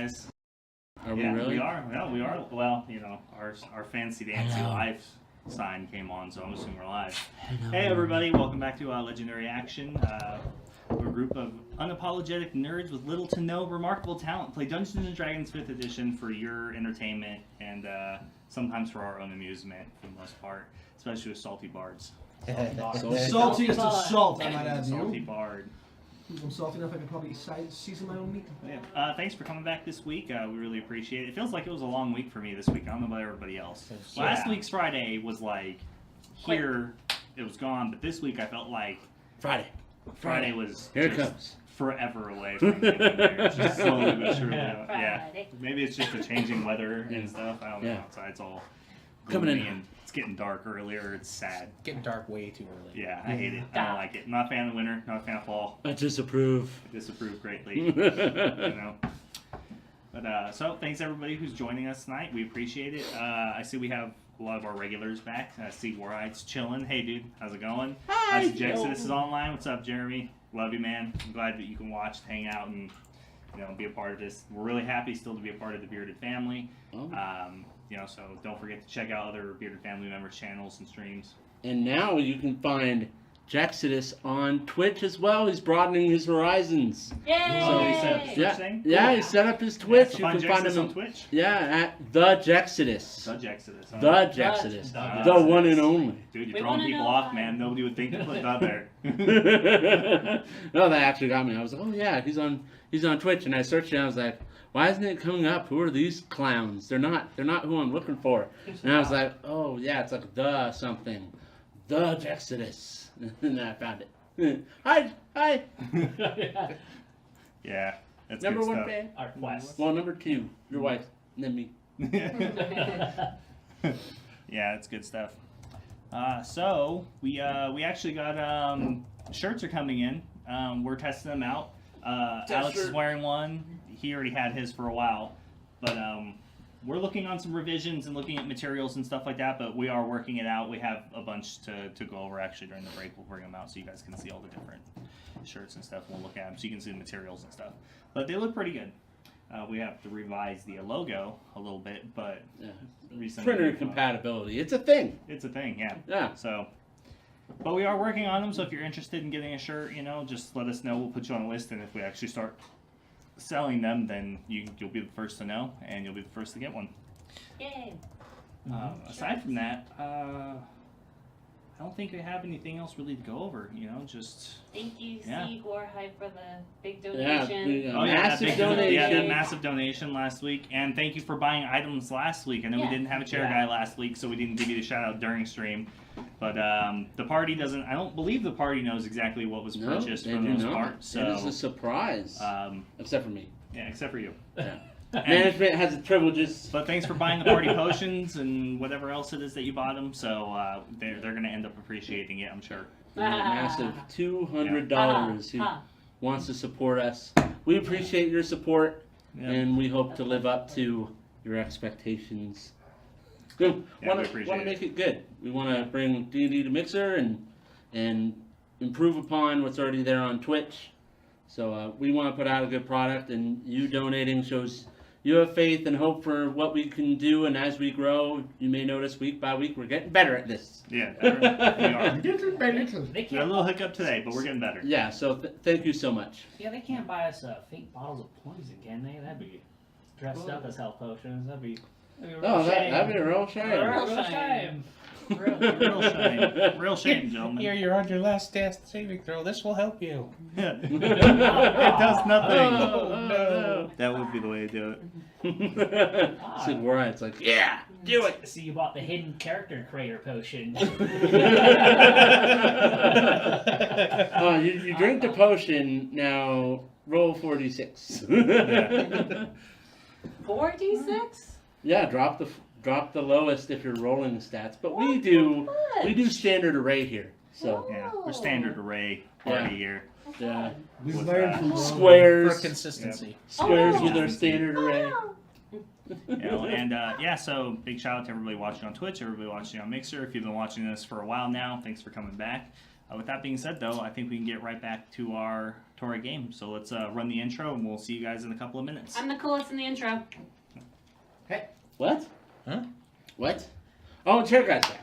guys. Are we really? We are. Well, we are. Well, you know, our fancy dancy live sign came on, so I'm assuming we're live. Hey, everybody! Welcome back to Legendary Action. We're a group of unapologetic nerds with little to no remarkable talent. Play Dungeons and Dragons 5th Edition for your entertainment and sometimes for our own amusement, for the most part, especially with salty bards. Saltiest of salt, I might add. Salty bard. I'm salty enough I could probably season my own meat. Yeah. Thanks for coming back this week. We really appreciate it. It feels like it was a long week for me this week. I don't know about everybody else. Yeah. Last week's Friday was like, here, it was gone, but this week I felt like Friday was here it comes. Forever away from me. Just slowly but surely. Yeah. Maybe it's just the changing weather and stuff. I don't know. Outside's all coming in. And it's getting dark earlier. It's sad. Getting dark way too early. Yeah, I hate it. I don't like it. I'm not a fan of winter. Not a fan of fall. I disapprove. I disapprove greatly. You know. But so thanks everybody who's joining us tonight. We appreciate it. I see we have a lot of our regulars back. I see Warhide's chilling. Hey dude, how's it going? Hi. I see Jackson is online. What's up, Jeremy? Love you, man. I'm glad that you can watch, hang out, and be a part of this. We're really happy still to be a part of the Bearded family. Oh. So don't forget to check out other Bearded family members' channels and streams. And now you can find Jaxidus on Twitch as well. He's broadening his horizons. Yay! So he set up his Twitch thing? Yeah, he set up his Twitch. So you can find him on Twitch? Yeah, at the Jaxidus. The Jaxidus. The Jaxidus. The one and only. Dude, you're throwing people off, man. Nobody would think to put that there. No, that actually got me. I was like, oh yeah, he's on Twitch, and I searched it and I was like, why isn't it coming up? Who are these clowns? They're not who I'm looking for. And I was like, oh yeah, it's like the something. The Jaxidus. And I found it. Hi. Yeah, that's number good one stuff. fan. Our quest. Well, number two, your wife, and then me. Yeah, it's good stuff. So we actually got shirts are coming in. We're testing them out. Alex is wearing one. He already had his for a while, but we're looking on some revisions and looking at materials and stuff like that. But we are working it out. We have a bunch to go over actually during the break. We'll bring them out so you guys can see all the different shirts and stuff. We'll look at them so you can see the materials and stuff. But they look pretty good. We have to revise the logo a little bit, but recently Printer compatibility. It's a thing. It's a thing, yeah. Yeah. So, but we are working on them. So if you're interested in getting a shirt, just let us know. We'll put you on a list, and if we actually start selling them, then you'll be the first to know, and you'll be the first to get one. Yay! Aside from that, I don't think we have anything else really to go over. Just Thank you, Yeah. Steve Warhide, for the big donation. Massive donation. Yeah, that massive donation last week, and thank you for buying items last week. I know we didn't have a chair guy last week, so we didn't give you the shout out during stream. But the party doesn't. I don't believe the party knows exactly what was purchased for the most part. So it is a surprise. Except for me. Yeah, except for you. Yeah. Management has its privileges. But thanks for buying the party potions and whatever else it is that you bought them. So they're going to end up appreciating it, I'm sure. Massive $200 who wants to support us. We appreciate your support, and we hope to live up to your expectations. We want to make it good. We want to bring D&D to Mixer and improve upon what's already there on Twitch. So we want to put out a good product, and you donating shows you have faith and hope for what we can do. And as we grow, you may notice week by week we're getting better at this. Yeah, we are. Getting better. We had a little hiccup today, but we're getting better. Yeah, so thank you so much. Yeah, they can't buy us fake bottles of poison, can they? That'd be dressed up as health potions. That'd be a real shame. That'd be a real shame. Real shame. Real shame. Real shame, gentlemen. Here, you're on your last death saving throw. This will help you. It does nothing. Oh, no. That would be the way to do it. Sid Warride's like, yeah, do it. So you bought the hidden character creator potion. You drink the potion, now roll 4d6. 4d6? Yeah, drop the lowest if you're rolling the stats. But we do standard array here. So yeah, we're standard array party here. Yeah. We've learned from squares. For consistency. Squares with our standard array. So big shout out to everybody watching on Twitch, everybody watching on Mixer. If you've been watching this for a while now, thanks for coming back. With that being said, though, I think we can get right back to our our game. So let's run the intro, and we'll see you guys in a couple of minutes. I'm the coolest in the intro. What? Huh? What? Oh, chair got that.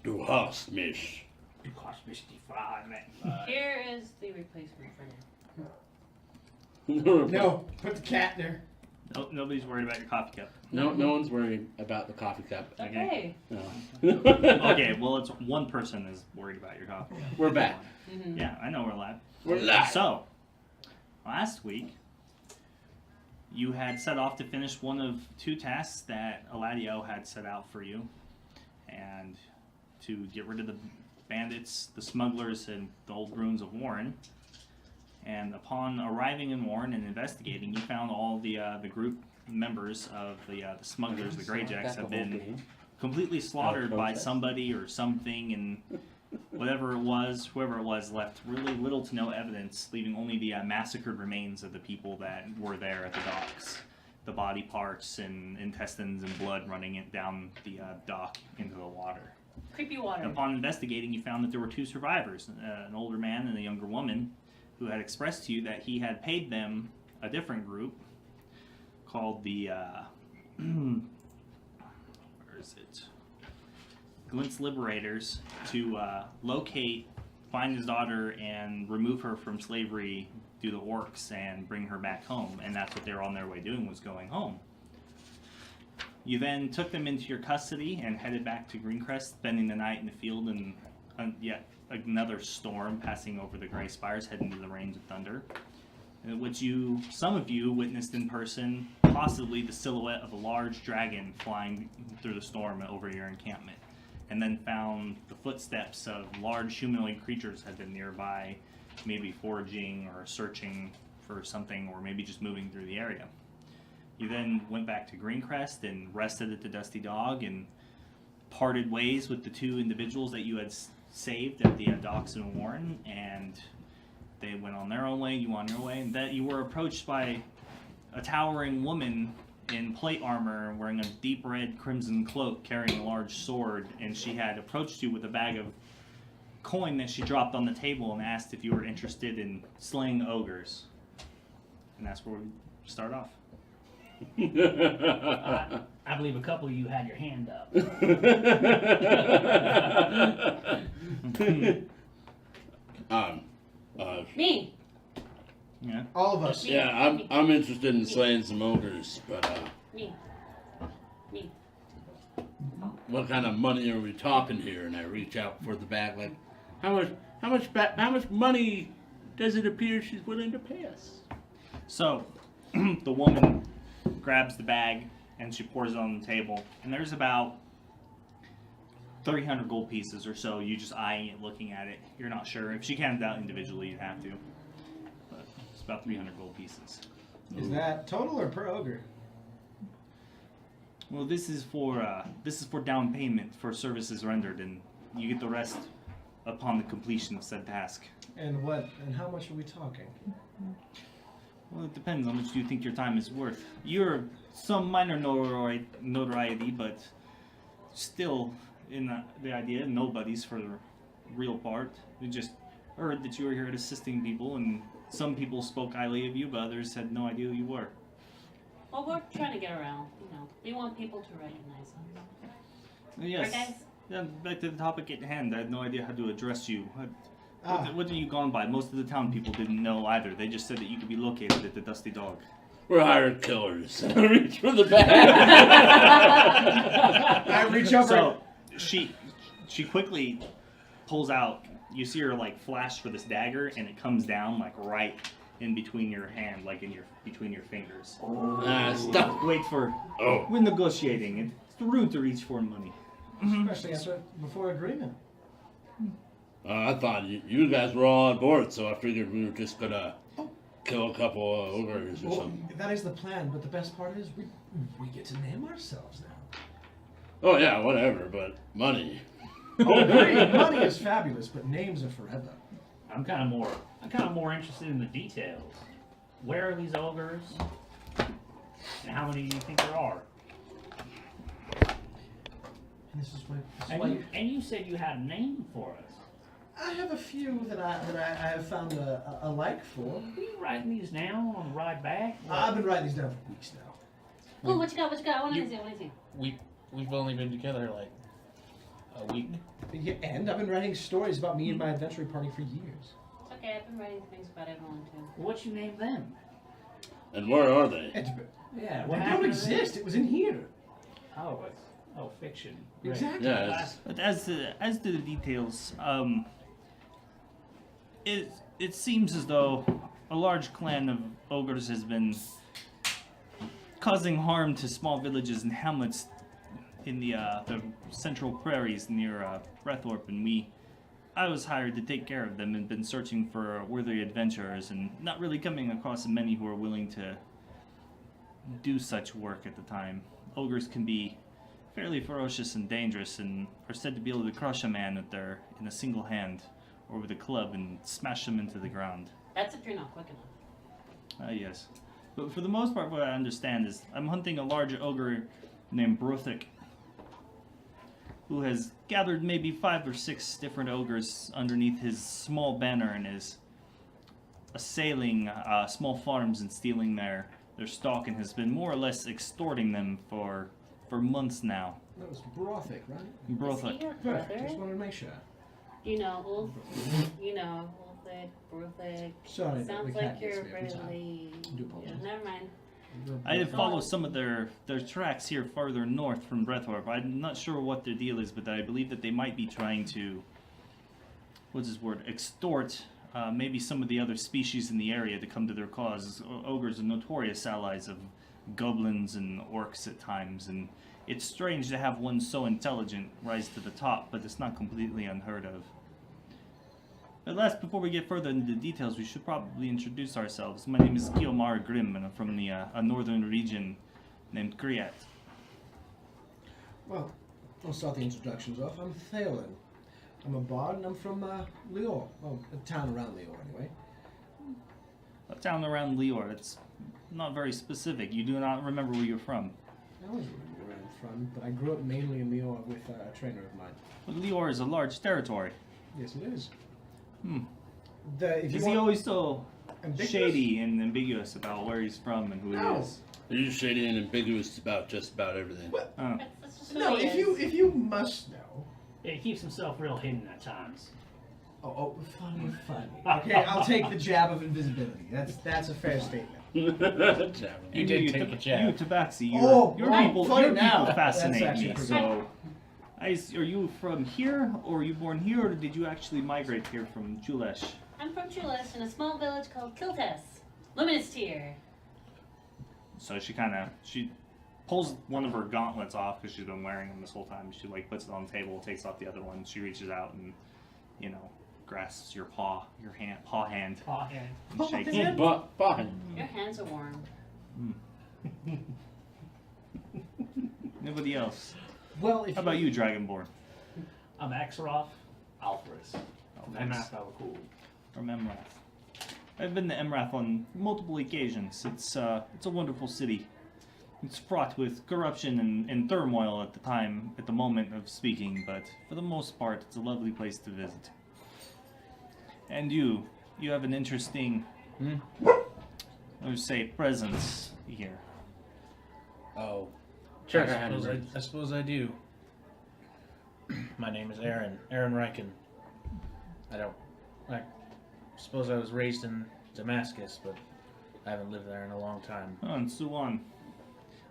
Du hast mich. Du kannst mich nicht fragen, man. Here is the replacement for you. No, put the cat there. Nope, nobody's worried about your coffee cup. No one's worried about the coffee cup. Okay. No. Okay, well, it's one person is worried about your coffee cup. We're back. Mm-hmm. Yeah, I know we're live. We're live. So, last week, you had set off to finish one of two tasks that Eladio had set out for you, and to get rid of the bandits, the smugglers, and the old ruins of Warren. And upon arriving in Warren and investigating, you found all the group members of the smugglers, the Greyjacks, have been completely slaughtered by somebody or something, and whoever it was, left really little to no evidence, leaving only the massacred remains of the people that were there at the docks. The body parts and intestines and blood running it down the dock into the water. Creepy water. Upon investigating, you found that there were two survivors, an older man and a younger woman, who had expressed to you that he had paid them a different group called the, where is it? Glint's Liberators, to locate, find his daughter, and remove her from slavery to the orcs and bring her back home. And that's what they were on their way doing, was going home. You then took them into your custody and headed back to Greencrest, spending the night in the field, and yet another storm passing over the Grey Spires, heading to the Rains of Thunder, which some of you witnessed in person, possibly the silhouette of a large dragon flying through the storm over your encampment, and then found the footsteps of large humanoid creatures had been nearby, maybe foraging or searching for something, or maybe just moving through the area. You then went back to Greencrest and rested at the Dusty Dog and parted ways with the two individuals that you had saved at the docks in Warren, and they went on their own way, you on your way, and that you were approached by a towering woman in plate armor wearing a deep red crimson cloak carrying a large sword, and she had approached you with a bag of coin that she dropped on the table and asked if you were interested in slaying ogres. And that's where we start off. I believe a couple of you had your hand up. Me. Yeah. All of us. Yeah, I'm interested in slaying some ogres, but Me. Me. what kind of money are we talking here? And I reach out for the bag, like, how much money does it appear she's willing to pay us? So, the woman grabs the bag and she pours it on the table, and there's about 300 gold pieces or so. You just eyeing it, looking at it. You're not sure. If she counted out individually, you'd have to. But it's about 300 gold pieces. Is that total or per ogre? Well, this is for down payment for services rendered, and you get the rest upon the completion of said task. And how much are we talking? Well, it depends. How much do you think your time is worth? You're some minor notoriety, but still, in the idea, nobody's for the real part. We just heard that you were here assisting people, and some people spoke highly of you, but others had no idea who you were. Well, we're trying to get around. We want people to recognize us. Yes. Right, guys? Yeah, back to the topic at hand. I had no idea how to address you. What have you gone by? Most of the town people didn't know either. They just said that you could be located at the Dusty Dog. We're hired killers. I reach for the bag. I reach over. So she quickly pulls out you see her like flash for this dagger, and it comes down like right in between your hand, like between your fingers. Stop. Wait for. Oh. We're negotiating. It's rude to reach for money. Especially before agreement. I thought you guys were all on board, so I figured we were just gonna kill a couple of ogres or Well, something. that is the plan, but the best part is we get to name ourselves now. Oh yeah, whatever, but money. Oh, great. Money is fabulous, but names are forever. I'm kind of more interested in the details. Where are these ogres? And how many do you think there are? And this is why. And you said you had a name for us. I have a few that I have found a like for. Are you writing these down on the ride back? I've been writing these down for weeks now. Oh, what you got? What you got? I want to see. I want to see. We've only been together like a week. Yeah, and I've been writing stories about me and my adventure party for years. It's okay. I've been writing things about everyone too. What'd you name them? And where are they? Yeah, They don't exist. It was in here. Oh, fiction. Great. Exactly. Yeah, But as to the details, it seems as though a large clan of ogres has been causing harm to small villages and hamlets in the central prairies near Breathorpe, and I was hired to take care of them and been searching for worthy adventurers and not really coming across many who are willing to do such work at the time. Ogres can be fairly ferocious and dangerous and are said to be able to crush a man in a single hand or with a club and smash him into the ground. That's if you're not quick enough. Yes. But for the most part, what I understand is I'm hunting a large ogre named Brothic, who has gathered maybe 5 or 6 different ogres underneath his small banner and is assailing small farms and stealing their stock, and has been more or less extorting them for months now. That was Brothic, right? Is he Brothic. your Perfect. brother? Just wanted to make sure. You know, Ulfric, Bruthic. Sorry, the Sounds cat like gets you're me every time. really. Do apologize. Never mind. I did follow some of their tracks here farther north from Breathorpe. I'm not sure what their deal is, but I believe that they might be trying to, extort maybe some of the other species in the area to come to their cause. Ogres are notorious allies of goblins and orcs at times, and it's strange to have one so intelligent rise to the top, but it's not completely unheard of. At last, before we get further into the details, we should probably introduce ourselves. My name is Guiomar Grimm, and I'm from a northern region named Griat. Well, I'll start the introductions off. I'm Terrowyn. I'm a bard, and I'm from Leor. Well, a town around Leor, anyway. A town around Leor. It's not very specific. You do not remember where you're from. I always remember where I'm from, but I grew up mainly in Leor with a trainer of mine. But Leor is a large territory. Yes, it is. Hmm. If you Is he want- always so Ambiguous? shady and ambiguous about where he's from and who No. he is? You're shady and ambiguous about just about everything. What? Oh. That's just who No, he if is. you must know. Yeah, he keeps himself real hidden at times. Oh, funny. Okay, I'll take the jab of invisibility. That's a fair statement. You did take a jab. You, Tabaxi, your right, people, funny your now. people fascinate That's me. actually So, are you from here, or were you born here, or did you actually migrate here from Julesh? I'm from Chulis in a small village called Kiltes. Luminous tier. So she pulls one of her gauntlets off because she's been wearing them this whole time. She puts it on the table, takes off the other one. She reaches out and, grasps your paw hand, Paw hand. and shakes hand? it. But fine. Your hands are warm. Nobody else. Well, if How about you, Dragonborn? I'm Axeroth Alfred. Emrath Alakul. From Emrath. I've been to Emrath on multiple occasions. It's a wonderful city. It's fraught with corruption and turmoil at the moment of speaking, but for the most part, it's a lovely place to visit. And you have an interesting, I would say, presence here. Oh, Sure. I suppose I do. My name is Aaron Reichen. I suppose I was raised in Damascus, but I haven't lived there in a long time. Oh, and Suwan.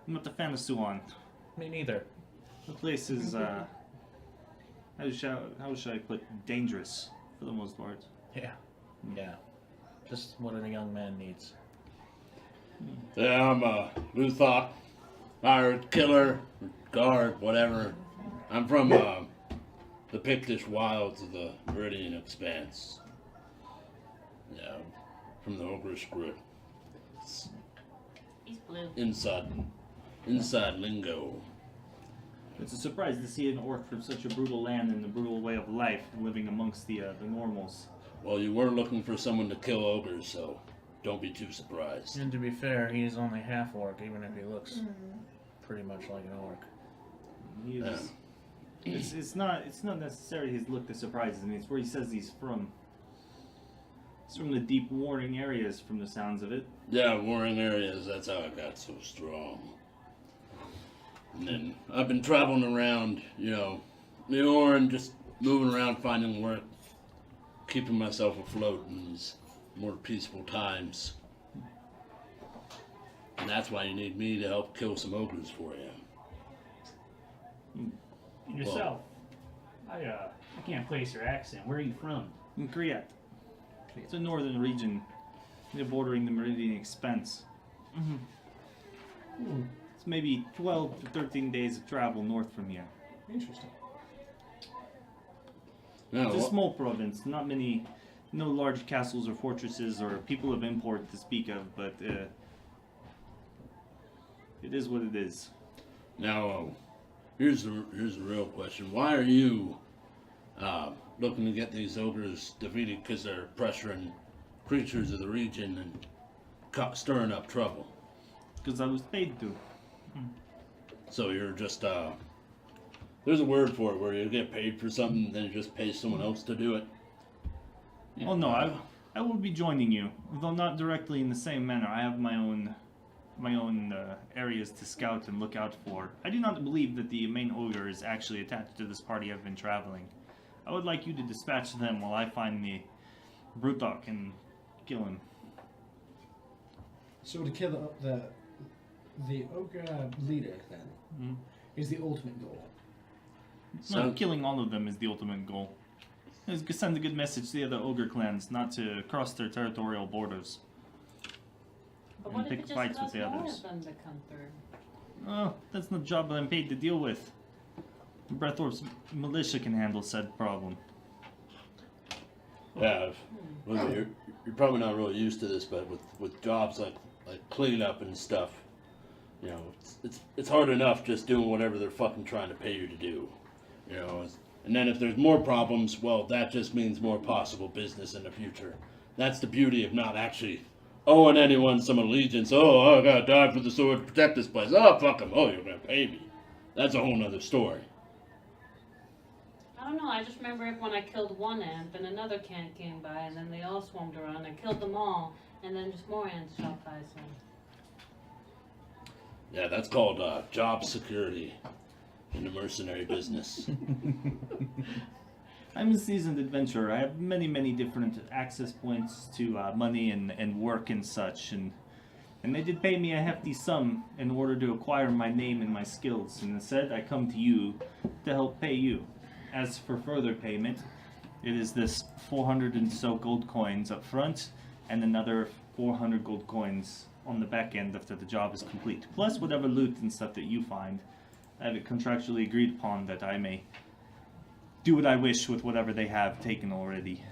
I'm not a fan of Suwan. Me neither. The place is, how should I put, dangerous for the most part. Yeah. Yeah. Just what a young man needs. Yeah, I'm a Luthok, hired killer, guard, whatever. I'm from the Pictish wilds of the Meridian Expanse. Yeah, from the Ogrish group. He's blue. Inside lingo. It's a surprise to see an orc from such a brutal land and a brutal way of life living amongst the normals. Well, you were looking for someone to kill ogres, so don't be too surprised. And to be fair, he's only half orc, even if he looks pretty much like an orc. He is, it's not necessarily his look that surprises me. It's where he says he's from. He's from the deep warring areas, from the sounds of it. Yeah, warring areas, that's how I got so strong. And then I've been traveling around, and just moving around finding work, keeping myself afloat in these more peaceful times. And that's why you need me to help kill some ogres for you. And yourself. I can't place your accent. Where are you from? In Kriat. It's a northern region, bordering the Meridian Expanse. It's maybe 12 to 13 days of travel north from here. Interesting. No, It's a small province, no large castles or fortresses or people of import to speak of, but it is what it is. now, here's the real question. Why are you looking to get these ogres defeated? Because they're pressuring creatures of the region and stirring up trouble. Because I was paid to. So you're just, there's a word for it where you get paid for something, then you just pay someone else to do it. Oh no, I will be joining you, though not directly in the same manner. I have my own areas to scout and look out for. I do not believe that the main ogre is actually attached to this party I've been traveling. I would like you to dispatch them while I find the Brutok and kill him. So to kill the ogre leader, then, is the ultimate goal. No, killing all of them is the ultimate goal. It's to send a good message to the other ogre clans not to cross their territorial borders. But what if pick it just fights allows with the more others. of them to come through? Oh, that's not the job that I'm paid to deal with. Breathorp's militia can handle said problem. Yeah, well, you're probably not really used to this, but with jobs like cleanup and stuff, it's hard enough just doing whatever they're fucking trying to pay you to do, And then if there's more problems, well, that just means more possible business in the future. That's the beauty of not actually owing anyone some allegiance. Oh, I gotta die for the sword to protect this place. Oh, fuck them. Oh, you're gonna pay me. That's a whole nother story. I don't know, I just remember when I killed one ant, then another ant came by, and then they all swarmed around. I killed them all, and then just more ants shot by, so... Yeah, that's called job security in the mercenary business. I'm a seasoned adventurer. I have many different access points to money and work and such, and they did pay me a hefty sum in order to acquire my name and my skills, and instead I come to you to help pay you. As for further payment, it is this 400 and so gold coins up front, and another 400 gold coins on the back end after the job is complete, plus whatever loot and stuff that you find. I have it contractually agreed upon that I may do what I wish with whatever they have taken already.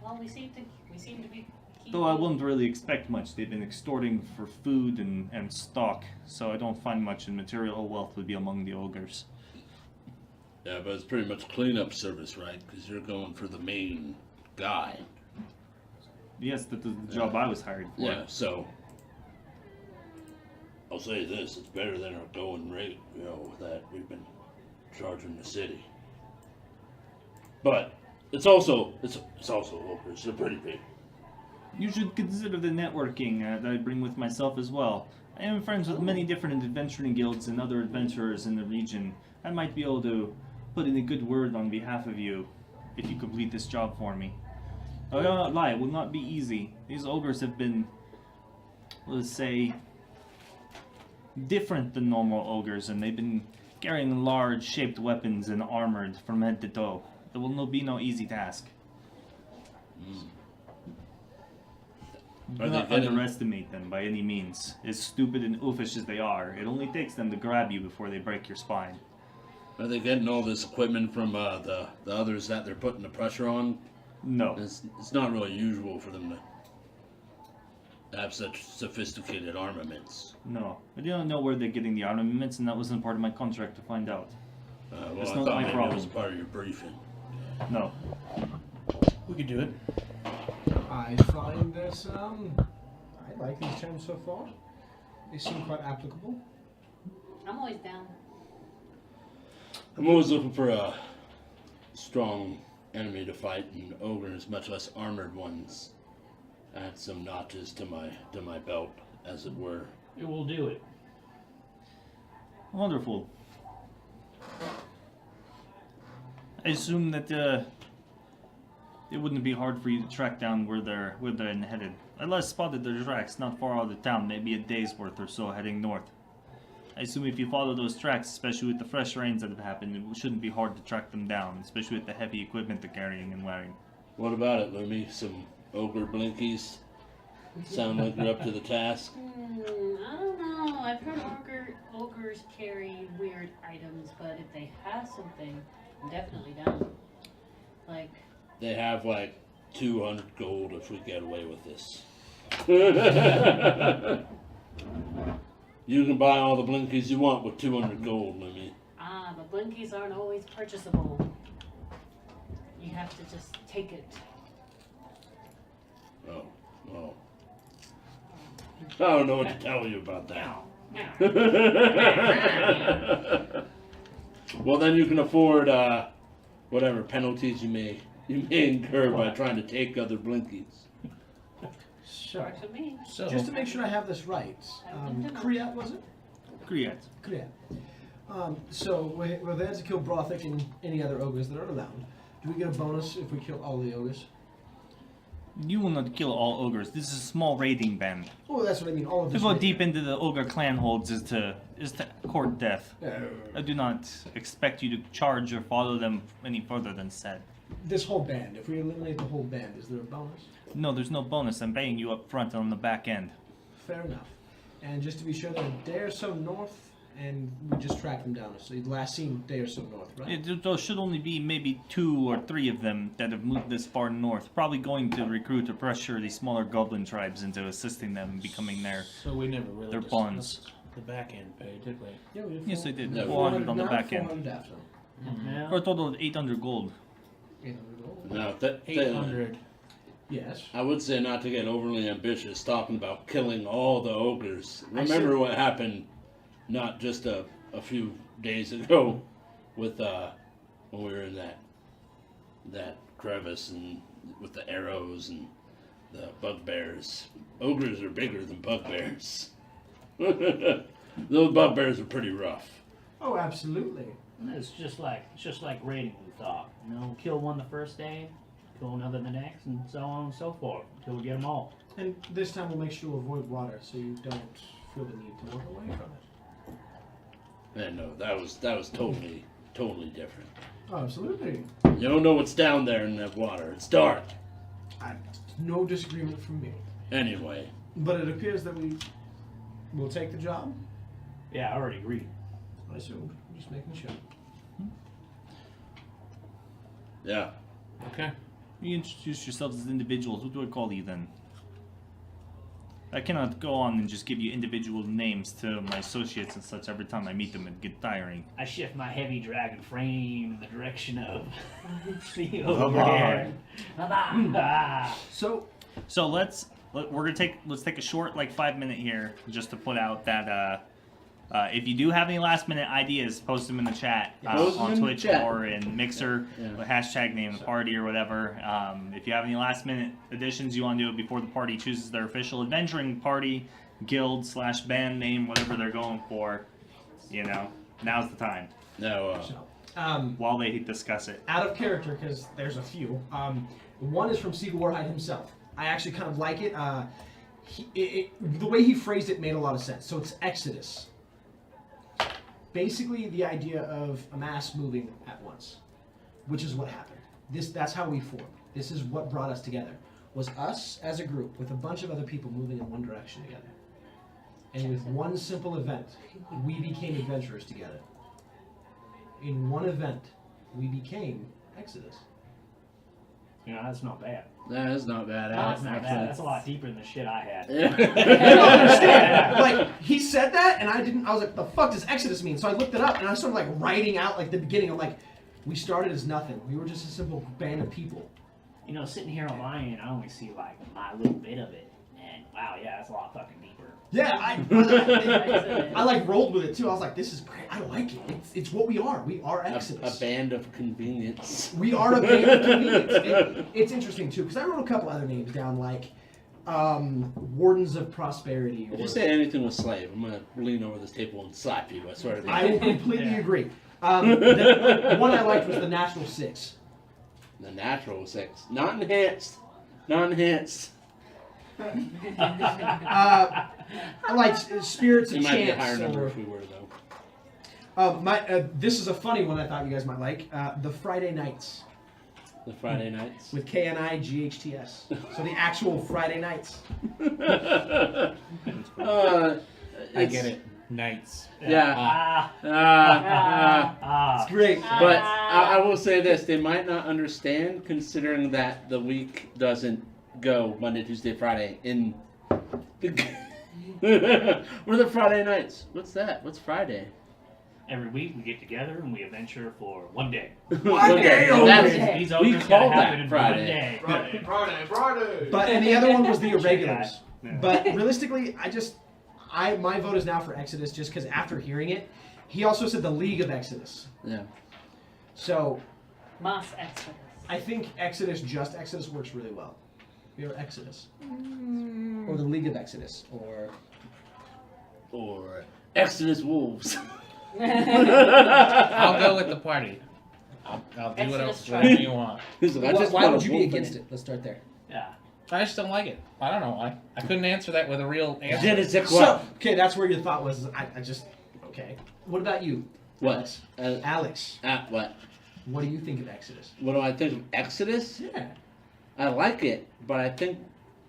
Well, we seem to be keeping... Though I wouldn't really expect much. They've been extorting for food and stock, so I don't find much in material wealth would be among the ogres. Yeah, but it's pretty much cleanup service, right? Because you're going for the main guy. Yes, that is the job I was hired for. Yeah, so I'll say this, it's better than our going rate, that we've been charging the city. But it's also ogres, they're pretty big. You should consider the networking that I bring with myself as well. I am friends with many different adventuring guilds and other adventurers in the region. I might be able to put in a good word on behalf of you if you complete this job for me. I will not lie, it will not be easy. These ogres have been, let's say, different than normal ogres, and they've been carrying large shaped weapons and armored from head to toe. It will be no easy task. Do Are they not getting- underestimate them by any means. As stupid and oofish as they are, it only takes them to grab you before they break your spine. Are they getting all this equipment from the others that they're putting the pressure on? No. It's not really usual for them to have such sophisticated armaments. No. I do not know where they're getting the armaments, and that wasn't part of my contract to find out. Well, It's I not thought my maybe problem. it was part of your briefing. No. We could do it. I find that I like these terms so far. They seem quite applicable. I'm always down. I'm always looking for a strong enemy to fight, and ogres, much less armored ones. Add some notches to my belt, as it were. It will do it. Wonderful. I assume that it wouldn't be hard for you to track down where they're headed. I last spotted their tracks not far out of town, maybe a day's worth or so heading north. I assume if you follow those tracks, especially with the fresh rains that have happened, it shouldn't be hard to track them down, especially with the heavy equipment they're carrying and wearing. What about it, Lumi? Some ogre blinkies? Sound like you're up to the task? I don't know. I've heard ogres carry weird items, but if they have something, I'm definitely down. Like, They have like 200 gold if we get away with this. You can buy all the blinkies you want with 200 gold, Lumi. but blinkies aren't always purchasable. You have to just take it. Oh. I don't know what to tell you about that. Well, then you can afford whatever penalties you may incur by trying to take other blinkies. So, Works with me. So, just to make sure I have this right, Kriyat was it? Kriyat. Kriyat. So we're there to kill Brothic and any other ogres that are around. Do we get a bonus if we kill all the ogres? You will not kill all ogres. This is a small raiding band. Oh, that's what I mean. All of To this. go deep into the ogre clan holds is to court death. I do not expect you to charge or follow them any further than said. This whole band. If we eliminate the whole band, is there a bonus? No, there's no bonus. I'm paying you up front and on the back end. Fair enough. And just to be sure, they're a day or so north, and we just track them down. So the last seen day or so north, right? There should only be maybe 2 or 3 of them that have moved this far north. Probably going to recruit or pressure these smaller goblin tribes into assisting them in becoming their... so we never really Their discussed bonds. the back end pay, did we? Yeah, we did Yes, I did. No, 400 on the now, back end. 400 after. Yeah. For a total of 800 gold. 800 gold. Now, 800. Yes. I would say not to get overly ambitious talking about killing all the ogres. Remember what happened not just a few days ago with when we were in that crevice and with the arrows and the bugbears. Ogres are bigger than bugbears. Those bugbears are pretty rough. Oh, absolutely. And it's just like raiding, we thought. You know, kill one the first day, kill another the next, and so on and so forth until we get them all. And this time we'll make sure to avoid water, so you don't feel the need to walk away from it. And no, that was totally different. Oh, absolutely. You don't know what's down there in that water. It's dark. No disagreement from me. Anyway. But it appears that we will take the job. Yeah, I already agreed. I assumed. I'm just making sure. Yeah. Okay. You introduce yourselves as individuals. What do I call you then? I cannot go on and just give you individual names to my associates and such every time I meet them. It'd get tiring. I shift my heavy dragon frame in the direction of the Over over there. there. So let's take a short 5-minute here just to put out that if you do have any last minute ideas, post them in the chat Post them on in the Twitch chat. or in Mixer, Yeah. with hashtag name the party or whatever. If you have any last minute additions you want to do it before the party chooses their official adventuring party, guild / band name, whatever they're going for, now's the time No. While they discuss it. out of character, because there's a few. One is from Siegel Warhide himself. I actually kind of like it. The way he phrased it made a lot of sense. So it's Exodus. Basically, the idea of a mass moving at once, which is what happened. That's how we formed. This is what brought us together. Was us as a group with a bunch of other people moving in one direction together. And with one simple event, we became adventurers together. In one event, we became Exodus. You know, that's not bad. That is not bad. That's not bad. That's a lot deeper than the shit I had. I don't understand. Like, he said that, and I was like, the fuck does Exodus mean? So I looked it up, and I started, like, writing out, like, the beginning. I'm like, we started as nothing. We were just a simple band of people. You know, sitting here on my end, I only see, like, my little bit of it. And, wow, yeah, that's a lot fucking deeper. Yeah, I like, rolled with it, too. I was like, this is great. I like it. It's what we are. We are Exodus. A band of convenience. We are a band of convenience. It's interesting, too, because I wrote a couple other names down, like Wardens of Prosperity. If you say anything with slave, I'm going to lean over this table and slap you, I swear to God. I will completely agree. The one I liked was the National Six. The natural 6. Not enhanced. Not enhanced. I like Spirits of It might be a Chance. higher number or- if we were, though. This is a funny one I thought you guys might like. The Friday Nights The Friday nights. with KNIGHTS. So the actual Friday Nights. I get it. Nights. Yeah. It's great. But I will say this: they might not understand, considering that the week doesn't go Monday, Tuesday, Friday. In the what are the Friday nights? What's that? What's Friday? Every week we get together and we adventure for one day. One day only. That's- These we ogres call gotta happen that in Friday. one day. Friday. But and the other one was the Irregulars. Yeah. But realistically, my vote is now for Exodus just because after hearing it, he also said the League of Exodus. Yeah. So Mass Exodus. I think just Exodus works really well. We are Exodus. Or the League of Exodus. Or Exodus Wolves. I'll go with the party. I'll do Exodus whatever you want. He's like, I just Why want would a you be wolf in against it? Let's start there. Yeah. I just don't like it. I don't know why. I couldn't answer that with a real answer. Je ne sais quoi. So, okay, that's where your thought was. Okay. What about you? What? Alex, What? what do you think of Exodus? What do I think of Exodus? Yeah. I like it, but I think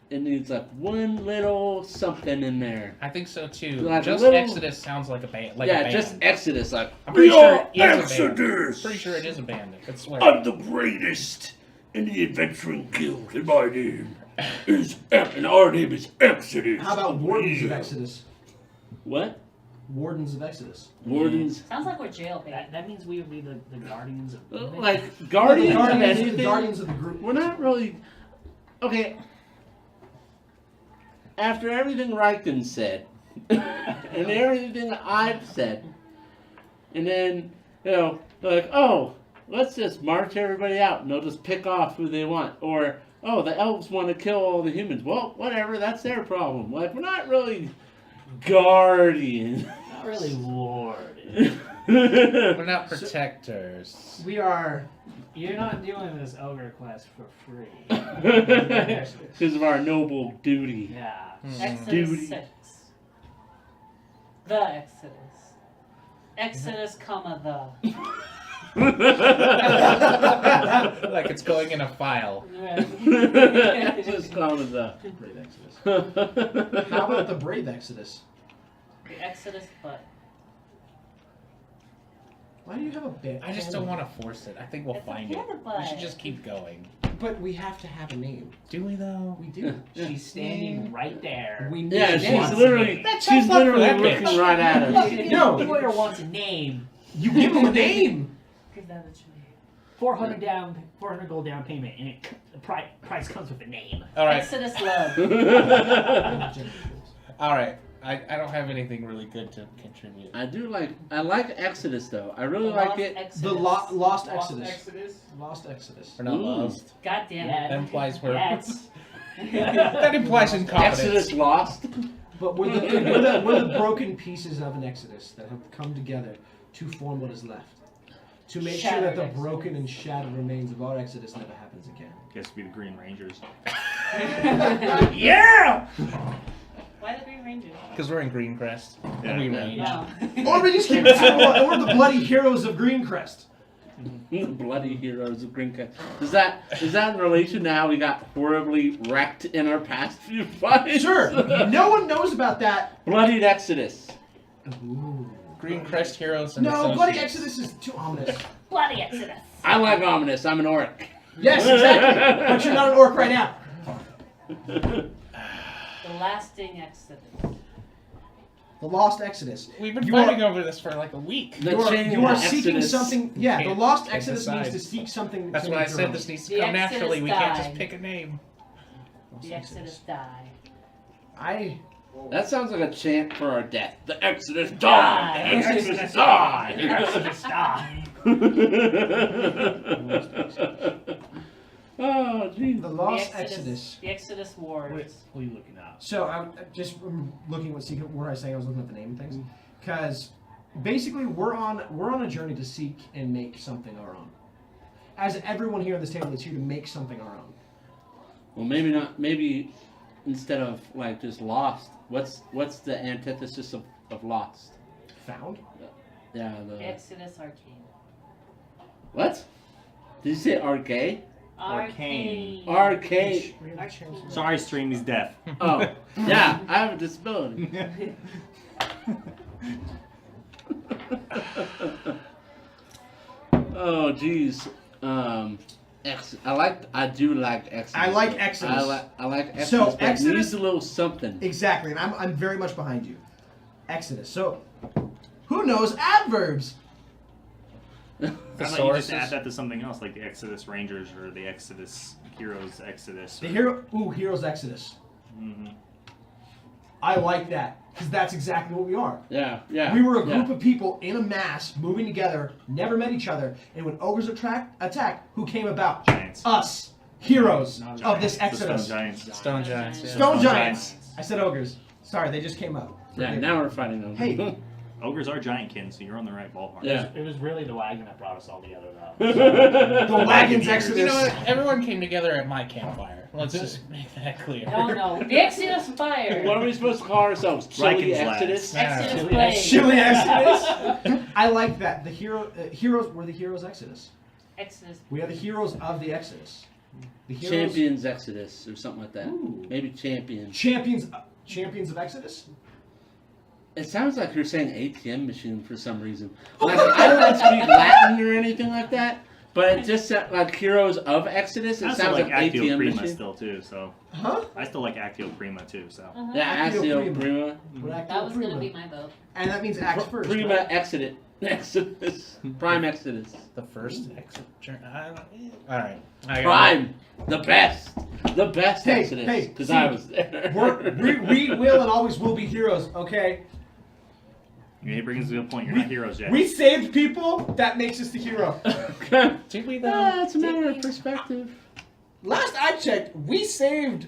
it needs like one little something in there. I think so too. Like a Just little- Exodus sounds like a band. Like yeah, a band. just Exodus. Like I'm pretty "We sure are it is a band. Exodus. Pretty sure it is a band. I swear. I'm the greatest in the adventuring guild, and my name is and our name is Exodus. How about Wardens of Exodus? What? Wardens of Exodus. Wardens? Sounds like we're jail bait. That means we would be the guardians of Like guardians, the of guardians, anything? the guardians of the group. We're not really. Okay. After everything Reichen said, and everything I've said, and then, they're like, oh, let's just march everybody out and they'll just pick off who they want. Or, oh, the elves want to kill all the humans. Well, whatever, that's their problem. Like, we're not really guardians. not really warden. We're not protectors. We are. You're not doing this ogre quest for free. Because of our noble duty. Yeah. Exodus Duty. 6. The Exodus. Exodus, comma, the. Like it's going in a file. Just call it that. Brave Exodus. How about the Brave Exodus? The Exodus, but. Why do you have a band? I just don't want to force it. I think we'll It's a find it. panda We butt. should just keep going. But we have to have a name. Do we though? We do. She's standing right there. We need Yeah, a she's name. literally, That she's sounds fun for literally that looking bitch. right at us. No. The lawyer wants a name. You give him a name. Give that a name. 400 gold down payment, and the price comes with a name. All right. Exodus love. All right. I don't have anything really good to contribute. I like Exodus though. I really like it. Exodus. The Lost Lost Exodus. Exodus. Lost Exodus. We're not lost. God damn That it. implies we're. That's. That implies incompetence. Exodus lost. But we're the broken pieces of an Exodus that have come together to form what is left. To make sure that the Shattered broken and shattered remains of our Exodus never happens again. Guess to be the Green Rangers. Yeah! Why the Green Ranger? Because we're in Greencrest. Yeah, And we yeah. range. No. Or we just keep it simple, and we're the bloody heroes of Greencrest. The bloody heroes of Green Cat. Is that in relation to how we got horribly wrecked in our past few fights? Sure. No one knows about that. Bloodied Exodus. Ooh. Green Crest Heroes and No, Bloody Associates. Exodus is too ominous. Bloody Exodus. I like ominous. I'm an orc. Yes, exactly. But you're not an orc right now. The lasting Exodus. The Lost Exodus. We've been You fighting over this for like a week. The You are, chain you are of seeking Exodus. something. Yeah, the Can't Lost pick Exodus a means side. to seek something. That's to why I make your said own. this needs to The come Exodus naturally. We can't just died. pick a name. The Exodus die. That sounds like a chant for our death. The Exodus Die. die. The Exodus die. The Exodus die. Oh, jeez. The The Lost Exodus. The Exodus Wars. What are you looking at? So I'm just looking what secret word I was saying. I was looking at the name of things because basically we're on a journey to seek and make something our own. As everyone here at this table is here to make something our own. Well, maybe not. Maybe instead of like just lost, what's the antithesis of lost? Found. Yeah. The Exodus Arcane. What? Did you say arcade? Arcane. Arcade. Sorry, stream, he's deaf. Oh, yeah. I have a disability. Oh, jeez. I do like Exodus. I like Exodus. I like Exodus. So, but it Exodus- needs a little something. Exactly, and I'm very much behind you. Exodus. So, who knows adverbs? How about you just Thesauruses. add that to something else, like the Exodus Rangers or the Exodus Heroes Exodus? The Heroes Exodus. Mm-hmm. I like that because that's exactly what we are. Yeah. We were a yeah. group of people in a mass, moving together, never met each other, and when ogres attack, who came about? Giants. Us, heroes Not of this The Stone Exodus. Giants. Stone Giants. Yeah. Stone Stone Giants. Giants. I said ogres. Sorry, they just came up. Yeah, now we're fighting them. Hey. Ogres are giantkin, so you're on the right ballpark. Yeah. It was really the wagon that brought us all together, though. The Wagons Wagoneers. Exodus. You know what? Everyone came together at my campfire. Let's just make that clear. No. The Exodus Fire. What are we supposed to call ourselves? Chili Lycan's Exodus? Exodus Chili Blade. Chili Exodus. I like that. The heroes were the heroes Exodus. Exodus. We are the heroes of the Exodus. The heroes. Champions Exodus or something like that. Ooh. Maybe champions. Champions of Exodus. It sounds like you're saying ATM machine for some reason. Like, I don't speak Latin or anything like that, but it just sounds like Heroes of Exodus. It I still sounds like like Actio ATM Prima machine. still too, so Huh? I still like Actio Prima too, so Uh-huh. Yeah, Actio Actio Prima. Prima. What act That was Prima? gonna be my vote. And that means act first. Prima right? Exodus. Exodus. Prime Exodus. The first exit. All right. Prime. The best. The best Hey, Exodus. hey, Because see, I was there. we will and always will be heroes. Okay. he brings a good point. You're not heroes yet. We saved people. That makes us the hero. Did we though? Ah, it's a matter of perspective. Last I checked, we saved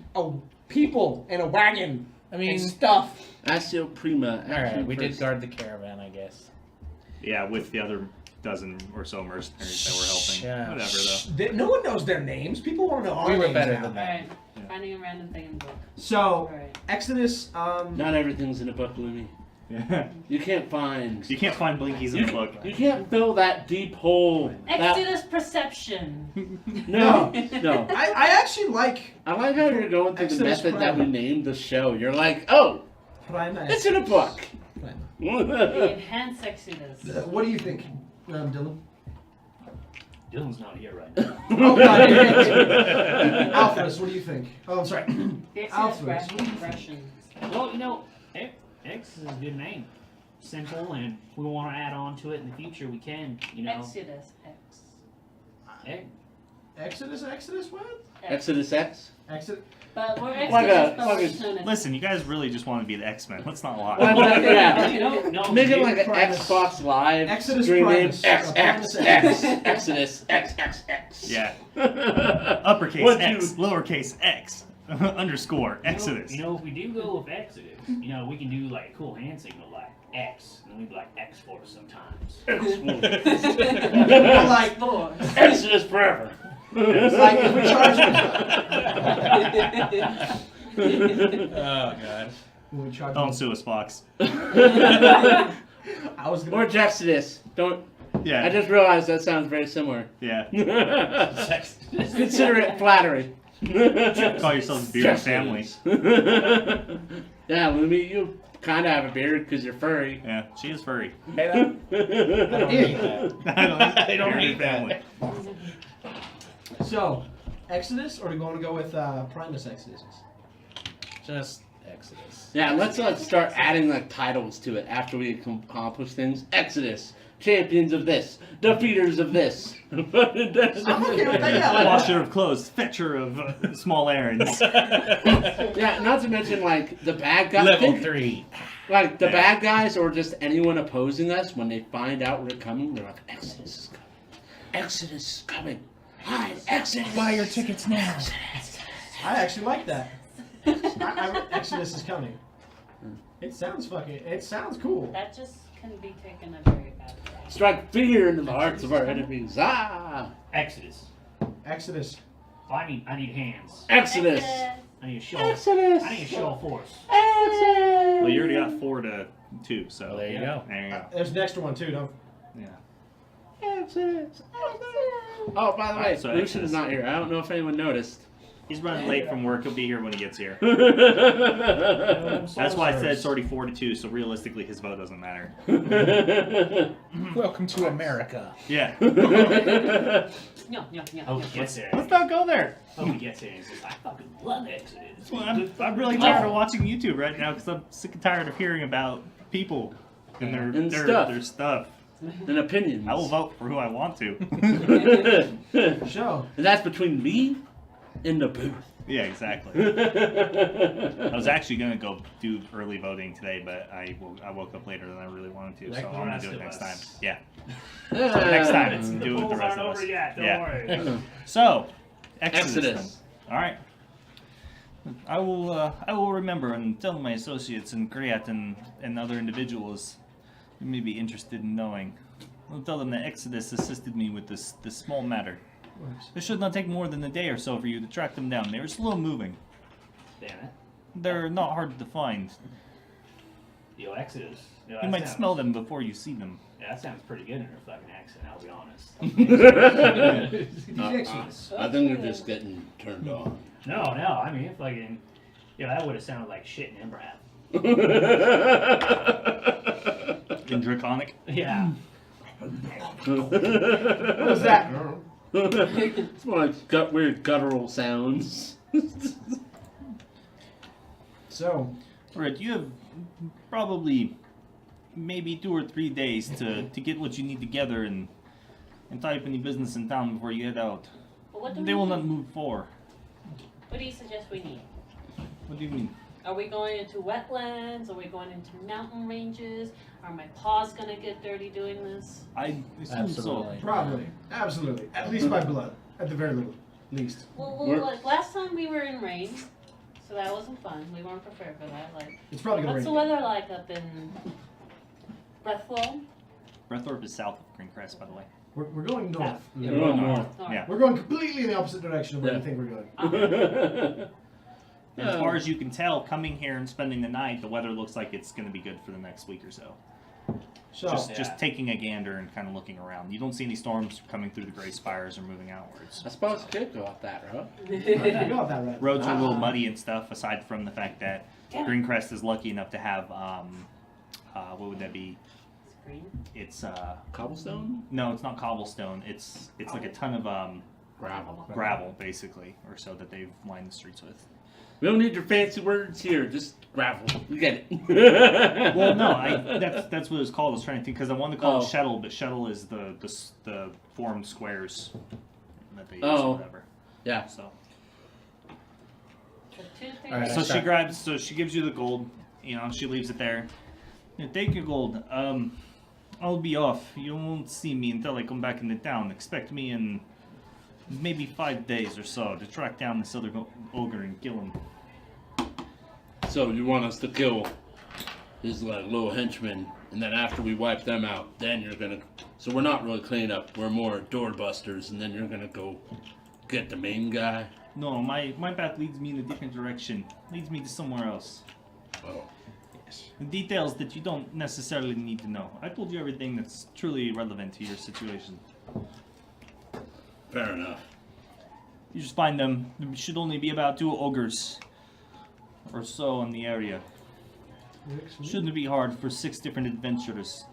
people and a wagon I mean, and stuff. Actio Prima. all right. We did first. guard the caravan, I guess. Yeah, with the other dozen or so mercenaries that were helping. Yeah. Whatever though. No one knows their names. People want to know our We were names better now. than that. Alright. Yeah. Finding a random thing in the book. So Alright. Exodus. Not everything's in a book, Louie. Yeah. You can't find. You can't find blinkies in the book. You can't fill that deep hole. That, Exodus Perception. no. I actually like I like how you're going through the Exodus method that we Prime. named the show. You're like, oh, Prima. it's in a book. The Enhanced Exodus. What do you think, Dylan? Dylan's not here right now. Oh, God, Alphonse, what do you think? Oh, I'm sorry. The Exodus Alphabet. Rations. Well, you know, X is a good name. Simple, and if we want to add on to it in the future, we can, you know. Exodus X. Exodus, what? Exodus X. Exodus. But we're Like Exodus, a- but like we're a- just known as Listen, you guys really just want to be the X-Men. Let's not lie. Yeah. No, Make it dude. like an Primus. Xbox Live Exodus stream name. Primus. XX Primus. Exodus XXX. Yeah. Uppercase What'd X, you- lowercase X, underscore Exodus. You know, if we do go with Exodus, you know, we can do like a cool hand signal like X, and then we'd be like X-Force sometimes. Like, Exodus forever. like if we charge Oh god. when we charge Don't sue us, Fox. I was gonna. Or Exodus. Don't Yeah. I just realized that sounds very similar. Yeah. Consider it flattery. Call yourselves beard family. Yeah, Lumi, you kind of have a beard because you're furry. Yeah, she is furry. Hey, I don't hate that. I don't hate family. So, Exodus, or do you want to go with Primus Exodus? Just Exodus. Yeah, let's start adding like titles to it after we accomplish things. Exodus, champions of this, defeaters of this. I'm okay with that, yeah. Like, Washer of clothes, fetcher of small errands. Yeah, not to mention like the bad guys. Level 3. Like the Yeah. bad guys or just anyone opposing us, when they find out we're coming, they're like, Exodus is coming. Exodus is coming. Hide, Exodus. Buy your tickets now. I actually like that. Exodus is coming. It sounds cool. That just can be taken a very bad way. Strike fear into the hearts of our enemies. Ah! Exodus. Exodus. Oh, I need hands. Exodus. I need a show. Exodus. I need a show of force. Exodus. Well, you already got 4 to 2, so Well, there you go. there you go. There's an extra one too, don't? Yeah. Exodus. Oh, by the way, Alright, so Lucian's Exodus. not here. I don't know if anyone noticed. He's running late from work. He'll be here when he gets here. That's That's why I said it's already 4 to 2, so realistically his vote doesn't matter. Welcome to America. Yeah. No. Oh, he gets there. Let's not go there. Oh, he gets there and he's just, I fucking love Exodus. Well, I'm really tired of watching YouTube right now because I'm sick and tired of hearing about people and And their stuff. their stuff. And opinions. I will vote for who I want to. Show. And that's between me and the booth. Yeah, exactly. I was actually gonna go do early voting today, but I woke up later than I really wanted to, so Like I'm the gonna rest do it of next us. time. Yeah. So next time it's The do it with the polls rest aren't of us. over yet, don't Yeah. worry. So, Exodus. Exodus. All right. I will remember and tell my associates and Griat and other individuals who may be interested in knowing. I'll tell them that Exodus assisted me with this small matter. It should not take more than a day or so for you to track them down. They are slow moving. Damn it. They're not hard to find. Yo, Exodus. Yo, You that might sounds- smell them before you see them. Yeah, that sounds pretty good in her fucking accent, I'll be honest. I think they're just getting turned on. No, I mean, fucking. Yeah, that would have sounded like shit in improv. In Draconic. Yeah. What was that? It's more like weird guttural sounds. So, Alright, you have probably maybe 2 or 3 days to get what you need together and tie up any business in town before you head out. But what do They we will need? not move far. What do you suggest we need? What do you mean? Are we going into wetlands? Are we going into mountain ranges? Are my paws gonna get dirty doing this? I assume Absolutely. probably. Absolutely. At least by blood. At the very least. Well, We're- like last time we were in rain, so that wasn't fun. We weren't prepared for that. Like, It's probably going what's to the rain. weather like up in Breathflow? so. Breathorpe is south of Greencrest, by the way. We're going north. Yeah, we're going north. Yeah. We're going completely in the opposite direction of where Yeah. we think we're going. And as far as you can tell, coming here and spending the night, the weather looks like it's going to be good for the next week or so. So, Just taking a gander and kind of looking around. You don't see any storms coming through the gray spires or moving outwards. I suppose it could go up that road. you got that right. Roads are a little muddy and stuff, aside from the fact that Yeah. Greencrest is lucky enough to have, what would that be? Green. It's, Cobblestone? no, it's not cobblestone. It's like a ton of, Gravel. gravel, basically, or so that they've lined the streets with. We don't need your fancy words here, just gravel. You get it. Well, no, that's what it's called. I was trying to think, because I wanted to call Oh. it shuttle, but shuttle is the formed squares that they use Oh. or whatever. Yeah. So. The two things. All right, So start. she gives you the gold, she leaves it there. Yeah, take your gold. I'll be off. You won't see me until I come back into town. Expect me in maybe 5 days or so to track down this other ogre and kill him. So you want us to kill his like little henchmen, and then after we wipe them out, then you're gonna. So we're not really cleaning up. We're more doorbusters, and then you're gonna go get the main guy. No, my path leads me in a different direction. Leads me to somewhere else. Oh. Details that you don't necessarily need to know. I told you everything that's truly relevant to your situation. Fair enough. You just find them. There should only be about 2 ogres or so in the area. Shouldn't be hard for 6 different adventurers.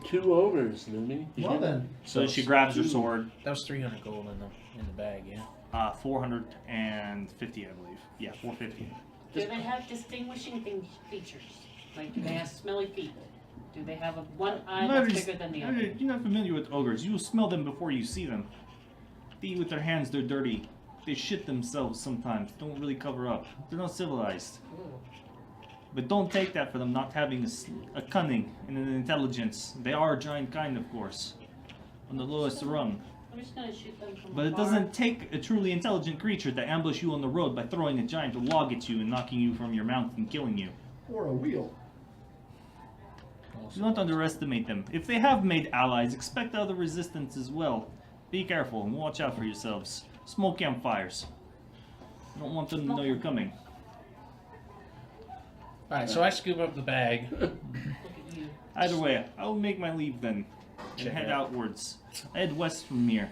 2 ogres, Looney. Well then. So she grabs her sword. That was 300 gold in the bag, yeah. 450, I believe. Yeah, 450. Do they have distinguishing features? Like, do they have smelly feet? Do they have one eye that's bigger than the other? You're not familiar with ogres. You will smell them before you see them. They eat with their hands. They're dirty. They shit themselves sometimes. Don't really cover up. They're not civilized. But don't take that for them not having a cunning and an intelligence. They are a giant kind, of course, on the lowest rung. I'm just gonna shoot them from But it afar. doesn't take a truly intelligent creature to ambush you on the road by throwing a giant log at you and knocking you from your mount and killing you. Or a wheel. Do not underestimate them. If they have made allies, expect other resistance as well. Be careful and watch out for yourselves. Smoke campfires. You don't want them to know you're coming. Alright, so I scoop up the bag. Look at you. Either way, I will make my leave then and Check head it out. outwards. I head west from here.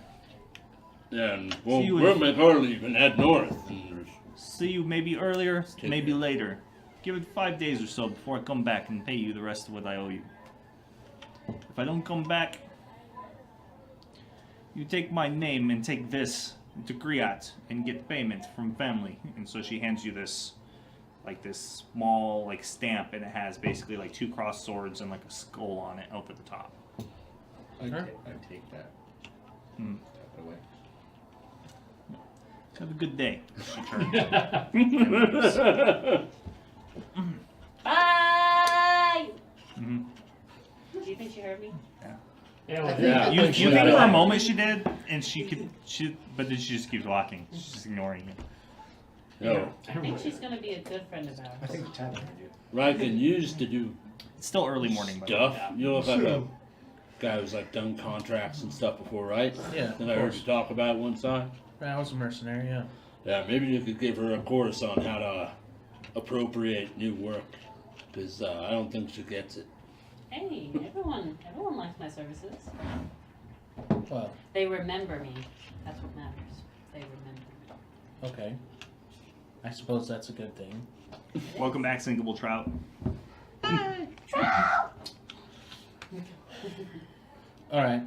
And See you we'll in- make our leave and head north. And See you maybe earlier, Take maybe care. later. Give it 5 days or so before I come back and pay you the rest of what I owe you. If I don't come back, you take my name and take this to Griat and get payment from family. And so she hands you this, like this small like stamp, and it has basically like 2 crossed swords and like a skull on it up at the top. I Sure. take that. Hmm. Tuck it away. Have a good day. She turns. Bye! Mhm. Do you think she heard me? Yeah, well, I think Yeah. that You they think should for a have- moment she did, and but then she just keeps walking. She's just ignoring you. Yo, I think she's gonna be a good friend of ours. I think the tavern do. Riken used to do It's still early morning, by the way. stuff. You look like a guy who's like done contracts and stuff before, right? Yeah, Then of I heard course. you talk about it one time. I was a mercenary, yeah. Yeah, maybe you could give her a course on how to appropriate new work, because I don't think she gets it. Hey, everyone likes my services. Well, They remember me. That's what matters. They remember me. okay. I suppose that's a good thing. Welcome back, Sinkable Trout. Alright,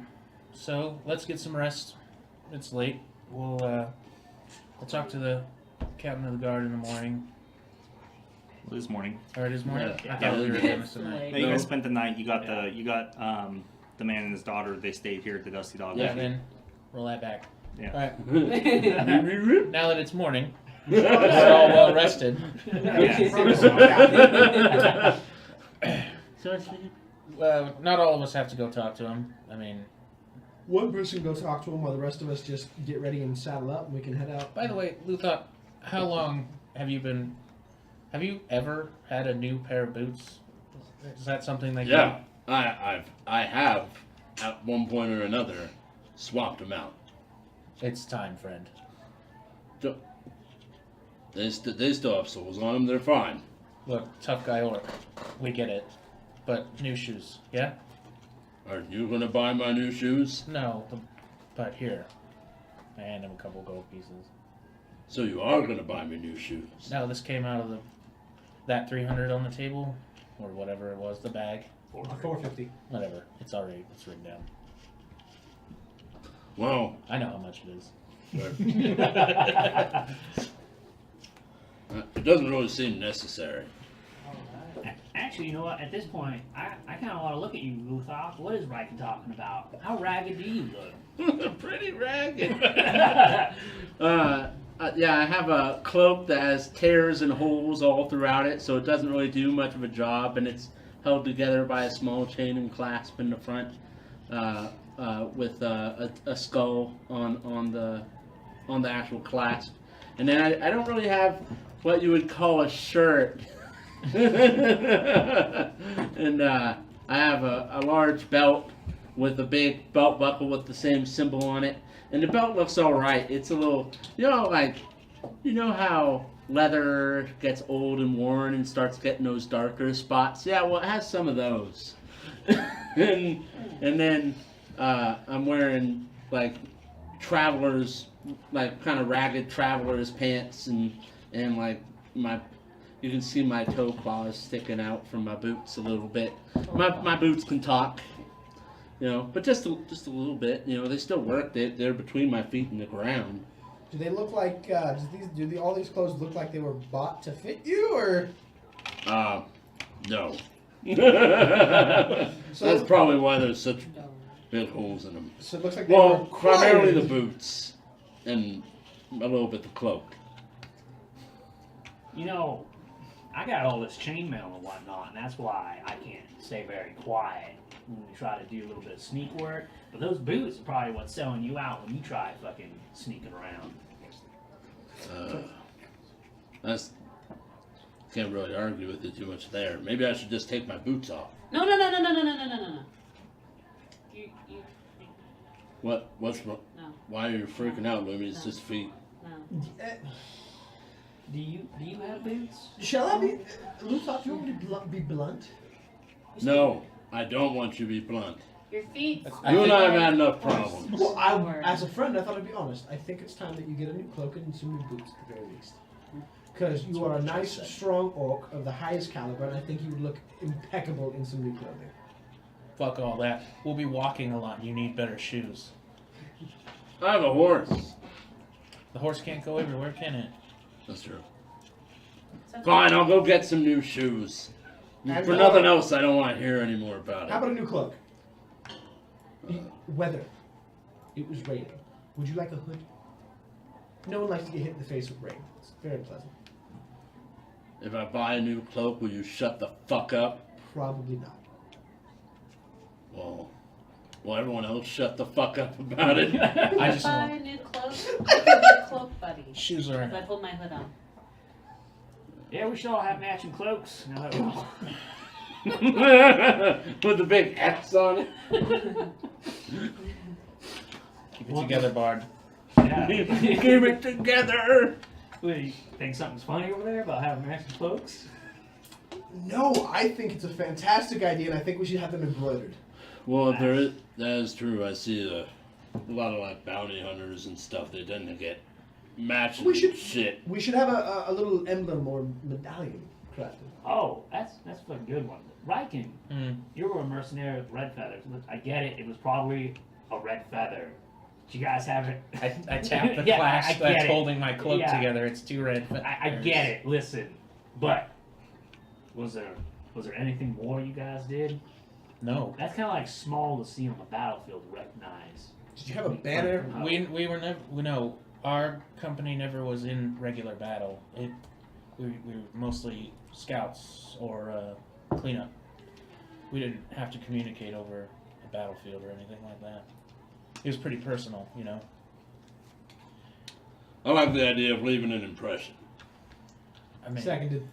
so let's get some rest. It's late. We'll talk to the captain of the guard in the morning. Well, this morning. Or it is morning? Yeah. I thought we were doing this It's tonight. Hey, you No. guys spent the night. You got the man and his daughter. They stayed here at the Dusty Dog. Yeah, then roll that back. Yeah. Alright, Yeah. now that it's morning, we're all well rested. So Not all of us have to go talk to him. I mean, One person go talk to him while the rest of us just get ready and saddle up and we can head out. by the way, Luthok, how long have you ever had a new pair of boots? Is that something that Yeah, I have at one point or another swapped them out. It's time, friend. They still have soles on them. They're fine. Look, tough guy orc. We get it. But new shoes, yeah? Are you gonna buy my new shoes? No, but here. I hand him a couple gold pieces. So you are gonna buy me new shoes? No, this came out of that 300 on the table, or whatever it was, the bag. 450. Whatever. It's already, it's written down. Well, I know how much it is. it doesn't really seem necessary. Actually, you know what? At this point, I kind of want to look at you, Luthok. What is Riken talking about? How ragged do you look? Pretty ragged. Yeah, I have a cloak that has tears and holes all throughout it, so it doesn't really do much of a job, and it's held together by a small chain and clasp in the front, with a skull on the actual clasp. And then I don't really have what you would call a shirt. And I have a large belt with a big belt buckle with the same symbol on it. And the belt looks alright. It's a little, you know how leather gets old and worn and starts getting those darker spots. Yeah, well, it has some of those. and then I'm wearing like travelers, like kind of ragged travelers pants, and like you can see my toe claws sticking out from my boots a little bit. My boots can talk, but just a little bit. They still work. They're between my feet and the ground. Do they look like? All these clothes look like they were bought to fit you, or? No. So That's probably why there's such big holes in them. So it looks like they were Well, primarily the acquired. boots and a little bit the cloak. I got all this chainmail and whatnot, and that's why I can't stay very quiet when we try to do a little bit of sneak work. But those boots are probably what's selling you out when you try fucking sneaking around. That's can't really argue with you too much there. Maybe I should just take my boots off. No. You. What's wrong? No. Why are you freaking out, Lumi? It's just feet. No. Do you have boots? Shall I be? Luthop, do you want me to be blunt? No, I don't want you to be blunt. Your feet. You and I have had enough problems. Well, as a friend, I thought I'd be honest. I think it's time that you get a new cloak and some new boots at the very least. Because you are a nice, strong orc of the highest caliber, and I think you would look impeccable in some new clothing. Fuck all that. We'll be walking a lot. You need better shoes. I have a horse. The horse can't go everywhere, can it? That's true. So- Fine, I'll go get some new shoes. And For nothing else, I don't want to hear any more about How it. about a new cloak? Weather. It was raining. Would you like a hood? No one likes to get hit in the face with rain. It's very pleasant. If I buy a new cloak, will you shut the fuck up? Probably not. Well, everyone else shut the fuck up about it. I just buy a want new cloak. I'll give you a cloak, buddy. shoes are If I put my hood on. Yeah, we should all have matching cloaks. Now that we're all... With the big X on it. keep it together, Bard. Yeah. Keep it together. What, you think something's funny over there about having matching cloaks? No, I think it's a fantastic idea, and I think we should have them embroidered. Well, that is true. I see a lot of like bounty hunters and stuff. They tend to get matching We should- shit. We should have a little emblem or medallion crafted. Oh, that's a good one. Riken, Mm. you were a mercenary with red feathers. I get it. It was probably a red feather. Did you guys have it? I tapped the Yeah, clasp I get that's it. holding my cloak Yeah. together. It's two red. I get it. Listen, but was there anything more you guys did? No, That's kind of like small to see on the battlefield to recognize. Did you have a banner? we were never. No, our company never was in regular battle. We were mostly scouts or cleanup. We didn't have to communicate over a battlefield or anything like that. It was pretty personal, I like the idea of leaving an impression. I mean, Seconded.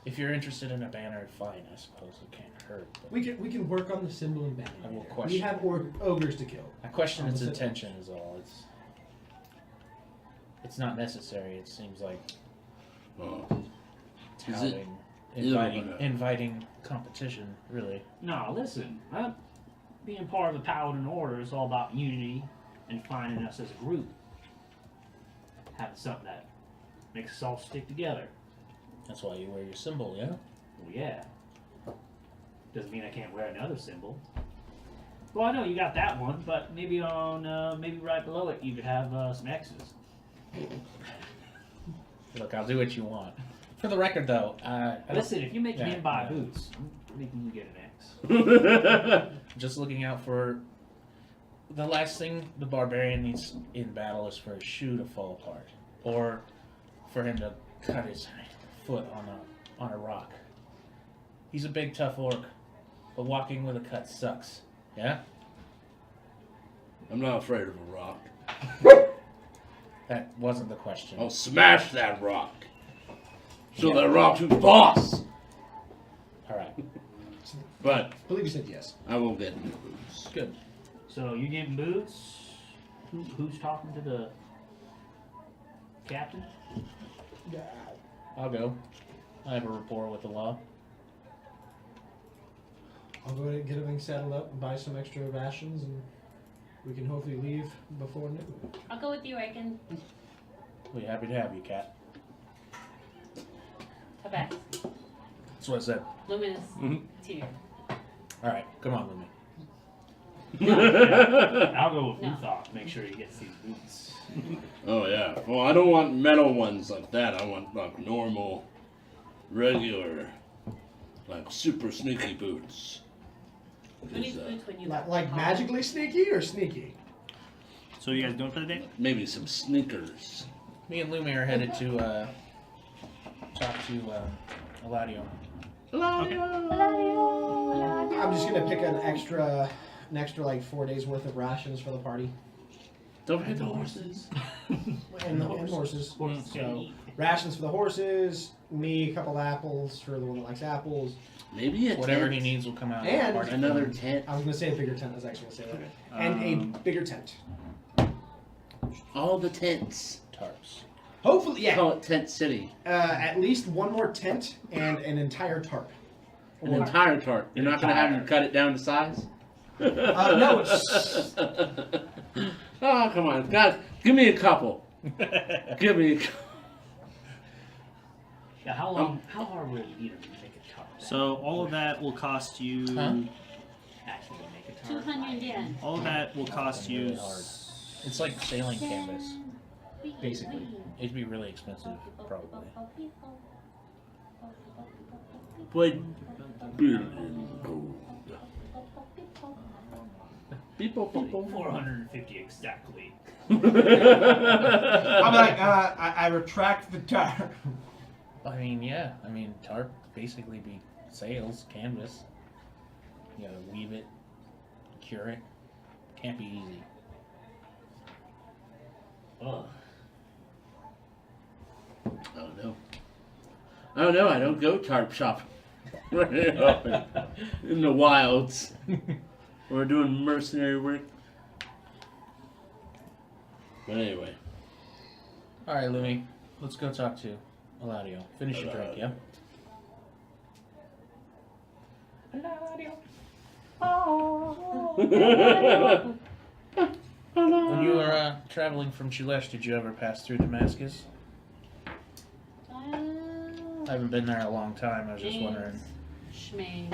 if you're interested in a banner, fine. I suppose it can't hurt. But We can work on the symbol and banner. I will later. question. We have ogres to kill. I question its Almost it. intention is all. It's not necessary. It seems like Oh. Is it touting, either inviting competition. Really, No, listen. Being part of the Paladin Order is all about unity and finding us as a group. Having something that makes us all stick together. that's why you wear your symbol, yeah. Well, yeah. Doesn't mean I can't wear another symbol. Well, I know you got that one, but maybe maybe right below it you could have some X's. Look, I'll do what you want. For the record, though, I don't- Listen, if you make Yeah, him buy yeah. boots, I'm making you get an X. just looking out for the last thing the barbarian needs in battle is for his shoe to fall apart, or for him to cut his foot on a rock. He's a big tough orc, but walking with a cut sucks. Yeah, I'm not afraid of a rock. that wasn't the question. I'll smash that rock. So that rock's who's boss. All right, But I believe you said yes. I will get new boots. good. So you getting boots? Who's talking to the captain? I'll go. I have a rapport with the law. I'll go ahead and get everything settled up and buy some extra rations, and we can hopefully leave before noon. I'll go with you, Reagan. We'll be happy to have you, Cat. Tabak. That's what I said. Luminous. It's here. Alright, come on, Lumi. I'll go with No. Luthok. Make sure he gets these boots. Oh yeah. Well, I don't want metal ones like that. I want like normal, regular, like super sneaky boots. Who needs 'Cause, boots when you Like magically sneaky or sneaky? So you guys doing for the day? maybe some sneakers. Me and Lumi are headed to talk to Eladio. I'm just gonna pick an extra like 4 days worth of rations for the party Don't forget the horses. and horses. Horses So can eat. rations for the horses, me a couple apples for the one that likes apples. Maybe a Whatever tent. he needs will come out. And- of the party. Another tent. I was gonna say a bigger tent. I was actually gonna say that. And a bigger tent. All the tents. Tarps. Hopefully, yeah. Call it Tent City. At least one more tent and an entire tarp. An entire tarp. You're not gonna have him cut it down to size. No, it's Oh come on, God! Give me a couple. Give me. Yeah, how long? How hard will it be to make a tarp? So all of that will cost you. Huh? Actually make a tarp. 200 yen. All of that will cost you. Really hard. It's like sailing canvas. basically. It'd be really expensive, probably. 1 billion gold. People, people. 450 exactly. I'm like, I retract the tarp. I mean, yeah. I mean, tarp basically be sails, canvas. You gotta weave it, cure it. Can't be easy. Ugh. I don't know. I don't know. I don't go tarp shopping very often in the wilds. We're doing mercenary work. But anyway. Alright, Lumi. Let's go talk to Eladio. Finish your drink, yeah? When you were traveling from Chilesh, did you ever pass through Damascus? I haven't been there in a long time. I was just wondering. Schmains.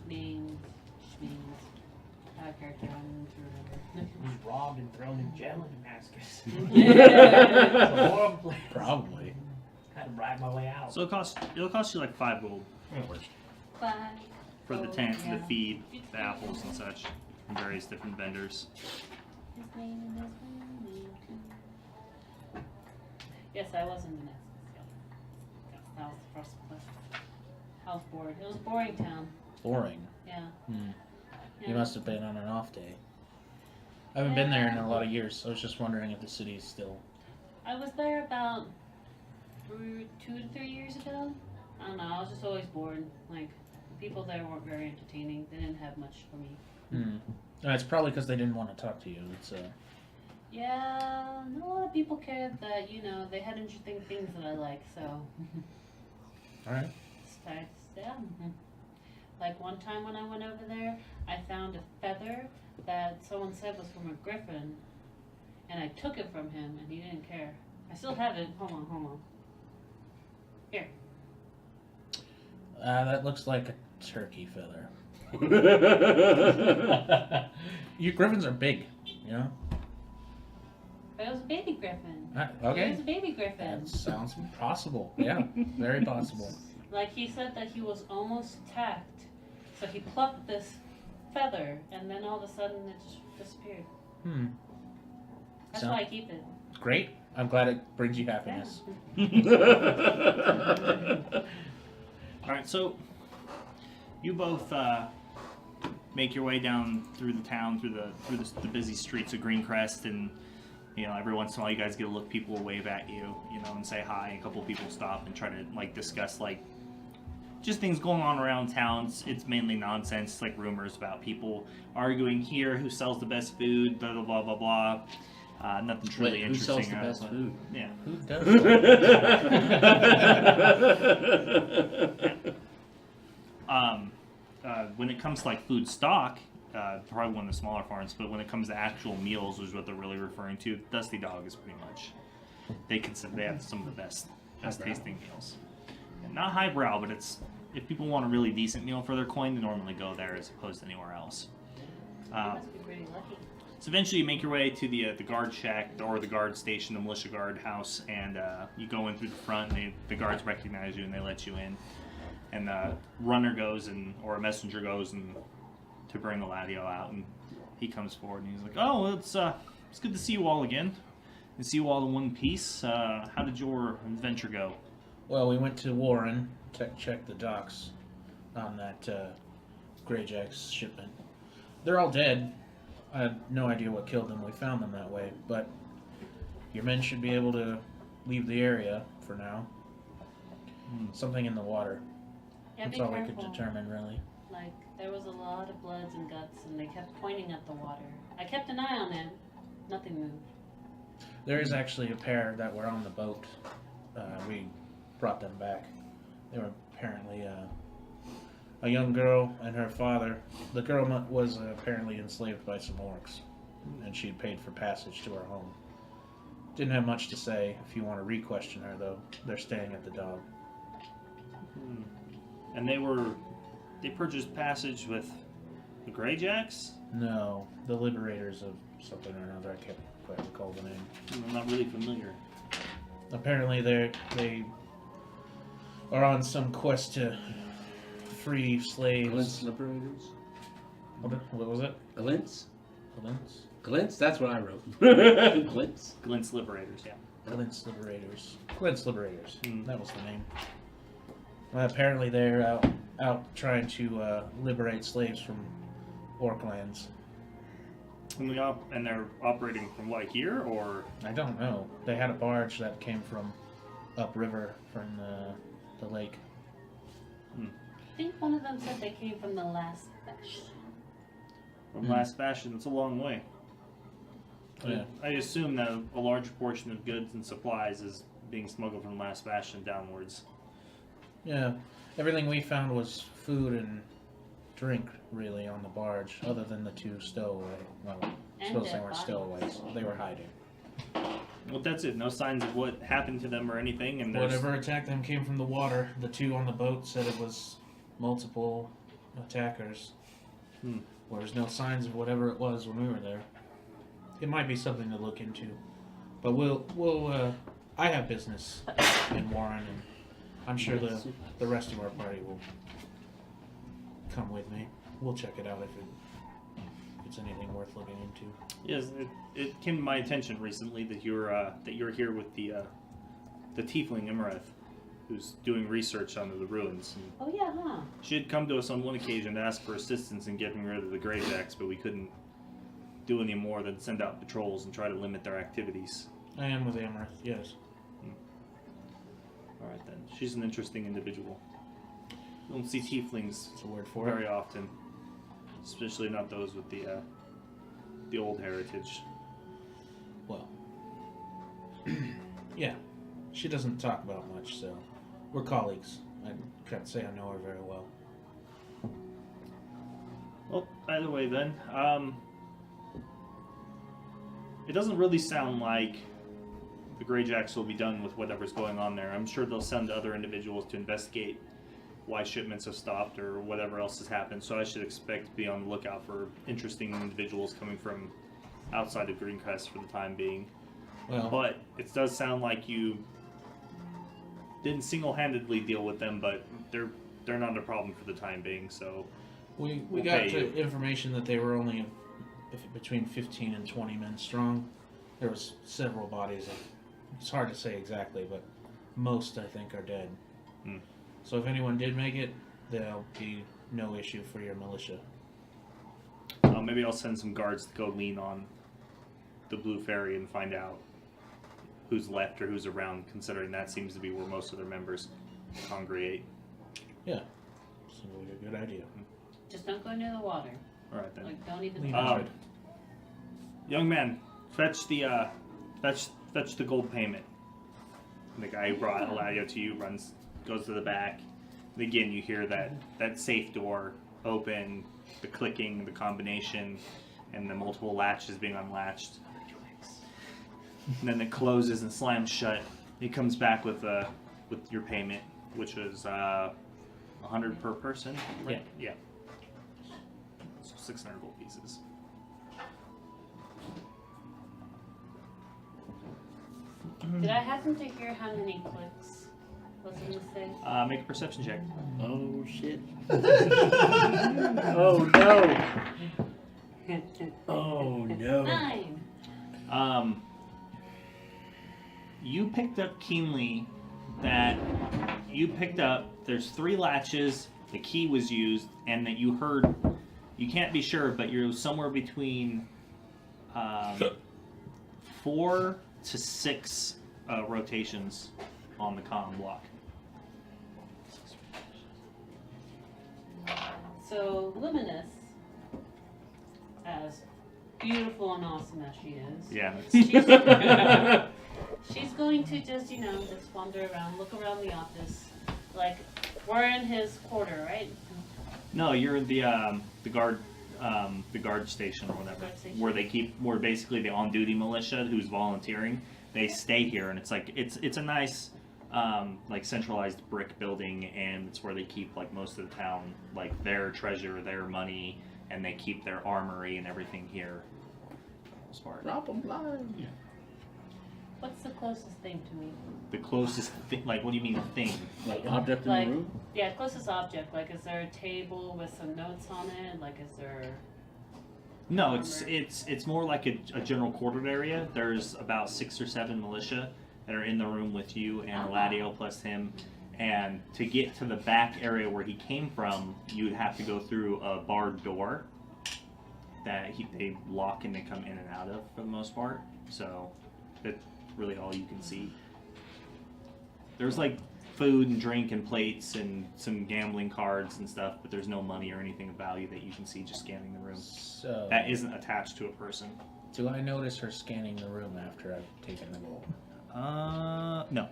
Names. Schmains. Character, I don't remember. Was robbed and thrown in jail in Damascus. Yeah. It's a horrible place. Probably. Had to ride my way out. So it'll cost you like 5 gold Bye. for the Oh, tent, yeah. the feed, the apples and such, from various different vendors. His name and his name too. Yes, I was in Damascus. Yeah. That was the first place. I was bored. It was a boring town. Boring. Yeah. Hmm. Yeah. You must have been on an off day. I haven't been there in a lot of years, so I was just wondering if the city is still. I was there about 2 to 3 years ago. I don't know. I was just always bored. Like, the people there weren't very entertaining. They didn't have much for me. Hmm. No, it's probably because they didn't want to talk to you. It's Yeah, not a lot of people cared that, you know, they had interesting things that I like, so. all right. Yeah. Like one time when I went over there, I found a feather that someone said was from a griffin, and I took it from him, and he didn't care. I still have it. Hold on. Here. That looks like a turkey feather. You griffins are big, you know. But it was a baby griffin. It Okay. was a baby griffin. That sounds possible. Yeah, very possible. Like he said that he was almost attacked, so he plucked this feather, and then all of a sudden it just disappeared. Hmm. That's So- why I keep it. Great. I'm glad it brings you happiness. All right, so you both make your way down through the town, through the busy streets of Greencrest, and you know every once in a while you guys get a look. People will wave at you, you know, and say hi. A couple of people stop and try to like discuss like just things going on around town. It's mainly nonsense, like rumors about people arguing here who sells the best food, blah blah blah blah blah. Nothing truly Who interesting. sells the best food? Yeah. Who does that? When it comes to like food stock, probably one of the smaller farms, but when it comes to actual meals, which is what they're really referring to, Dusty Dog is pretty much, they have some of the best tasting meals. And not highbrow, but it's, if people want a really decent meal for their coin, they normally go there as opposed to anywhere else. You must be pretty lucky. So eventually you make your way to the guard shack or the guard station, the militia guard house, and you go in through the front, and the guards recognize you and they let you in. And the runner goes, or a messenger goes to bring Eladio out, and he comes forward and he's like, "Oh, it's good to see you all again, and see you all in one piece. How did your adventure go?" Well, we went to Warren to check the docks on that Greyjack's shipment. They're all dead. I had no idea what killed them. We found them that way, but your men should be able to leave the area for now. Something in the water. Yeah, That's be all careful. we could determine, really. Like, there was a lot of bloods and guts, and they kept pointing at the water. I kept an eye on it. Nothing moved. There is actually a pair that were on the boat. We brought them back. They were apparently a young girl and her father. The girl was apparently enslaved by some orcs, and she had paid for passage to her home. Didn't have much to say. If you want to re-question her, though, they're staying at the Dog. And they purchased passage with the Greyjacks? No, the liberators of something or another. I can't quite recall the name. I'm not really familiar. Apparently, they are on some quest to free slaves. Glints Liberators? What was it? Glints? Glints? Glints? That's what I wrote. Glints? Glint's Liberators, yeah. Glints Liberators. Glints Liberators. Hmm. That was the name. Apparently, they're out trying to liberate slaves from orc lands. And they're operating from what, here, or? I don't know. They had a barge that came from upriver from the lake. I think one of them said they came from the last bastion. From Last Bastion, it's a long way. Yeah. I assume that a large portion of goods and supplies is being smuggled from Last Bastion downwards. Yeah. Everything we found was food and drink, really, on the barge, other than the two stowaway. Well, I And suppose they dead weren't bodies. stowaways. They were hiding. Well, that's it. No signs of what happened to them or anything. And there's... Whatever attacked them came from the water. The two on the boat said it was multiple attackers. Well, there's no signs of whatever it was when we were there. It might be something to look into. But I have business in Warren, and I'm sure the rest of our party will come with me. We'll check it out if it's anything worth looking into. Yes, it came to my attention recently that you're here with the tiefling Imareth, who's doing research on the ruins. And Oh yeah, huh? she had come to us on one occasion to ask for assistance in getting rid of the Greyjacks, but we couldn't do any more than send out patrols and try to limit their activities. I am with Amaranth, yes. All right then, she's an interesting individual. You don't see tieflings That's a word for very it. often, especially not those with the old heritage. Well, yeah. She doesn't talk about much, so we're colleagues. I can't say I know her very well. Well, either way then, it doesn't really sound like the Greyjacks will be done with whatever's going on there. I'm sure they'll send other individuals to investigate why shipments have stopped or whatever else has happened, so I should expect to be on the lookout for interesting individuals coming from outside of Greencrest for the time being. Well, But it does sound like you didn't single-handedly deal with them, but they're not a problem for the time being, so... we we'll got pay you. information that they were only between 15 and 20 men strong. There was several bodies. It's hard to say exactly, but most, I think, are dead. So if anyone did make it, there'll be no issue for your militia. Maybe I'll send some guards to go lean on the Blue Ferry and find out who's left or who's around, considering that seems to be where most of their members congregate. Yeah, seems like a good idea. Just don't go near the water. All right then. Like, don't even. Leave Um, it. Young man, Fetch the gold payment. And the guy who brought Eladio to you goes to the back. And again, you hear that safe door open, the clicking, the combination, and the multiple latches being unlatched. And then it closes and slams shut. He comes back with your payment, which was 100 per person. Right? Yeah. So 600 gold pieces. Did I happen to hear how many clicks was in the safe? Make a perception check. Oh shit. Oh no. Oh no. 9. You picked up keenly that there's 3 latches, the key was used, and that you heard, you can't be sure, but you're somewhere between 4 to 6 rotations on the comm block. So Luminous, as beautiful and awesome as she is, Yeah. she's going to just, just wander around, look around the office. Like, we're in his quarter, right? No, you're in the guard station or whatever, Guard station. where basically the on-duty militia who's volunteering, they stay here, and it's like it's a nice like centralized brick building, and it's where they keep like most of the town, like their treasure, their money, and they keep their armory and everything here. As far as Drop them blind. yeah. What's the closest thing to me? The closest thing, like what do you mean thing? Like object in Like, the room? yeah, closest object. Like, is there a table with some notes on it? Like, is there... No, it's more like a general quartered area. There's about 6 or 7 militia that are in the room with you and Eladio plus him. And to get to the back area where he came from, you would have to go through a barred door that they lock and they come in and out of for the most part. So that's really all you can see. There's like food and drink and plates and some gambling cards and stuff, but there's no money or anything of value that you can see just scanning the room. So, That isn't attached to a person. do I notice her scanning the room after I've taken the gold? No.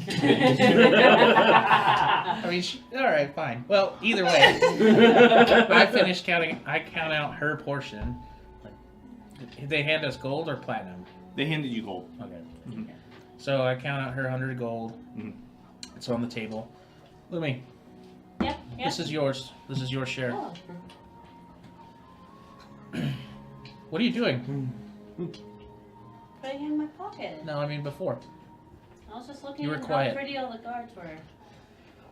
I mean, all right, fine. Well, either way, I finished counting. I count out her portion. Did they hand us gold or platinum? They handed you gold. Okay. Mhm. So I count out her 100 gold. Mhm. It's on the table. Lumi, Yep, yep. this is yours. This is your share. Oh. What are you doing? Putting it in my pocket. No, I mean before. I was just looking You were at quiet. how pretty all the guards were.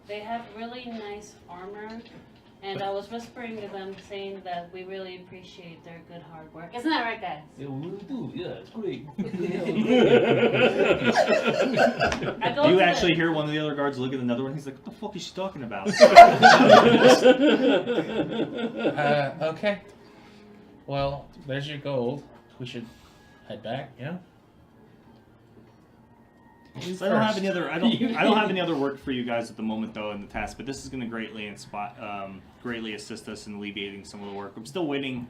They have really nice armor, and I was whispering to them saying that we really appreciate their good hard work. Isn't that right, guys? Yeah, we do. Yeah, it's great. I go You to actually the, hear one of the other guards look at another one. He's like, "What the fuck is she talking about?" Okay. Well, there's your gold. We should head back. Yeah. So I don't have any other. I don't have any other work for you guys at the moment, though, in the task. But this is going to greatly assist us in alleviating some of the work. I'm still waiting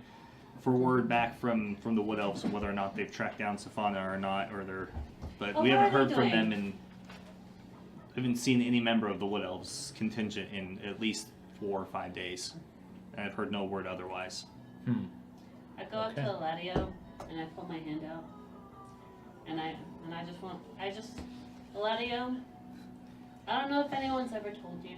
for word back from the Wood Elves on whether or not they've tracked down Safana or not, but Oh, we what haven't are heard they from doing? them, and haven't seen any member of the Wood Elves contingent in at least 4 or 5 days. And I've heard no word otherwise. I go up to Eladio and I put my hand out, and I just Eladio, I don't know if anyone's ever told you,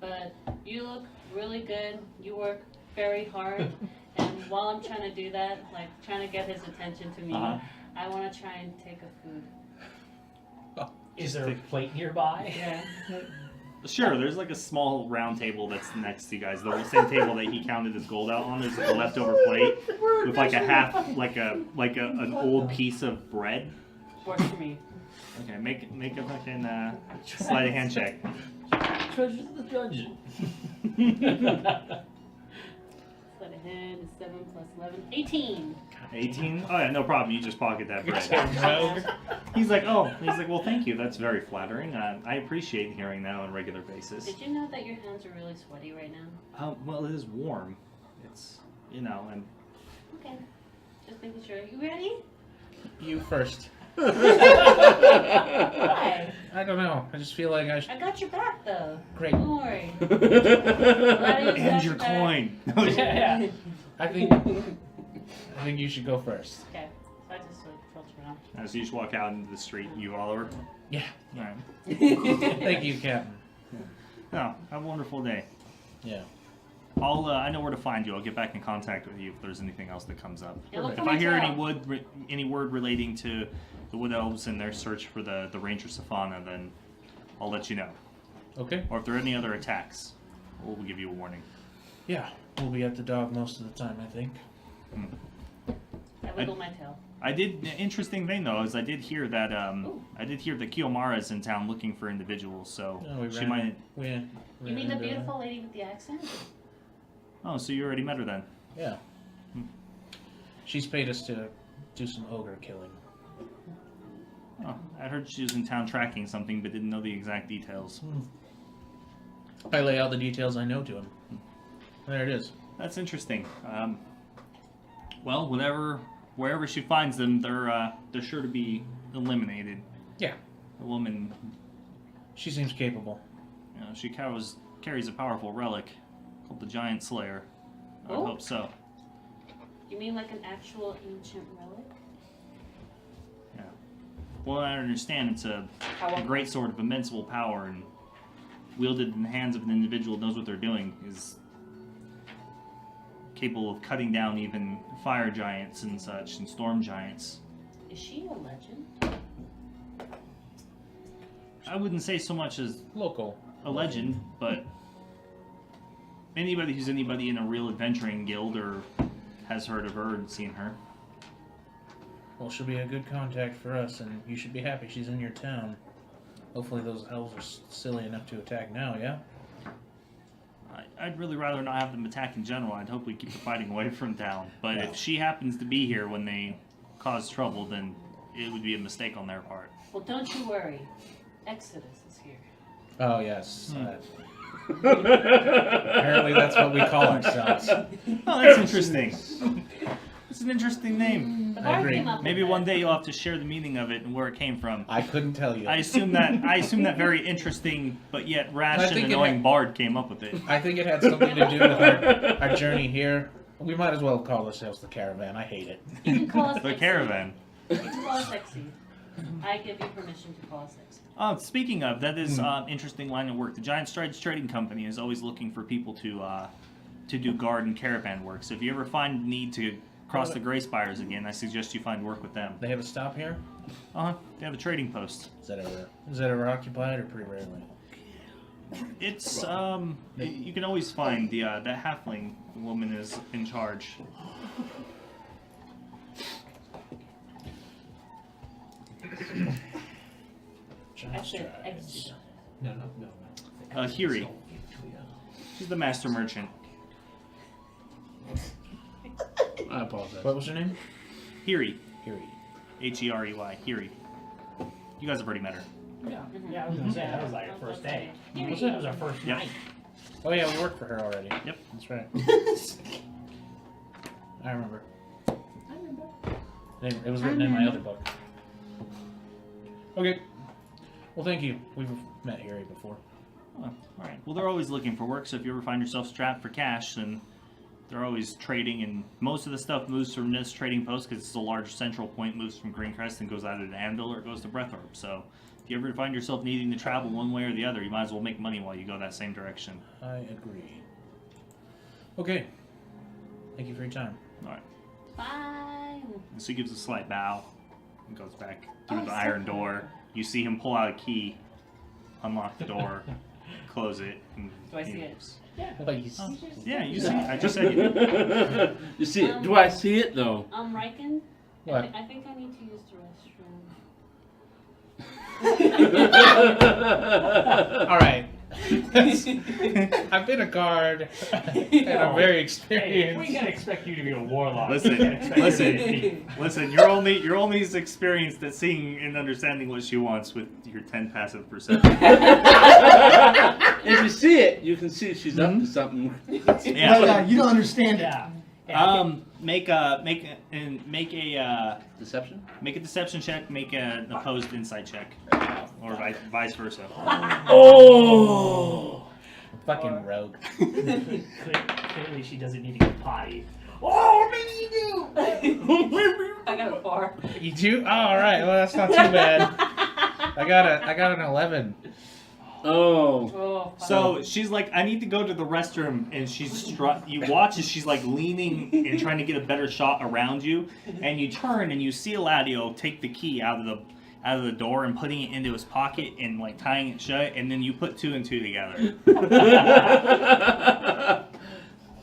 but you look really good. You work very hard, and while I'm trying to do that, like trying to get his attention to me, Uh-huh. I want to try and take a food. Is there a plate nearby? Yeah. Sure, there's like a small round table that's next to you guys. The same table that he counted his gold out on. There's like a leftover plate with like a half, an old piece of bread. Works for me. Okay, make a fucking sleight of hand check. Treasures of the dungeon. Sleight of hand is 7 plus 11, 18. 18? Oh yeah, no problem. You just pocket that bread. Rogue. He's like, well, thank you. That's very flattering. I appreciate hearing that on a regular basis. Did you know that your hands are really sweaty right now? Well, it is warm. It's and Okay. Just making sure. You ready? You first. Why? I don't know. I just feel like I should. I got your back though. Great. Don't worry. And your coin. Yeah. I think you should go first. Okay. So I just like filter around. As you just walk out into the street, you all over. Yeah. All right. Thank you, Captain. No, have a wonderful day. Yeah. I know where to find you. I'll get back in contact with you if there's anything else that comes up. Yeah, look If for I my hear tail. any word relating to the Wood Elves and their search for the Ranger Safana, then I'll let you know. Okay. Or if there are any other attacks, we'll give you a warning. Yeah. We'll be at the dog most of the time, I think. I wiggle my tail. The interesting thing though is I did hear that Kiyomara's in town looking for individuals, so she might. You mean the beautiful lady with the accent? Oh, so you already met her then? Yeah. She's paid us to do some ogre killing. Oh, I heard she was in town tracking something, but didn't know the exact details. I lay out the details I know to him. There it is. That's interesting. Well, wherever she finds them, they're sure to be eliminated. Yeah. The woman, She seems capable. she carries a powerful relic called the Giant Slayer. I Oh. hope so. You mean like an actual ancient relic? Yeah. Well, I understand it's a great sword of immense power, and wielded in the hands of an individual who knows what they're doing is capable of cutting down even fire giants and such, and storm giants. Is she a legend? I wouldn't say so much as Local. a legend, but anybody who's anybody in a real adventuring guild or has heard of her and seen her. Well, she'll be a good contact for us, and you should be happy she's in your town. Hopefully those elves are silly enough to attack now, yeah? I'd really rather not have them attack in general. I'd hope we keep the fighting away from town. But if she happens to be here when they cause trouble, then it would be a mistake on their part. Well, don't you worry. Exodus is here. Oh, yes. Apparently that's what we call ourselves. Oh, that's interesting. It's an interesting name. The I bard agree. came up with Maybe it. one day you'll have to share the meaning of it and where it came from. I couldn't tell you. I assume that very interesting but yet rash I and think it annoying had- bard came up with it. I think it had something to do with our journey here. We might as well call ourselves the Caravan. I hate it. You can call us The sexy. caravan. You can call us sexy. I give you permission to call us sexy. Oh, speaking of, that is interesting line of work. The Giant Strides Trading Company is always looking for people to do guard and caravan work. So if you ever find need to cross the Grey Spires again, I suggest you find work with them. They have a stop here? They have a trading post. Is that ever occupied or pretty rarely? It's you can always find the halfling woman is in charge. I said extra. No. Hiri. She's the master merchant. I apologize. What was her name? Hiri. Hiri. H-E-R-E-Y. Hiri. You guys have already met her. Yeah, I was gonna say that was like our first day. Was That it? was our first Yep. night. Oh yeah, we worked for her already. Yep. That's right. I remember. It was written in my other book. Okay. Well, thank you. We've met Harry before. Oh, all right. Well, they're always looking for work, so if you ever find yourself strapped for cash, then they're always trading, and most of the stuff moves from this trading post because it's a large central point, moves from Greencrest and goes either to Anvil or it goes to Breathorb. So if you ever find yourself needing to travel one way or the other, you might as well make money while you go that same direction. I agree. Okay. Thank you for your time. All right. Bye. And so he gives a slight bow and goes back through Oh, the so iron cool. door. You see him pull out a key, unlock the door, close it. And Do I see he it? leaves. Please. Yeah, you see. I just said you did. You see it? Do I see it though? Riken, What? I think I need to use the restroom. All right. I've been a guard, and I'm very Hey, experienced. we can't expect you to be a warlock. Listen, We can't expect you to be- listen. You're only as experienced at seeing and understanding what she wants with your 10 passive perception. If you see it, you can see she's up to something. Yeah. You don't understand it. Yeah. make a Deception? make a deception check. Make an opposed insight check, or vice versa. Oh! Fucking rogue. Clearly, she doesn't need to get potty. Oh, maybe you do. I got a 4. You do? Oh, all right. Well, that's not too bad. I got an 11. Oh. Oh, fuck. So she's like, I need to go to the restroom, and you watch as she's like leaning and trying to get a better shot around you, and you turn and you see Eladio take the key out of the door and putting it into his pocket and like tying it shut, and then you put 2 and 2 together.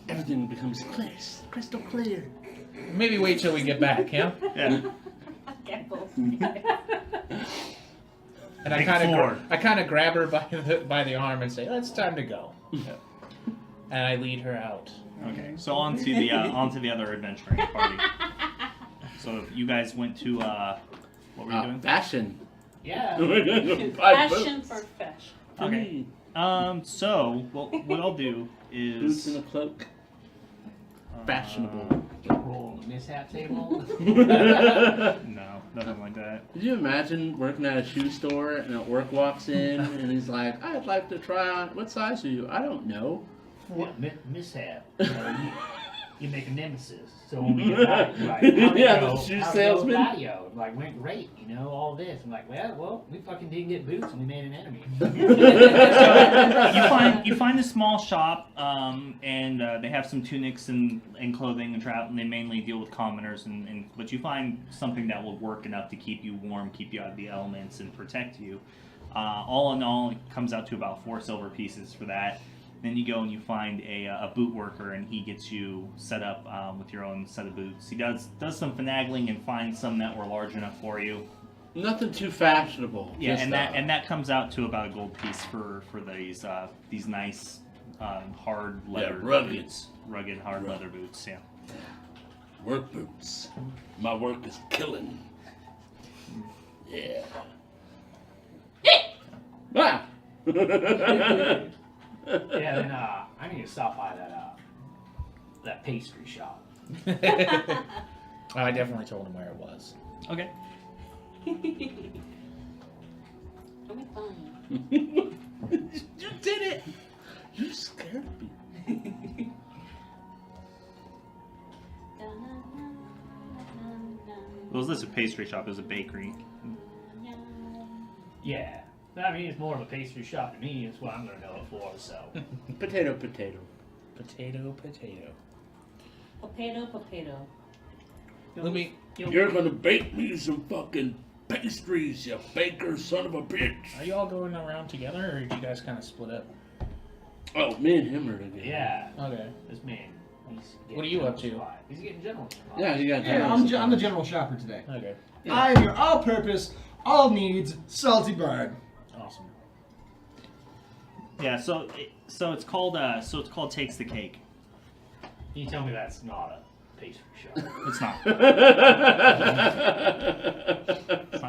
Everything becomes crystal clear. Maybe wait till we get back, yeah? Yeah. I can't believe And I Make kind 4. of grab her by the arm and say, "It's time to go." And I lead her out. Okay, so on to the other adventuring party. So you guys went to what were you doing? Fashion. Yeah. Fashion for fashion. Okay. So what I'll do Boots is and a cloak. Fashionable. Roll the mishap table. no, nothing like that. Could you imagine working at a shoe store and a work walks in and he's like, I'd like to try on, what size are you? I don't know. Yeah, mishap. You make a nemesis. So when we get back, you're like, how'd it Yeah, go? the shoe How'd it go salesman. with Eladio? Like, went great, all this. I'm like, well, we fucking didn't get boots and we made an enemy. You find a small shop, and they have some tunics and clothing and travel. And they mainly deal with commoners, but you find something that will work enough to keep you warm, keep you out of the elements, and protect you. All in all, it comes out to about 4 silver pieces for that. Then you go and you find a boot worker, and he gets you set up with your own set of boots. He does some finagling and finds some that were large enough for you. Nothing too fashionable. Yeah, just, and that comes out to about a gold piece for these nice hard leather rugged. boots, rugged hard leather boots. Yeah. work boots. My work is killing. Yeah. Ah! Yeah, then I need to stop by that pastry shop. I definitely told him where it was. Okay. It'll be fun. You did it! You scared me. It was this a pastry shop. It was a bakery. Yeah. I mean, it's more of a pastry shop to me. It's what I'm going to know it for, so. Potato, potato. Potato, potato. Potato, potato. Let me. You're gonna bake me some fucking pastries, you baker son of a bitch. Are you all going around together, or did you guys kind of split up? Oh, me and him are together. Yeah. Okay. This man. He's What are you up to? supply. He's getting general supply. Yeah, you got Yeah, I'm the general shopper today. Okay. Yeah. I am your all-purpose, all-needs salty bird. Awesome. Yeah. So it's called Takes the Cake. Can you tell me that's not a pastry shop? It's not.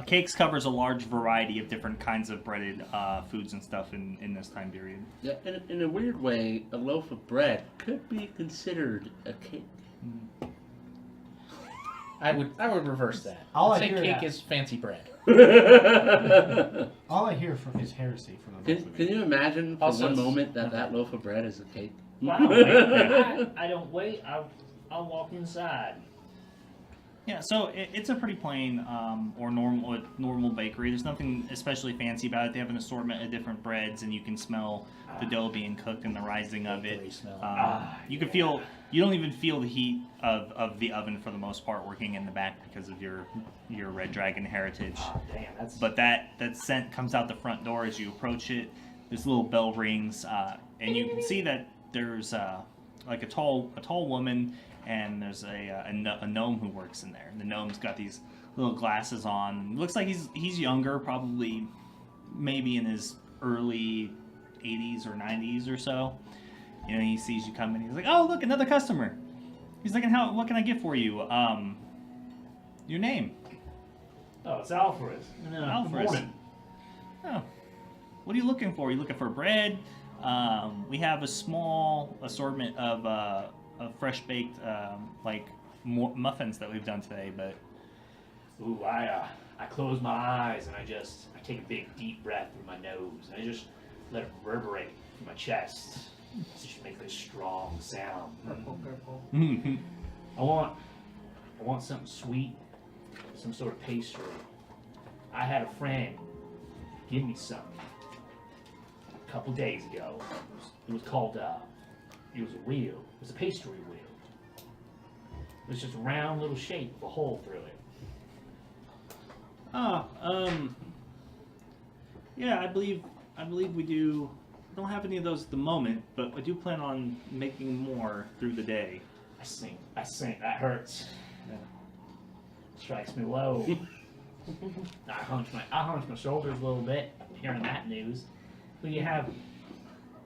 Cakes covers a large variety of different kinds of breaded foods and stuff in this time period. Yeah, in a weird way, a loaf of bread could be considered a cake. I would reverse that. All I'd I say hear- cake is fancy bread. All I hear from is heresy from the both of Can you imagine for Also, one it's- moment that loaf of bread is a cake? Well, I don't wait. I don't wait. I'll walk inside. Yeah, so it's a pretty plain or normal bakery. There's nothing especially fancy about it. They have an assortment of different breads, and you can smell the dough being cooked and the rising of it. Bakery smell. You can feel. You don't even feel the heat of the oven for the most part working in the back because of your Red Dragon heritage. Oh, damn, that's. But that scent comes out the front door as you approach it. This little bell rings, and you can see that there's like a tall woman, and there's a gnome who works in there. And the gnome's got these little glasses on. Looks like he's younger, probably maybe in his early 80s or 90s or so. You know, he sees you coming. He's like, "Oh, look, another customer." He's like, "What can I get for you? Your name?" Oh, it's Alfred. Alfred. Oh, what are you looking for? Are you looking for bread? We have a small assortment of fresh baked, like more muffins that we've done today, but Ooh, I close my eyes and I take a big deep breath through my nose and I just let it reverberate through my chest. So just make this strong sound. I want something sweet, some sort of pastry. I had a friend give me something a couple days ago. It was called it was a wheel. It was a pastry wheel. It was just a round little shape with a hole through it. yeah, I believe we do. I don't have any of those at the moment, but I do plan on making more through the day. I sink. That hurts. Strikes me low. I hunch my shoulders a little bit hearing that news. Do you have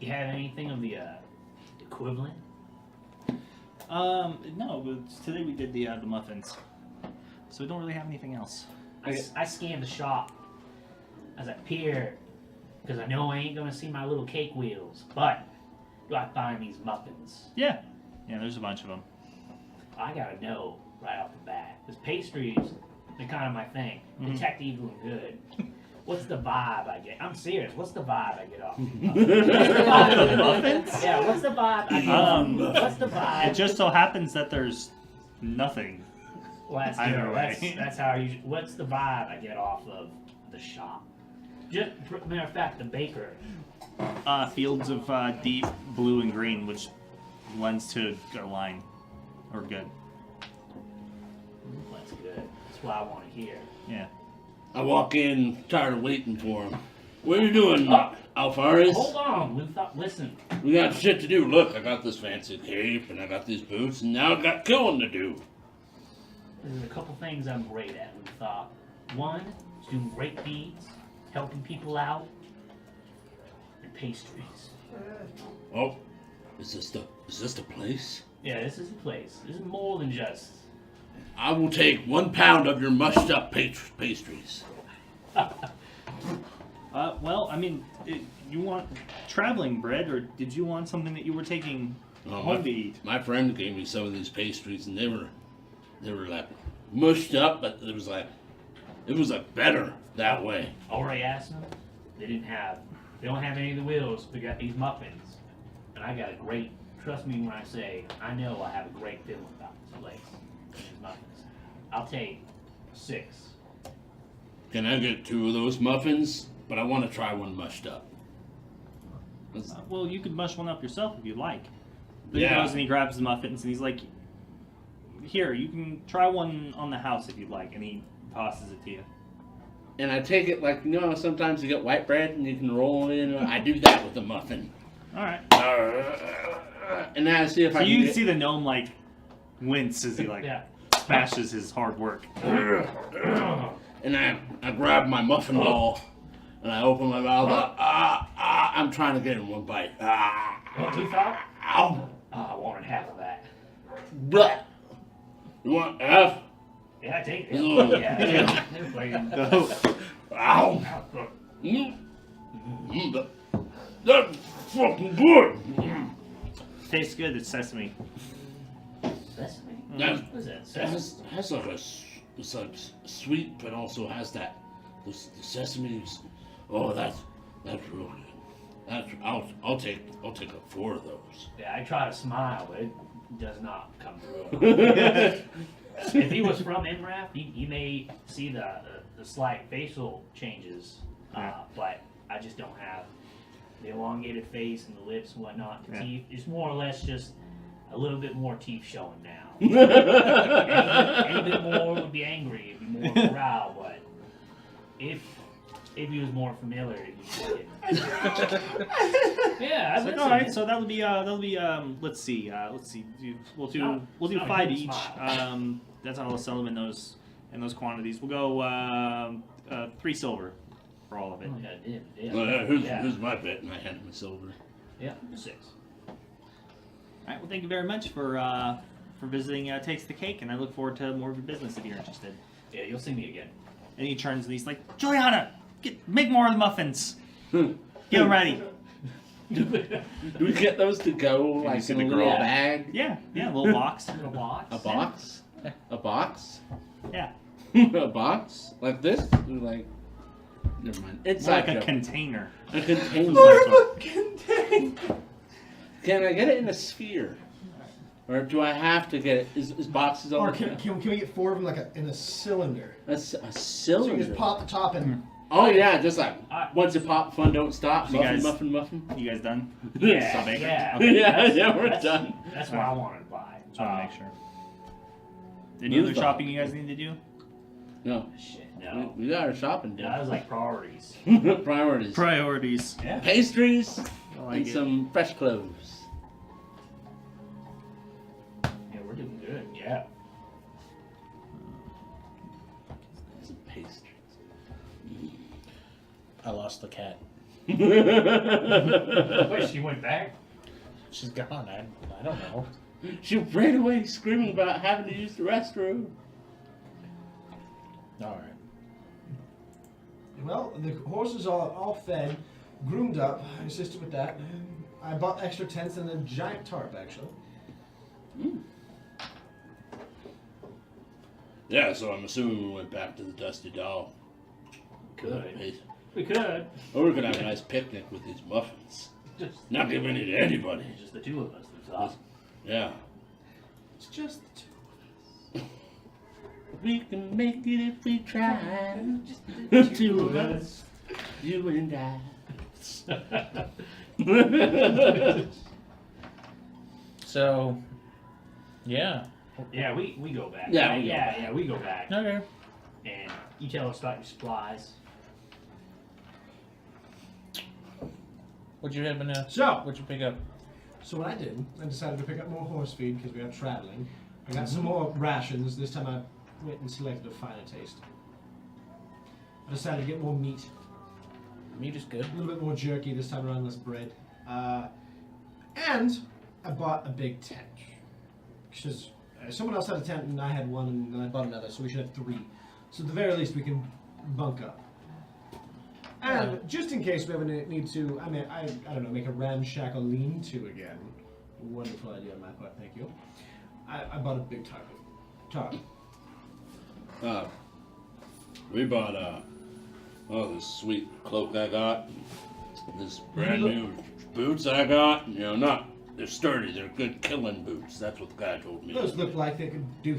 anything of the equivalent? No, but today we did the muffins, so we don't really have anything else. I scanned the shop as I peered because I know I ain't gonna see my little cake wheels. But do I find these muffins? Yeah, there's a bunch of them. I gotta know right off the bat. Because pastries, they're kind of my thing. Mhm. Detect evil and good. What's the vibe I get? I'm serious. What's the vibe I get off? The muffins? Yeah, what's the vibe I get off? What's the vibe? It just so happens that there's nothing. Well, that's Either good. way. That's how I usually. What's the vibe I get off of the shop? Just matter of fact, the baker. Fields of deep blue and green, which lends to a line or good. That's good. That's what I want to hear. Yeah. I walk in, tired of waiting for him. What are you doing, Alfaris? Hold on, listen. We got shit to do. Look, I got this fancy cape, and I got these boots, and now I got killing to do. There's a couple things I'm great at, Luthop. One is doing great deeds, helping people out, and pastries. Oh, is this the place? Yeah, this is the place. This is more than just. I will take 1 pound of your mushed up pastries. Well, I mean, you want traveling bread, or did you want something that you were taking home to eat? My friend gave me some of these pastries, and they were like mushed up, but it was like better that way. Already asked them. They don't have any of the wheels. They got these muffins, and I got a great. Trust me when I say I know I have a great feeling about this place. And these muffins. I'll take 6. Can I get 2 of those muffins? But I want to try one mushed up. Well, you could mush one up yourself if you'd like. But Yeah. he goes and he grabs the muffins and he's like, "Here, you can try one on the house if you'd like," and he tosses it to you. And I take it like, sometimes you get white bread and you can roll it in. I do that with the muffin. All right. And then I see if So I can you get... see the gnome like wince as he like Yeah. smashes his hard work. And I grab my muffin ball and I open my mouth. I'm trying to get in one bite. What you thought? Ow. I wanted half of that. Blah. You want half? Yeah, take it. Ugh. Yeah. Ow. That's fucking good. Tastes good. It's sesame. Sesame? That's- What is that? It Sesame? has like it's like sweet, but also has the sesame. Oh, that's real good. I'll take 4 of those. Yeah, I try to smile, but it does not come through. If he was from Imraf, he may see the slight facial changes, but I just don't have the elongated face and the lips and whatnot. The teeth, it's more or less just a little bit more teeth showing now. Any bit more would be angry, it'd be more growl, but if he was more familiar, he'd be good. Yeah, It's like, all right, so that'll be let's see. We'll do 5 each. Smile. That's how I'll sell them in those quantities. We'll go 3 silver for all of it. Oh, yeah, yeah. Here's my bet, and I hand him a silver. Yeah, 6. All right. Well, thank you very much for visiting Taste the Cake, and I look forward to more of your business if you're interested. Yeah, you'll see me again. And he turns and he's like, "Juliana, make more of the muffins. Get them ready." Do we get those to go like in a little bag? Yeah, a little box. Little box. A box? A box? Yeah. A box? Like this? Or like... Never mind. More Inside like a joke. container. A container. Can I get it in a sphere? Or do I have to get it? Is boxes all Or can we get 4 of them like in a cylinder? a So cylinder? you just pop the top and Oh yeah, just like once you pop, fun don't stop. You Muffin, guys- muffin, muffin. You guys done? Yeah, Sub acre? yeah. Okay. Yeah, we're That's- done. That's what I wanted to buy. Just want to make sure. Any Move other on. shopping you guys need to do? No, Shit, no. we got our shopping Yeah, that done. was like priorities. Priorities. Priorities. Yeah. Pastries I like and it. some fresh clothes. Yeah, we're doing good. Yeah. Some pastries. I lost the cat. Wait, she went back? She's gone. I don't know. She ran away screaming about having to use the restroom. All right. well, the horses are all fed, groomed up. I assisted with that. I bought extra tents and a giant tarp actually. Yeah, so I'm assuming we went back to the Dusty Doll. Could. We could. Or we're gonna have a nice picnic with these muffins. Just, Not give any to anybody. just the two of us. That's awesome. Yeah. It's just the two. We can make it if we try. The Two of us, you and I. So, yeah. Yeah, we go back. Yeah, we go yeah, back. yeah, we go back. Okay. And you tell us about your supplies. What'd you happen to? So, What'd you pick up? So what I did, I decided to pick up more horse feed because we are traveling. I got some more rations. This time I went and selected a finer taste. I decided to get more meat, Meat is good. a little bit more jerky this time around, less bread. And I bought a big tent. Because someone else had a tent and I had one and then I bought another, so we should have 3. So at the very least we can bunk up. And just in case we ever need to, I mean, I don't know, make a ramshackle lean-to again. Wonderful idea on my part, thank you. I bought a big tarp. We bought this sweet cloak I got, this brand new boots I got. You know, they're sturdy. They're good killing boots. That's what the guy told me. Those look like they could do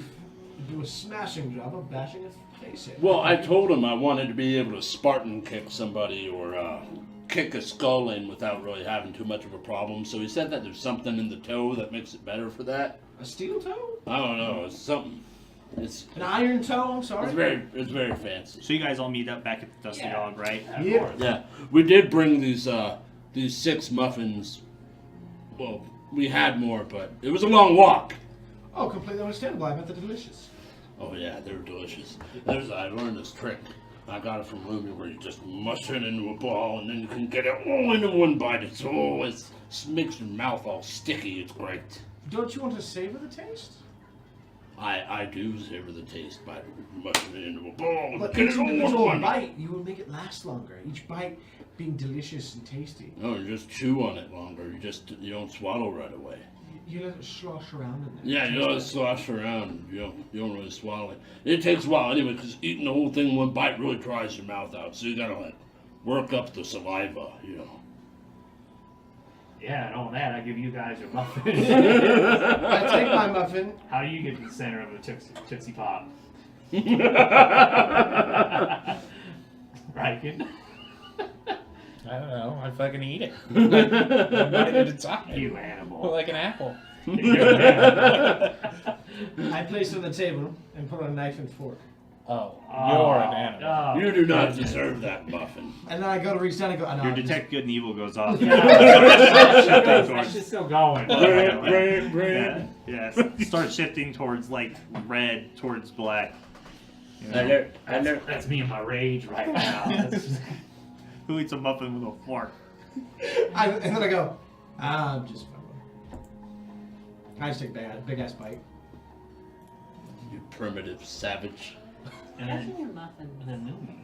a smashing job of bashing a face in. Well, I told him I wanted to be able to Spartan kick somebody or kick a skull in without really having too much of a problem. So he said that there's something in the toe that makes it better for that. A steel toe? I don't know. It's something. It's An iron toe? I'm sorry. it's very fancy. So you guys all meet up back at the Dusty Yeah. Dog, right? Yeah. Yeah, we did bring these 6 muffins. Well, we had more, but it was a long walk. Oh, completely understandable. I bet they're delicious. Oh yeah, they were delicious. I learned this trick. I got it from Ruby, where you just mush it into a ball, and then you can get it all into one bite. It makes your mouth all sticky. It's great. Don't you want to savor the taste? I do savor the taste by mushing it into a ball and But get each it all into individual one. bite, you will make it last longer. Each bite being delicious and tasty. No, you just chew on it longer. You don't swallow right away. You let it slosh around in there. Yeah, you let it slosh around. You don't really swallow it. It takes a while anyway, because eating the whole thing in one bite really dries your mouth out. So you gotta like work up the saliva, you know. Yeah, and all that, I give you guys your muffin. I take my muffin. How do you get to the center of a Tootsie Pop? Right, kid? I don't know. I fucking eat it. One bite at a time. You animal. Like an apple. You're an animal. I place it on the table and put on a knife and fork. Oh, you're an animal. Oh, You do not deserve that muffin. And then I go to reach down and go, I know. Your I'm just- detect good and evil goes off. That's just still going. Yeah, yeah. Start shifting towards like red, towards black. You know? That's me in my rage right now. That's- Who eats a muffin with a fork? and then I go, I'm just fucking. I just take a big ass bite. You primitive savage. And Pass me then, your muffin. and then Numi.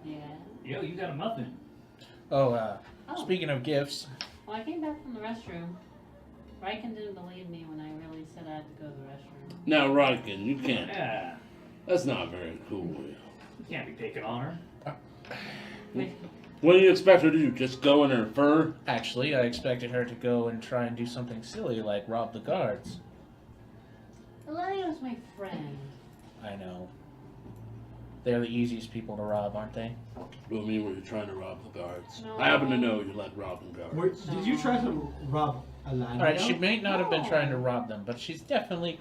Yeah. Yo, you got a muffin. Oh, Oh. speaking of gifts, Well, I came back from the restroom, Riken didn't believe me when I really said I had to go to the restroom. Now, Riken, you can't. Yeah. That's not very cool. You can't be picking on her. What do you expect her to do? Just go in her fur? Actually, I expected her to go and try and do something silly like rob the guards. Eladio's my friend. I know. They're the easiest people to rob, aren't they? Well, I mean, were you trying to rob the guards? No. I happen to know you like robbing guards. Did you try to rob Aladio? Alright, she may not have been No. trying to rob them, but she's definitely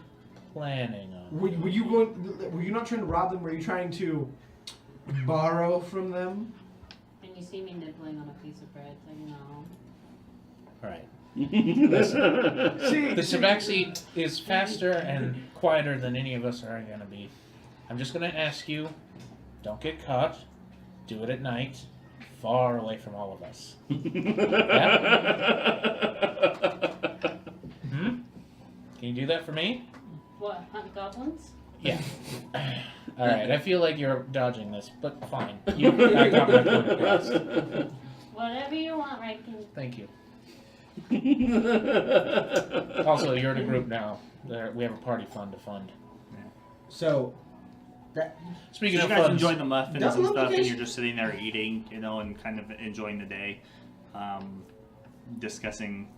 planning on. Were you going? Were you not trying to rob them? Were you trying to borrow from them? And you see me nibbling on a piece of bread, so you know. Alright. See, The Tabaxi is faster and quieter than any of us are gonna be. I'm just gonna ask you, don't get caught. Do it at night, far away from all of us. Hmm? Can you do that for me? What, hunt goblins? Yeah. Alright, I feel like you're dodging this, but fine. I got my point across. Whatever you want, Riken. Thank you. Also, you're in a group now. We have a party fund to fund. So, Speaking So of you guys funds, enjoy the muffins Double and stuff, and application. you're just sitting there eating, and kind of enjoying the day, discussing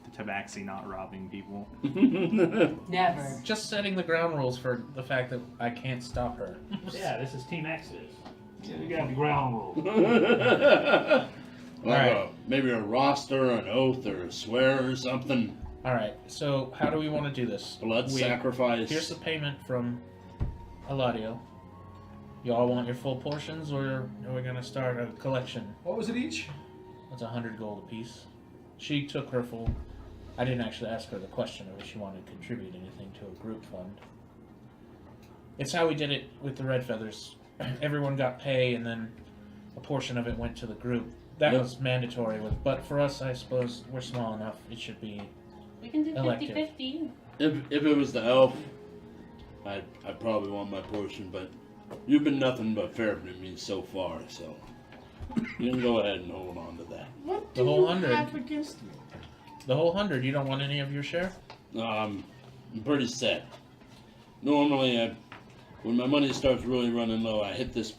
the Tabaxi not robbing people. Never. just setting the ground rules for the fact that I can't stop her. Yeah, this is Team Exodus. You got the ground rule. Like maybe a roster, an oath, or a swear or something. Alright, so how do we want to do this? Blood sacrifice. Here's the payment from Eladio. Y'all want your full portions, or are we going to start a collection? what was it each? That's 100 gold apiece. She took her full. I didn't actually ask her the question of if she wanted to contribute anything to a group fund. It's how we did it with the Red Feathers. Everyone got pay, and then a portion of it went to the group. That Yep. was mandatory, but for us, I suppose we're small enough. It should be. We can do Elective. 50-50. If it was the elf, I'd probably want my portion, but you've been nothing but fair to me so far, so you can go ahead and hold on to that. What The whole you 100. have against me? The whole 100. You don't want any of your share? I'm pretty set. Normally, when my money starts really running low, I hit this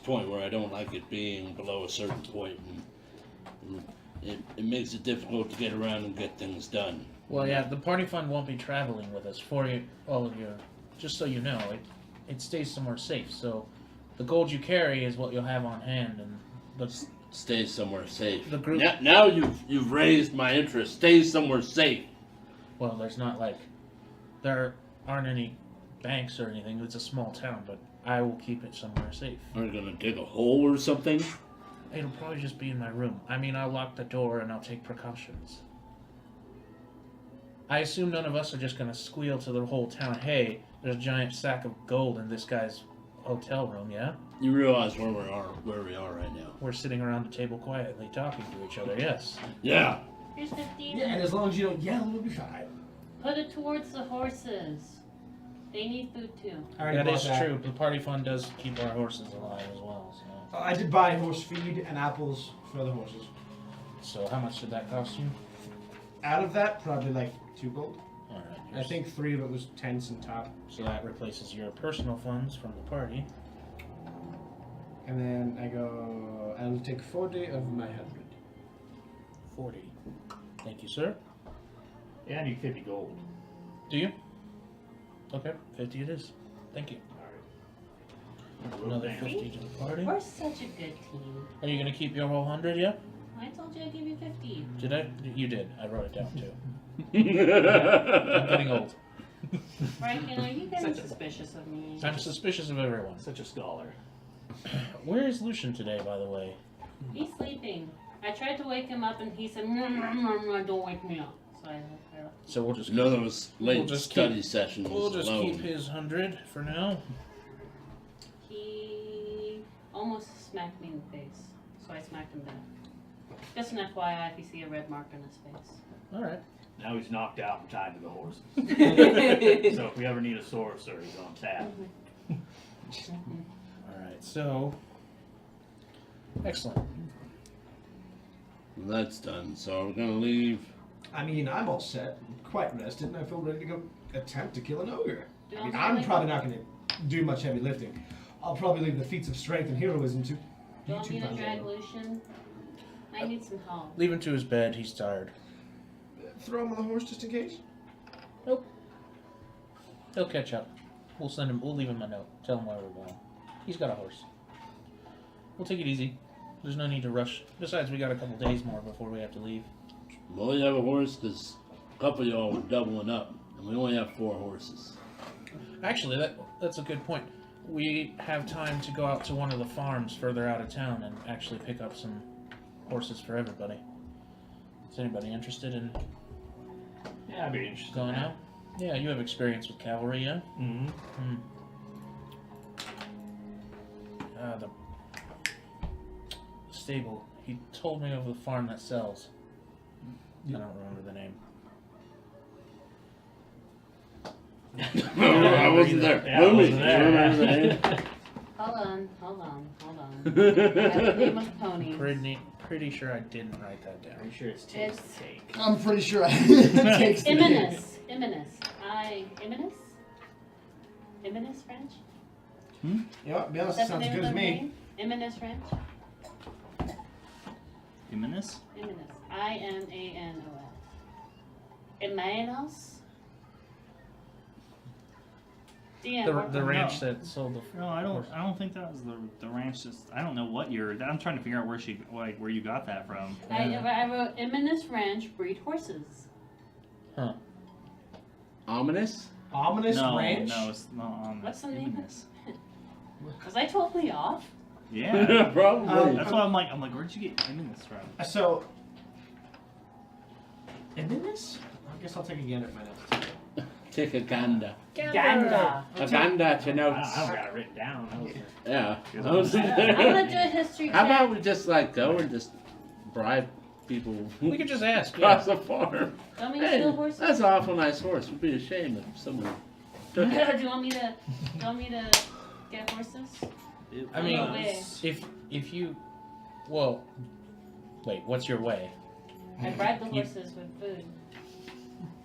point where I don't like it being below a certain point, and it makes it difficult to get around and get things done. Well, yeah. The party fund won't be traveling with us for you, all of your. Just so you know, it stays somewhere safe. So, the gold you carry is what you'll have on hand, and the Stay somewhere safe. The group- Now you've raised my interest. Stay somewhere safe. well, there's not like there aren't any banks or anything. It's a small town, but I will keep it somewhere safe. Are you gonna dig a hole or something? It'll probably just be in my room. I mean, I'll lock the door and I'll take precautions. I assume none of us are just gonna squeal to the whole town, hey, there's a giant sack of gold in this guy's hotel room, yeah? You realize where we are right now. We're sitting around the table quietly talking to each other, yes. Yeah. Here's 50. Yeah, and as long as you don't yell, we'll be fine. Put it towards the horses. They need food too. I already That bought is true. The party fund does keep our horses alive as well, so. I did buy horse feed and apples for the horses. So how much did that cost you? Out of that, probably like 2 gold. Alright. I think 3 of it was tents and top. So that replaces your personal funds from the party. And then I'll take 40 of my 100. 40. Thank you, sir. Yeah, I need 50 gold. Do you? Okay, 50 it is. Thank you. Another 50 to the party. We're such a good team. Are you going to keep your whole 100, yeah? I told you I'd give you 50. Did I? You did. I wrote it down, too. I'm getting old. Riken, are you getting suspicious of me? I'm suspicious of everyone. Such a scholar. Where is Lucian today, by the way? He's sleeping. I tried to wake him up and he said, don't wake me up. So I left. So we'll just You know those late We'll just study sessions we'll just alone. keep his 100 for now. He almost smacked me in the face. So I smacked him back. Just an FYI if you see a red mark on his face. Alright. Now he's knocked out and tied to the horses. So if we ever need a sorcerer, he's on tap. Alright, so. Excellent. That's done. So we're gonna leave I mean, I'm all set, quite rested, and I feel ready to go attempt to kill an ogre. Do you I mean, want I'm me to- probably not going to do much heavy lifting. I'll probably leave the feats of strength and heroism to Do you want me to guys. drag Lucian? I need some help. Leave him to his bed. He's tired. Throw him on the horse just in case. He'll catch up. We'll send him. We'll leave him a note. Tell him where we're going. He's got a horse. We'll take it easy. There's no need to rush. Besides, we got a couple days more before we have to leave. We only have a horse because a couple of y'all were doubling up, and we only have 4 horses. Actually, that's a good point. We have time to go out to one of the farms further out of town and actually pick up some horses for everybody. Is anybody interested in Yeah, I'd be interested. going out? Yeah, you have experience with cavalry, yeah? Mm-hmm. The stable. He told me of the farm that sells. I don't remember the name. I wasn't there. Yeah, I Lumi, wasn't you there. remember the name? Hold on. I have the name of ponies. Pretty sure I didn't write that down. Pretty sure it's It's- take. I'm pretty sure it takes the Iminus. Iminus French? Yeah, to be honest, Is it that the sounds name good of to the me. name? Iminus French? Iminus? Iminus. Imanos. Imanos? DM, The ranch that sold the. No, I don't think that was the ranch. Just I don't know what you're. I'm trying to figure out where you got that from. I wrote Iminus Ranch breed horses. Ominous? Ominous no, ranch? no, it's not ominous. What's the name? Iminus. Was I totally off? Yeah, Probably. that's why I'm like, where'd you get Iminus from? So, Iminus? I guess I'll take a gander at my notes. Take a ganda. Ganda. A ganda to I notes. don't got it written down. I was Yeah. Good I was I'm gonna do a history How check. about we just like go and just bribe people We could just ask. across Yeah. the farm? Want me to Hey, steal horses? that's an awful nice horse. Would be a shame if someone took it. Do you want me to get horses? I mean, No way. if you, well, wait. What's your way? I bribe the You- horses with food.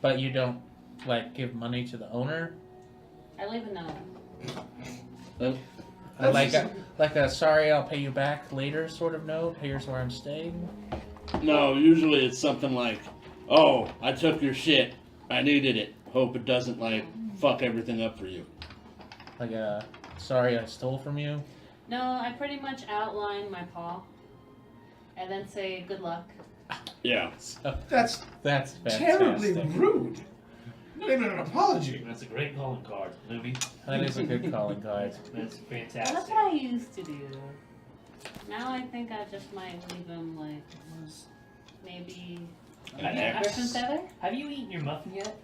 But you don't like give money to the owner. I leave a note. Like a sorry, I'll pay you back later sort of note. Here's where I'm staying. No, usually it's something like, "Oh, I took your shit. I needed it. Hope it doesn't like fuck everything up for you." Like a sorry, I stole from you. No, I pretty much outline my paw, and then say good luck. Yeah. That's That's terribly fantastic. rude. Not even an apology. That's a great calling card, Luby. That is a good calling card. That's Well, fantastic. that's what I used to do. Now I think I just might leave him like maybe An a X. griffin feather. Have you eaten your muffin yet?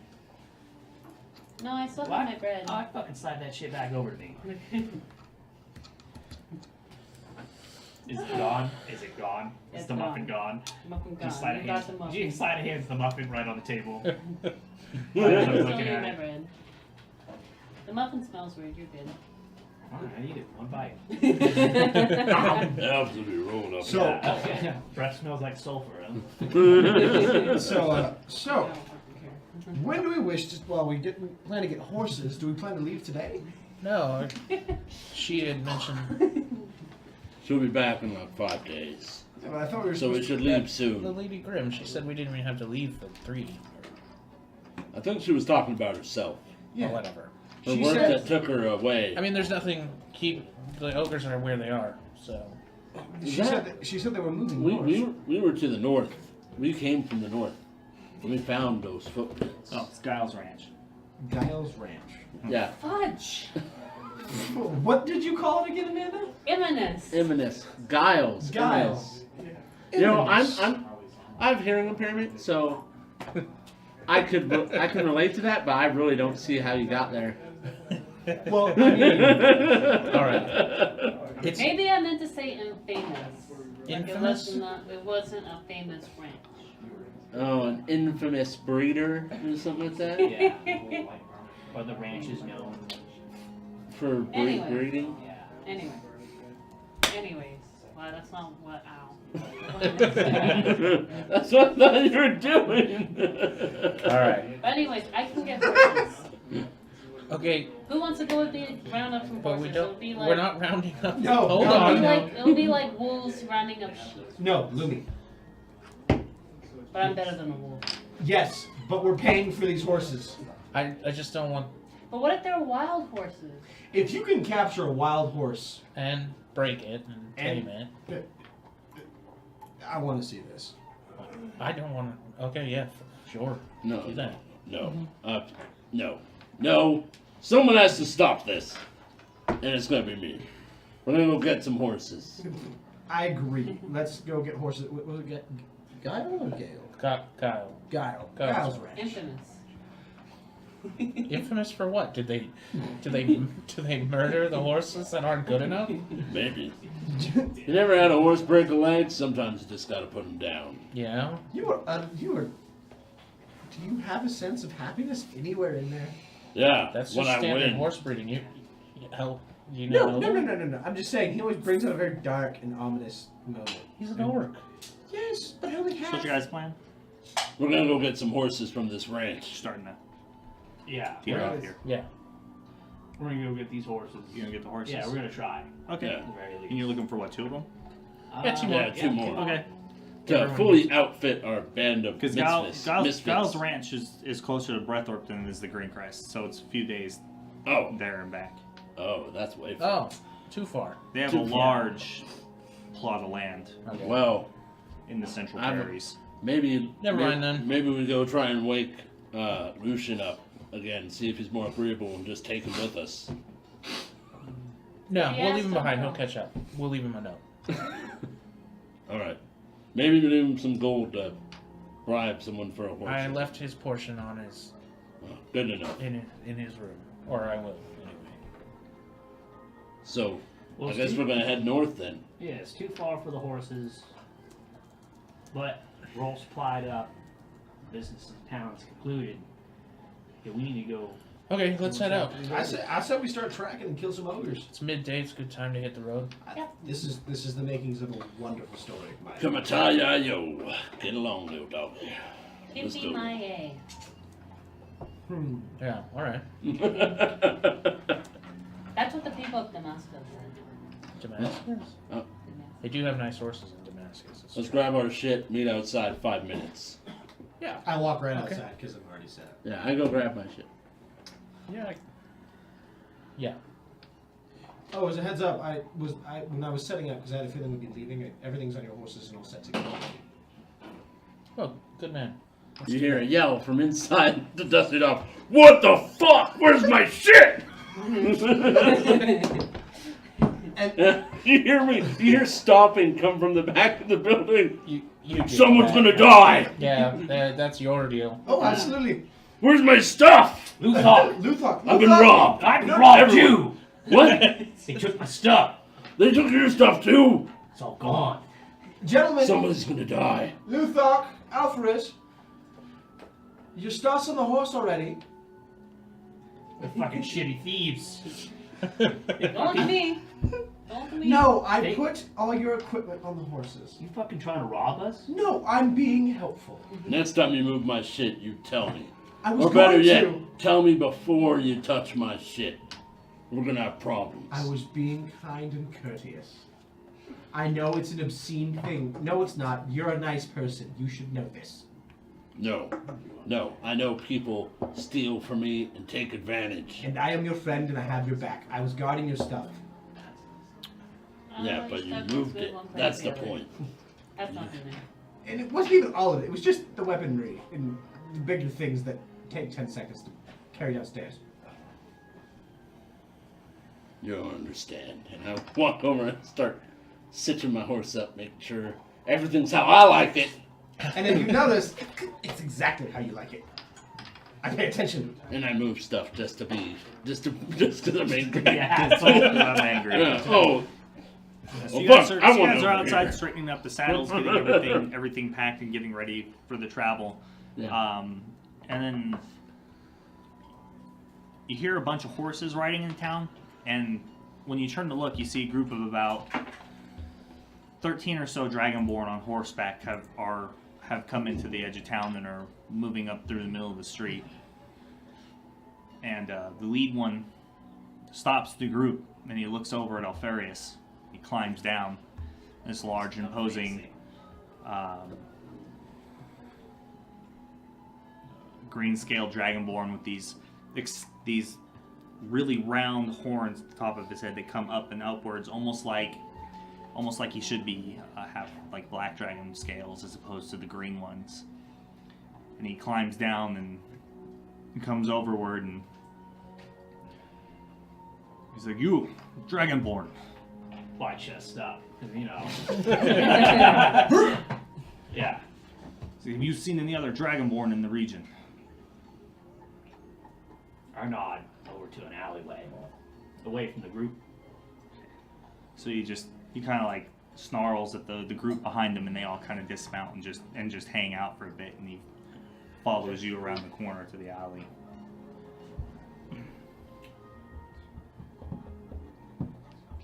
No, I still What? have my bread. Oh, I fucking slide that shit back over to me. Is it gone? Is it gone? Is It's the muffin gone? Muffin Just gone. slide You a got hand. the You muffin. slide a hand the muffin right on the table. I I'm still looking eat at my it. bread. The muffin smells weird. You're good. Alright, I eat it. One bite. Absolutely rolling up. So- Yeah. Breath smells like sulfur. Huh? So, when do we wish to, well, plan to get horses, do we plan to leave today? No, she had mentioned She'll be back in like 5 days, Well, I thought we were so we supposed should to, leave the soon. Lady Grimm. She said we didn't even have to leave for 3. I think she was talking about herself. Yeah. Or whatever. The She work said- that took her away. I mean, there's nothing. The ogres are where they are. So She said they were moving north. We were to the north. We came from the north. And we found those footprints. Oh, it's Giles Ranch. Giles Ranch. Yeah. Fudge. What did you call it again, Amanda? Iminus. Iminus. Giles. Giles. You know, Iminus. I have hearing impairment, so I can relate to that, but I really don't see how you got there. Well, I mean, all right. It's Maybe I meant to say infamous. Like Infamous? It wasn't a famous ranch. Oh, an infamous breeder or something like that Yeah. Or the ranch is known. for Anyway. breeding. Yeah. Anyways. Wow, that's not what. Ow. That's what I thought you were doing. All right. But anyways, I can get horses. Okay, Who wants to go with me round up some but horses? we It'll don't. be like, We're not rounding up. No, Hold no, on. no. it'll be like wolves rounding up sheep. No, Lumi. But I'm better than a wolf. Yes, but we're paying for these horses. I just don't want But what if they're wild horses? If you can capture a wild horse, and break it and tame it. I want to see this. I don't want to. Okay, yeah, sure. No, Do that. no, no. Someone has to stop this, and it's gonna be me. We're gonna go get some horses. I agree. Let's go get horses. What was it? Guile or Gale? Kyle. Guile. Kyle's Guile's ranch. Infamous. Infamous for what? Did they murder the horses that aren't good enough? Maybe. You never had a horse break a leg? Sometimes you just gotta put them down. Yeah. You are. Do you have a sense of happiness anywhere in there? Yeah, That's when just I standard win. horse breeding. You No, know. no. I'm just saying he always brings out a very dark and ominous moment. He's an orc. Yes, but I only So have. what's your guys' plan? We're gonna go get some horses from this ranch. Starting to Yeah, teeter Where off is- here. Yeah. we're gonna go get these horses. You gonna get the horses? Yeah, we're gonna try. Okay. Yeah. At the very least. And you're looking for what, 2 of them? Yeah, two more. Yeah, two more. Okay. To Everyone fully outfit our band of Because misfits. Giles Ranch is closer to Breathorpe than it is the Greencrest, so it's a few days Oh, there and back. that's way far. Oh, too far. They have Too a far. large plot of land Okay. Well, in the Central I'm- Prairies. maybe. Never mind then. Maybe we go try and wake Lucian up again, see if he's more agreeable, and just take him with us. No, Yeah, we'll leave him still behind. no. He'll catch up. We'll leave him a note. All right. Maybe we give him some gold to bribe someone for a horse. I left his portion on his Oh, good enough. in his room, or I will anyway. So, Well, I it's guess too- we're gonna head north then. Yeah, it's too far for the horses. But we're all supplied up. Business in town is concluded. Yeah, we need to go. Okay, let's head out. I said we start tracking and kill some ogres. It's midday. It's a good time to hit the road. This is the makings of a wonderful story. Kamataya yo. Get along, little dog. Give Let's me go. my A. Yeah. All right. That's what the people of Damascus said. Damascus. Oh. They do have nice horses in Damascus. It's Let's true. grab our shit, meet outside 5 minutes. Yeah. I walk right Okay. outside because I'm already set. Yeah, I go grab my shit. Yeah. Yeah. Oh, as a heads up, when I was setting up because I had a feeling we'd be leaving. Everything's on your horses and all set to go. Oh, good man. Let's You do hear that. a yell from inside to dust it off. What the fuck? Where's my shit? You hear me? You hear stomping come from the back of the building. You did Someone's that. gonna die. Yeah, that's your deal. Oh, absolutely. Where's my stuff? Luthor! Luthok. I've been robbed. I No, robbed everyone. you! What? They took my stuff. They took your stuff too. It's all gone. Gentlemen, Somebody's gonna die. Luthok, Alpharus, your stuff's on the horse already. They're fucking shitty thieves. Don't look at me. Don't look at me. No, I They- put all your equipment on the horses. You fucking trying to rob us? No, I'm being helpful. Next time you move my shit, you tell me. I was Or better going yet, to. tell me before you touch my shit. We're gonna have problems. I was being kind and courteous. I know it's an obscene thing. No, it's not. You're a nice person. You should know this. No. I know people steal from me and take advantage. And I am your friend and I have your back. I was guarding your stuff. Yeah, Oh, but you stuff is moved good, it. one place That's or the other. point. That's nothing there. And it wasn't even all of it. It was just the weaponry and the bigger things that take 10 seconds to carry downstairs. You don't understand. And I walk over and start stitching my horse up, making sure everything's how I like it. And then you notice it's exactly how you like it. I pay attention. And I move stuff just because I'm angry. Yeah, It's all because I'm angry. Yeah, oh, So you Well, guys fuck, are, I so you want guys are over outside here. straightening up the saddles, getting everything packed and getting ready for the travel. yeah. And then you hear a bunch of horses riding in town, and when you turn to look, you see a group of about 13 or so dragonborn on horseback have come into the edge of town and are moving up through the middle of the street. And the lead one stops the group, and he looks over at Alfarius. He climbs down this large, imposing green-scaled dragonborn with these really round horns at the top of his head that come up and upwards, almost like he should be have like black dragon scales as opposed to the green ones. And he climbs down and comes overward, and he's like, "You, dragonborn." Why chest up? 'Cause, you know. Yeah. So have you seen any other dragonborn in the region? I nod over to an alleyway, away from the group. So he kind of like snarls at the group behind him, and they all kind of dismount and just hang out for a bit, and he follows you around the corner to the alley.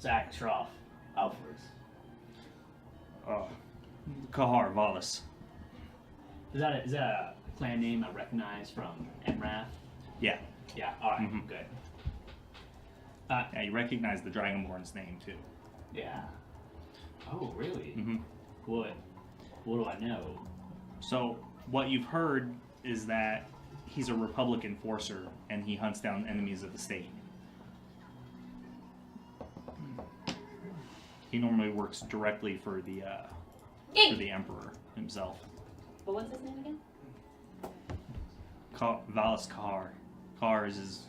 Zach Trough, Alfred. Kahar Valis. Is that a clan name I recognize from Emrath? Yeah. Yeah. All right. Mhm. Good. Yeah, you recognize the dragonborn's name too. Yeah. Oh, really? Mm-hmm. What do I know? So what you've heard is that he's a Republic enforcer, and he hunts down enemies of the state. He normally works directly for the Emperor himself. But what's his name again? Valis Kahar. Kahar is his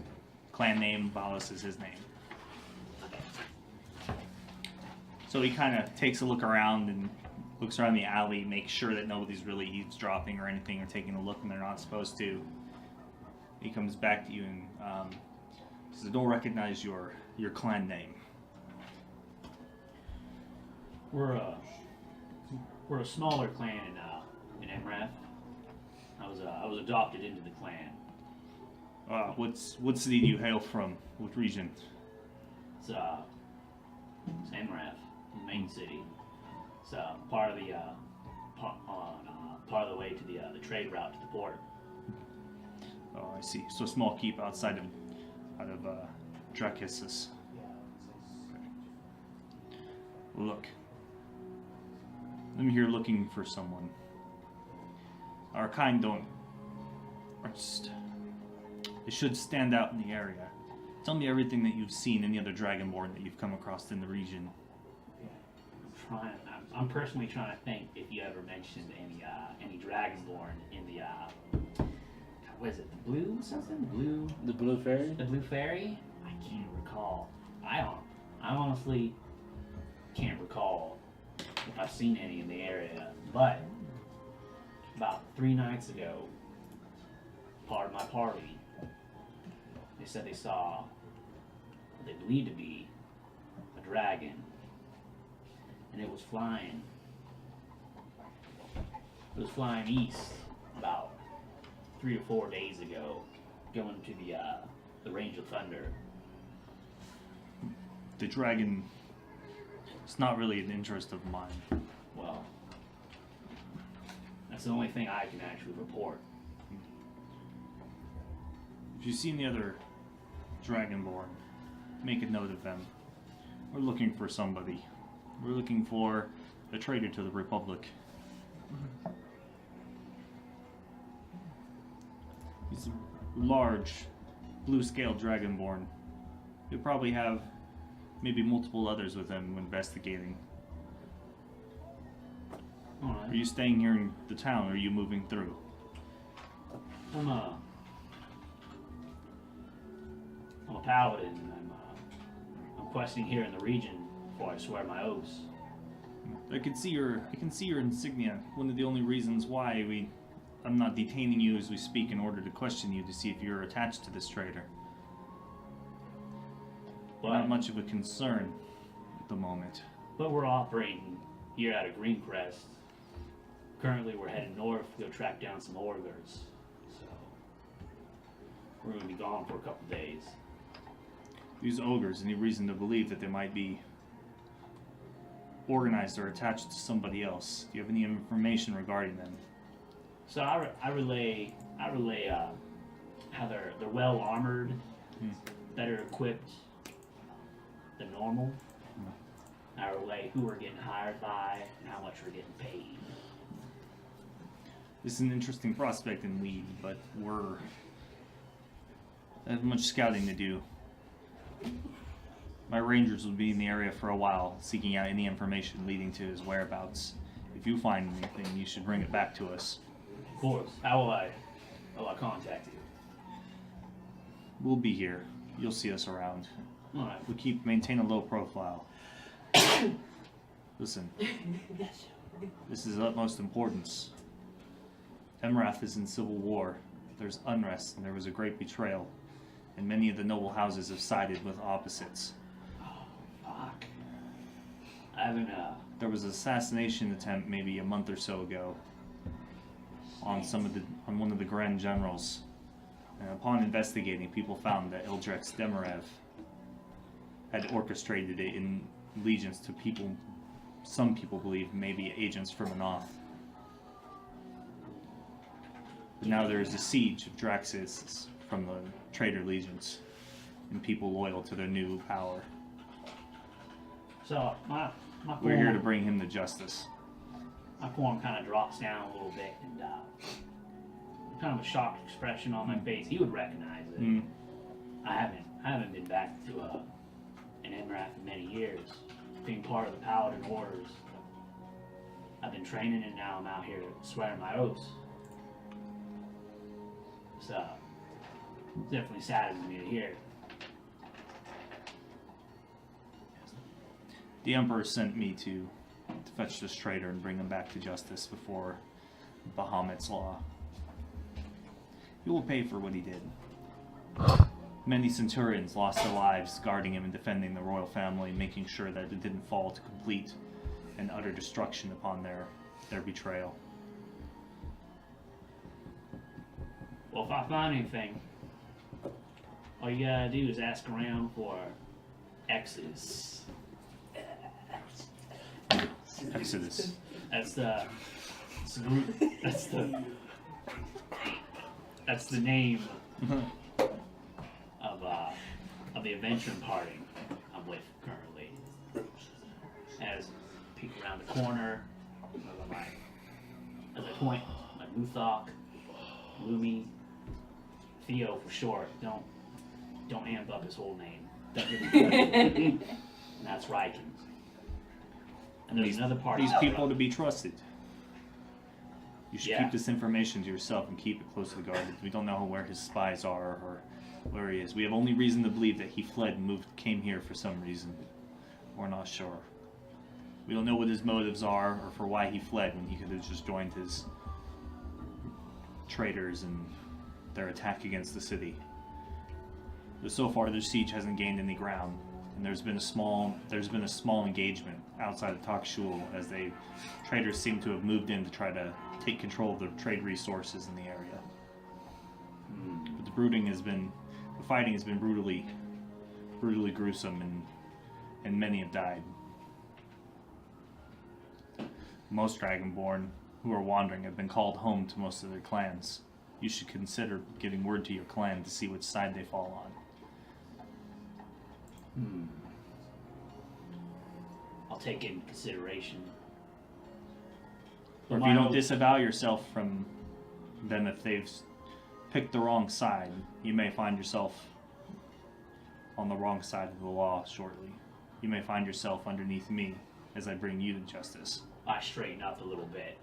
clan name, Valis is his name. So he kind of takes a look around and looks around the alley, makes sure that nobody's really eavesdropping or anything or taking a look when they're not supposed to. He comes back to you and says, "I don't recognize your clan name." We're a smaller clan in Emrath. I was adopted into the clan. What city do you hail from? What region? It's Emrath, the main city. It's part of the part of the way to the trade route to the port. Oh, I see. So a small keep outside of Dracusis. Look, I'm here looking for someone. Our kind they should stand out in the area. Tell me everything that you've seen, any other dragonborn that you've come across in the region. I'm personally trying to think if you ever mentioned any dragonborn in the what is it, the blue something? The blue fairy? The blue fairy? I can't recall. I honestly can't recall if I've seen any in the area, but about 3 nights ago, part of my party, they said they saw what they believed to be a dragon, and it was flying east about 3 or 4 days ago, going to the range of thunder. The dragon is not really an interest of mine. Well, that's the only thing I can actually report. If you see any other dragonborn, make a note of them. We're looking for somebody. We're looking for a traitor to the Republic. He's a large, blue-scaled dragonborn. He'll probably have maybe multiple others with him investigating. Alright. Are you staying here in the town, or are you moving through? I'm a paladin, and I'm questing here in the region before I swear my oaths. I can see your insignia. One of the only reasons why I'm not detaining you as we speak in order to question you to see if you're attached to this traitor. Not much of a concern at the moment. But we're operating here out of Greencrest. Currently, we're heading north to go track down some ogres. So we're going to be gone for a couple days. These ogres, any reason to believe that they might be organized or attached to somebody else. Do you have any information regarding them? So I relay how they're well armored, better equipped than normal. I relay who we're getting hired by and how much we're getting paid. This is an interesting prospect and lead, but I have much scouting to do. My rangers will be in the area for a while, seeking out any information leading to his whereabouts. If you find anything, you should bring it back to us. Of course. How will I contact you? We'll be here. You'll see us around. All right. We maintain a low profile. Listen, this is of utmost importance. Emrath is in civil war. There's unrest, and there was a great betrayal. And many of the noble houses have sided with opposites. Oh, fuck. I haven't, There was an assassination attempt maybe a month or so ago on one of the Grand Generals. And upon investigating, people found that Ildrex Demirev had orchestrated it in allegiance to people, some people believe maybe agents from Anoth. But now there is a siege of Draxis from the traitor legions and people loyal to their new power. so my We're here to bring him to justice. My form kind of drops down a little bit, and kind of a shocked expression on my face. He would recognize it. Mm. I haven't been back to an Emrath in many years, being part of the Paladin Orders. I've been training, and now I'm out here swearing my oaths. So, it definitely saddens me to hear. The Emperor sent me to fetch this traitor and bring him back to justice before Bahamut's law. He will pay for what he did. Many centurions lost their lives guarding him and defending the royal family, making sure that it didn't fall to complete and utter destruction upon their betrayal. Well, if I find anything, all you gotta do is ask around for Exodus. Exodus. That's the group. That's the name of the adventuring party I'm with currently. As I peek around the corner, as I point, my Luthok, Lumi, Theo for short. Don't amp up his whole name. And that's Riken. And there's another party. These people to be trusted. You should Yeah. keep this information to yourself and keep it close to the guard. We don't know where his spies are or where he is. We have only reason to believe that he fled and came here for some reason. We're not sure. We don't know what his motives are or for why he fled when he could have just joined his traitors and their attack against the city. But so far, the siege hasn't gained any ground, and there's been a small engagement outside of Takshul as traders seem to have moved in to try to take control of the trade resources in the area. But the fighting has been brutally gruesome, and many have died. Most Dragonborn who are wandering have been called home to most of their clans. You should consider giving word to your clan to see which side they fall on. I'll take it into consideration. Or if you don't disavow yourself from them if they've picked the wrong side, you may find yourself on the wrong side of the law shortly. You may find yourself underneath me as I bring you to justice. I straighten up a little bit.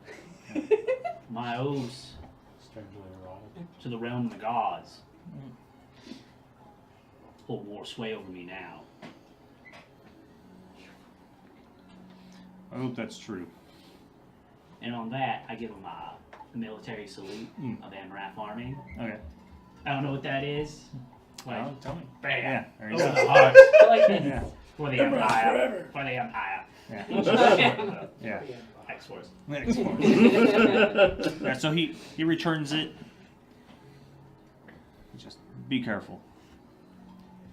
My oaths to the realm of the gods hold more sway over me now. I hope that's true. And on that, I give him a military salute of the Emrath army. Okay. I don't know what that is. Well, tell me. Bam! Yeah, there you Over go. the heart. Yeah. For the Empire. For the Empire. Yeah. Yeah. X-Force. Yeah, so he returns it. Just be careful.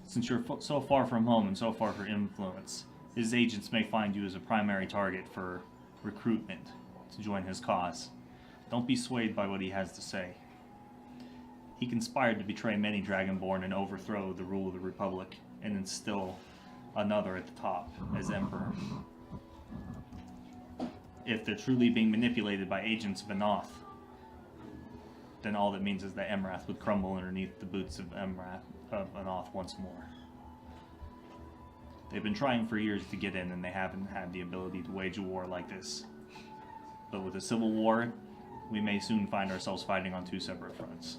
Since you're so far from home and so far from influence, His agents may find you as a primary target for recruitment to join his cause. Don't be swayed by what he has to say. He conspired to betray many Dragonborn and overthrow the rule of the Republic and instill another at the top as Emperor. If they're truly being manipulated by agents of Anoth, then all that means is that Emrath would crumble underneath the boots of Anoth once more. They've been trying for years to get in, and they haven't had the ability to wage a war like this. But with a civil war, we may soon find ourselves fighting on two separate fronts.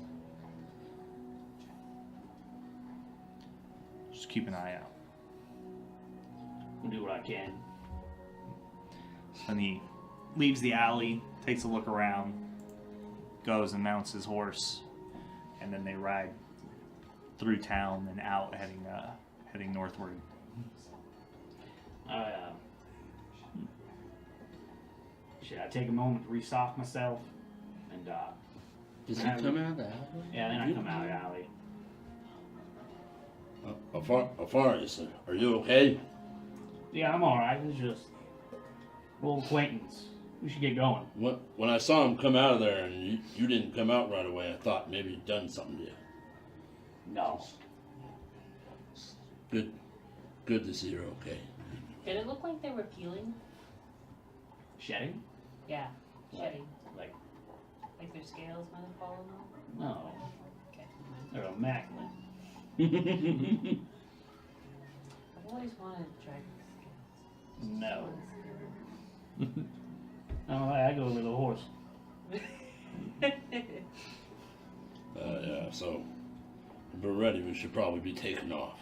Just keep an eye out. I'll do what I can. And he leaves the alley, takes a look around, goes and mounts his horse, and then they ride through town and out, heading northward. Should I take a moment to restock myself? And Does he come out of the alley? yeah, then I come out of the alley. Alpharius, are you okay? Yeah, I'm alright. It's just a little acquaintance. We should get going. When I saw him come out of there and you didn't come out right away, I thought maybe he'd done something to you. No. Good to see you're okay. Did it look like they were peeling? Shedding? Yeah, shedding. Like, Like their scales might have fallen off? no. Okay. They're immaculate. I've always wanted dragon scales. No. I go with a horse. Yeah, so if we're ready, we should probably be taking off.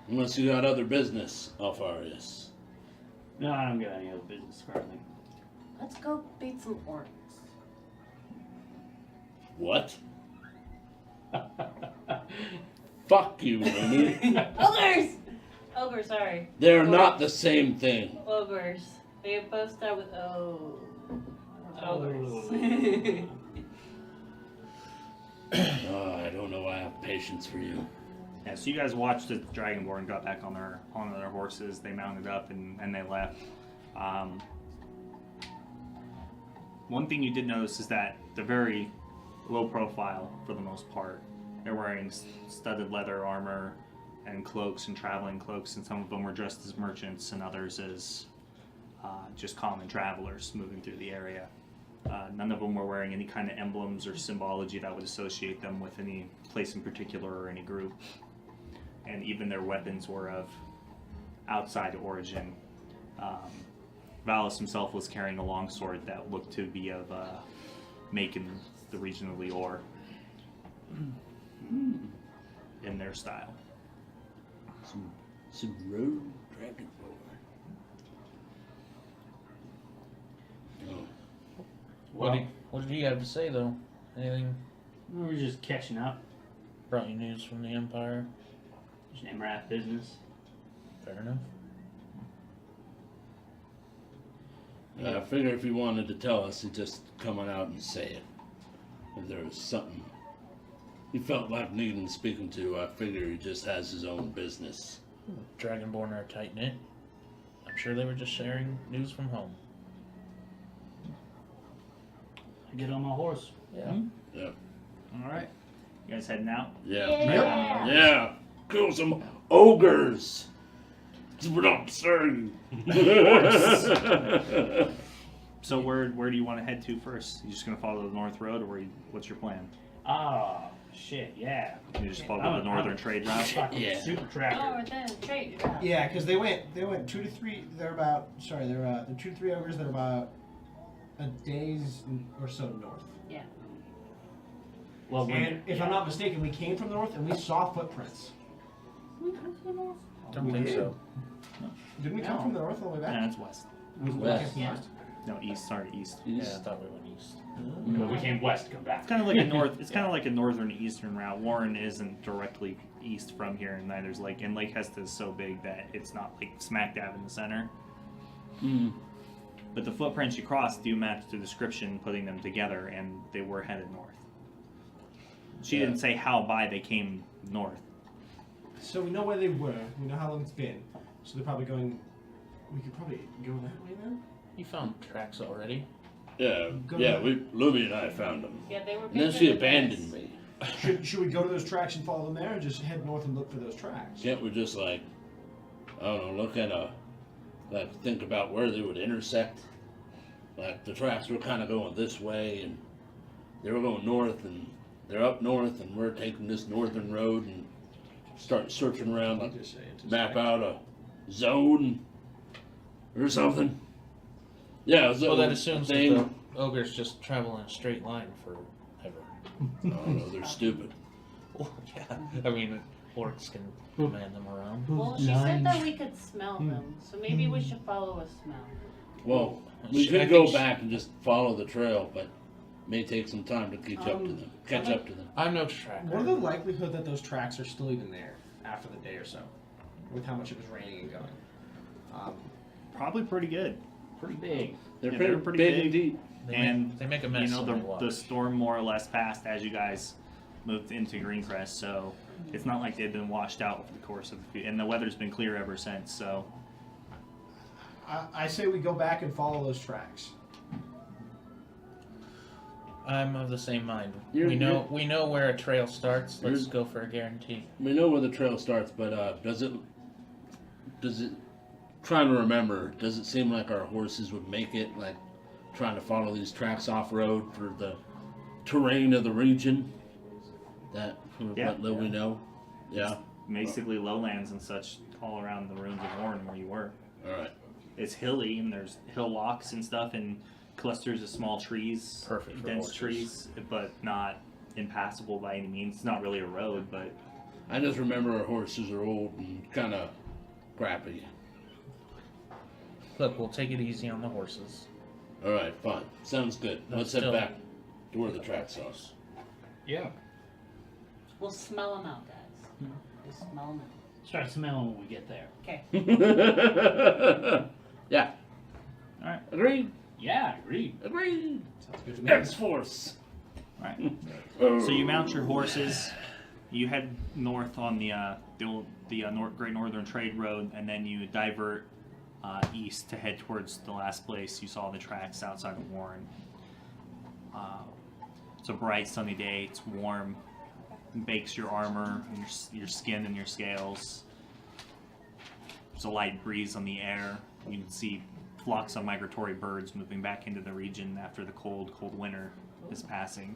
Unless you got other business, Alpharius. No, I don't got any other business currently. Let's go beat some orcs. What? Fuck you, Remy. Ogres! Ogre, sorry. They're not the same thing. Ogres. They both start with O. Ogres. I don't know why I have patience for you. Yeah, so you guys watched the Dragonborn got back on their horses. They mounted up and they left. One thing you did notice is that they're very low profile for the most part. They're wearing studded leather armor and cloaks and traveling cloaks, and some of them were dressed as merchants and others as just common travelers moving through the area. None of them were wearing any kind of emblems or symbology that would associate them with any place in particular or any group. And even their weapons were of outside origin. Valus himself was carrying a longsword that looked to be of make in the region of Lior in their style. Some road dragonborn. Oh. What did he have to say though? Anything We were just catching up. brought you news from the Empire? Just Emrath business. Fair enough. I figure if he wanted to tell us, he'd just come on out and say it. If there was something he felt like needing speaking to, I figure he just has his own business. Dragonborn are tight knit. I'm sure they were just sharing news from home. I get on my horse. Yeah. Yep. All right, you guys heading out? Yeah. Yeah. Yeah. Kill some ogres. That's what I'm saying. So where do you want to head to first? You just gonna follow the north road, or what's your plan? Oh, shit, yeah. You just follow the northern trade route? Fucking Yeah. super Oh, tracker. right there, trade. Yeah. Yeah, because they went 2 to 3. They're about they're 2 to 3 ogres. They're about a day's or so north. Yeah. Well, And if I'm not mistaken, we came from the north and we saw footprints. Don't We think did. so. Didn't we come No. from the north all the way back? Yeah, it's west. We West. came from the Yeah. west. No, east. Sorry, east. Yeah, I thought we went east. but we came west to come back. It's kind of like a north. It's kind of like a northern eastern route. Warren isn't directly east from here, and neither's Lake. And Lake Hesta is so big that it's not like smack dab in the center. Hmm. But the footprints you crossed do match the description, putting them together, and they were headed north. She didn't say how by they came north. So we know where they were. We know how long it's been. So they're probably going. We could probably go that way then. You found tracks already. Yeah, Go yeah. to- Luby and I found them, Yeah, they were. and then bigger she than abandoned us. me. Should we go to those tracks and follow them there, or just head north and look for those tracks? Can't we just like, I don't know, look at think about where they would intersect? Like the tracks were kind of going this way, and they were going north, and they're up north, and we're taking this northern road and start searching around, like Just say it. map out a zone or something. Yeah, a zone Well, that assumes that thing. the ogres just travel in a straight line forever. I don't know, they're stupid. Well, yeah. I mean, orcs can command them around. Well, she said that we could smell them, so maybe we should follow a smell. Well, we I could think go she- back and just follow the trail, but may take some time to catch up to them. Catch up to them. I'm no tracker. What are the likelihood that those tracks are still even there after the day or so, with how much it was raining and going? Probably pretty good. Pretty big. They're Yeah, pretty, they're pretty big big. and deep. They make a mess. You know, in the water. the storm more or less passed as you guys moved into Greencrest, so it's not like they've been washed out over the course of and the weather's been clear ever since, so I say we go back and follow those tracks. I'm of the same mind. You're- We know where a trail starts. Let's You're- go for a guarantee. We know where the trail starts, but does it? Trying to remember, does it seem like our horses would make it? Like trying to follow these tracks off road for the terrain of the region. That from Yeah. what little we know. Yeah. basically lowlands and such all around the ruins of Warren where you were. All right. It's hilly and there's hill walks and stuff and clusters of small trees, Perfect for dense horses. trees, but not impassable by any means. It's not really a road, but I just remember our horses are old and kind of crappy. Look, we'll take it easy on the horses. All right, fine. Sounds good. But Let's still- head back to where the tracks are. Yeah. We'll smell them out, guys. We'll smell them out. Start smelling when we get there. Okay. Yeah. all right. Agreed. Yeah, agreed. Agreed. Sounds good to me. X-Force. All right. So you mount your horses, you head north on the Great Northern Trade Road, and then you divert east to head towards the last place you saw the tracks outside of Warren. It's a bright sunny day. It's warm. It bakes your armor, and your skin, and your scales. There's a light breeze on the air. You can see flocks of migratory birds moving back into the region after the cold winter is passing.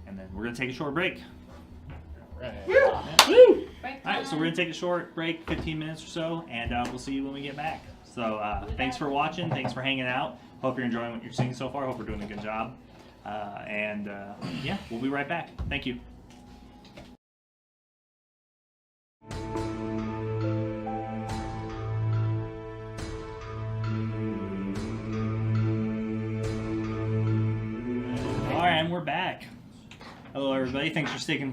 And then we're going to take a short break. Right. Break Alright, so time. we're going to take a short break, 15 minutes or so, and we'll see you when we get back. So thanks for watching. Thanks for hanging out. Hope you're enjoying what you're seeing so far. Hope we're doing a good job. Yeah, we'll be right back. Thank you. Alright, and we're back. Hello, everybody. Thanks for sticking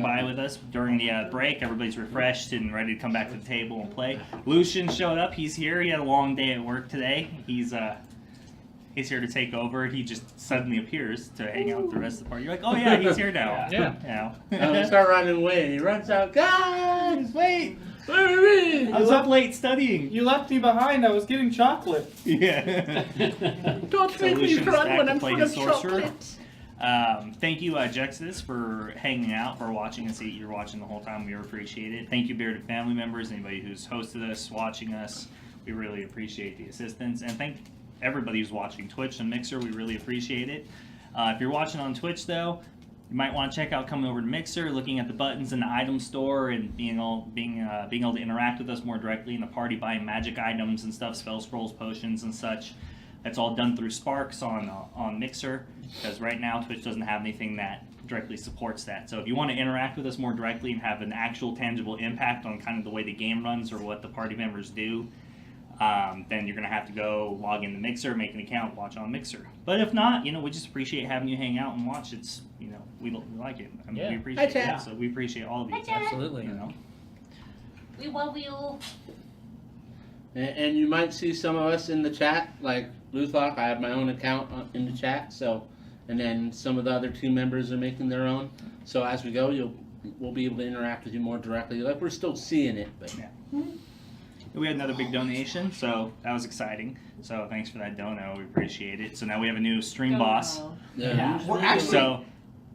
by with us during the break. Everybody's refreshed and ready to come back to the table and play. Lucian showed up. He's here. He had a long day at work today. He's here to take over. He just suddenly appears to hang out with the rest of the party. You're like, oh yeah, he's here now. Yeah. I start running away, and he runs out. Guys, Wait, hurry! I was up late studying. You left me behind. I was getting chocolate. Yeah. Don't So make me Lucian's run back when to I'm play full of his sorcerer. chocolate. Thank you, Jexus, for hanging out, for watching us. You're watching the whole time. We appreciate it. Thank you, Bearded family members, anybody who's hosted us, watching us. We really appreciate the assistance. And thank everybody who's watching Twitch and Mixer. We really appreciate it. If you're watching on Twitch, though, you might want to check out coming over to Mixer, looking at the buttons in the item store, and being able to interact with us more directly in the party, buying magic items and stuff, spell scrolls, potions, and such. That's all done through Sparks on Mixer, because right now Twitch doesn't have anything that directly supports that. So if you want to interact with us more directly and have an actual tangible impact on kind of the way the game runs or what the party members do, then you're going to have to go log into Mixer, make an account, watch on Mixer. But if not, we just appreciate having you hang out and watch. It's, we like it. I mean, Yeah. we appreciate Hi, it. chat. So we appreciate all of you. Hi, chat. Absolutely. We love you. And you might see some of us in the chat, like Luthlock. I have my own account in the chat, so, and then some of the other team members are making their own. So as we go, we'll be able to interact with you more directly. Like we're still seeing it, but Yeah. we had another big donation, so that was exciting. So thanks for that dono, we appreciate it. So now we have a new stream boss. Yeah. Well, actually, So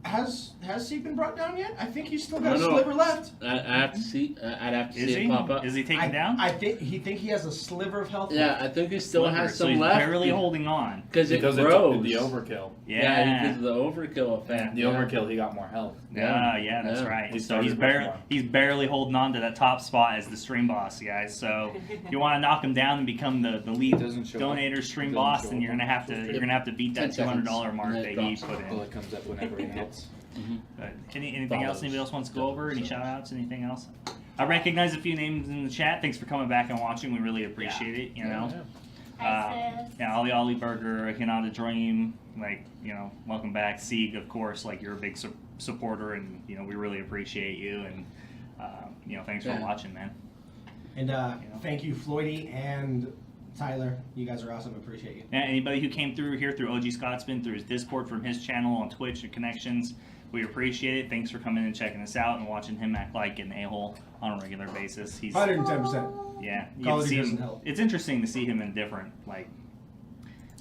has he been brought down yet? I think he's still got a No. sliver left. I have to see. I'd have to is see he? it pop up. Is he taken I down? I think he has a sliver of health. Yeah, I think he still Sliver, has so some he's left. barely holding on. because it Because grows. it's the overkill. Yeah, because of the overkill effect. The overkill, he got more health. Yeah, that's Yeah. right. He So he's started much more. he's barely holding on to that top spot as the stream boss, guys. So if you want to knock him down and become the lead Doesn't show donator stream Doesn't boss, show then you're gonna have to beat that 10 seconds, $200 mark and that it he drops. put Well, in. it comes up whenever it hits. But anything else Follows. anybody else wants to go over? Any shout outs? Anything else? I recognize a few names in the chat. Thanks for coming back and watching. We really appreciate it. You know. Yeah, Ollie Burger, Hinata Dream, welcome back. Sieg, of course, you're a big supporter, and we really appreciate you, and thanks for watching, man. And thank you, Floydie and Tyler. You guys are awesome. Appreciate you. Yeah, anybody who came through here through OG Scotsman, through his Discord, from his channel on Twitch and connections, we appreciate it. Thanks for coming and checking us out and watching him act like an a-hole on a regular basis. He's 110%. yeah, you Call get to of see Duty doesn't him. help. It's interesting to see him in different It's light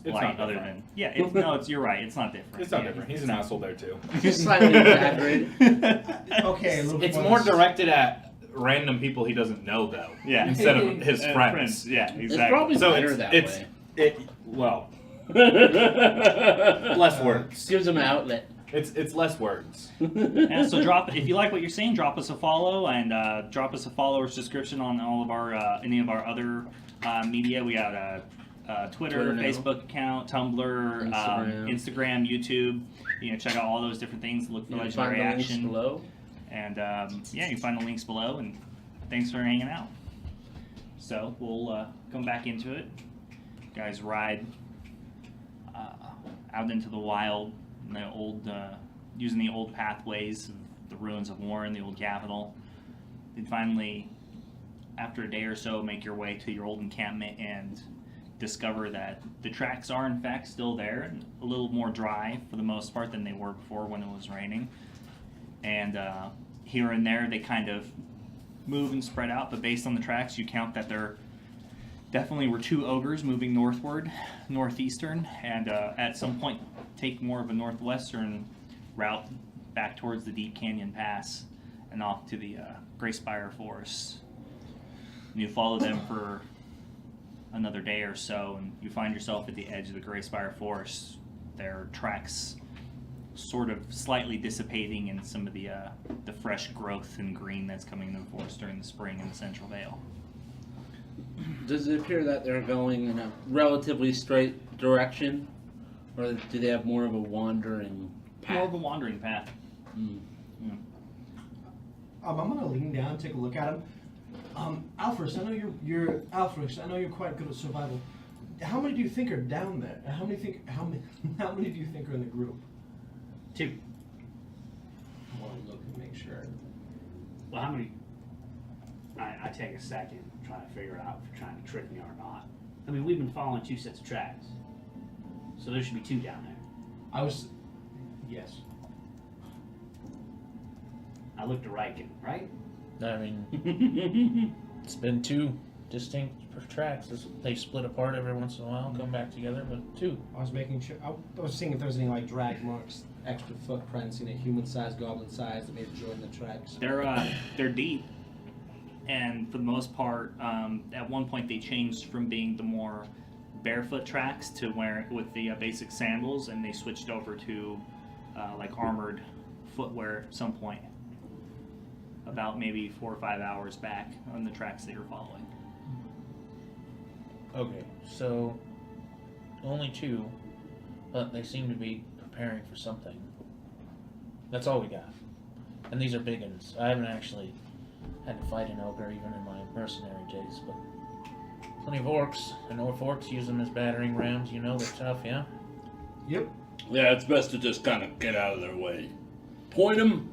not other different. than you're right. It's not different. It's not different. He's an asshole there too. Just slightly exaggerated. Okay, a little It's bit more directed at random people he doesn't know though. Yeah. Instead of his And friends. Yeah, It's exactly. probably So better it's that it's way. less words. Gives them an outlet. It's less words. Yeah, so if you like what you're seeing, drop us a follow, and drop us a follower subscription on all of our any of our other media. We got a Twitter, Twitter now. Facebook account, Tumblr, Instagram, YouTube. Check out all those different things. Look for You can Legendary find the links Action. below. And you can find the links below. And thanks for hanging out. So we'll come back into it. You guys ride out into the wild, in the old, using the old pathways, of the ruins of Warren, the old capital. And finally, after a day or so, make your way to your old encampment and discover that the tracks are in fact still there, and a little more dry for the most part than they were before when it was raining. And here and there they kind of move and spread out, but based on the tracks you count that there definitely were two ogres moving northeastern, and at some point take more of a northwestern route back towards the Deep Canyon Pass and off to the Grayspire Forest. And you follow them for another day or so, and you find yourself at the edge of the Grayspire Forest. Their tracks sort of slightly dissipating in some of the fresh growth and green that's coming into the forest during the spring in the Central Vale. Does it appear that they're going in a relatively straight direction, or do they have more of a wandering path? More of a wandering path. Mm. I'm gonna lean down, take a look at him. Alfred, I know you're Alfred. I know you're quite good at survival. How many do you think are down there? How many do you think are in the group? 2. I want to look and make sure. Well, how many? I take a second trying to figure out if you're trying to trick me or not. I mean, we've been following 2 sets of tracks, so there should be 2 down there. Yes. I looked to Riken, right? I mean, it's been 2 distinct tracks. They split apart every once in a while, come back together, but 2. I was making sure. I was seeing if there was any drag marks, extra footprints, human-sized, goblin-sized that may have joined the tracks. They're deep, and for the most part, at one point they changed from being the more barefoot tracks to where with the basic sandals, and they switched over to armored footwear at some point. About maybe 4 or 5 hours back on the tracks that you're following. Okay, so only 2, but they seem to be preparing for something. That's all we got. And these are big ones. I haven't actually had to fight an ogre even in my mercenary days, but plenty of orcs. I know if orcs use them as battering rams, they're tough, yeah? Yep. Yeah, it's best to just kind of get out of their way. Point them,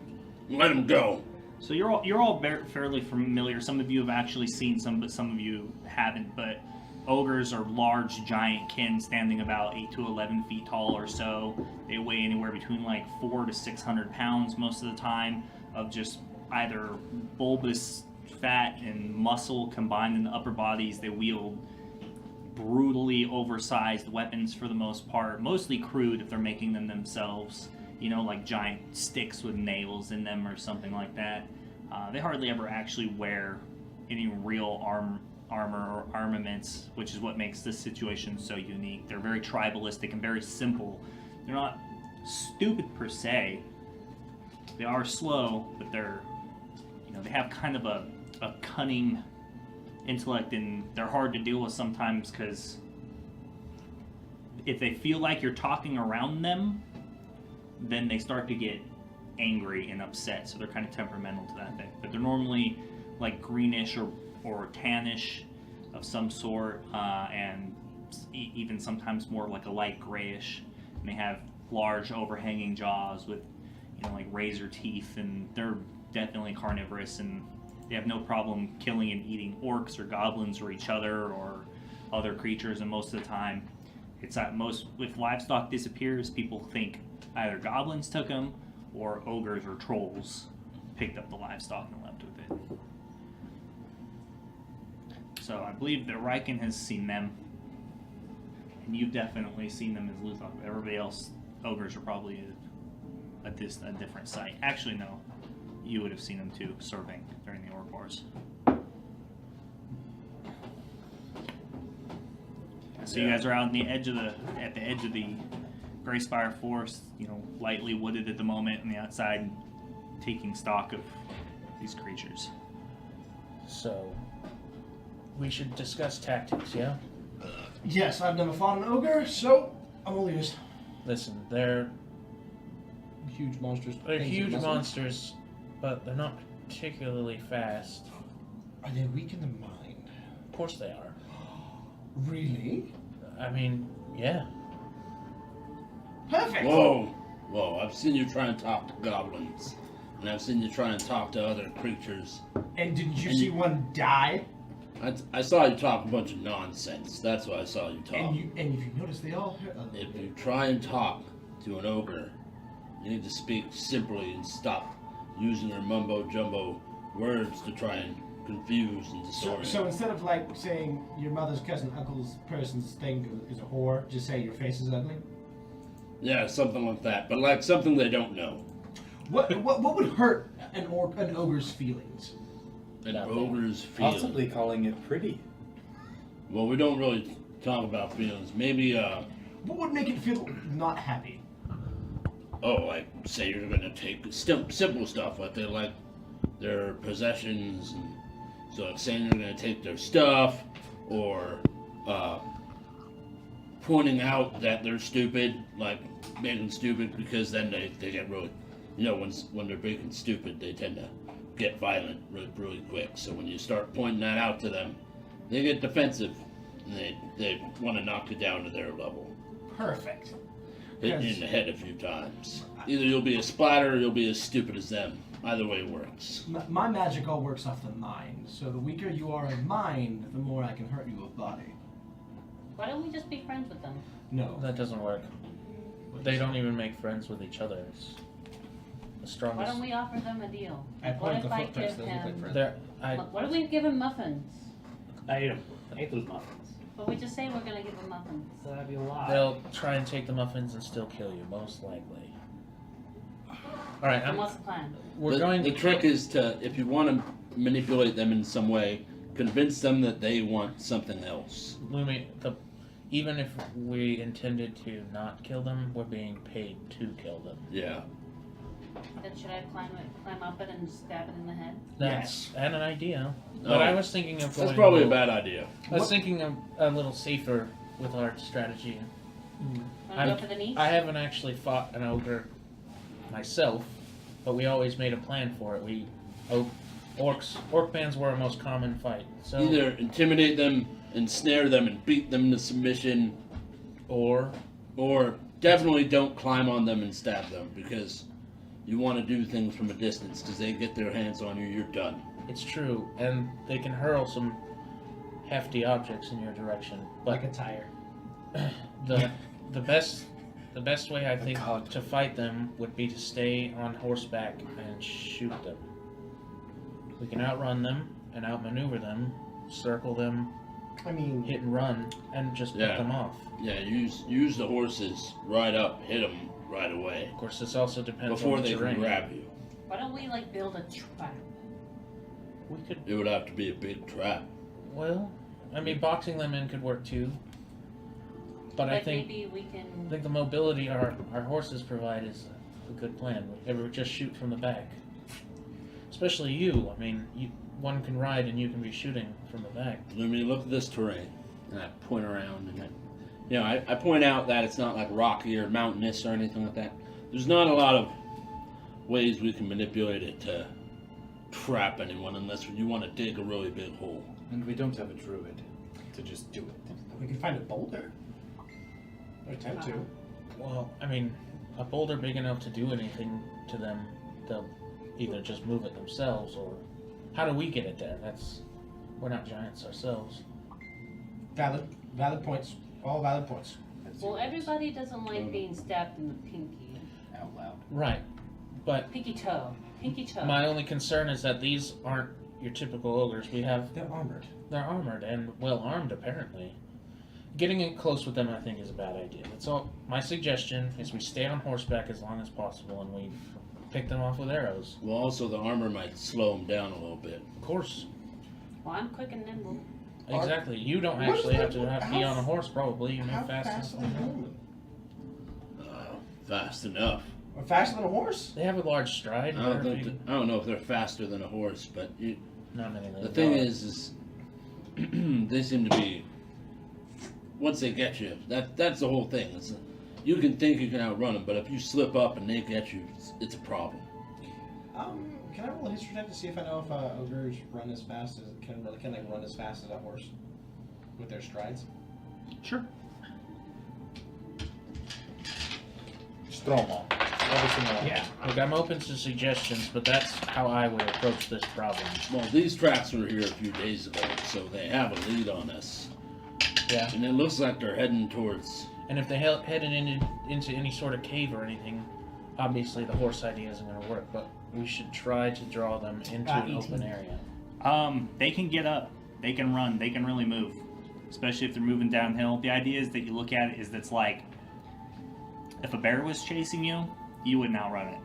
let them go. So you're all fairly familiar. Some of you have actually seen some, but some of you haven't. But ogres are large, giant kin, standing about 8 to 11 feet tall or so. They weigh anywhere between 400 to 600 pounds most of the time, of just either bulbous fat and muscle combined in the upper bodies. They wield brutally oversized weapons for the most part, mostly crude if they're making them themselves, you know, like giant sticks with nails in them or something like that. They hardly ever actually wear any real armor or armaments, which is what makes this situation so unique. They're very tribalistic and very simple. They're not stupid per se. They are slow, but they're, you know, they have kind of a cunning intellect, and they're hard to deal with sometimes because if they feel like you're talking around them, then they start to get angry and upset, so they're kind of temperamental to that effect. But they're normally like greenish or tannish of some sort, and even sometimes more like a light grayish. And they have large overhanging jaws with, you know, like razor teeth, and they're definitely carnivorous, and they have no problem killing and eating orcs or goblins or each other or other creatures. And most of the time, it's at most, if livestock disappears, people think either goblins took them or ogres or trolls picked up the livestock and left with it. So I believe that Riken has seen them, and you've definitely seen them as Luthor. Everybody else, ogres are probably a different site. Actually, no, you would have seen them too, serving during the orc wars. So you guys are out on the edge of at the edge of the Grayspire Forest, you know, lightly wooded at the moment, on the outside, taking stock of these creatures. So, we should discuss tactics, yeah? Yes, I've never fought an ogre, so I'm all ears. Listen, they're Huge monsters. huge monsters, but they're not particularly fast. Are they weak in the mind? Of course they are. Really? I mean, yeah. Perfect. Whoa, I've seen you try and talk to goblins, and I've seen you try and talk to other creatures. And didn't you see one die? I saw you talk a bunch of nonsense. That's why I saw you talk. And if you notice, they all hurt. If you try and talk to an ogre, you need to speak simply and stop using your mumbo-jumbo words to try and confuse and disorient. So instead of like saying your mother's cousin, uncle's person's thing is a whore, just say your face is ugly? Yeah, something like that. But like something they don't know. What would hurt an ogre's feelings? An Nothing. ogre's feelings. Possibly calling it pretty. Well, we don't really talk about feelings. Maybe, What would make it feel not happy? like, say you're gonna take simple stuff, like they like their possessions, and so like saying you're gonna take their stuff, or, pointing out that they're stupid, like making stupid, because then they get really, you know, when they're big and stupid, they tend to get violent really quick. So when you start pointing that out to them, they get defensive, and they want to knock you down to their level. Perfect. Hit you in the head a few times. Either you'll be a splatter or you'll be as stupid as them. Either way works. My magic all works off the mind, so the weaker you are in mind, the more I can hurt you with body. Why don't we just be friends with them? No. That doesn't work. They don't even make friends with each other. It's the Why strongest. don't we offer them a deal? I What pointed if the I footprints, give those look like him? friends. What if we give him muffins? I ate them. I ate those muffins. But we just say we're gonna give him muffins. So that'd be a lot. They'll try and take the muffins and still kill you, most likely. All right, And what's the plan? we're going. The trick is to, if you want to manipulate them in some way, convince them that they want something else. Lumi, even if we intended to not kill them, we're being paid to kill them. Yeah. Then should I climb up it and stab it in the head? That's an idea. But Oh. I was thinking of going. That's probably a bad idea. I was thinking of a little safer with our strategy. Wanna go for the knee? I haven't actually fought an ogre myself, but we always made a plan for it. Orc bands were our most common fight. So Either intimidate them, ensnare them, and beat them to submission, or definitely don't climb on them and stab them, because you want to do things from a distance, because they get their hands on you, you're done. it's true, and they can hurl some hefty objects in your direction. But Like a tire. the best way I think to fight them would be to stay on horseback and shoot them. We can outrun them and outmaneuver them, circle them, I mean, hit and run, and just pick them off. Yeah, use the horses right up, hit them right away. Of course, this also depends Before on the they terrain. can grab you. Why don't we like build a trap? We could, It would have to be a big trap. well, I mean, boxing them in could work too. But I Like think maybe we can. the mobility our horses provide is a good plan. They would just shoot from the back. Especially you. I mean, one can ride and you can be shooting from the back. Let me look at this terrain, and I point around, and I point out that it's not like rocky or mountainous or anything like that. There's not a lot of ways we can manipulate it to trap anyone unless you want to dig a really big hole. And we don't have a druid to just do it. we can find a boulder. Or attempt to. Well, I mean, a boulder big enough to do anything to them, they'll either just move it themselves or... How do we get it there? We're not giants ourselves. Valid points. All valid points. Well, everybody doesn't like being stabbed in the pinky. Out loud. Right. But Pinky toe. Pinky toe. my only concern is that these aren't your typical ogres. They're armored. They're armored and well armed, apparently. Getting in close with them, I think, is a bad idea. That's all. My suggestion is we stay on horseback as long as possible and we pick them off with arrows. Well, also the armor might slow them down a little bit. Of course. Well, I'm quick and nimble. Exactly. You don't What is actually have that- to be on a horse, probably. You How move fast are they moving? Fast enough. Or faster than a horse? They have a large stride. I don't know if they're faster than a horse, but Not many. the thing is they seem to be. Once they get you, that's the whole thing. You can think you can outrun them, but if you slip up and they get you, it's a problem. Can I roll a history check to see if I know if ogres run as fast as can they run as fast as a horse with their strides? Sure. Just throw them all. Every single one. Yeah. Look, I'm open to suggestions, but that's how I would approach this problem. Well, these tracks were here a few days ago, so they have a lead on us. Yeah. And it looks like they're heading towards. And if they headed into any sort of cave or anything, obviously the horse idea isn't going to work. But we should try to draw them into an 18. open area. They can get up. They can run. They can really move, especially if they're moving downhill. The idea is that you look at it is that's like if a bear was chasing you, you wouldn't outrun it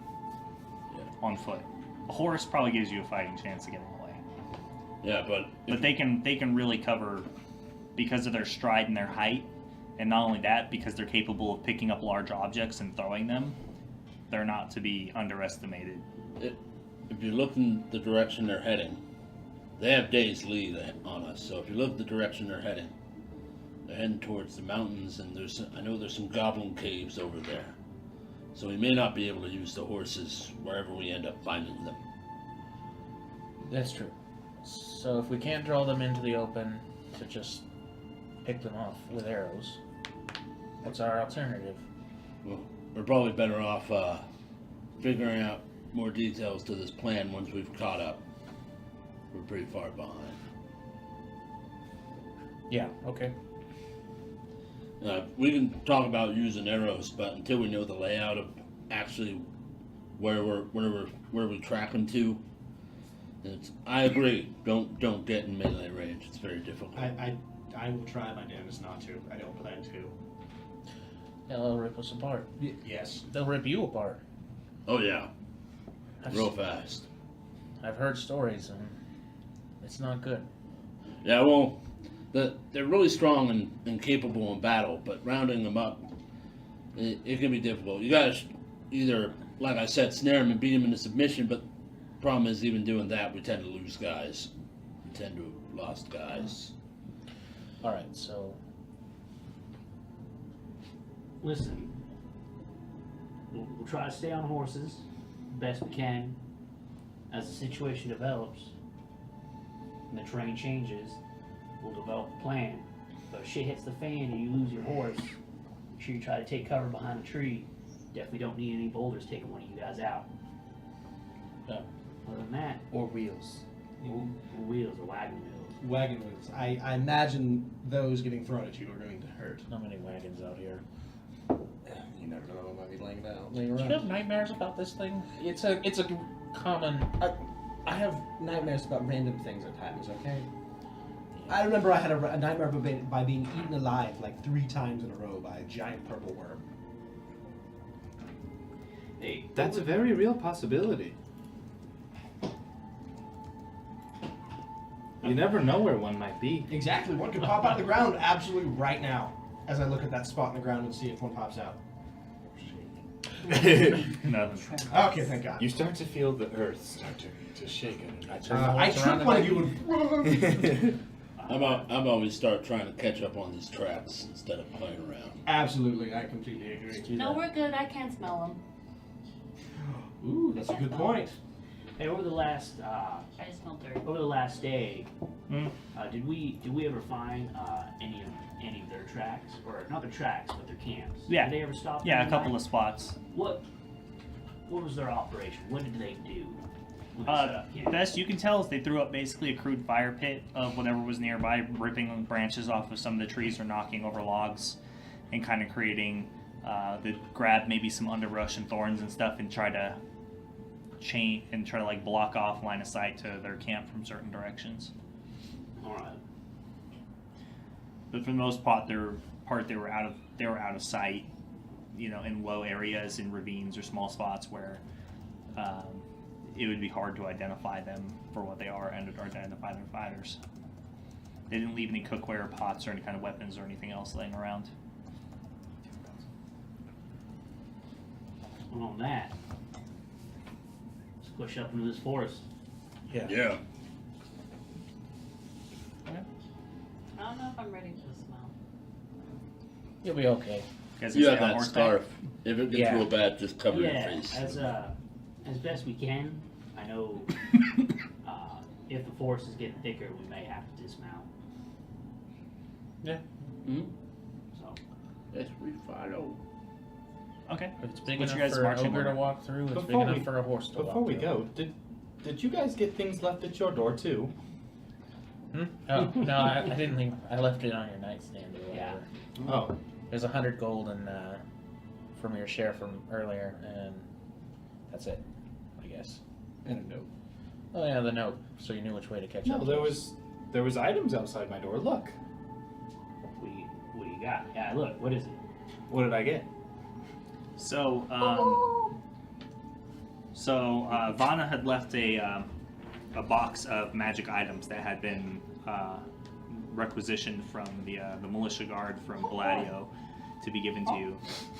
on foot. A horse probably gives you a fighting chance to get away. Yeah, But they can really cover because of their stride and their height, and not only that, because they're capable of picking up large objects and throwing them. They're not to be underestimated. if you look in the direction they're heading, they have days lead on us. So if you look the direction they're heading towards the mountains, and I know there's some goblin caves over there. So we may not be able to use the horses wherever we end up finding them. That's true. So if we can't draw them into the open to just pick them off with arrows, what's our alternative? Well, we're probably better off figuring out more details to this plan once we've caught up. We're pretty far behind. Yeah, okay. We can talk about using arrows, but until we know the layout of actually where we're tracking to, I agree. Don't get in melee range. It's very difficult. I will try my damnedest not to. I don't plan to. Yeah, they'll rip us apart. Yes. They'll rip you apart. Oh yeah, I've real fast. I've heard stories, and it's not good. Yeah, well, they're really strong and capable in battle, but rounding them up, it can be difficult. You gotta either, like I said, snare them and beat them into submission, but the problem is even doing that, we tend to lose guys. We tend to have lost guys. Alright, so Listen, we'll try to stay on horses best we can. As the situation develops and the terrain changes, we'll develop a plan. But if shit hits the fan and you lose your horse, make sure you try to take cover behind a tree. Definitely don't need any boulders taking one of you guys out. Yeah. Other than that, Or wheels. wheels or wagon wheels. Wagon wheels. I imagine those getting thrown at you are going to hurt. not many wagons out here. You never know what might be laying down. Do you have nightmares about this thing? It's a common. I have nightmares about random things at times, okay? I remember I had a nightmare by being eaten alive like 3 times in a row by a giant purple worm. Hey, That's a very real possibility. You never know where one might be. Exactly, one could pop out of the ground absolutely right now as I look at that spot in the ground and see if one pops out. Nothing. Okay, thank God. You start to feel the earth start to shake. I tricked one of you with... How about we start trying to catch up on these traps instead of playing around? Absolutely, I completely agree. No, we're good. I can't smell them. Ooh, that's a good point. Hey, over the last I just smell dirt. over the last day, Mm. did we ever find any of their tracks, or not their tracks, but their camps? Yeah. Did they ever stop? Yeah, a them couple at of spots. What was their operation? What did they do? When they set up camp? Best you can tell is they threw up basically a crude fire pit of whatever was nearby, ripping branches off of some of the trees or knocking over logs, and kind of creating. They grab maybe some underbrush and thorns and stuff and try to like block off line of sight to their camp from certain directions. All right. But for the most part, they were out of sight, in low areas, in ravines or small spots where it would be hard to identify them for what they are and identify their fighters. They didn't leave any cookware or pots or any kind of weapons or anything else laying around. And on that, let's push up into this forest. Yeah. I don't know if I'm ready for the smell. You'll be okay. Guys You stay have on that horseback? scarf. If it gets Yeah. real bad, just cover your Yeah, face. as best we can. I know if the forest is getting thicker, we may have to dismount. Hmm? So Yes, we follow. Okay. If it's big What's your enough guys' for an marching ogre to order? walk through, it's big Before enough we- for a horse to walk Before we through. go, did you guys get things left at your door too? Oh, no, I didn't leave. I left it on your nightstand or Yeah. whatever. Oh, There's 100 gold from your share from earlier, and that's it, I guess. And a note. Oh yeah, the note, so you knew which way to catch no, up. there was items outside my door. Look, what do you got? Yeah, look, what is it? what did I get? So, Vanna had left a box of magic items that had been requisitioned from the militia guard from Gladio to be given to you.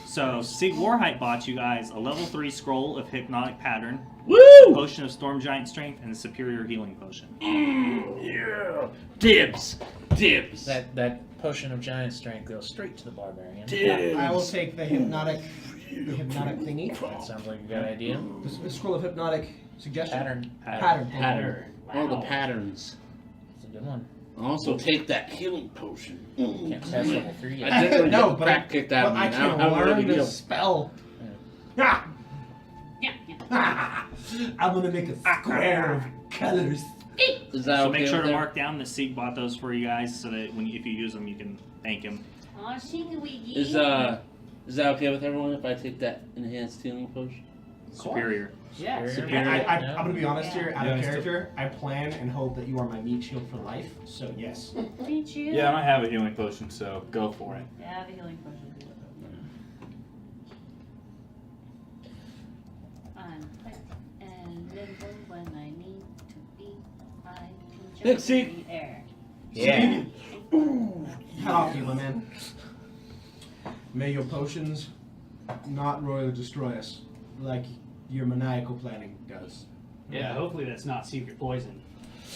So, Sig Warhite bought you guys a level 3 scroll of hypnotic pattern, a Woo! potion of storm giant strength, and a superior healing potion. Yeah. Dibs. That potion of giant strength goes straight to the barbarian. Dibs. I will take the hypnotic thingy. That sounds like a good idea. The scroll of hypnotic suggestion. Pattern. Pattern. Pattern. All the Wow. patterns. It's a good one. Also take that healing potion. Can't pass level 3 yet. I didn't really No, get but crack kicked out But of me. I can How would learn it the go? spell. Yeah. I'm gonna make a square of colors. Is that So okay make sure with to that? mark down that Sig bought those for you guys, so that if you use them, you can thank him. Aw, shiggy-wiggy. Is that okay with everyone if I take that enhanced healing potion? Superior. Yeah, Superior. I'm Yeah. gonna be honest here, out Yeah, of I still- character, I plan and hope that you are my meat shield for life, so yes. Me too. Yeah, I don't have a healing potion, so go for it. Yeah, I have a healing potion. I'm quick and nimble when I need to be. I can jump Pixie. in the air. Yeah. Head off you, my man. May your potions not royally destroy us, like your maniacal planning does. Yeah, hopefully that's not secret poison.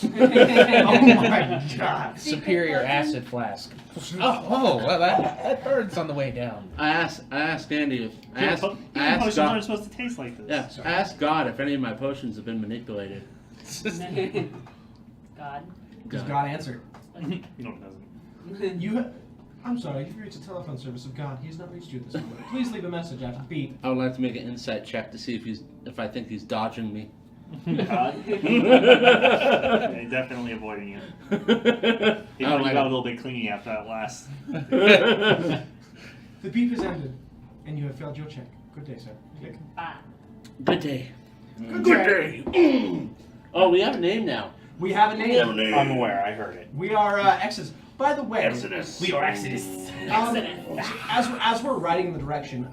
Oh my god. Superior acid flask. Oh, well, that burns on the way down. I asked Andy if I asked Potions God. aren't supposed to taste like this. Yeah, I asked God if any of my potions have been manipulated. God. Does God answer? No, it doesn't. I'm sorry, you've reached the telephone service of God. He has not reached you at this moment. Please leave a message after the beep. I would like to make an insight check to see if I think he's dodging me. Yeah, definitely avoiding you. He I don't like got a it. little bit clingy after that last. The beep has ended, and you have failed your check. Good day, sir. Click. Bye. Good day. Good day. Oh, we have a name now. We have a name. I'm aware. I heard it. We are Exodus. By the way, Exodus. We are Exodus. as we're riding in the direction,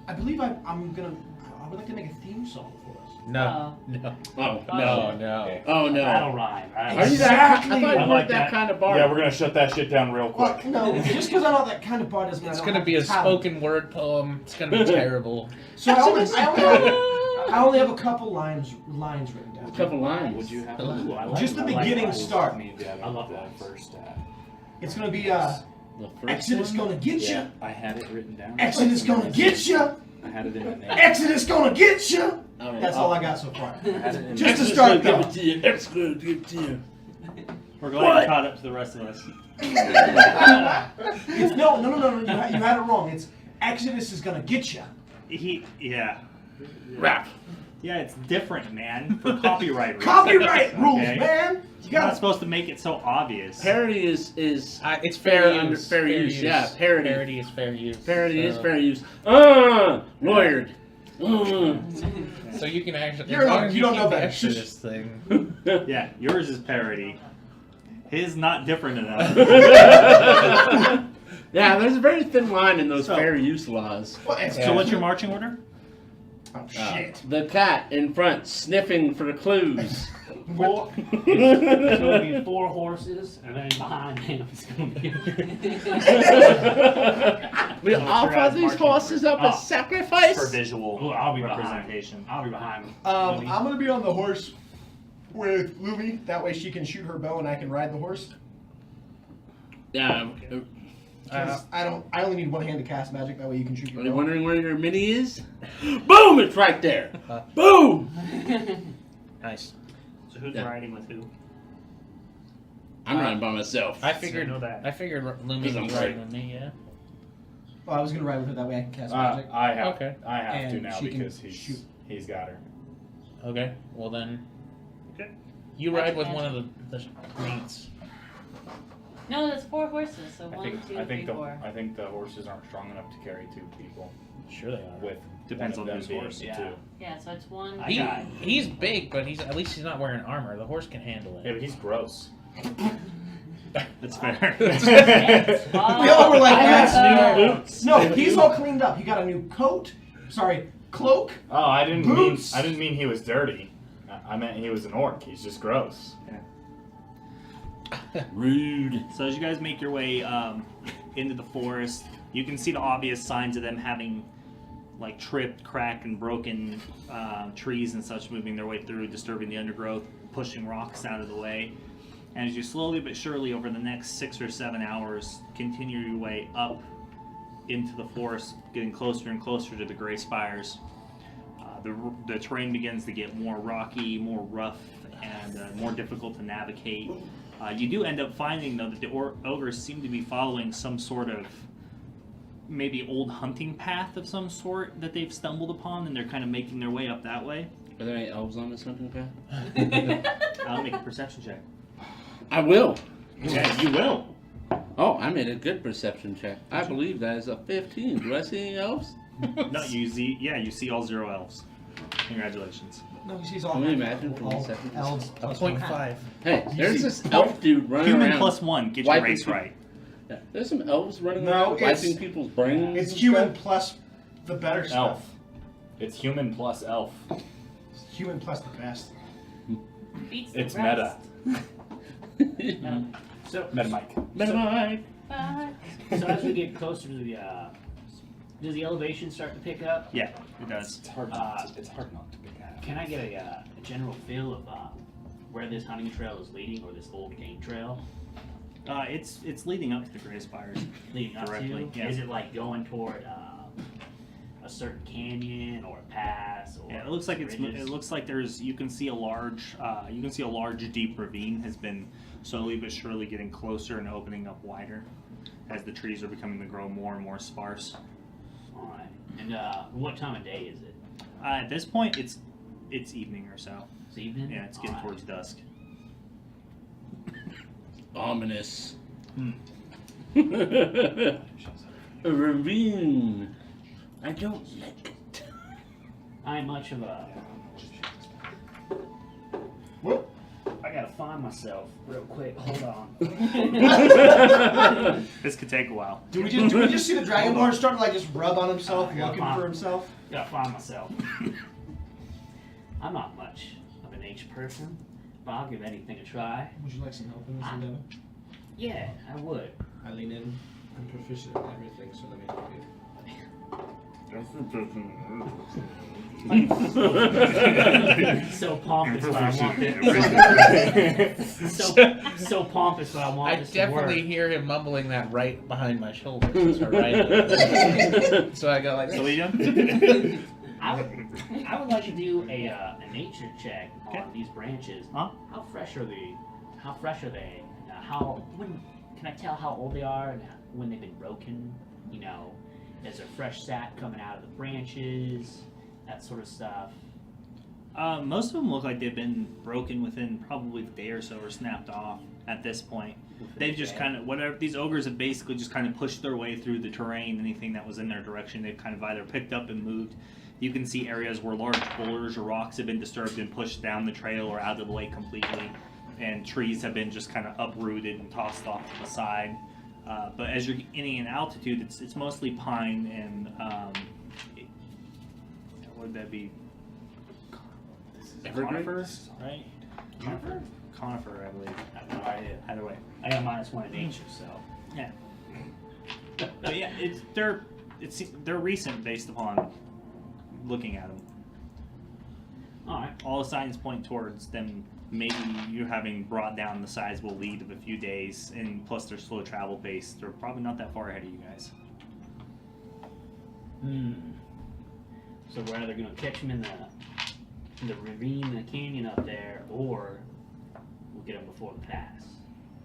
I believe I would like to make a theme song for us. No. Oh, No. Oh, no. That'll rhyme. Are you that? I thought you I weren't like that that. kind of bard. Yeah, we're gonna shut that shit down real quick. Well, no, just because I'm not that kind of bard doesn't mean It's I don't gonna have be a the talent. spoken word poem. It's gonna be terrible. So I only have a couple lines written down. A couple lines. Would you have? Ooh, I like Just the I like beginning that. start. I love that. First. It's gonna be The first Exodus one? gonna get you. I had it written down. Exodus gonna get you. I had it in the name. Exodus gonna get you. Oh, That's all I got so far. I had it in Just to Exodus start gonna give going. it to you. Exodus gonna give it to you. We're glad you caught up to the rest of us. It's no. You had it wrong. It's Exodus is gonna get you. Yeah. Rap. Yeah, it's different, man. For copyright reasons. Copyright rules, Okay. man. You You're not gotta. supposed to make it so obvious. Parody is It's Fair fair under- use. fair use, yeah, parody. Parody is fair use. parody is So- fair use. Lawyered. So you can actually. You're as not- long as you don't keep know the better. Exodus thing. Yeah, yours is parody. His not different enough. Yeah, there's a very thin line in those So- fair use laws. So what's your marching order? Oh shit. The cat in front sniffing for clues. So it'll be 4 horses, and then behind him is going to be. We offer these horses up as For sacrifice. visual Oh, I'll be behind. representation. I'll be behind him. I'm gonna be on the horse with Lumi. That way she can shoot her bow and I can ride the horse. Yeah. 'Cause I only need one hand to cast magic. That way you can shoot Are your you bow. wondering where your mini is? Boom! It's right there. Boom! Nice. So who's Yeah. riding with who? I'm riding by myself. I figured. know that. I figured Lumi Because I'm was right. riding with me. Yeah. Oh, I was gonna ride with her. That way I can cast magic. I have. Okay. I have to And now she can because shoot. he's got her. Okay. Well then. Okay. You Magic, ride with one magic. of the mates. No, that's 4 horses. So I 1, think 2, I 3, think the 4. I think the horses aren't strong enough to carry 2 people Sure they are. with Depends one on of whose them being horse. the Yeah. 2. Yeah, so it's 1. I got it. He's big, but at least he's not wearing armor. The horse can handle Yeah, it. but he's gross. That's fair. We all were like, I that's have, new boots. No, he's all cleaned up. He got a new coat. Sorry, cloak. Oh, I didn't Boots. mean he was dirty. I meant he was an orc. He's just gross. Rude. So as you guys make your way into the forest, you can see the obvious signs of them having like tripped, cracked, and broken trees and such moving their way through, disturbing the undergrowth, pushing rocks out of the way. And as you slowly but surely over the next 6 or 7 hours continue your way up into the forest, getting closer and closer to the Gray Spires, the terrain begins to get more rocky, more rough, and more difficult to navigate. You do end up finding, though, that the ogres seem to be following some sort of maybe old hunting path of some sort that they've stumbled upon, and they're kind of making their way up that way. Are there any elves on this hunting path? I'll make a perception check. I will. Yeah, you will. Oh, I made a good perception check. I believe that is a 15. Do I see any elves? No, you see all 0 elves. Congratulations. No, he's all. Can you imagine from all the second? elves A plus 0.5. Hey, there's this elf dude running Human around. plus 1, get your wiping race people- right. Yeah, there's some elves running No, around it's- wiping people's brains. It's and human stuff. plus the better stuff. Elf. It's human plus elf. Human plus the best. Beats the It's rest. meta. So, Meta Mike. Bye. Bye. so as we get closer to the, does the elevation start to pick up? Yeah, it does. It's hard. It's hard not to pick up. Can I get a general feel of where this hunting trail is leading, or this old game trail It's leading up to the Gray Spires. leading up Directly, to? yeah. Is it like going toward a certain canyon or a pass? Or Yeah, it looks like it bridges? looks like you can see a large deep ravine has been slowly but surely getting closer and opening up wider as the trees are becoming to grow more and more sparse. All right. And what time of day is it? At this point, it's evening or so. It's evening. Yeah, it's getting All right. towards dusk. Ominous. Hmm. A ravine. I don't like it. I ain't much of a. Whoop. gotta find myself real quick. Hold on. This could take a while. Do we just see the Dragonborn starting to like just rub on himself, looking for himself? Gotta find myself. I'm not much of an H person, but I'll give anything a try. Would you like some help in this endeavor? Yeah, I would. I lean in. I'm proficient in everything, so let me help you. So pompous, but I want this. so pompous, but I want I this definitely to work. hear him mumbling that right behind my shoulder. So, so I go like So this. Liam? I would like to do a nature check on these branches. Huh? How fresh are they? How fresh are they? When can I tell how old they are and when they've been broken? You know, is there fresh sap coming out of the branches? That sort of stuff. Most of them look like they've been broken within probably a day or so, or snapped off at this point. They've just kind of, whatever, these ogres have basically just kind of pushed their way through the terrain. Anything that was in their direction, they've kind of either picked up and moved. You can see areas where large boulders or rocks have been disturbed and pushed down the trail or out of the way completely. And trees have been just kind of uprooted and tossed off to the side. But as you're getting in altitude, it's mostly pine and, what would that be? Conifers, right? Conifer? Conifer, I believe. I have no idea. Either way. I got -1 in nature, so. Yeah. But yeah, they're recent based upon looking at them. Alright. All the signs point towards them. Maybe you having brought down the sizable lead of a few days, and plus their slow travel pace, they're probably not that far ahead of you guys. So we're either gonna catch them in the ravine, the canyon up there, or we'll get them before the pass,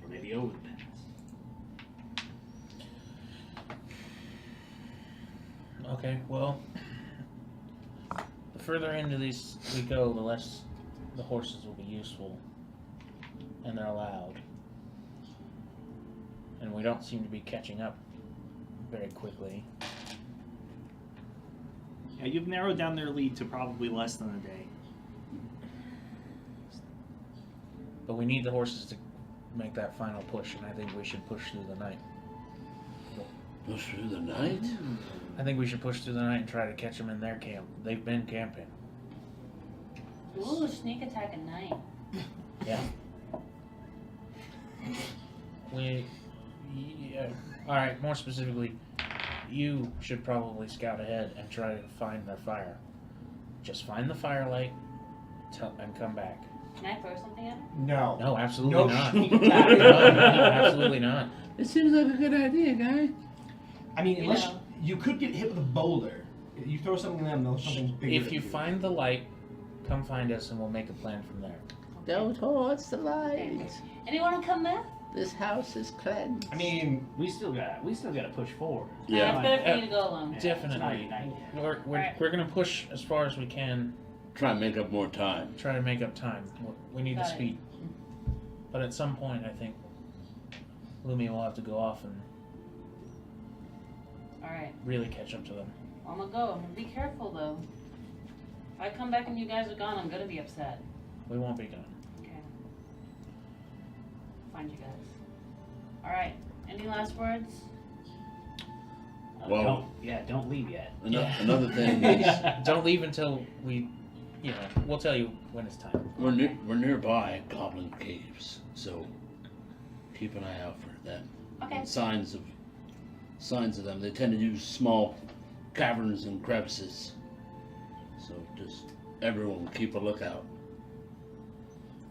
or maybe over the pass. Okay, well, the further into these we go, the less the horses will be useful, and they're loud, and we don't seem to be catching up very quickly. Yeah, you've narrowed down their lead to probably less than a day. But we need the horses to make that final push, and I think we should push through the night. Push through the night? I think we should push through the night and try to catch them in their camp. They've been camping. Ooh, sneak attack at night. Yeah. Alright, more specifically, you should probably scout ahead and try to find their fire. Just find the firelight and come back. Can I throw something at him? No. No, absolutely No not. sneak No, attack. absolutely not. It seems like a good idea, guy. I mean, unless know. you could get hit with a boulder. You throw something at them, they'll something bigger. If you find the light, come find us and we'll make a plan from there. Go towards the light. Anyone want to come with? This house is cleansed. I mean, We still gotta push forward. Yeah. It's better for you to go alone. Yeah, Definitely. it's not night yet. We're going to push as far as we can, Try and make up more time. try to make up time. We need the Got it. speed. But at some point, I think Lumi will have to go off and Alright, really catch up to them. I'm gonna go. Be careful though. If I come back and you guys are gone, I'm gonna be upset. We won't be gone. Okay. Find you guys. Alright, any last words? Well- Don't leave yet. Another thing is, Don't leave until we, we'll tell you when it's time. we're nearby goblin caves, so keep an eye out for them. Okay. And signs of them. They tend to use small caverns and crevices. So just everyone keep a lookout.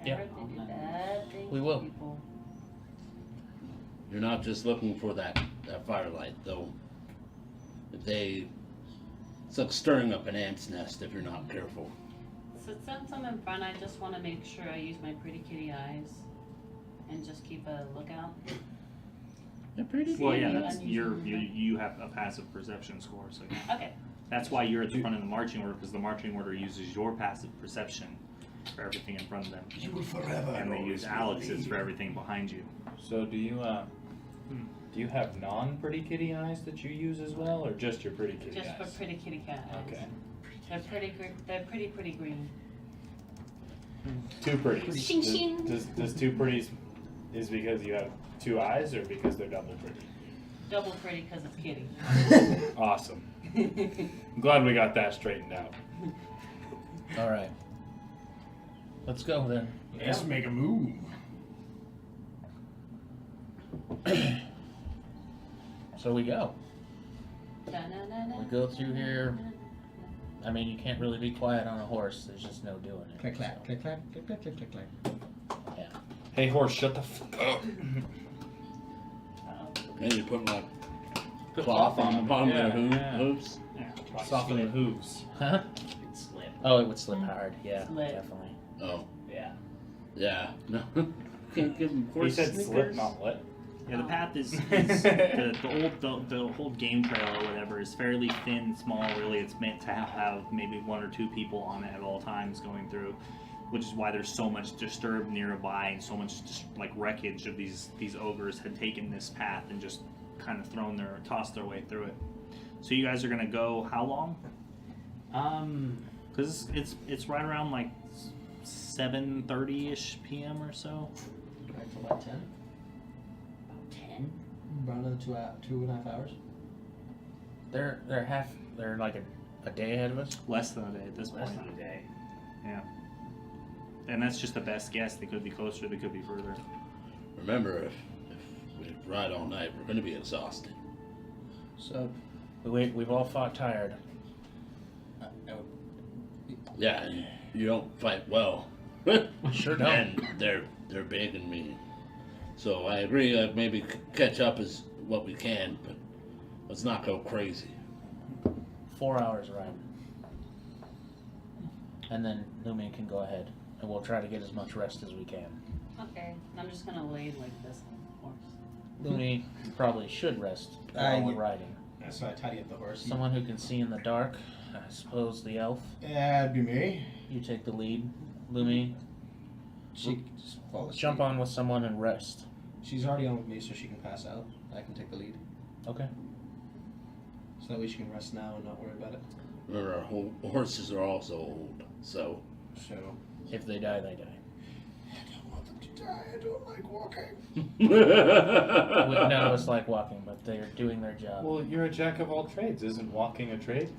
Yeah. Never think of bad things We to will. people. You're not just looking for that firelight, though. It's like stirring up an ant's nest if you're not careful. So since I'm in front, I just want to make sure I use my pretty kitty eyes and just keep a lookout. They're pretty Well, yeah, Yeah. that's you have a passive perception score, so yeah. Okay. That's why you're at the front of the marching order, because the marching order uses your passive perception for everything in front of them, you will forever. and they use Alex's for everything behind you. So do you have non-pretty kitty eyes that you use as well, or just your pretty kitty Just eyes? for pretty kitty cat eyes. Okay. They're pretty green. Two pretties. Shing, shing. Does two pretties is because you have two eyes or because they're double pretty? Double pretty because it's kitty. Awesome. I'm glad we got that straightened out. All right. Let's go then. Let's make a move. So we go. Da-na-na-na. We go through here. I mean, you can't really be quiet on a horse. There's just no doing it. Click, clack, so. click, clack, click, clack, click, click, clack. Yeah. Hey horse, shut the fuck up. And you put like Put cloth on the them. bottom Yeah, of their yeah. hooves. Yeah. Soften the hooves. Huh? It'd slip. Oh, it would slip hard. Yeah, Slip. definitely. Oh, Yeah. yeah. No. Can't give them He horse said sneakers. slip, not lit. Yeah, the path is the whole game trail or whatever is fairly thin, small. Really, it's meant to have maybe one or two people on it at all times going through, which is why there's so much disturbed nearby and so much just like wreckage of these ogres had taken this path and just kind of tossed their way through it. So you guys are gonna go how long? Because it's right around like 7:30ish p.m. or so. Right for about 10. 10? About another 2.5 hours. They're like a day ahead of us. Less than a day at this point. Less than a day. Yeah. And that's just the best guess. They could be closer, they could be further. Remember, if we ride all night, we're going to be exhausted. So we've all fought tired. Yeah, and you don't fight well. Sure don't. And they're big and mean. So I agree, maybe catch up is what we can, but let's not go crazy. 4 hours ride. And then Lumi can go ahead, and we'll try to get as much rest as we can. Okay. I'm just gonna lay like this on the horse. Lumi probably should rest while we're riding. So I tidy up the horse. Someone who can see in the dark, I suppose the elf. That'd be me. You take the lead. Lumi, She can just fall asleep. jump on with someone and rest. She's already on with me, so she can pass out. I can take the lead. Okay. So that way she can rest now and not worry about it. Remember, our horses are also old, so. So. If they die, they die. I don't want them to die. I don't like walking. None of us like walking, but they're doing their job. Well, you're a jack of all trades. Isn't walking a trade?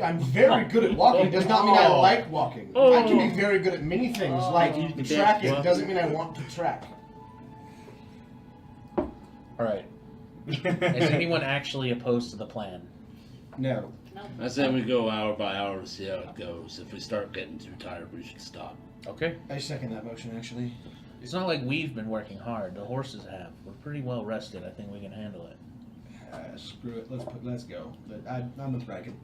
I'm very good at walking. Does not mean I like walking. I can be very good at many things, like tracking. Doesn't mean I want to track. All right. Is anyone actually opposed to the plan? No. Nope. I say we go hour by hour to see how it goes. If we start getting too tired, we should stop. Okay. I second that motion, actually. It's not like we've been working hard. The horses have. We're pretty well rested. I think we can handle it. Screw it. Let's go. But I'm with Bracken.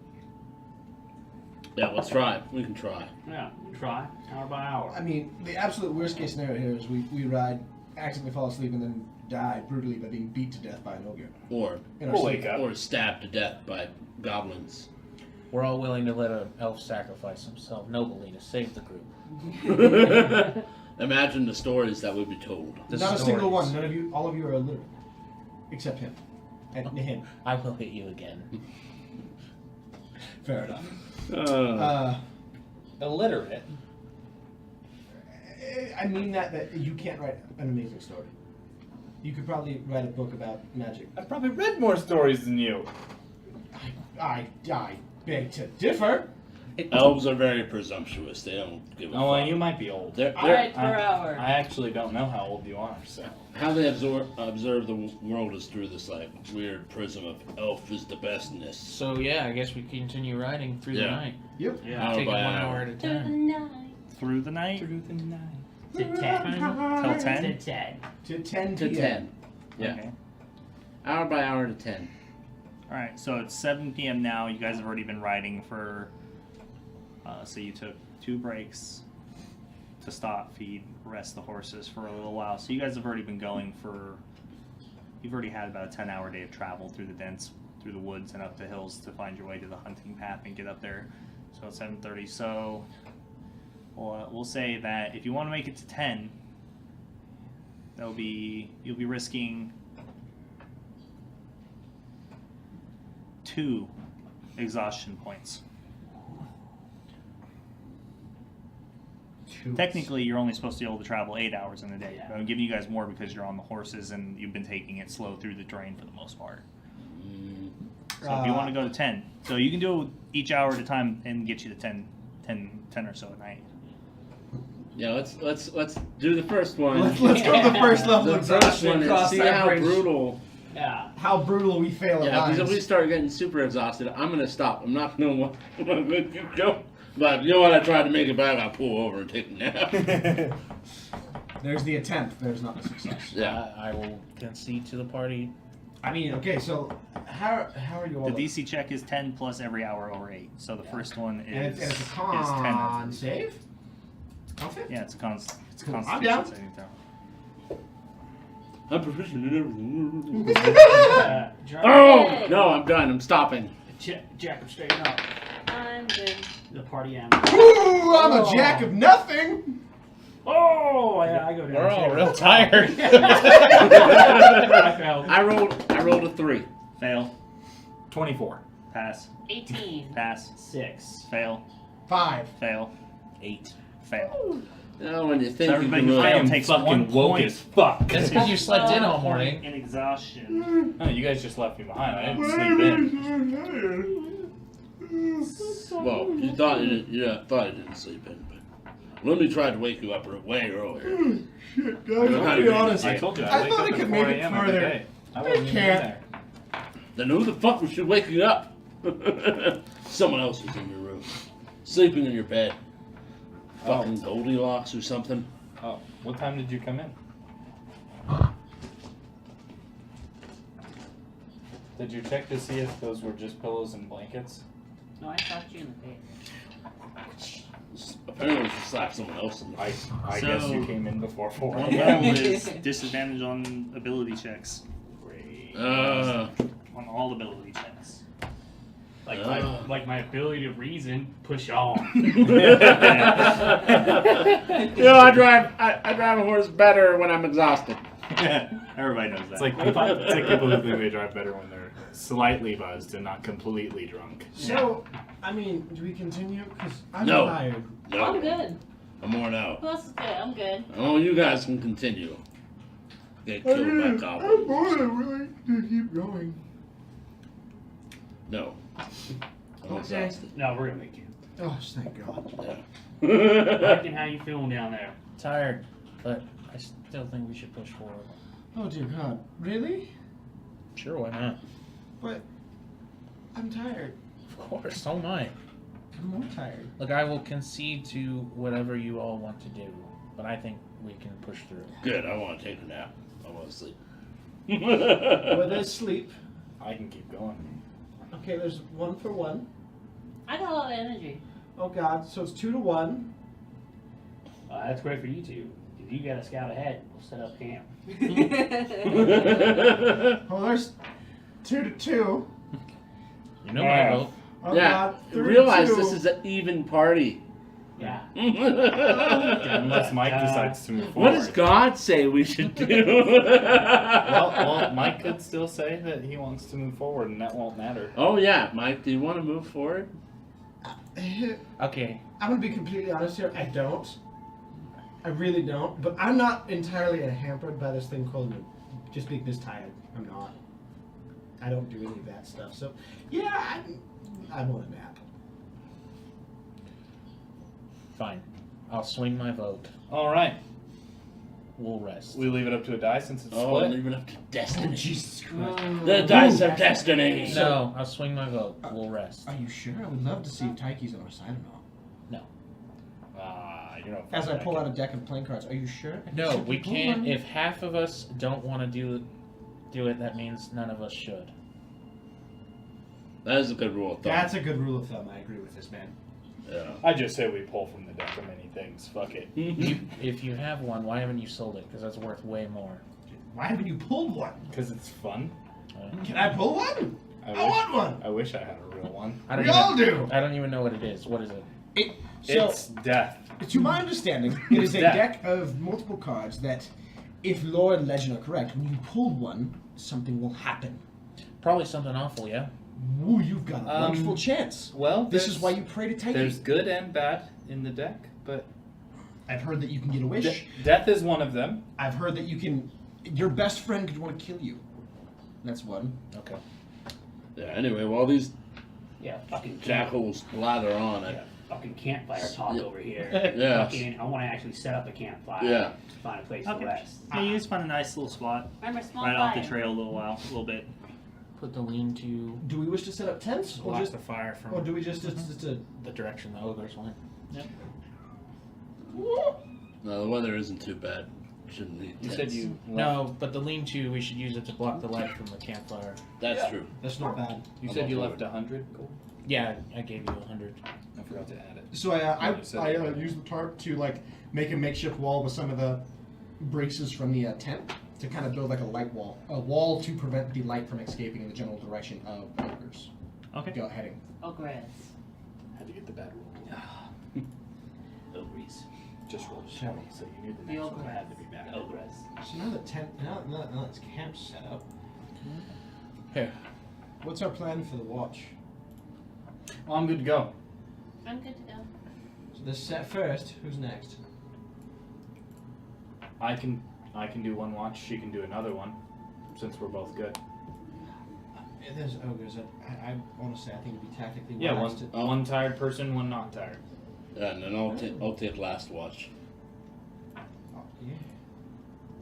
Yeah, let's try. We can try. Yeah. Try hour by hour. I mean, the absolute worst case scenario here is we ride, accidentally fall asleep, and then die brutally by being beat to death by an ogre. Or In our We'll sleep. wake up. or stabbed to death by goblins. We're all willing to let an elf sacrifice himself nobly to save the group. Imagine the stories that would be told. The Not a stories. single one. None of you. All of you are illiterate, except him. And him. I will hit you again. Fair enough. Illiterate. I mean that you can't write an amazing story. You could probably write a book about magic. I've probably read more stories than you. I beg to differ. Elves are very presumptuous. They don't give a Oh, well, fuck. you might be old. Alright, per hour. I actually don't know how old you are, so. How they observe the world is through this like weird prism of elf is the bestness. So yeah, I guess we continue riding through the Yeah. night. Yep. Yeah. Hour Take it by 1 hour. hour at a Through the time. night. Through the night? Through the night. To 10. Till 10? To 10. To 10 To p.m. 10. Yeah. Okay. Hour by hour to 10. Alright, so it's 7 p.m. now. You guys have already been riding for... so you took 2 breaks to stop, feed, rest the horses for a little while. So you guys have already been going for... You've already had about a 10-hour day of travel through the woods and up the hills to find your way to the hunting path and get up there. So it's 7:30. So we'll say that if you want to make it to 10, you'll be risking 2 exhaustion points. Technically, you're only supposed to be able to travel 8 hours in a day. But I'm giving you guys more because you're on the horses and you've been taking it slow through the terrain for the most part. So if you want to go to 10, so you can do each hour at a time and get you to 10 or so at night. Yeah, let's do the first one. Let's go to the first level The of first one and cross see that how bridge. brutal. Yeah. How brutal we fail at Yeah, because if we lives. start getting super exhausted, I'm gonna stop. I'm not gonna want to keep going. But you know what? I tried to make it back. I pull over and take a nap. There's the attempt. There's not the success. Yeah. I will concede to the party. I mean, okay, so how are you all? The DC check is 10 plus every hour over 8. So the first one and is it's a is 10. con save. Conflict? Yeah, it's a constitution I'm down. saving throw. I'm proficient in everything. Jack, Oh no! I'm done. I'm stopping. Jack, straighten up. I'm good. The party am. Ooh, I'm a jack of nothing. Oh, yeah, I go down. We're all too. real tired. I failed. I rolled a 3. Fail. 24. Pass. 18. Pass. 6. Fail. 5. Fail. 8. Fail. Oh, when you So think you everybody can who really... failed am takes fucking 1 woke point. as fuck. That's because you slept in all morning. In exhaustion. No, you guys just left me behind. I didn't sleep in. Well, you thought you didn't sleep in, but Lemmy tried to wake you up way earlier. Shit, guys, I'll I'll be honest. I told you I wake thought up I at could 4 make it a.m. every further. day. I wasn't even can't. there. Then who the fuck should wake you up? Someone else was in your room, sleeping in your bed. Fucking Goldilocks or something. Oh, what time did you come in? Did you check to see if those were just pillows and blankets? No, I shot you in the face. Apparently she slapped someone else in the I So- guess you came in before 4 One a.m. level is disadvantage on ability checks. Great. On all ability checks. Like my ability to reason, push on. You know, I drive a horse better when I'm exhausted. Everybody knows that. It's like people who think they drive better when they're slightly buzzed and not completely drunk. So, I mean, do we continue? Because I'm No. tired. No, I'm good. I'm worn out. Who else is good? I'm good. Oh, you guys can continue. Get killed by goblins. really to keep going. No. I'm Okay. exhausted. No, we're gonna make you. Oh, thank God. Yeah. Reckon, how you feeling down there? Tired, but I still think we should push forward. Oh dear God, really? Sure, why not? But I'm tired. Of course, so am I. I'm more tired. Look, I will concede to whatever you all want to do, but I think we can push through. Good, I want to take a nap. I want to sleep. Well, there's sleep. I can keep going. Okay, there's 1 for 1. I got a lot of energy. Oh God, so it's 2 to 1. That's great for you two. If you got a scout ahead, we'll set up camp. Oh, there's 2 to 2. You know my vote. Oh Yeah, God, 3 realize to 2. this is an even party. Yeah. Unless Mike decides to move forward. What does God say we should do? Well, Mike could still say that he wants to move forward, and that won't matter. Oh yeah, Mike, do you want to move forward? Okay, I'm gonna be completely honest here. I don't. I really don't. But I'm not entirely hampered by this thing called just being this tired. I'm not. I don't do any of that stuff. So, yeah, I want a nap. fine. I'll swing my vote. All right, We'll rest. we leave it up to a die since it's Oh, split. leave it up to destiny. Jesus Christ. The dice of destiny. No, I'll swing my vote. We'll rest. Are you sure? I would love to see if Taiki's on our side or not. You know. As I pull out a deck of playing cards, are you sure? I can No, simply we pull can't. one. If half of us don't want to do it, that means none of us should. That is a good rule of thumb. That's a good rule of thumb. I agree with this man. Yeah. I just say we pull from the deck of many things. Fuck it. If you have one, why haven't you sold it? Because that's worth way more. Why haven't you pulled one? Because it's fun. Can I pull one? I want one. I wish I had a real one. I don't We even, all do. I don't even know what it is. What is it? It's death. To my understanding, it is a Deck. deck of multiple cards that, if lore and legend are correct, when you pull one, something will happen. Probably something awful, yeah? Ooh, you've got a wonderful chance. Well, This is why you pray to Taiki. There's good and bad in the deck, but I've heard that you can get a wish. Death is one of them. I've heard that you can. Your best friend could want to kill you. That's one. Okay. Yeah, anyway, while these Yeah, fucking jackals blather on it. Yeah, fucking campfire talk Yeah. over here. Yeah. Fucking, I want to actually set up a campfire. Yeah. To find a place Okay. to rest. Yeah, you just find a nice little spot Remember, small right off the fire. trail a little bit. Put the lean-to Do we wish to set up tents, or block just, the fire from or do we just a the direction the ogres went. No, the weather isn't too bad. Shouldn't need You tents. said you left. No, but the lean-to, we should use it to block the light from the campfire. That's true. That's not bad. You I'm said all you for left it. 100 gold. Yeah, I gave you 100. I forgot to add it. So I You said it. used the tarp to like make a makeshift wall with some of the braces from the tent to kind of build like a wall to prevent the light from escaping in the general direction of ogres. Okay. Go heading. Ogress. Had to get the bad roll. Ogres. Just rolled a 20, so you knew the The next one ogres. had to be bad. Ogres. So now the tent, now it's camp set up. Here. What's our plan for the watch? Well, I'm good to go. I'm good to go. So this set first. Who's next? I can do one watch. She can do another one, since we're both good. There's ogres. I honestly, I think it'd be tactically Yeah, wise one to. one tired person, one not tired. Yeah, and then I'll take last watch. Oh, yeah.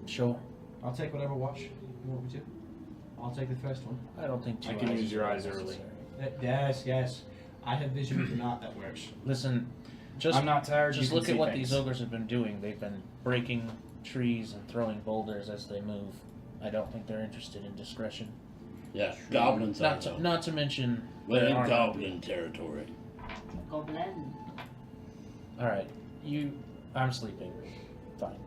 Sure. I'll take whatever watch you want me to. I'll take the first one. I don't think 2 I can eyes use your is eyes early. Yes, yes. I have vision with the knot that works. Listen, just I'm not tired. just you look can at see what things. these ogres have been doing. They've been breaking trees and throwing boulders as they move. I don't think they're interested in discretion. Yeah, goblins are though. Not to mention We're their in armor. goblin territory. Goblin. All right, I'm sleeping. Fine.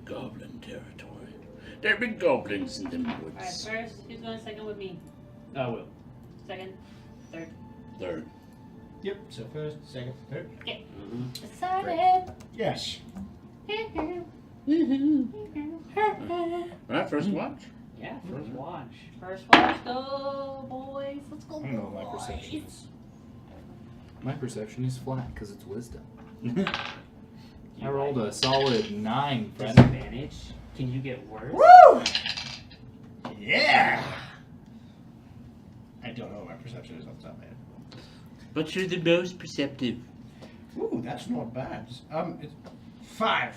Goblin territory. There be goblins in the Alright, woods. first, who's going second with me? I will. Second, third. Third. Yep. So first, second, third. Excited! Yes. Right, first watch. Yeah, first watch. First watch, go, boys. Let's go, I don't know what my boys. perception is. My perception is flat because it's wisdom. I rolled a solid 9, friend. Disadvantage. Can you get worse? Woo! Yeah. I don't know what my perception is off the top of my head. But you're the most perceptive. Ooh, that's not bad. It's 5.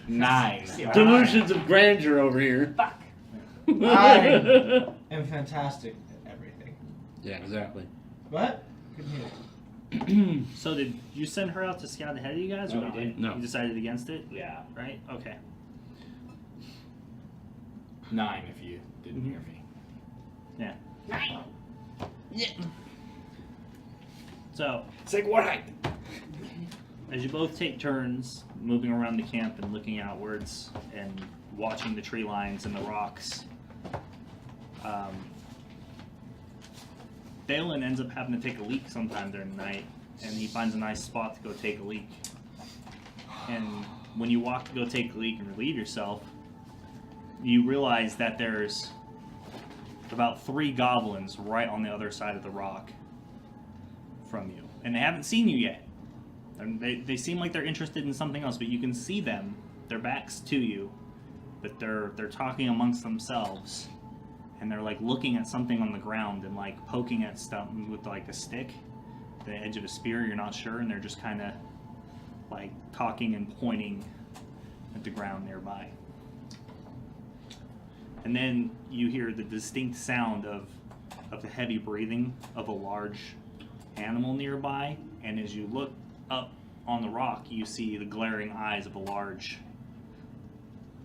9. Delusions of grandeur over here. Fuck. I am fantastic at everything. Yeah, exactly. What? Couldn't hear it. So did you send her out to scout ahead of you guys, or No, we not? didn't. No. You decided against it, Yeah. right? Okay. 9 if you didn't hear me. Nine. So Say what? as you both take turns moving around the camp and looking outwards and watching the tree lines and the rocks, Balin ends up having to take a leak sometime during the night, and he finds a nice spot to go take a leak. And when you walk to go take a leak and relieve yourself, you realize that there's about 3 goblins right on the other side of the rock from you. And they haven't seen you yet. They seem like they're interested in something else, but you can see them. Their backs to you, but they're talking amongst themselves. And they're like looking at something on the ground and like poking at stuff with like a stick, the edge of a spear, you're not sure, and they're just kind of like talking and pointing at the ground nearby. And then you hear the distinct sound of the heavy breathing of a large animal nearby, and as you look up on the rock, you see the glaring eyes of a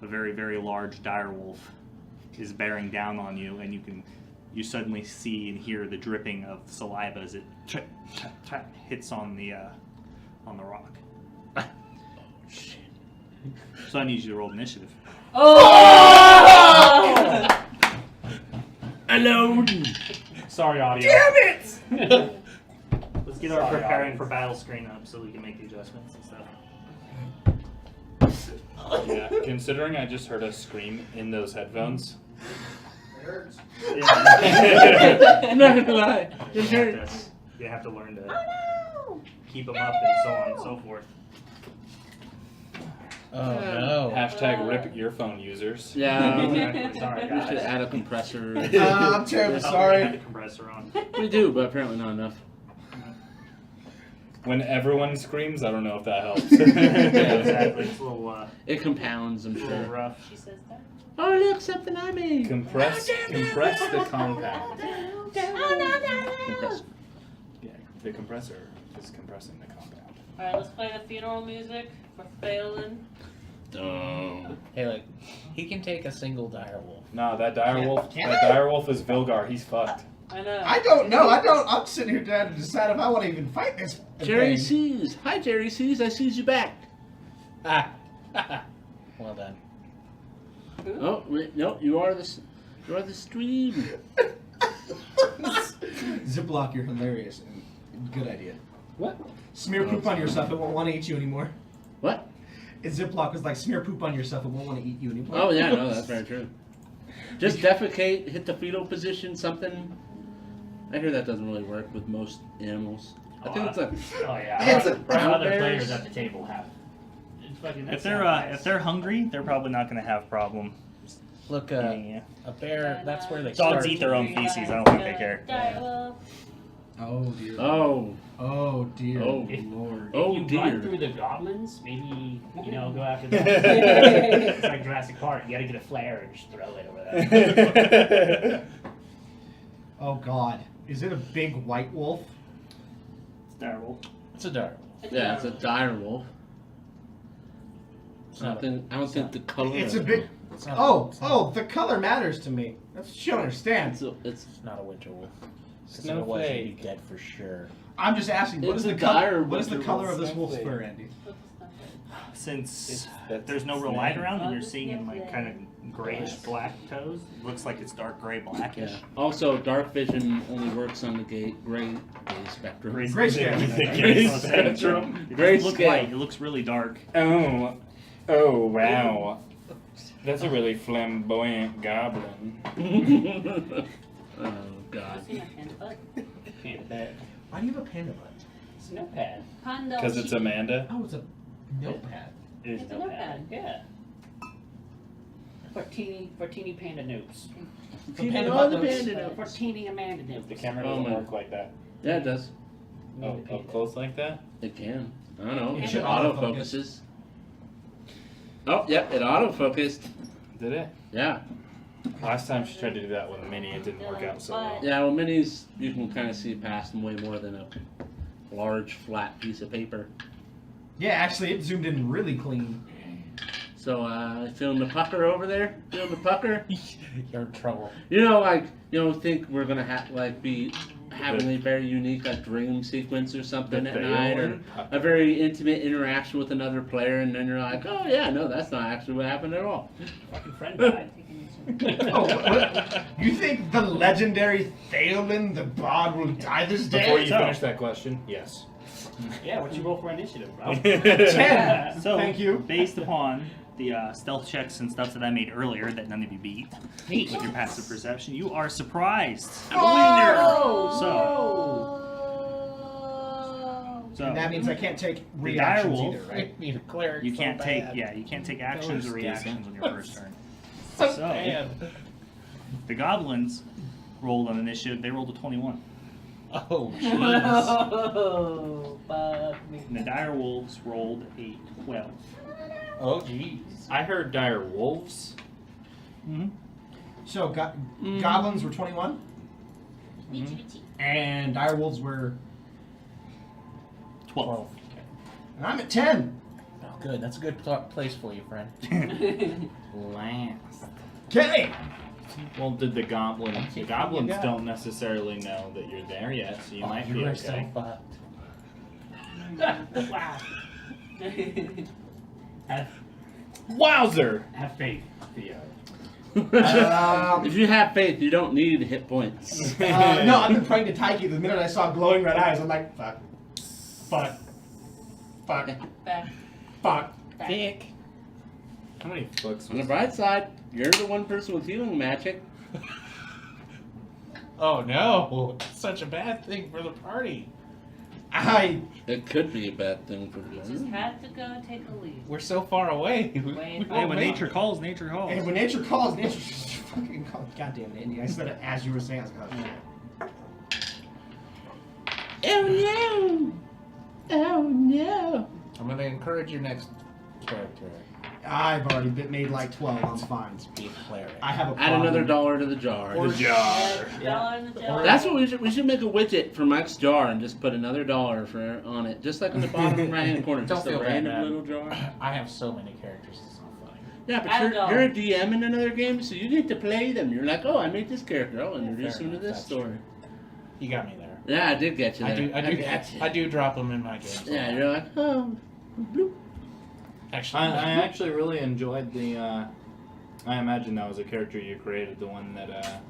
very, very large direwolf is bearing down on you, and you suddenly see and hear the dripping of saliva as it hits on the rock. Oh shit! So I need you to roll initiative. Oh! Alone. Sorry, audio. Damn it! Let's get our Sorry, preparing audience. for battle screen up so we can make the adjustments and stuff. Yeah, considering I just heard a scream in those headphones. It hurts. I'm not gonna lie. It hurts. You have to learn to Oh keep them up and so on and so forth. Oh no. Hashtag rip earphone users. Yeah, Exactly. Sorry, we should guys. add a compressor. I'm terribly I thought we sorry. had the compressor on. We do, but apparently not enough. When everyone screams, I don't know if that helps. Yeah, exactly. It's a little, It compounds, I'm a little sure. rough. She says that. Oh, look, something I made. Compress the compound. Compressor. Yeah, the compressor is compressing the compound. Alright, let's play the funeral music for Phelan. Dumb. Hey, like, he can take a single direwolf. No, that direwolf. Can't That I? direwolf is Vilgar. He's fucked. I know. I don't know. I'm sitting here trying to decide if I want to even fight this Jerry thing. sees. Hi, Jerry sees. I sees you back. Ah. Well done. Oh, wait, no, you are the stream. Ziploc, you're hilarious. Good idea. What? Smear poop on yourself, it won't want to eat you anymore. What? Ziploc was like, smear poop on yourself, it won't want to eat you anymore. Oh yeah, no, that's very true. Just defecate, hit the fetal position, something. I hear that doesn't really work with most animals. I think it's a. Oh yeah. It's a brown other bears. players at the table have. It's fucking, that If they're sounds nice. if they're hungry, they're probably not going to have problem. Look, Yeah. a bear, that's where they Dogs start. eat their own feces. I don't think they care. Direwolf. Oh dear. Oh, Oh dear. Oh. If- Lord. If Oh, you dear. run through the goblins, maybe, go after them. It's like Jurassic Park. You gotta get a flare and just throw it over there. Oh god. Is it a big white wolf? It's terrible. It's a direwolf. yeah, it's a dire wolf. It's not a, I don't think the color. It's of a big. it- it's not Oh, the color matters to me. That's what you understand. It's It's not a winter wolf. Because if it was, you'd be dead for sure. I'm just asking, what It's is a the color? dire What is the winter color wolf. of this wolf's fur, Andy? Since there's no real light around and you're seeing in like kind of grayish black toes, it looks like it's dark gray blackish. yeah. Also, dark vision only works on the gray spectrum. Grayscale. Gray spectrum. It Gray doesn't look scale. white. It looks really dark. Oh wow. That's a really flamboyant goblin. Oh God. Why do you have a panda butt? It's a notepad. Because it's Amanda. Oh, it's a notepad. It is It's a notepad. Yeah. For teeny panda notes. Panda all butt the notes. panda notes. For teeny Amanda notes. The camera Oh, doesn't man. work like that. Yeah, it does. Oh, up close like that? It can. I don't know. It It should auto autofocus. focuses. Oh, yep, it auto focused. Did it? Yeah. Last time she tried to do that with a mini, it didn't work out so well. Yeah, well, minis, you can kind of see past them way more than a large, flat piece of paper. Yeah, actually, it zoomed in really clean. So, feeling the pucker over there? Feeling the pucker? You're in trouble. Think we're gonna be having a very unique dream sequence or something at night, or a very intimate interaction with another player, and then you're like, oh yeah, no, that's not actually what happened at all. Fucking friend died. Oh, what? You think the legendary Theoden, the bard, will die this day? Before you finish that question, yes. Yeah, what you roll for initiative, bro? 10. So, Thank you. based upon the stealth checks and stuff that I made earlier that none of you beat with your passive perception, you are surprised. I'm a winner. So And that means I can't take the reactions direwolf, either, right? Need a cleric. you so can't take bad. you can't take actions or reactions on your first turn. So So- bad. The goblins rolled on initiative. They rolled a 21. Oh, jeez. Oh, fuck me. And the dire wolves rolled a 12. Oh, jeez. I heard dire wolves. Mm-hmm. So, goblins were 21, and direwolves were. 12. And I'm at 10. Oh, good. That's a good place for you, friend. Last. Okay. Well, did the goblins? The You goblins got- don't necessarily know that you're there yet, so you might be You are okay. so fucked. Wow. have, Wowzer! have faith, Theo. If you have faith, you don't need hit points. No, I've been praying to Taiki. The minute I saw glowing red eyes, I'm like, fuck. Fuck. Fuck. Back. Fuck. Dick. How many books On the was bright side, you're the one person with healing magic. Oh no! Such a bad thing for the party. It could be a bad thing for You just you. had to go take a leave. We're so far away. Way Hey, far when away. nature calls, nature calls. And when nature calls, nature just fucking calls. God damn it, Andy. I said it as you were saying. I was like, oh, shit. Oh no! Oh no! I'm gonna encourage your next character. I've already made like 12. I'm fine. Be a cleric. I have a Add problem. another $1 to the jar. Or jar. Dollar in the jar. That's what we should. We should make a widget for Mike's jar and just put another $1 on it, just like in the bottom right hand corner, Don't just a feel bad, random Dad. little jar. I have so many characters. It's not funny. Yeah, but Add a you're a DM in another game, so you get to play them. You're like, oh, I made this character. I'll introduce Fair him to enough, this that's story. true. You got me there. Yeah, I did get you there. I do drop them in my games. Yeah, you're like, oh, bloop. Actually, I actually really enjoyed the. I imagine that was a character you created, the one that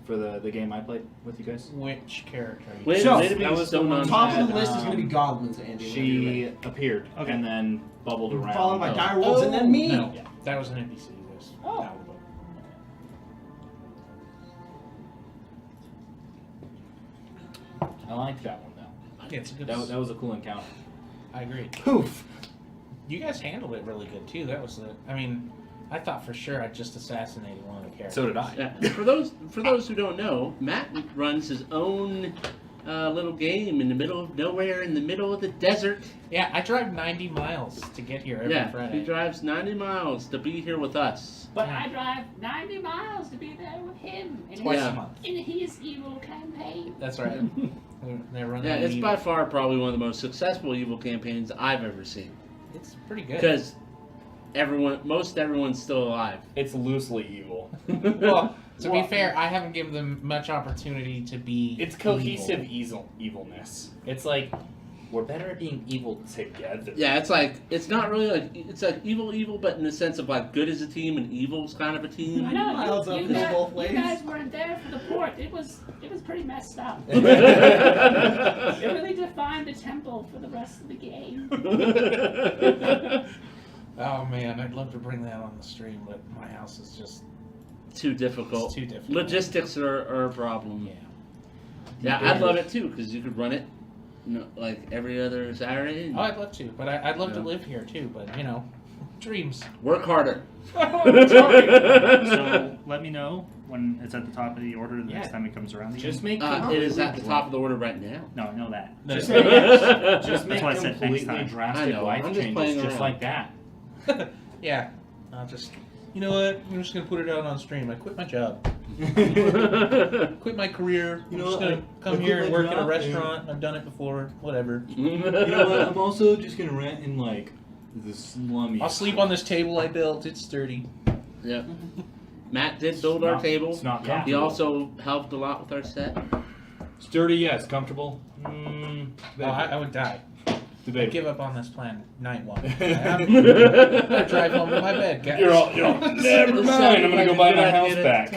for the game I played with you guys. which character? Are you Wait, So, wait a minute, that was stone the on one Top top. of the list is going to be goblins, Andy. whenever you're She ready. appeared Okay. and then bubbled around. Followed by Oh. dire wolves and then me. No, that was an NPC. This. Oh. No, I liked that one though. yeah, it's a good. That was a cool encounter. I agree. Poof. You guys handled it really good too. That was the. I mean, I thought for sure I just assassinated one of the characters. So did I. Yeah. For those who don't know, Matt runs his own little game in the middle of nowhere, in the middle of the desert. Yeah, I drive 90 miles to get here every Yeah, Friday. he drives 90 miles to be here with us. But I drive 90 miles to be there with him in Twice Yeah. a month. his evil campaign. That's right. They're running. Yeah, it's evil. by far probably one of the most successful evil campaigns I've ever seen. It's pretty good. Because most everyone's still alive. It's loosely evil. Well, to Well- be fair, I haven't given them much opportunity to be. It's cohesive evilness. It's like we're better at being evil together. Yeah, it's not really it's like evil, but in the sense of like good as a team and evil's kind of a team. I know, Miles up in both ways. you guys weren't there for the port. It was pretty messed up. It really defined the tempo for the rest of the game. Oh man, I'd love to bring that on the stream, but my house is just Too difficult. It's too difficult. Logistics are a problem. yeah. Yeah, I'd love it too because you could run it, like every other Saturday. Oh, I'd love to, but I'd love to Yeah. live here too. But you know, dreams. Work harder. So let me know when it's at the top of the order the next Yeah. time it comes around. Just Again. make It is at the top of the order right now. No, I know that. Just That's make, just make why I said next completely time. I drastic know, life I'm just changes, playing just around. like that. Yeah, I'll just. You know what? I'm just gonna put it out on stream. I quit my job. Quit my career. You I'm know just what? gonna I come quit here and my work at a job, restaurant. I've done it before. Whatever. You know what? I'm also just gonna rent in like the slummy. I'll sleep on this table I built. It's sturdy. Yep. Matt did build our table. It's not He comfortable. also helped a lot with our set. Sturdy, yes. Comfortable. Oh, I would die. I'd Debatable. give up on this plan night one. I'm gonna drive home to my bed, guys. You're all, never mind. I'm gonna go buy my house back.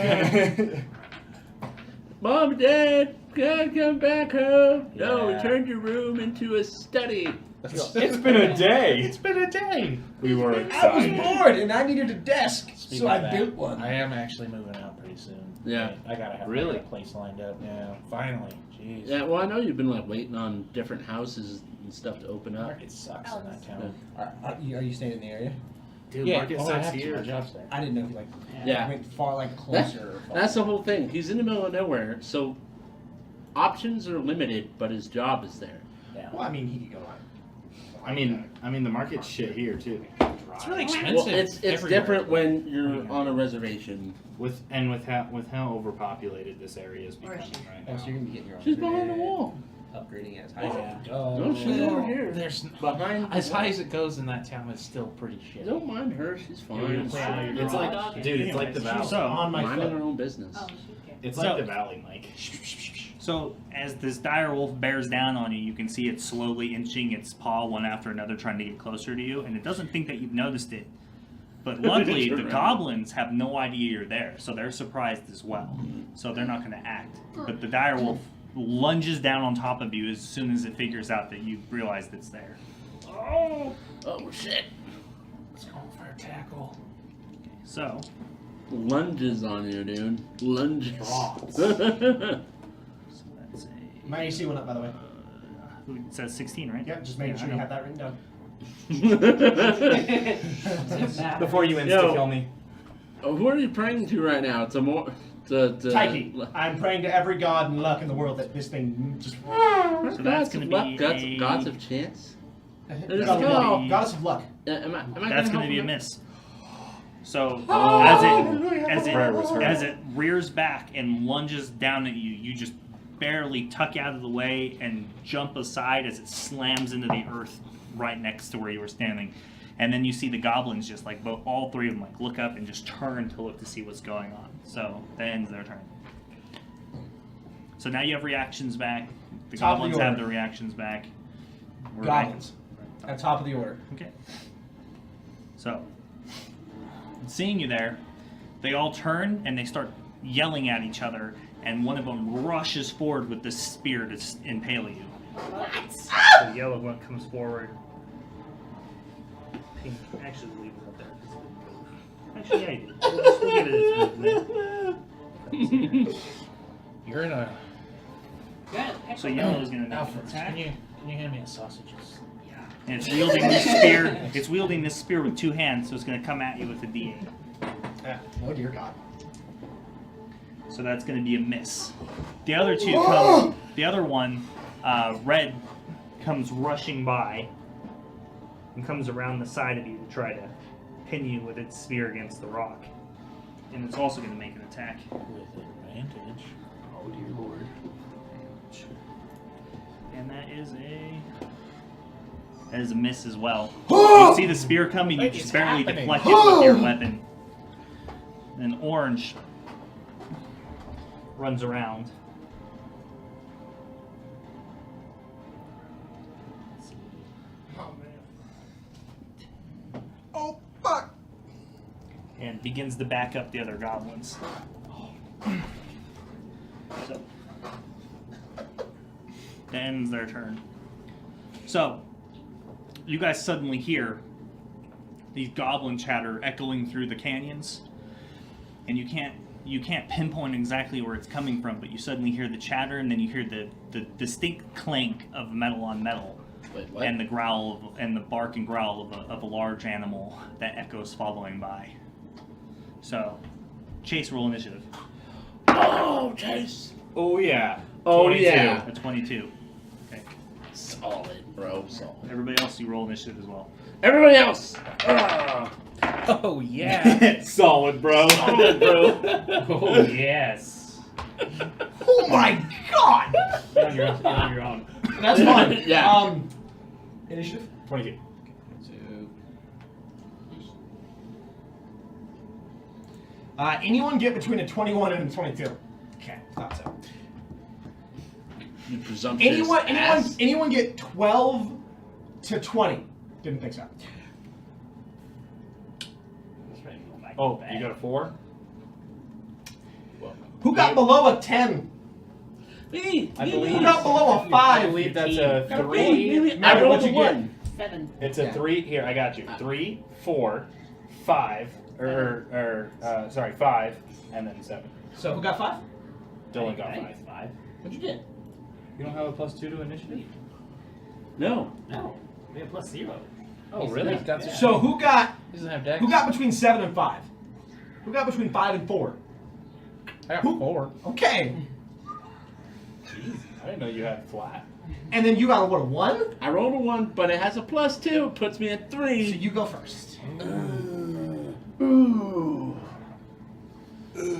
Mom and Dad, gotta come back home. No, we Yeah. turned your room into a study. It's been a day. It's been a day. We were I was excited. bored and I needed a desk, Speaking so of I that, built one. I am actually moving out pretty soon. Yeah. I gotta have Really? my place lined up. Yeah, finally. Jeez. Yeah, well, I know you've been like waiting on different houses and stuff to open up. Market sucks in that town. Are you staying in the area? Dude, Yeah, market I sucks have to. here. My job's there. I didn't know if you Yeah. went far, like closer. or far. That's the whole thing. He's in the middle of nowhere, so options are limited, but his job is there. Well, I mean, he could go on. I mean, the market's shit here too. It's really expensive. Well, it's everywhere. different when you're on a reservation. With how overpopulated this area is becoming right Oh, so you're now. gonna be getting your own. She's behind the internet, wall. Upgrading as high Yeah. as it goes. No, she's over here. There's Behind the as high wall. as it goes in that town is still pretty shit. Don't mind her. She's fine. It's like, dude, it's like the valley. So, on my Minding foot. her own business. Oh, she cares. It's So- like the valley, Mike. So as this dire wolf bears down on you, you can see it slowly inching its paw one after another, trying to get closer to you, and it doesn't think that you've noticed it. But luckily, the Turn around. goblins have no idea you're there, so they're surprised as well. So they're not going to act. But the dire wolf lunges down on top of you as soon as it figures out that you realized it's there. Oh shit! Let's go for a tackle. So lunges on you, dude. Lunges. Drops. So that's a. My AC went up, by the way. It says 16, right? Yep, just making Yeah, sure I you know. have that written down. Before you insta-kill me. Who are you praying to right now? It's a more. Taiki, I'm praying to every god and luck in the world that this thing just. So that's Gods of gonna luck, be gods a- of chance. Goddess Let's of go. luck. Goddess of luck. Am I That's gonna going to be a help him? miss. So Hallelujah. as it rears back and lunges down at you, you just barely tuck out of the way and jump aside as it slams into the earth right next to where you were standing. And then you see the goblins just like all three of them like look up and just turn to look to see what's going on. So that ends their turn. So now you have reactions back. The Top of the goblins have order. their reactions back. We're Goblins. At top of the order. Okay. So, seeing you there, they all turn and they start yelling at each other, and one of them rushes forward with this spear to impale you. So the yellow one comes forward. Pink, actually leave it up there. 'Cause it didn't move. Actually, yeah, you did. We'll give it its movement. You're in a. You're in a pickle. So yellow is going to make an Alfred, attack. can you hand me the sausages? And it's wielding this spear. It's wielding this spear with two hands, so it's going to come at you with a D8. Oh dear God. So that's going to be a miss. The other two come. The other one, red, comes rushing by and comes around the side of you to try to pin you with its spear against the rock. And it's also going to make an attack. With advantage. Oh dear lord. And that is a miss as well. You see the spear coming, you What just is barely happening? deflect it with your weapon. And orange runs around. Oh fuck. And begins to back up the other goblins. So, that ends their turn. So, you guys suddenly hear these goblin chatter echoing through the canyons, and you can't pinpoint exactly where it's coming from, but you suddenly hear the chatter, and then you hear the distinct clank of metal on metal. Wait, what? And the growl and the bark and growl of a large animal that echoes following by. So, Chase, roll initiative. Oh, Chase. Oh yeah. Oh 22. yeah. A 22. Okay. Solid, bro. Solid. Everybody else, you roll initiative as well. Everybody else. Oh yeah. Solid, bro. Solid, bro. Oh, yes. Oh my God. You're on your own. You're on your own. That's fine. Yeah. Initiative. 22. Anyone get between a 21 and a 22? Okay. Thought so. You presumptuous ass. Anyone get 12 to 20? Didn't think so. Just ready to go back Oh, to bed. you got a 4? Who got below a 10? Me. I me, believe- Who me. got below a I 5? believe that's a Got a 3. Me. I Matt, rolled what'd a you get? 1. 7. It's a Yeah. 3. Here, I got you. 3, 4, 5, sorry, 5, and then 7. So who got 5? Dylan got Nice. 5. 5. What'd you get? You don't have a +2 to initiative? No. No. We have +0. Oh, really? That's Yeah. So who got He doesn't have dex. between 7 and 5? Who got between 5 and 4? I got 4. Okay. Jeez, I didn't know you had flat. And then you got a 1? I rolled a 1, but it has a +2. It puts me at So 3. you go first. Ooh.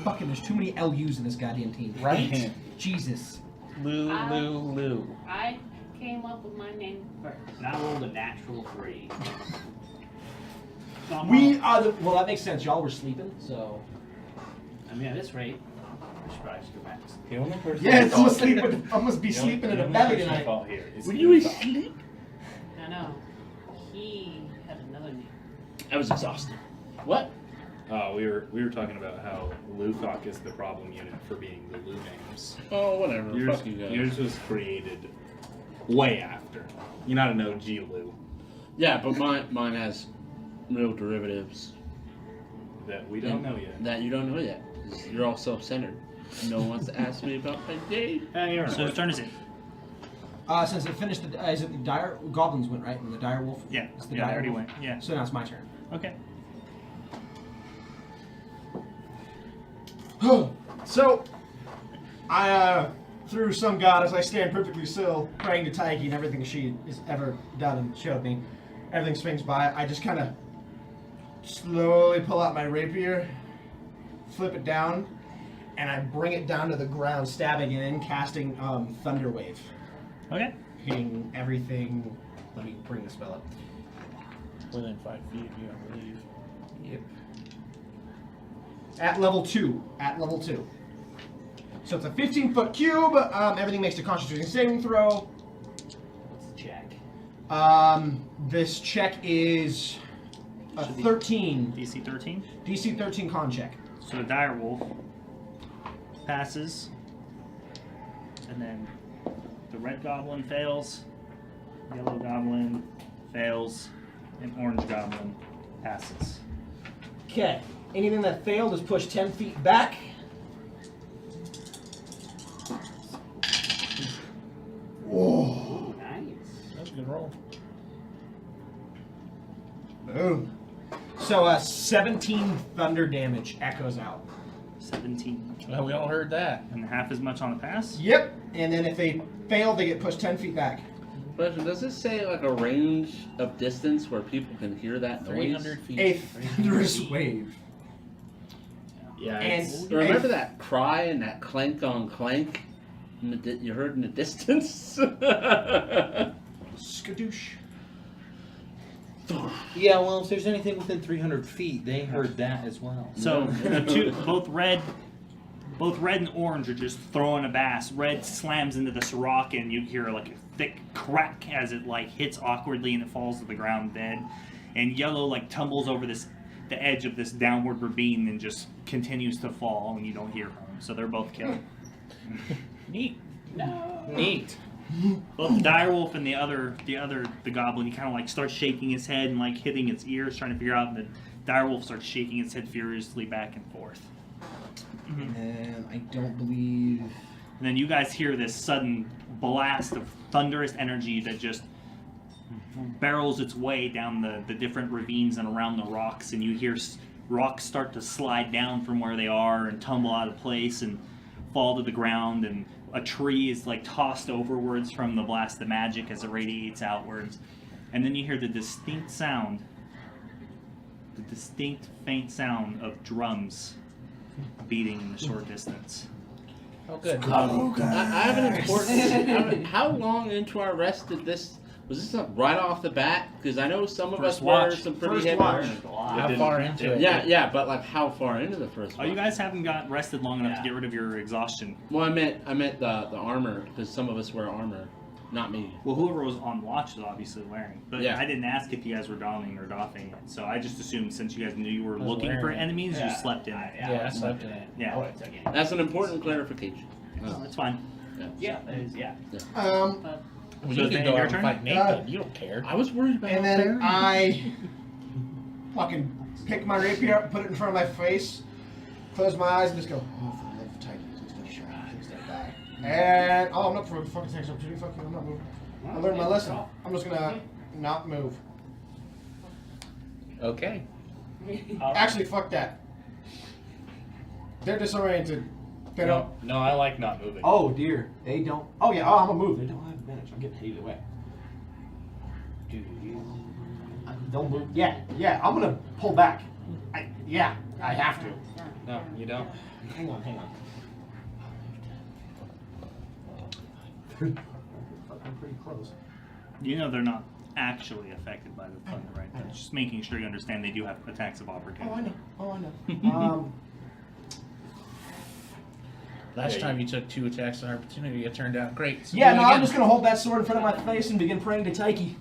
Fucking, there's too many LUs in this goddamn team. Right? Jesus. Lou. I came up with my name first. And I rolled a natural 3. So I'm We all- are the. Well, that makes sense. Y'all were sleeping, so. I mean, at this rate, I should probably just go back to sleep. The only person Yeah, at I'm fault- gonna sleep. I must be the only- sleeping in the a only belly person at tonight. fault here is Were you you thought. asleep? I know. He had another name. I was exhausted. What? We were talking about how Luthok is the problem unit for being the Lu names. Oh, whatever. Yours, Fuck you guys. yours was created way after. You're not an OG Lu. Yeah, but mine has real derivatives. That we don't know yet. That you don't know yet. 'Cause you're all self-centered. No one wants to ask me about my day. So whose turn is it? Since it finished, is it the dire goblins went right, and the dire wolf? Yeah. It's the Yeah, I dire already wolf. went. Yeah. So now it's my turn. Okay. So, I through some goddess, I stand perfectly still, praying to Taiki, and everything she has ever done and showed me. Everything swings by. I just kind of slowly pull out my rapier, flip it down, and I bring it down to the ground, stabbing it in, casting Thunder Wave. Okay. Hitting everything. Let me bring the spell up. Within 5 feet of you, I believe. Yep. At level 2. At level 2. So it's a 15-foot cube. Everything makes a Constitution saving throw. What's the check? This check is a 13. DC 13. DC 13 con check. So the dire wolf passes, and then the red goblin fails, yellow goblin fails, and orange goblin passes. Okay. Anything that failed is pushed 10 feet back. Ooh, nice. That's a good roll. Boom. So 17 thunder damage echoes out. 17. Well, we all heard that. And half as much on a pass? Yep. And then if they fail, they get pushed 10 feet back. Question, does this say like a range of distance where people can hear that noise? 300 feet. A thunderous wave. Yeah, And it's, Remember that cry and that clank on clank you heard in the distance? Skadoosh. Yeah, well, if there's anything within 300 feet, they heard that as well. So both red and orange are just throwing a bass. Red slams into this rock, and you hear like a thick crack as it like hits awkwardly and it falls to the ground dead. And yellow like tumbles over the edge of this downward ravine and just continues to fall, and you don't hear him. So they're both killed. Neat. No. Neat. Both the direwolf and the goblin, he kind of like starts shaking his head and like hitting its ears, trying to figure out. And the direwolf starts shaking its head furiously back and forth. And I don't believe. And then you guys hear this sudden blast of thunderous energy that just barrels its way down the different ravines and around the rocks, and you hear rocks start to slide down from where they are and tumble out of place and fall to the ground, and a tree is like tossed overwards from the blast of magic as it radiates outwards. And then you hear the distinct faint sound of drums beating in the short distance. Oh, good. I have an important. How long into our rest did this? Was this like right off the bat? Because I know some of First us watch. were some pretty First heavy. watch. How far into it? Yeah, but like how far into the first Oh, one? you guys haven't got rested long enough to get rid of your exhaustion. Well, I meant the armor, because some of us wear armor, not me. Well, whoever was on watch was obviously wearing. But Yeah. I didn't ask if you guys were donning or doffing it. So I just assumed since you guys knew you were I was looking for wearing it. enemies, you slept in it. Yeah, I slept in it. Yeah. I would have taken it. That's an important clarification. No, that's fine. Yeah, that is, yeah. But Well, So you then can go your out and turn? fight naked. You don't care. I was worried about And how then fair- I fucking pick my rapier up, put it in front of my face, close my eyes, and just go, oh, for the love of Titan, please don't shoot, please don't die. And, oh, I'm not for fucking taking opportunity, fuck you, I'm not moving. I learned my lesson. I'm just gonna not move. Okay. Actually, fuck that. They're disoriented. They don't. No, I like not moving. Oh dear, they don't. Oh yeah, I'm gonna move. They don't have advantage. I'm getting hit either way. They'll move. Yeah, I'm gonna pull back. I have to. No, you don't. Hang on. I'm pretty close. You know they're not actually affected by the thunder, right? They're just making sure you understand they do have attacks of opportunity. Oh, I know. Last time you took 2 attacks of opportunity, it turned out great. So Yeah, do it no, I'm again. just gonna hold that sword in front of my face and begin praying to Taiki.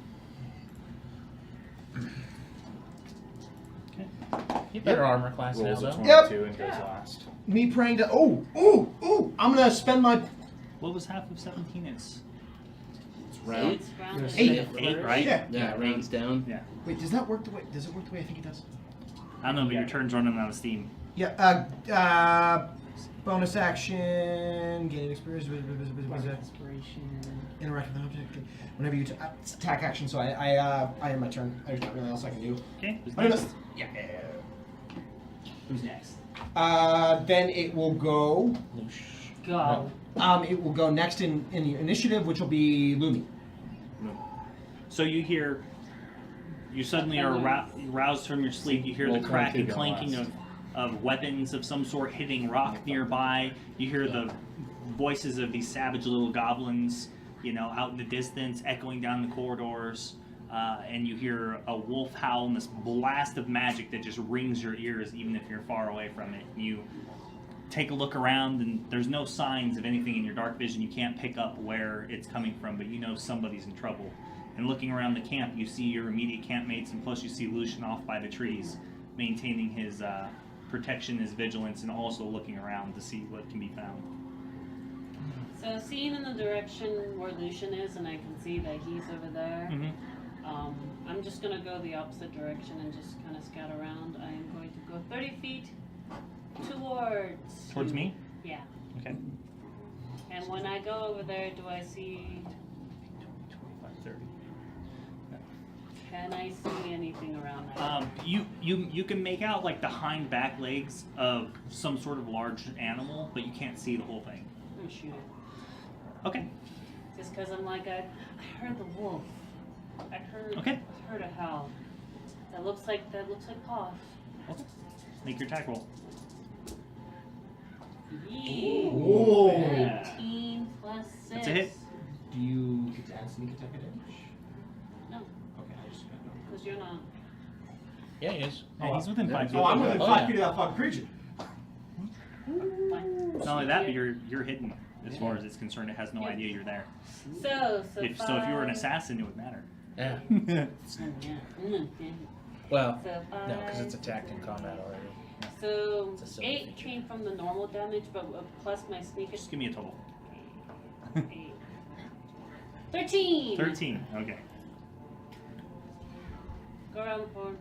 You better armor class now, Rolls a though. 22 and goes last. Me praying to. Ooh! I'm gonna spend my. What was half of 17 is? It's round. it's round Eight. 8, right? Yeah. Yeah, it rains down. Yeah. Wait, does that work the way? Does it work the way I think it does? I don't know, but your turn's running out of steam. Yeah. Bonus action. Gaining experience. Inspiration. Interact with an object. Whenever you it's attack action, so I end my turn. There's not really else I can do. Okay. Who's I'm next? gonna- yeah. Who's next? Then it will go. Go. It will go next in the initiative, which will be Lumi. So you hear, you suddenly are roused from your sleep. You hear the crack and clanking of weapons of some sort hitting rock nearby. You hear the voices of these savage little goblins, out in the distance, echoing down the corridors. And you hear a wolf howl and this blast of magic that just rings your ears even if you're far away from it. You take a look around and there's no signs of anything in your dark vision. You can't pick up where it's coming from, but you know somebody's in trouble. And looking around the camp, you see your immediate campmates, and plus you see Lucian off by the trees, maintaining his protection, his vigilance, and also looking around to see what can be found. So seeing in the direction where Lucian is, and I can see that he's over there, I'm just going to go the opposite direction and just kind of scout around. I am going to go 30 feet towards me? Yeah. Okay. And when I go over there, do I see... 25, 30. Can I see anything around that? You can make out like the hind back legs of some sort of large animal, but you can't see the whole thing. I'm gonna shoot it. Okay. Just because I'm like, I heard the wolf. I heard a howl. That looks like Hoff. Okay. Make your attack roll. Yeah. 19 plus 6. That's a hit. Do you get to add sneak attack advantage? No, Okay, I just got no. because you're not. Yeah, he is. Yeah, he's within 5 feet. Oh, I'm within Oh, 5 yeah. feet of that fucking creature. Not only that, but you're hidden as far as it's concerned. It has no idea you're there. So If you were an assassin, it would matter. Yeah. Yeah. Well, So no, because it's 5, attacked in combat already. So It's a silly 8 feature. came from the normal damage, but plus my sneak Just give me a total. 8. 13. 13. Okay. Go around the horn.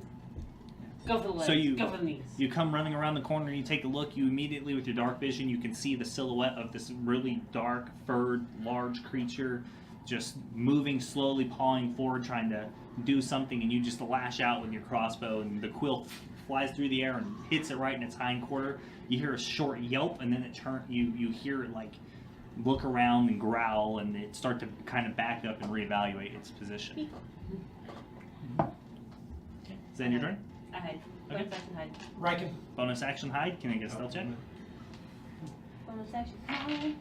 Go for the legs. So you- Go for the knees. You come running around the corner, you take a look, you immediately, with your dark vision, you can see the silhouette of this really dark, furred, large creature just moving slowly, pawing forward, trying to do something, and you just lash out with your crossbow, and the quill flies through the air and hits it right in its hind quarter. You hear a short yelp, and then you hear it like look around and growl, and it start to kind of back up and reevaluate its position. Okay. Is that your turn? I hide. Okay. Bonus action hide. Riken. Bonus action hide. Can I get a stealth check? Bonus action hide.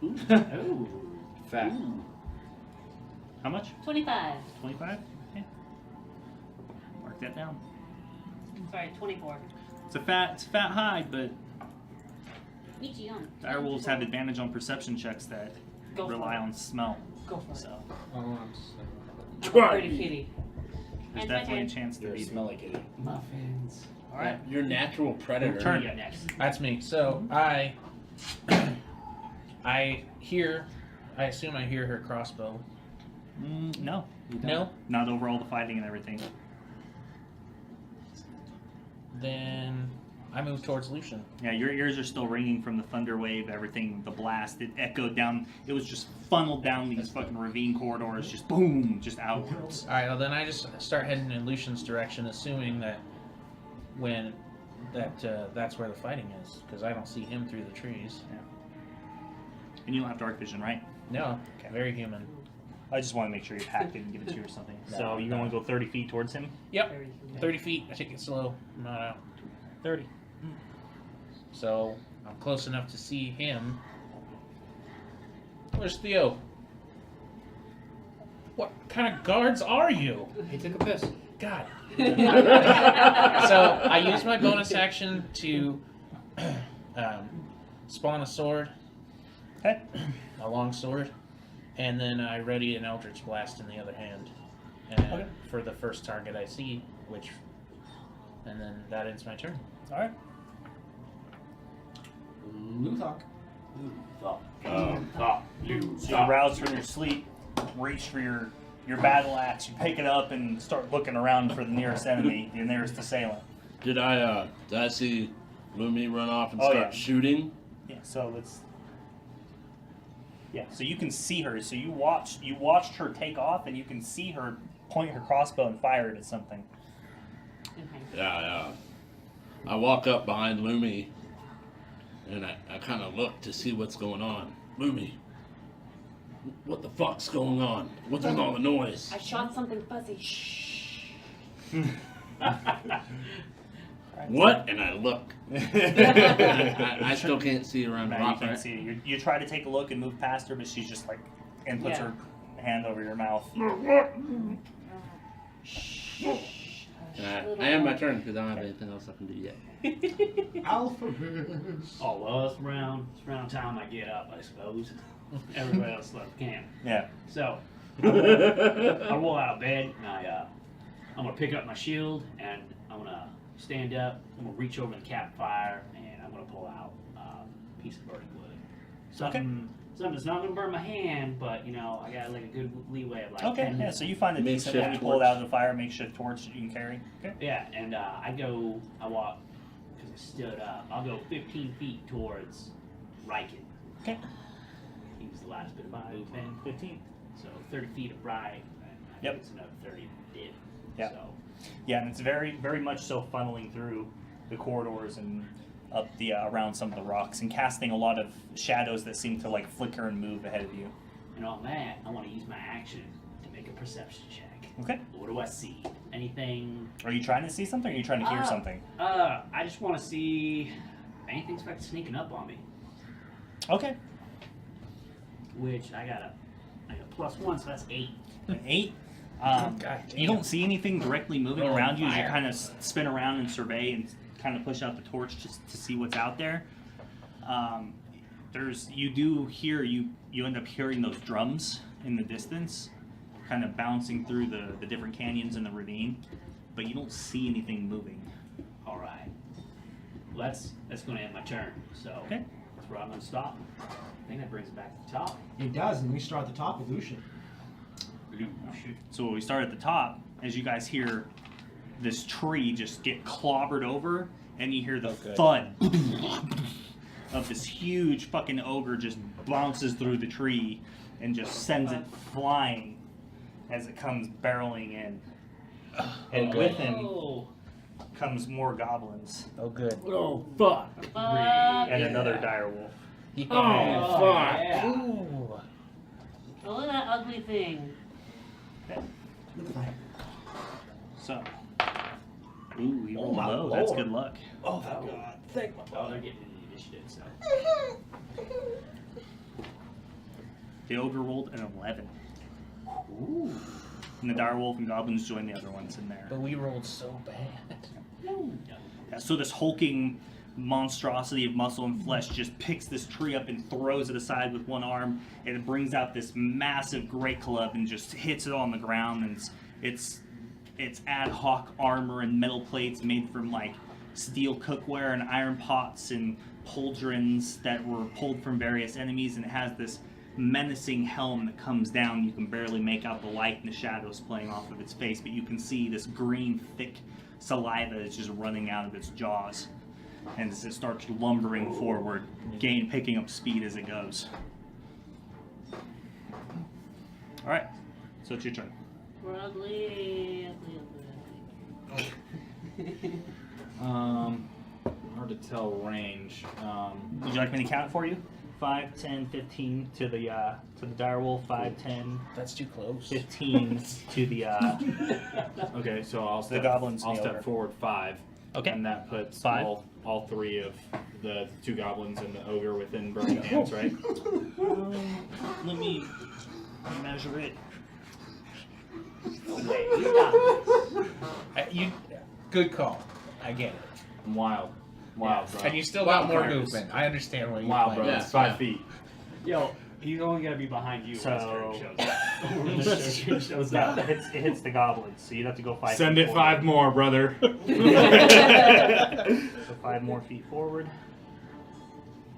Oh. Fat. How much? 25. 25? Okay. Mark that down. Sorry, 24. It's a fat hide, but Michi on. direwolves have advantage on perception checks that Go for rely it. on smell. Go for it. So I'm Try a pretty kitty. there's And my definitely a turn. chance to You're a beat it. smelly kitty. Muffins. All right. Your natural predator. Turn. You go next. That's me. So I assume I hear her crossbow. No. you don't. No? Not over all the fighting and everything. Then I move towards Lucian. Yeah, your ears are still ringing from the thunder wave, everything, the blast. It echoed down. It was just funneled down these fucking ravine corridors, just boom, just outwards. All right. Well, then I just start heading in Lucian's direction, assuming that that's where the fighting is, because I don't see him through the trees. And you don't have dark vision, right? No. Very human. I just want to make sure you hacked it and give it to you or something. No, So you no. want to go 30 feet towards him? Yep. Very human. 30 feet. I take it slow. I'm not out. 30. So I'm close enough to see him. Where's Theo? What kind of guards are you? He took a piss. God. So I use my bonus action to spawn a sword, Okay. a long sword, and then I ready an Eldritch Blast in the other hand for the first target I see, and then that ends my turn. All right. Luthok. So you rouse from your sleep, reach for your your battle axe, you pick it up and start looking around for the nearest enemy, the nearest assailant. Did I see Lumi run off and Oh, start yeah. shooting? Yeah, so let's. Yeah, so you can see her. So you watched her take off, and you can see her point her crossbow and fire it at something. Yeah. I walk up behind Lumi, and I kind of look to see what's going on. Lumi, what the fuck's going on? What's with all the noise? I shot something fuzzy. Shh. What? And I look. I still can't see around the No, you rock, can't right? see it. You try to take a look and move past her, but she's just like, and puts her hand over your mouth. I have my turn because I don't have anything else I can do yet. Alpha. Oh well, it's around time I get up, I suppose. Everybody else left camp. Yeah. So I roll out of bed and I'm gonna pick up my shield and I'm gonna stand up. I'm gonna reach over the campfire and I'm gonna pull out a piece of burning wood. Something that's not gonna burn my hand, but you know I got like a good leeway of like 10 Okay. Yeah. minutes. So you find a decent one. You pull it out of the fire, makeshift torch that you can carry. Okay. Yeah, and I walk because I stood up. I'll go 15 feet towards Riken. Okay. He was the last bit of my 5, movement. 10, 15. So 30 feet of Rye. Yep. It's another 30 dip. Yeah. So Yeah, and it's very, very much so funneling through the corridors and up the around some of the rocks and casting a lot of shadows that seem to like flicker and move ahead of you. and on that, I want to use my action to make a perception check. Okay. What do I see? Anything? Are you trying to see something or are you trying to hear something? I just want to see if anything's like sneaking up on me. Okay. Which I got a +1, so that's 8. An 8. God You damn. don't see anything directly moving Oh, around you as you fire. kind of spin around and survey and kind of push out the torch just to see what's out there. You end up hearing those drums in the distance, kind of bouncing through the different canyons in the ravine, but you don't see anything moving. All right. Well, that's going to end my turn. So Okay. that's where I'm going to stop. I think that brings it back to the top. It does, and we start at the top with Lucian. So we start at the top, as you guys hear this tree just get clobbered over, and you hear the good. thud of this huge fucking ogre just bounces through the tree and just sends it flying as it comes barreling in. And with him Oh, comes more goblins Oh, good. Oh, fuck. and another dire wolf. Yeah. Oh, fuck. yeah. Ooh. Oh, look at that ugly thing. Look at that. So, ooh, you rolled my low. That's lord. good luck. Oh, thank God. Thank my Oh, God. they're getting the initiative, so. The ogre rolled an 11. Ooh. And the dire wolf and goblins join the other ones in there. But we rolled so bad. Yeah, so this hulking monstrosity of muscle and flesh just picks this tree up and throws it aside with one arm, and it brings out this massive great club and just hits it on the ground. And it's ad hoc armor and metal plates made from like steel cookware and iron pots and pauldrons that were pulled from various enemies, and it has this menacing helm that comes down. You can barely make out the light and the shadows playing off of its face, but you can see this green thick saliva that's just running out of its jaws, and as it starts lumbering forward, picking up speed as it goes. All right, so it's your turn. We're ugly, ugly. Hard to tell range. Would you like me to count it for you? 5, 10, 15 to the dire wolf. 5, 10, That's too close. 15 to the Okay, so I'll step, goblins I'll and the step ogre. forward 5. Okay. And that puts 5. all 3 of the 2 goblins and the ogre within burning hands, right? Let me measure it. Good call. I get it. I'm wild. Wild, bro. And you still got more Wild, movement. I understand what you're Wow, bro. playing. Yeah. It's 5 feet. Yo, he's only gonna be behind you So- when this turn shows up. It hits the goblins, so you'd have to go 5 Send feet it forward. 5 more, brother. So 5 more feet forward.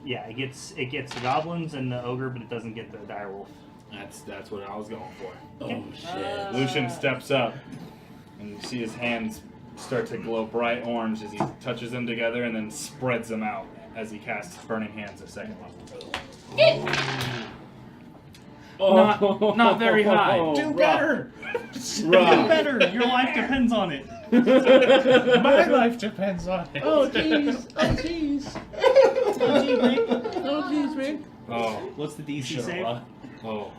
Yeah, it gets the goblins and the ogre, but it doesn't get the dire wolf. That's what I was going for. Oh shit. Lucian steps up, and you see his hands start to glow bright orange as he touches them together, and then spreads them out as he casts Burning Hands at 2nd level. Not very high. Do better! Do Rough. better! Your life depends on it. My life depends on it. Oh jeez. Oh jeez. Oh jeez, Rick. Oh, What's the DC Should've save? run. oh.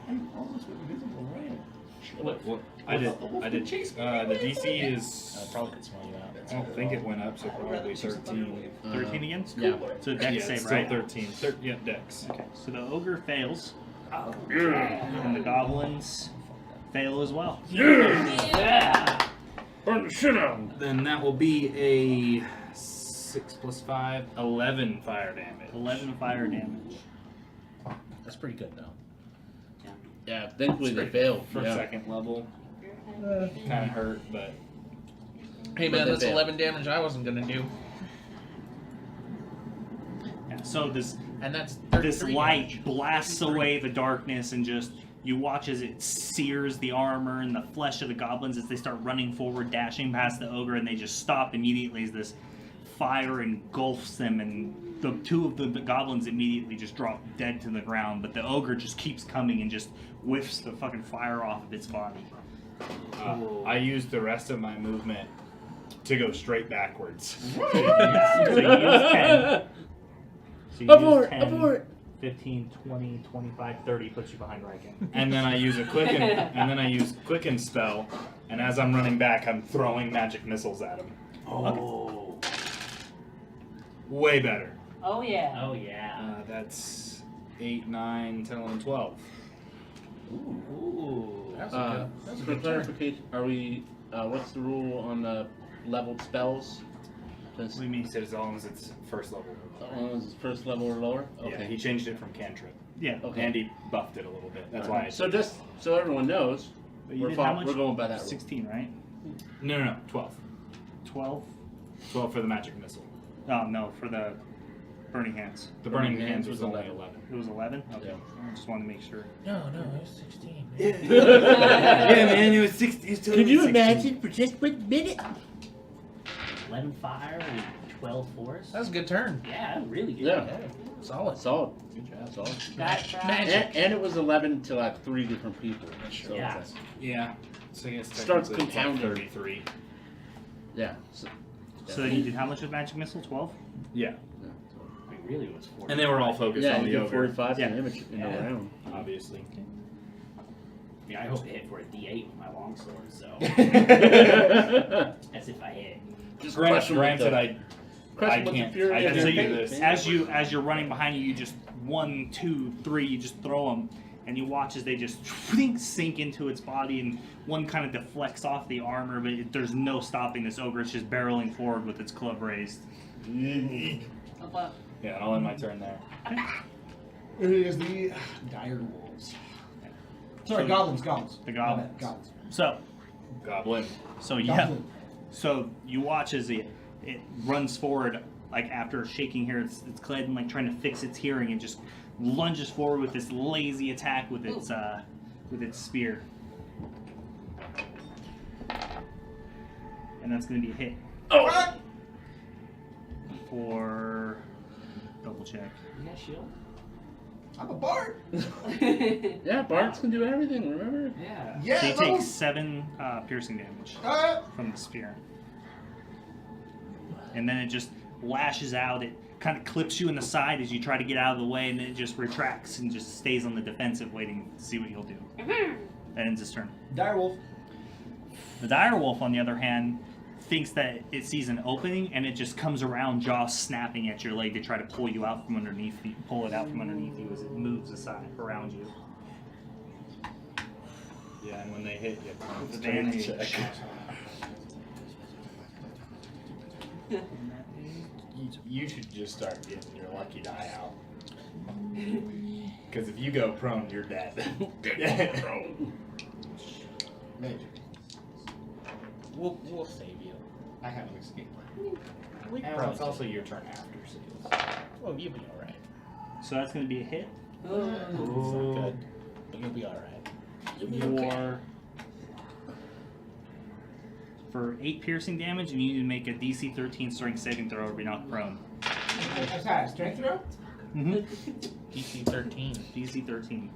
I did. The DC is. I probably could smell you out. I don't think it went up, so probably 13. 13 again? Yeah. So dex Yeah, save, it's still right? 13. Yeah, Dex. Okay, so the ogre fails. And the goblins fail as well. Yeah. Burn the shit out. Then that will be a 6 plus 5, 11 fire damage. 11 fire damage. That's pretty good though. Yeah, thankfully they failed. For Yeah. 2nd level. Kind of hurt, but. Hey But man, they that's failed. 11 damage I wasn't gonna do. Yeah, so this And that's this 33 light damage. blasts away the darkness and just you watch as it sears the armor and the flesh of the goblins as they start running forward, dashing past the ogre, and they just stop immediately as this fire engulfs them, and the two of the goblins immediately just drop dead to the ground, but the ogre just keeps coming and just whiffs the fucking fire off of its body. I used the rest of my movement to go straight backwards. So you use 10. So you Abort! use 10, Abort! 15, 20, 25, 30 puts you behind Riken. And then I use a quicken spell, and as I'm running back, I'm throwing magic missiles at him. Oh. Way better. Oh yeah. Oh yeah. That's 8, 9, 10, 11, 12. Ooh. That's a For good turn. clarification, are we? What's the rule on the leveled spells? Just What do you mean? He said as long as it's 1st level. first level or lower? Okay. Yeah, he changed it from cantrip. Yeah. Okay. And he buffed it a little bit. That's why I So just so everyone knows, But you we're, did how much? we're going by that rule. 16, right? No, 12. 12? 12 for the magic missile. Oh, no, for the Burning Hands. The Burning Hands was only 11. 11. It was 11? Okay. Yeah. I just wanted to make sure. No, it was 16. Yeah, man, it was 60. Can you imagine for just 1 minute? 11 fire and 12 force. That was a good turn. Yeah, really good. Yeah. Solid. Solid. Good job. Solid. Got tried. And it was 11 to like 3 different people. So Yeah. that's- Yeah. So I guess Starts technically it's like compounding. 33. yeah. So, So you did how much with Magic Missile? 12? Yeah. It really was 40. And they were all focused yeah, on you the get ogre, 45 Yeah. an image in Yeah. a round. obviously. Yeah, I hope to hit for a D8 with my longsword, so. As if I hit. Just crush 'em with Granted, the- I crush 'em with the can't- fury I of can't your so do you, faith, this. man. as you're running behind you, you just 1, 2, 3, you just throw them, and you watch as they just sink into its body, and one kind of deflects off the armor, but there's no stopping this ogre. It's just barreling forward with its club raised. Above. Yeah, I'll end my turn there. It is the dire wolves. Sorry, So- goblins. The My goblins. bad, goblins. So, Goblin. yeah. Goblin. So you watch as it runs forward, like after shaking here, it's clad and like trying to fix its hearing, and just lunges forward with this lazy attack with its spear, and that's going to be a hit. Oh! For double check. You got shield? I'm a bard. Yeah, bards can do everything, remember? Yeah. Yeah, So you no. take 7 piercing damage from the spear, and then it just lashes out. It kind of clips you in the side as you try to get out of the way, and then it just retracts and just stays on the defensive, waiting to see what you'll do. That ends his turn. Dire wolf. The dire wolf, on the other hand, thinks that it sees an opening, and it just comes around, jaw snapping at your leg to try to pull you out from underneath you, pull it out from underneath you as it moves aside around you. Yeah, and when they hit you, it's Advantage. check. You should just start getting your lucky die out. Because if you go prone, you're dead. Magic. We'll save you. I have an escape plan. We And probably it's also your turn after, so Well, you'll be alright. So that's going to be a hit. It's not good. But You'll be all right. For 8 piercing damage, you need to make a DC 13 strength saving throw or be knocked prone. That's high. Strength throw? DC 13. DC 13.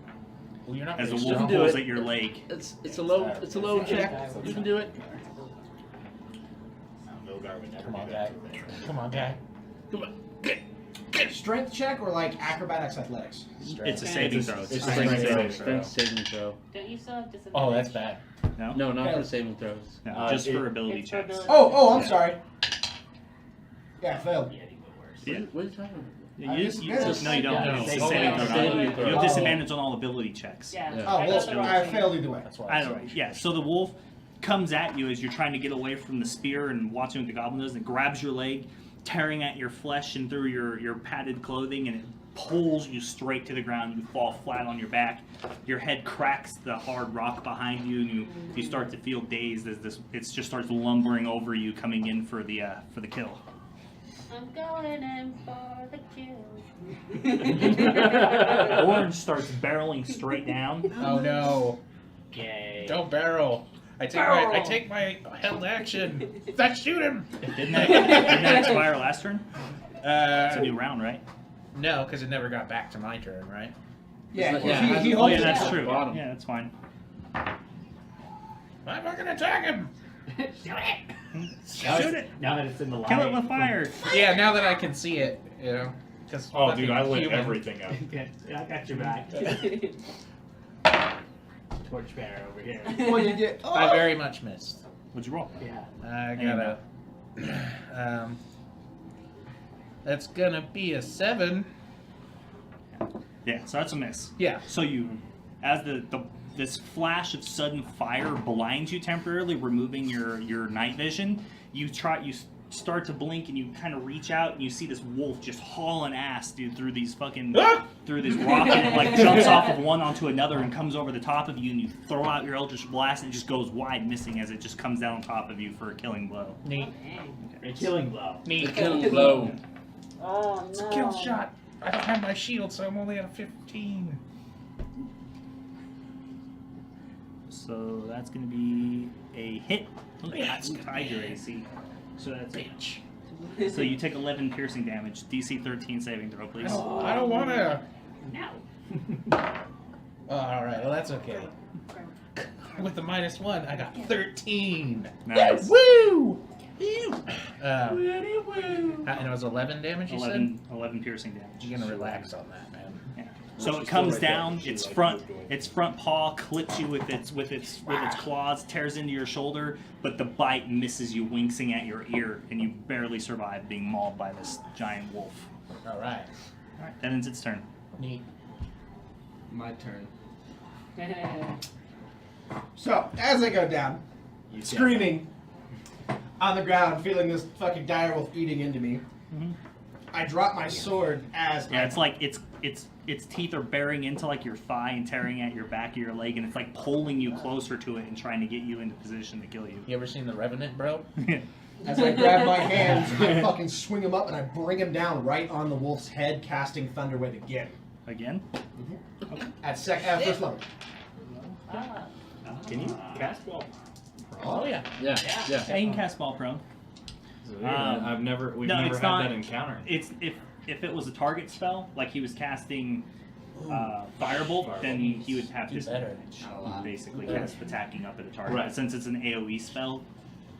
Well, you're not As the very wolf strong. do pulls it. at your leg. It's a low check. You can do it. Milgar would never Come on, do guy. that. Come on, guy. Come on. Strength check or like acrobatics, athletics? It's a saving throw. It's a It's strength strength saving throw. throw. Strength saving throw. Don't you still have disadvantage? Oh, that's bad. No? No, not Okay. for saving throws. No, just for it- ability It's for checks. ability. Oh, I'm sorry. Yeah, I failed. Yeah, he would worse. Yeah. What are you talking about? Yeah, I you, disadvantage. no, you don't. No. It's a Oh, saving throw. saving throw. You have disadvantage on all ability checks. Yeah. Yeah. Oh, I got the well, wrong I thing. failed either way. That's why. I don't know. Yeah, so the wolf comes at you as you're trying to get away from the spear and watching what the goblin does, and grabs your leg, tearing at your flesh and through your padded clothing, and it pulls you straight to the ground. You fall flat on your back. Your head cracks the hard rock behind you, and you start to feel dazed as it just starts lumbering over you, coming in for the kill. I'm going in for the kill. Orange starts barreling straight down. Oh no! Yay. Don't barrel. I take my held action. Let's shoot him. Didn't that expire last turn? It's a new round, right? No, because it never got back to my turn, right? Yeah, Yeah. he Oh holds yeah, it that's down. true. Bottom. Yeah, that's fine. I'm not gonna attack him. Shoot it. Now that it's in the light. Kill it with fire. Yeah, now that I can see it, you know. Cause Oh, dude, I fucking lit human. everything up. Okay, I got your back. Torchbearer over here. What did you get? I very much missed. What'd you roll? Yeah. I got a. That's gonna be a 7. Yeah, so that's a miss. Yeah. So you, as this flash of sudden fire blinds you temporarily, removing your night vision. You start to blink and you kind of reach out and you see this wolf just hauling ass, dude, through these fucking through this rock, and it like jumps off of one onto another and comes over the top of you, and you throw out your Eldritch Blast and it just goes wide, missing as it just comes down on top of you for a killing blow. Neat. A killing blow. The killing blow. Oh It's a no. kill shot. I don't have my shield, so I'm only at a 15. So that's gonna be a hit. That's Ooh, tied your AC. So that's bitch. So you take 11 piercing damage. DC 13 saving throw, please. I don't wanna. No. Oh, alright, well, that's okay. With the -1, I got 13. Nice. Woo! And it was 11 damage, you 11 piercing damage. said? You're gonna relax on that, man. Yeah. So it comes down. Its front paw clips you with its claws, tears into your shoulder, but the bite misses you, winking at your ear, and you barely survive being mauled by this giant wolf. Alright. All right, that ends its turn. Neat. My turn. So, as I go down, screaming on the ground, feeling this fucking direwolf eating into me, I drop my sword as Yeah, it's like its teeth are bearing into like your thigh and tearing at your back of your leg, and it's like pulling you closer to it and trying to get you into position to kill you. You ever seen The Revenant, bro? As I grab my hands, I fucking swing him up and I bring him down right on the wolf's head, casting Thunderwave again. Again? At first level. Ah. Can you cast ball? Oh, yeah. Yeah. Yeah, you can cast ball prone. We've never no, had it's not- that encounter. It's if it was a target spell, like he was casting Firebolt, then he would have Do better. disadvantage. Basically, cast attacking up at a target. Right. But since it's an AoE spell,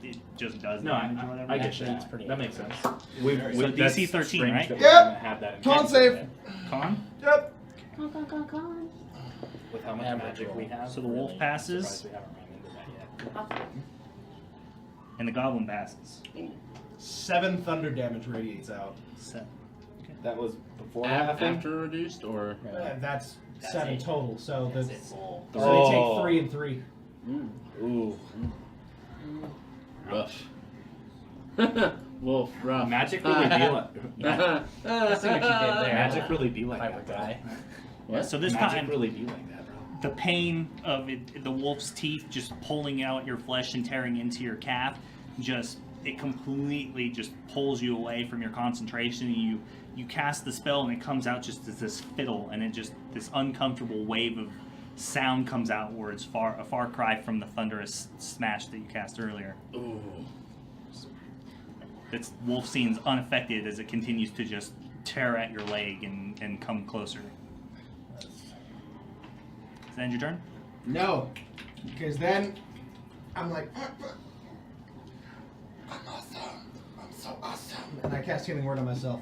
it just does No, damage or whatever. I get Actually, that. it's pretty That makes accurate. sense. We've, So that's DC 13, strange right? that we Yep. haven't had that Con encounter save. yet. Con. Yep. Con. With how much Average magic roll. we have. So the wolf really passes. surprised we haven't ran into that yet. And the goblin passes. 7 thunder damage radiates out. So, That was before After reduced, or That's That's 7 it. total, so the, That's it. so Oh. they take 3 and 3. ooh, rough. Wolf, rough. Magic really be like I see what you did there. magic really be like Piper that. bro. guy. yeah, so this Magic time, really be like that, bro. the pain of it, the wolf's teeth just pulling out your flesh and tearing into your calf, it completely just pulls you away from your concentration. And you cast the spell and it comes out just as this fiddle, and it just this uncomfortable wave of sound comes outwards, a far cry from the thunderous smash that you cast earlier. Ooh. Its wolf seems unaffected as it continues to just tear at your leg and come closer. Is that end your turn? No, because then I'm like, I'm awesome. I'm so awesome. And I cast Healing Word on myself.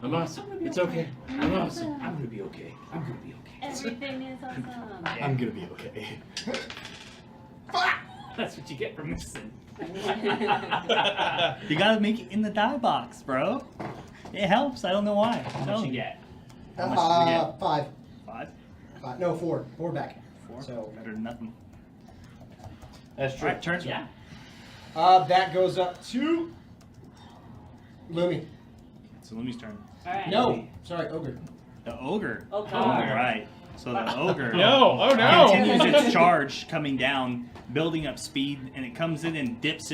I'm awesome. It's okay. I'm awesome. I'm gonna be okay. I'm gonna be okay. Everything is awesome. I'm gonna be okay. That's what you get for missing. You gotta make it in the die box, bro. It helps. I don't know why. How much you get? How much did you get? 5. 5? No, 4. 4 back. 4? So Better than nothing. That's true. Alright, turn. Yeah. That goes up to Lumi. So Lumi's turn. Alright. No, sorry, Ogre. The ogre. Oh, God. Alright. So the ogre No! Oh no! continues its charge, coming down, building up speed, and it comes in and dips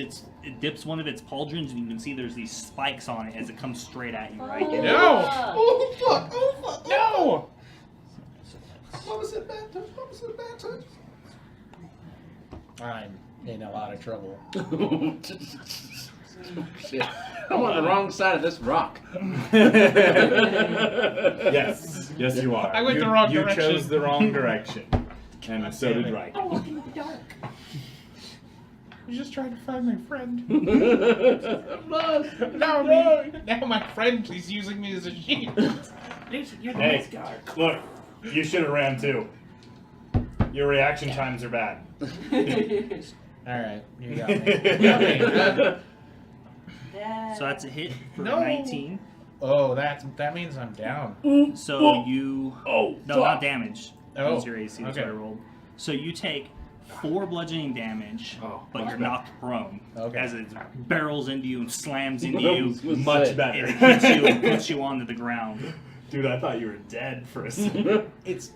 one of its pauldrons, and you can see there's these spikes on it as it comes straight at you, right? Oh, No! fuck. Oh fuck! Oh fuck! No! Mama said bad touch. Mama said bad touch. I'm in a lot of trouble. Shit. I'm on the wrong side of this rock. Yes, yes, you are. I went the wrong You direction. chose the wrong direction, and so damn did it. Reich. I was just trying to find my friend. No, now my friend is using me as a sheep. Lucy, you're the Hey, best guard. look, you should have ran too. Your reaction times are bad. Alright, you got me. You got me. So that's a hit for No. 19. Oh, that means I'm down. So you... Oh, No, not damage. That was Oh, your AC, that's okay. what I rolled. So you take 4 bludgeoning damage, Oh, but much you're better. knocked prone. Okay. As it barrels into you and slams into I you. was gonna Much say. better. It hits you and puts you onto the ground. Dude, I thought you were dead for a second. It's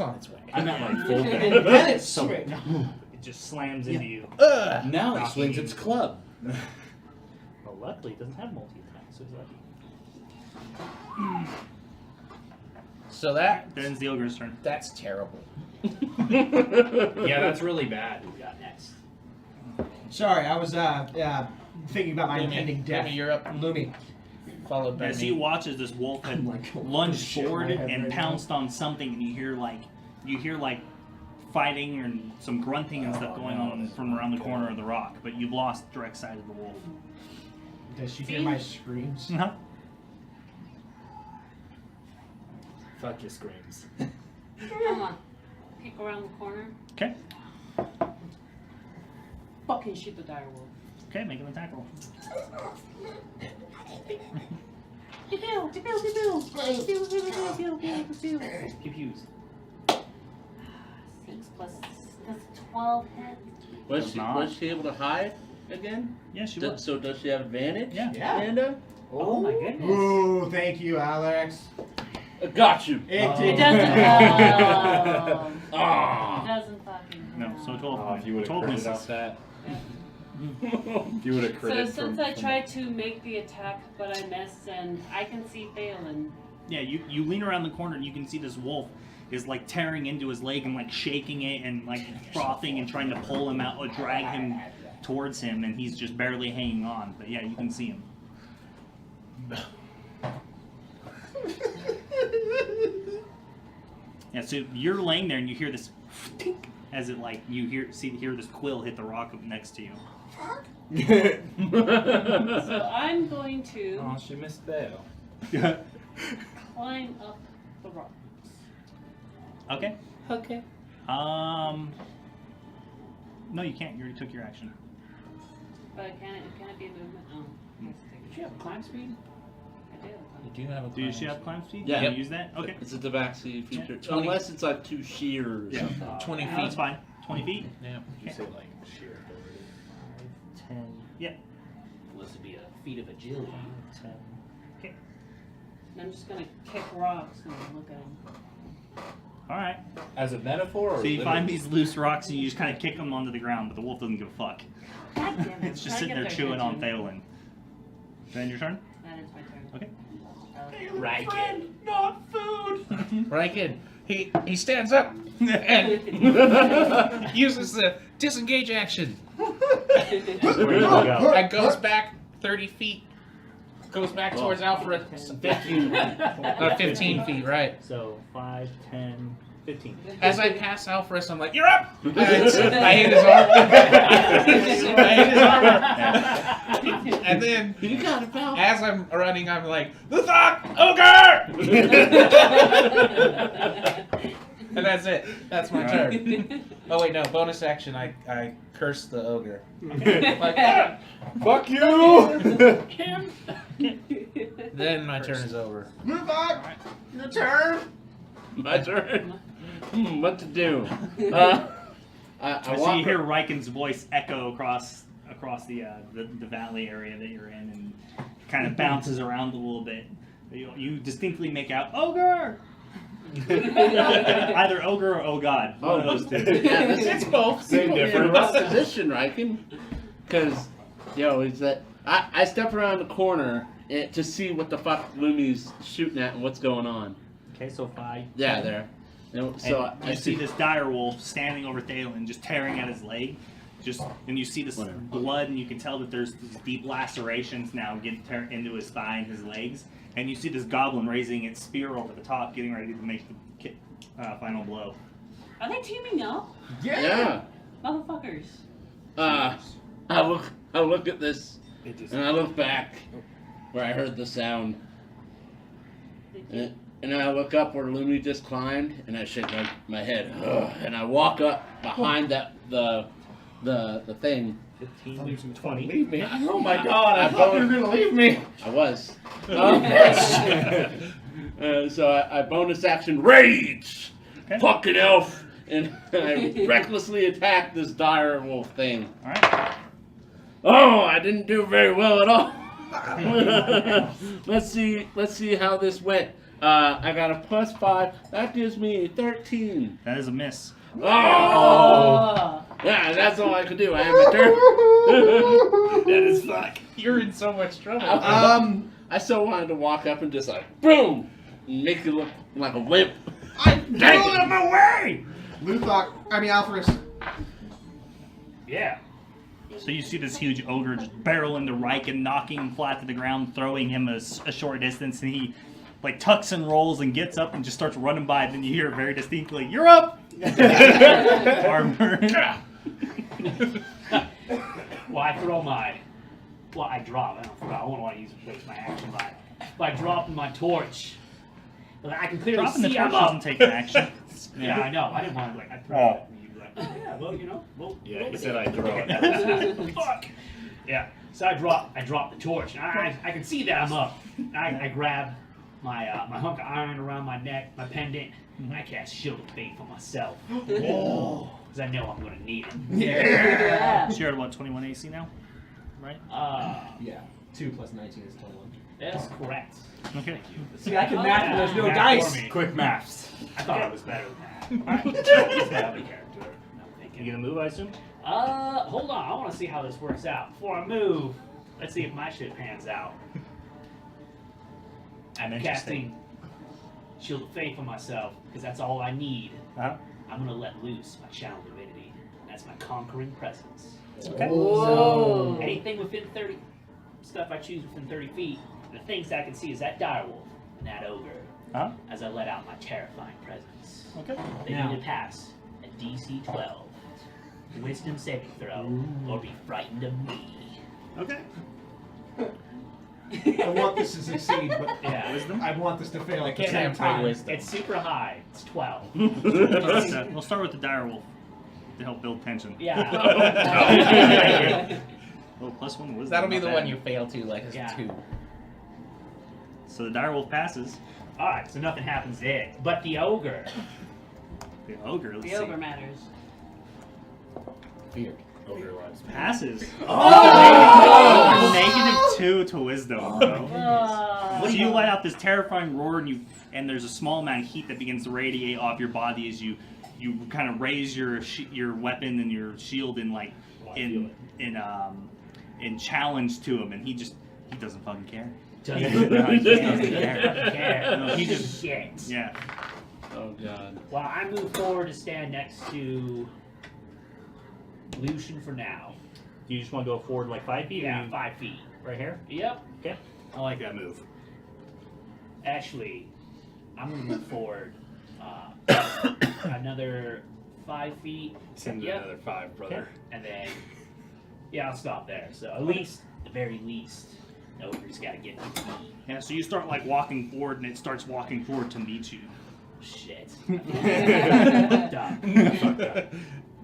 on its way. I meant like full And dead. then it's So straight. it just slams into you. Ugh. Now it swings its club. Well, luckily, it doesn't have multi-attack, so he's lucky. So that Then it's the ogre's turn. that's terrible. Yeah, that's really bad. Who we got next? Sorry, I was thinking about my Lumi, impending death. Lumi, you're up. Lumi. Followed by As me. you watch as this wolf had Like, lunged shit in forward my head and right pounced on something, and you hear like fighting and some grunting and stuff going on from around the corner of the rock. But you've lost direct sight of the wolf. Does she hear my screams? Uh-huh. Fuck your screams. Come on. Peek around the corner. Okay. Fucking shoot the dire wolf. Okay, make an attack roll. Pew-pews. 6 plus that's 12 hits. Was Does she, not. was she able to hide again? Yeah, she Do- was. so does she have advantage? Yeah. Yeah. Amanda? Oh my goodness. Ooh, thank you, Alex. I got you. It It did. doesn't. It Ah. doesn't fucking. No, so 12 Oh, if you would have 12 critted misses. off that. If you would have So critted since I tried to make the attack, but I missed, and I can see Phelan. Yeah, you lean around the corner and you can see this wolf is like tearing into his leg and like shaking it and like frothing and trying to pull him out or drag him towards him, and he's just barely hanging on. But yeah, you can see him. Yeah, so you're laying there and you hear this tink as it like you hear this quill hit the rock up next to you. So I'm going to Oh, she missed Bale. climb up the rocks. Okay. Okay. No, you can't. You already took your action. But can it be a movement? Oh, I have to take Did you have climb speed? I do. You do have a Do you have climb speed? Yeah. Can you Yep. use that? Okay. It's a Tabaxi feature. 20. Unless it's like too sheer or Yeah. something. 20 Yeah, feet. that's fine. 20 feet? Yeah. You say like sheer ability. 10. Yeah. Well, this would be a feat of agility. 10. Okay. And I'm just gonna kick rocks and look at them. Alright. As a metaphor, or So you literally? find these loose rocks and you just kind of kick them onto the ground, but the wolf doesn't give a fuck. God damn it! It's just Try to sitting get there their chewing on attention. Phelan. Then your turn? That is my turn. Okay. I'll- Right. Not food. Riken, he stands up and uses the disengage action. Where do you go? And goes back 30 feet. Goes back towards Alfred. 15 feet, right. So 5, 10, 15. As I pass Alfred, I'm like, you're up! And I hit his arm. I hit his armor. And then, You got it, pal. as I'm running, I'm like, Luthok! Ogre! And that's it. That's my turn. Oh wait, no, bonus action, I curse the ogre. Like, "Ah!" Fuck you! Then my turn is over. Move on. My turn. What to do? I So walk. you hear Riken's voice echo across the valley area that you're in, and kind of bounces around a little bit. You distinctly make out ogre. Either ogre or oh god. One of those two. Yeah, this It's both. Same in a difference. rough position, Riken. Because, is that I step around the corner to see what the fuck Lumi's shooting at and what's going on. Okay, so 5. Yeah, there. And so And you see this dire wolf standing over Thalen, just tearing at his leg. And you see this blood, and you can tell that there's these deep lacerations now getting into his thigh and his legs. And you see this goblin raising its spear over the top, getting ready to make the final blow. Are they teaming up? yeah. Motherfuckers. I look at this and I look back where I heard the sound. And I look up where Lumi just climbed, and I shake my head. And I walk up behind the thing. 15, 20. Leave me. Oh my god, I thought you were gonna leave me. I was. So I bonus action rage. Okay. Fucking elf. And I recklessly attack this dire wolf thing. Alright. Oh, I didn't do very well at all. Let's see how this went. I got a +5. That gives me 13. That is a miss. Oh! Yeah, that's all I could do. I have a turn. That is fuck. You're in so much trouble. I still wanted to walk up and just like, boom! Make it look like a whip. I'm Dang out of my way! Alphys. Yeah. So you see this huge ogre just barrel into Riken, knocking him flat to the ground, throwing him a short distance, and he like tucks and rolls and gets up and just starts running by. And then you hear it very distinctly, "You're up!" Armor. Well, I throw my. Well, I drop. I don't want to waste my action by dropping my torch. But I can clearly Dropping the see torch I'm up. doesn't take an action. Yeah, I know. I didn't want to I throw Oh. it. And you'd be like, oh, yeah, well, we'll Yeah, he said I'd throw it. Fuck. Yeah. So I drop the torch. And I can see that I'm up. I grab my my hunk of iron around my neck, my pendant, and I cast Shield of Faith on myself. Because I know I'm going to need it. Yeah. So you're at what, 21 AC now? Right? Yeah, 2 plus 19 is 21. That's correct. Okay. See, I can math when there's no Math dice. for me. Quick maths. I thought I was better than that. Alright, who's my other character? I'm You thinking. gonna move, I assume? Hold on. I want to see how this works out. Before I move, let's see if my shit pans out. I'm Interesting. casting Shield of Faith on myself, because that's all I need. Uh-huh. I'm going to let loose my Channel Divinity. That's my conquering presence. Okay. Whoa. Anything within 30, stuff I choose within 30 feet, the things I can see is that direwolf and that ogre, Huh? as I let out my terrifying presence. Okay. They Now- need to pass a DC 12 Wisdom saving throw, or be frightened of me. Okay. I want this to succeed, but Yeah. Wisdom? I want this to fail at the can't same have play time. wisdom. It's super high. It's 12. We'll start with the dire wolf to help build tension. Yeah. Oh, +1 wisdom. That'll be not the bad. one you fail to, like, as Yeah. 2. So the dire wolf passes. Alright, so nothing happens there. But the ogre. The ogre, let's The see. ogre matters. Feared. Passes. Oh! -2 to wisdom, bro. So you let out this terrifying roar, and there's a small amount of heat that begins to radiate off your body as you kind of raise your weapon and your shield in challenge to him, and he doesn't fucking care. Doesn't care. He He's just- shit. Yeah. Oh God. Well, I move forward to stand next to Lucian for now. You just want to go forward like 5 feet? Yeah, 5 feet. Right here? Yep. Okay. I like that move. Actually, I'm gonna move forward another 5 feet. Send Yep. another 5, brother. And then, yeah, I'll stop there. So at least, the very least, the ogre's got to get to me. Yeah, so you start like walking forward and it starts walking forward to meet you. Shit. Fucked up. Fucked up.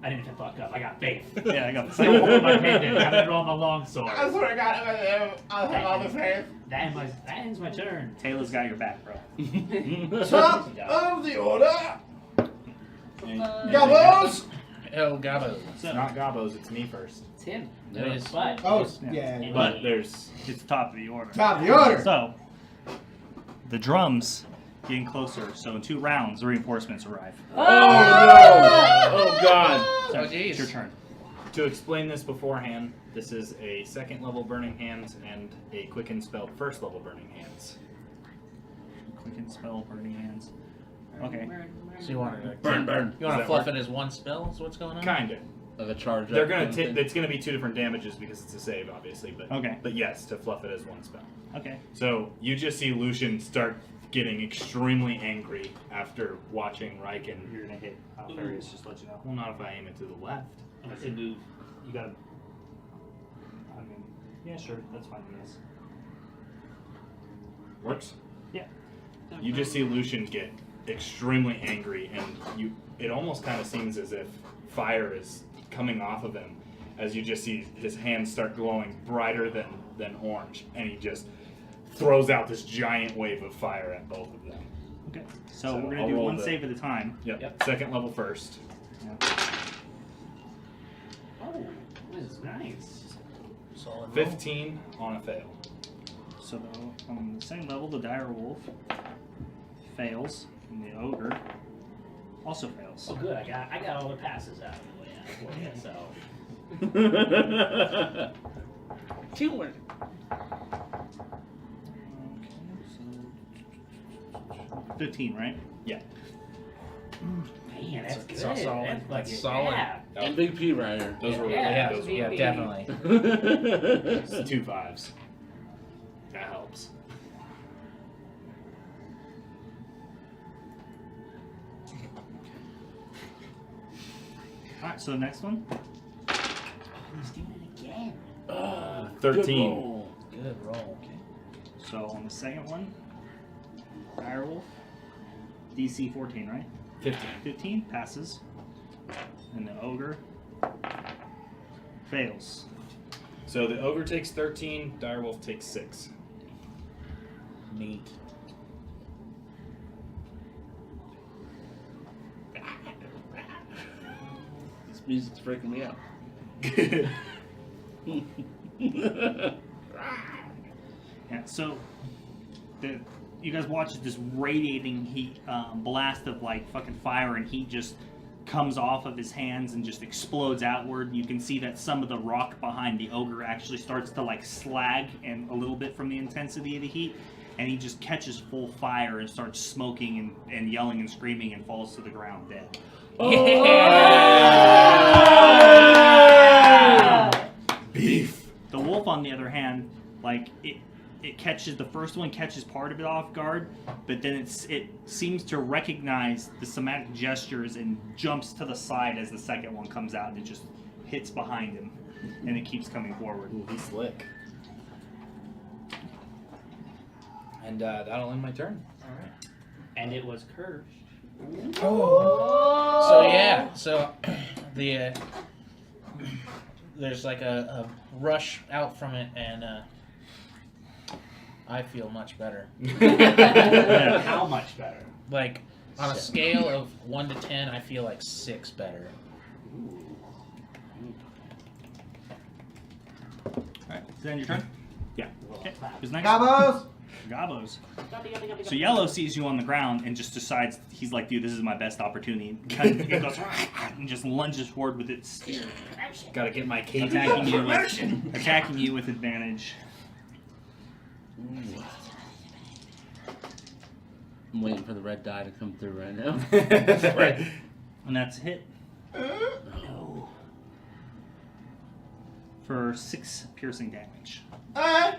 I didn't fuck up. I got faith. Yeah, I got the Still same. hold my hand in. I'm gonna roll my long sword. I swear to God, I'll have all this hand. That ends my turn. Taylor's got your back, bro. Top of the order. And- Gobos. El Gabo. It's not Gobos, it's me first. It's him. It is. But Oh, Yeah. yeah. But there's It's the top of the order. Top of the order. So, the drums getting closer. So in 2 rounds, the reinforcements arrive. Oh no! Oh God! So Oh, geez. it's your turn. to explain this beforehand. This is a 2nd level burning hands and a quicken spelled 1st level burning hands. Quick and spell, burning hands. Okay. So you want to Burn. You Does want to that fluff work? it as one spell? Is what's going on? Kinda. Like a charge. They're up gonna kind of thing. it's gonna be 2 different damages because it's a save, obviously. But Okay. But yes, to fluff it as one spell. Okay. So you just see Lucian start getting extremely angry after watching Riken. You're gonna hit Furious, just let you know. Well, not if I aim it to the left. That's a move. You gotta. I mean, yeah, sure, that's fine, yes. Works. Yeah. You just see Lucian get extremely angry, and it almost kind of seems as if fire is coming off of him, as you just see his hands start glowing brighter than orange, and he just throws out this giant wave of fire at both of them. Okay. So, So we're gonna I'll do roll one the- save at a time. Yep. 2nd level first. Oh, this is nice. Solid roll. 15 on a fail. So on the same level, the dire wolf fails, and the ogre also fails. Oh, good. I got all the passes out of the way for you. So Teamwork. Okay, so 15, right? Yeah. man, that's good. That's solid. That's That's fucking- solid. Yeah. MVP right here. Those were Yeah, those Yeah, were definitely. It's 2 5s. That helps. Alright, so the next one. He's doing it again. 13. Good roll. Good roll. So on the second one, dire wolf, DC 14, right? 15. 15 passes, and the ogre fails. So the ogre takes 13, direwolf takes 6. Neat. This music's freaking me out. Yeah, so you guys watch this radiating heat blast of like fucking fire and heat just comes off of his hands and just explodes outward. You can see that some of the rock behind the ogre actually starts to like slag and a little bit from the intensity of the heat, and he just catches full fire and starts smoking and yelling and screaming and falls to the ground dead. Beef. The wolf, on the other hand, like it catches, the first one catches part of it off guard, but then it seems to recognize the somatic gestures and jumps to the side as the second one comes out, and it just hits behind him, and it keeps coming forward. Ooh, he's slick. And that'll end my turn. Alright. And it was cursed. So yeah, so the there's like a rush out from it, and I feel much better. How much better? Like on a scale of 1 to 10, I feel like 6 better. Alright, is that your turn? Yeah. Okay, who's next? Gabos! Gabos. So Yellow sees you on the ground and just decides, he's like, dude, this is my best opportunity. It goes and just lunges forward with its spear, Gotta get my cage attacking you with advantage. Ooh. I'm waiting for the red die to come through right now. Right. And that's a hit No. for 6 piercing damage. I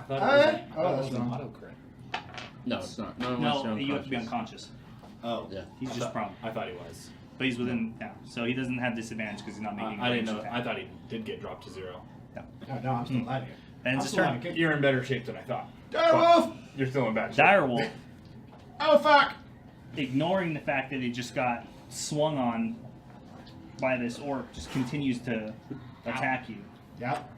thought it Oh, was that's an wrong. autocrit. No, it's not. Not unless No, you're you have to be unconscious. unconscious. Oh, Yeah. He's just prone. I thought he was. But he's within now. So he doesn't have disadvantage because he's not making a I didn't ranged know. attack. I thought he did get dropped to 0. Oh, no, I'm still alive here. Ends I'm his still turn. alive. You're in better shape than I thought. Direwolf! You're still in bad shape. Direwolf, Oh, fuck! ignoring the fact that he just got swung on by this orc, just continues to attack you. Yep.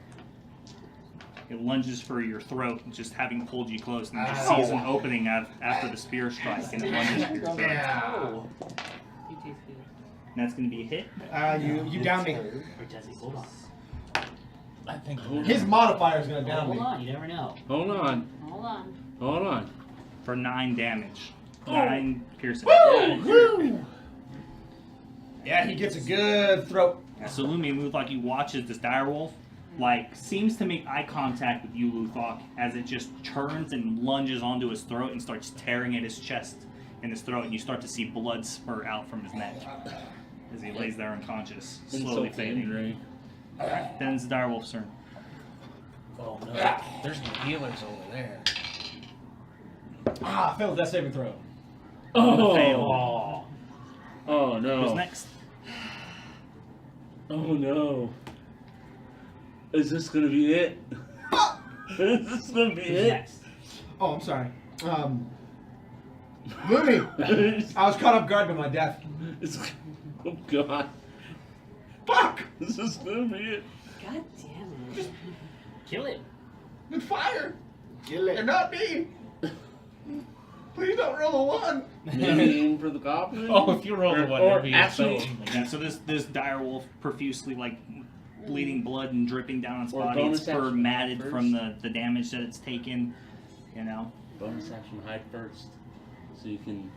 It lunges for your throat, just having pulled you close, and it just sees an opening after the spear strike, and it lunges for your throat. Yeah. You taste good. And that's going to be a hit. You downed me. Or does he? Hold on. I think His modifier is gonna down Hold me. on, you never know. Hold on. Hold on. Hold on. For 9 damage. 9 piercing. Woo! Yeah, he gets a good throat. So Lumi Luthaki watches this direwolf, seems to make eye contact with you, Luthok, as it just turns and lunges onto his throat and starts tearing at his chest and his throat, and you start to see blood spurt out from his neck as he lays there unconscious, slowly Insult to fading. injury. Then it's the direwolf's turn. Oh no, there's no healers over there. Ah, failed that saving throw. Fail. Oh. Oh Who's no. next? Oh no. Is this gonna be it? Is this gonna be Who's it? next? Oh, I'm sorry. Lumi! I was caught off guard by my death. Oh god. Fuck! This is gonna be it. God damn it. Kill him. With fire! Kill it. And not me! Please don't roll a 1! Maybe aim for the goblin? Oh, if you roll the one, Or that'd be actually- so. Yeah, so this direwolf profusely bleeding blood and dripping down its Or body. bonus Its fur action matted first. from the damage that it's taken. Bonus action hide first. So you can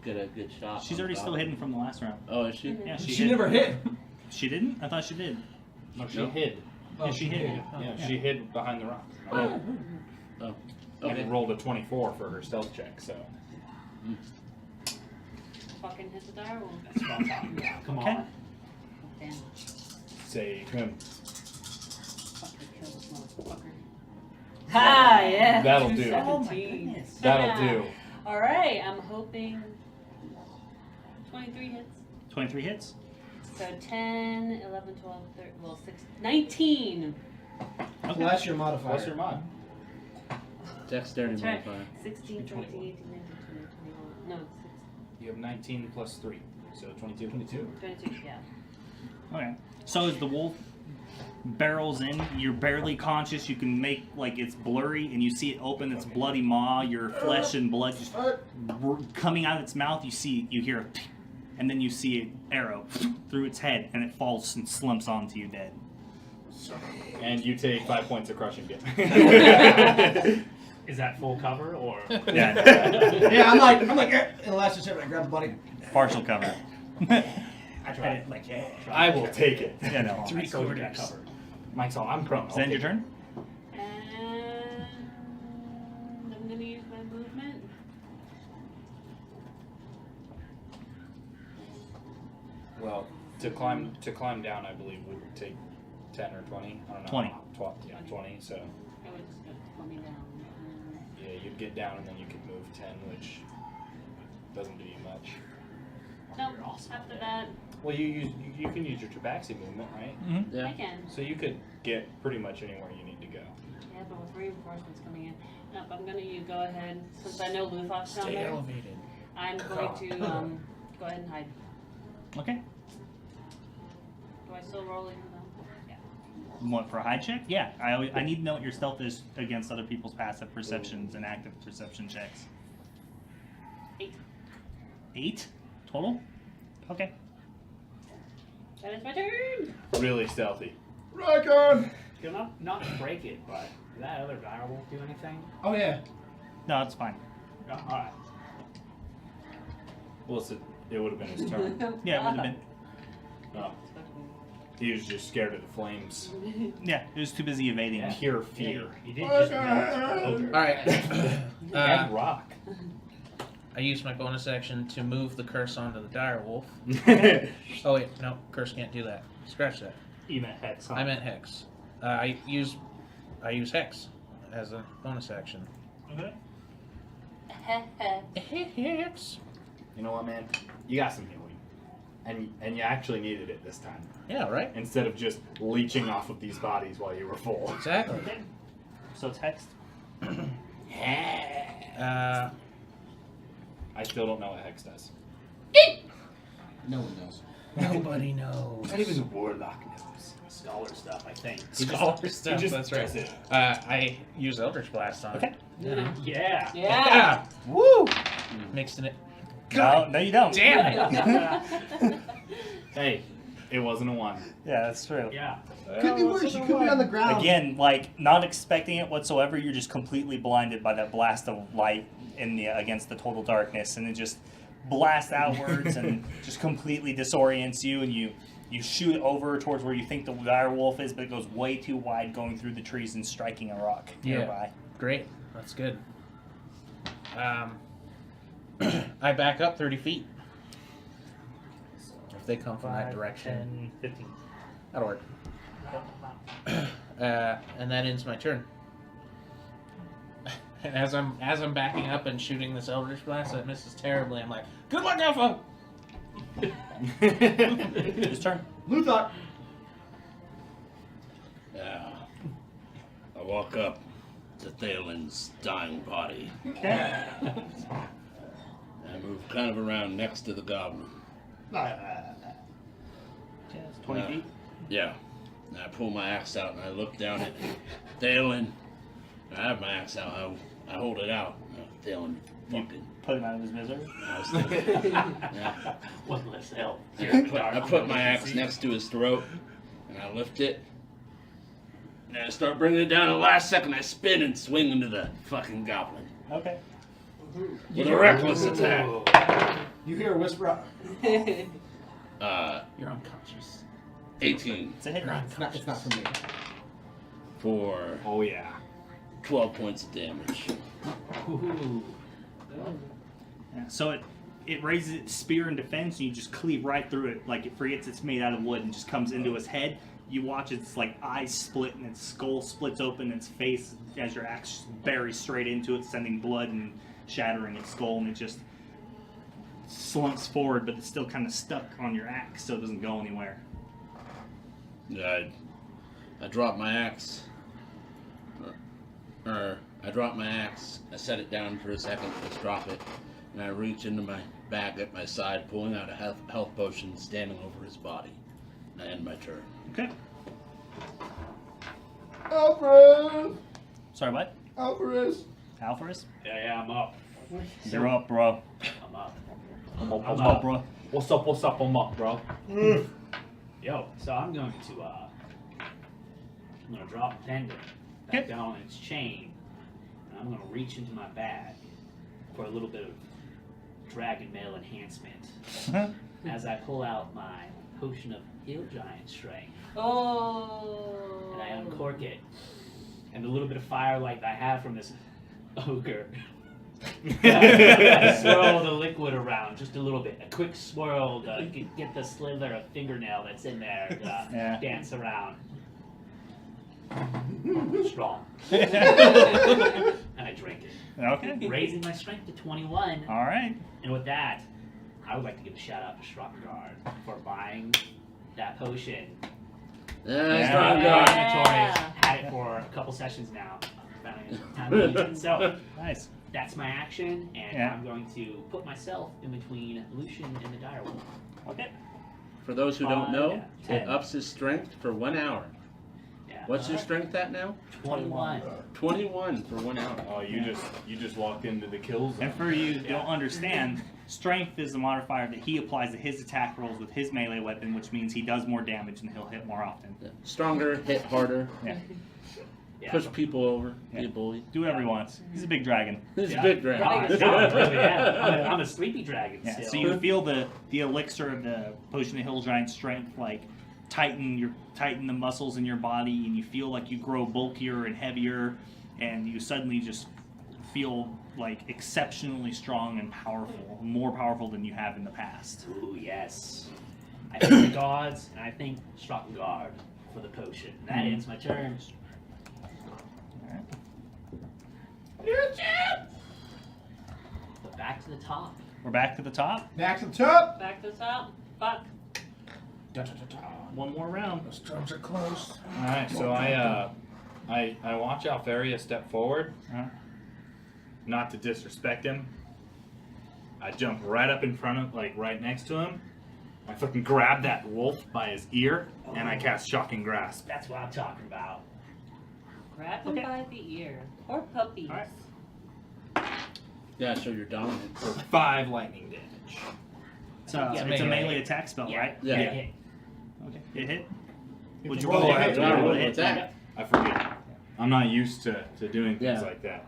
get a good shot. She's on already the still goblin. hidden from the last round. Oh, is she? Yeah, She never hit. She didn't? I thought she did. No, she No. hid. Yeah, she hid. Yeah, she hid behind the rock. Oh. Oh. Okay. And rolled a 24 for her stealth check, so. Fucking hit the direwolf. That's what I'm talking about. Come Okay. on. Damn. Save him. Fucking kill this motherfucker. Ha! Yeah. That'll do. 217. goodness. That'll do. Alright, I'm hoping 23 hits. 23 hits. So 10, 11, 12, 13, well, 6, 19. Plus your modifier. What's your mod? Dexterity That's right. modifier. 16, 17, 18, 19, 20, 21. No, You have 19 plus 3, so 22. 22. 22, yeah. Okay. So as the wolf barrels in, you're barely conscious. You can make it's blurry, and you see it open its bloody maw. Your flesh and blood just coming out of its mouth. You hear a, and then you see an arrow through its head, and it falls and slumps onto you dead. And you take 5 points of crushing damage. Is that full cover or? Yeah. Yeah, I'm like, in the last attempt, I grabbed the body. Partial cover. I tried it like I will take it. Yeah, no. I told you got covered. Mike's all, I'm prone. Is that your turn? And I'm gonna use my movement. Well, to climb down, I believe would take 10 or 20. I don't know. 20. 20. So It would just put me down. yeah, you'd get down and then you could move 10, which doesn't do you much. No, after that, Well, you can use your tabaxi movement, right? Mm-hmm. I Yeah. can. So you could get pretty much anywhere you need to go. Yeah, but with reinforcements coming in. Nope, I'm gonna go ahead, since I know Luthok's down Stay there, elevated. I'm going to go ahead and hide. Okay. Do I still roll even though? Yeah. What, for a hide check? Yeah. I need to know what your stealth is against other people's passive perceptions and active perception checks. 8. 8 total? Okay. That is my turn! Really stealthy. Rock on! Gonna not break it, but did that other direwolf do anything? Oh, yeah. No, it's fine. No? Alright. Well, it would have been his turn. Yeah, it would have been. Oh. He was just scared of the flames. Yeah, he was too busy evading. Yeah. Pure fear. You didn't just melt. Alright. Rock. I used my bonus action to move the curse onto the dire wolf. Oh wait, no, curse can't do that. Scratch that. You meant hex, huh? I meant hex. I use hex as a bonus action. Okay. Hex. You know what, man? You got some healing. And you actually needed it this time. Yeah, right. Instead of just leeching off of these bodies while you were full. Exactly. So text. I still don't know what hex does. No one knows. Nobody knows. Not even the warlock knows. Scholar stuff, I think. Scholar stuff. just That's does right. it. I use Eldritch Blast on Okay. it. Yeah. Yeah. Woo! Mixing it. No, you don't. Damn it! Hey, it wasn't a 1. Yeah, that's true. Yeah. Could be worse. You could be on the ground. Again, like not expecting it whatsoever, you're just completely blinded by that blast of light in the against the total darkness, and it just blasts outwards and just completely disorients you, and you shoot over towards where you think the dire wolf is, but it goes way too wide, going through the trees and striking a rock nearby. Great. That's good. I back up 30 feet. If they come from that direction. 10, 15. That'll work. And that ends my turn. And as I'm backing up and shooting this Eldritch Blast that misses terribly, I'm like, good luck, Alpha! His turn. Luthor. Yeah. I walk up to Thalen's dying body. Okay. I move kind of around next to the goblin. 20 feet. Yeah. And I pull my axe out and I look down at Thalen. I have my axe out. I hold it out. Thalen fucking. Put him out of his misery. I was thinking, yeah. One less help. I put my axe next to his throat and I lift it. And I start bringing it down. And the last second I spin and swing into the fucking goblin. Okay. With a reckless attack. You hear a whisper. You're unconscious. 18 It's a hit. It's not for me. for Oh, yeah. 12 points of damage. Ooh. Yeah. So it raises its spear in defense, and you just cleave right through it, like it forgets it's made out of wood, and just comes into his head. You watch its like eyes split, and its skull splits open, its face as your axe buries straight into it, sending blood and shattering its skull, and it just slumps forward, but it's still kind of stuck on your axe, so it doesn't go anywhere. I drop my axe. I drop my axe. I set it down for a second. Let's drop it. And I reach into my bag at my side, pulling out a health potion, standing over his body. And I end my turn. Okay. Alfred! Sorry, what? Alfred! Alvarez? Yeah, I'm up. You're up, bro. I'm up. I'm up, bro. What's up, I'm up, bro. Yo, so I'm going to drop the pendant back Okay. down on its chain, and I'm going to reach into my bag for a little bit of dragon mail enhancement as I pull out my potion of hill giant strength, Oh. and I uncork it, and the little bit of firelight I have from this ogre. I swirl the liquid around just a little bit, a quick swirl to get the slither of fingernail that's in there to Yeah. dance around. Strong. Okay. And I drink it, All raising my strength to 21. right. And with that, I would like to give a shout out to Strongard for buying that potion. That's Yeah. not Yeah. Inventory. Had it for a couple sessions now. Finally, time to use it. So Nice. that's my action, and Yeah. I'm going to put myself in between Lucian and the direwolf. Okay. For those who don't know, Yeah. it ups his strength for 1 hour. Yeah. What's your strength at now? 21. 21 for 1 hour. Oh, you just walked into the kill zone. And for you who don't understand, strength is the modifier that he applies to his attack rolls with his melee weapon, which means he does more damage and he'll hit more often. Stronger, hit harder, Yeah. Yeah. push people over, be Yeah. a bully. Do whatever he wants. He's a big dragon. This Yeah. is big Oh, dragon. really, yeah. I'm a sleepy dragon Yeah. still. So you feel the elixir of the potion of hill giant strength like tighten the muscles in your body, and you feel like you grow bulkier and heavier, and you suddenly just feel like exceptionally strong and powerful, more powerful than you have in the past. Ooh, yes. I thank the gods, and I thank Struckengard for the potion. That ends my turn. But back to the top. We're back to the top. Back to the top. Back to the top. Fuck. One more round. Those drums are close. All right, so I watch Alfaria step forward. Uh-huh. Not to disrespect him. I jump right up in front of, like, right next to him. I fucking grab that wolf by his ear, and I cast Shocking Grasp. That's what I'm talking about. Grab him by the ear. Or puppies. Alright. Yeah, show your dominance. For 5 lightning damage. It's a melee attack spell, right? Yeah. Okay. Okay. It hit. Would you roll roll a hit? Yeah, roll a an hit. attack. I forget. I'm not used to doing things Yeah. like that.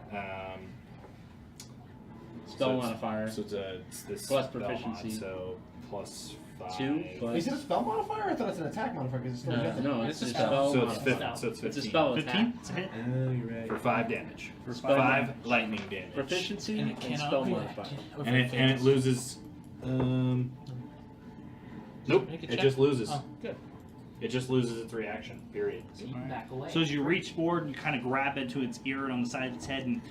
Spell so modifier. So it's this Plus spell proficiency. Mod, so plus 5. 2 plus. Is it a spell modifier? I thought it's an attack modifier because it's still together. No, it's a It's a spell. So it's modifier. 15. So it's 15. It's a spell attack. 15. It's a hit. Oh, you're right. For 5 damage. For For spell 5 damage. lightning damage. Proficiency And and, it cannot spell be modifier. And it loses. Nope. Make a It check. just loses. Oh, good. It just loses its reaction. Period. So you can back away. So as you reach forward, you kind of grab into its ear and on the side of its head, and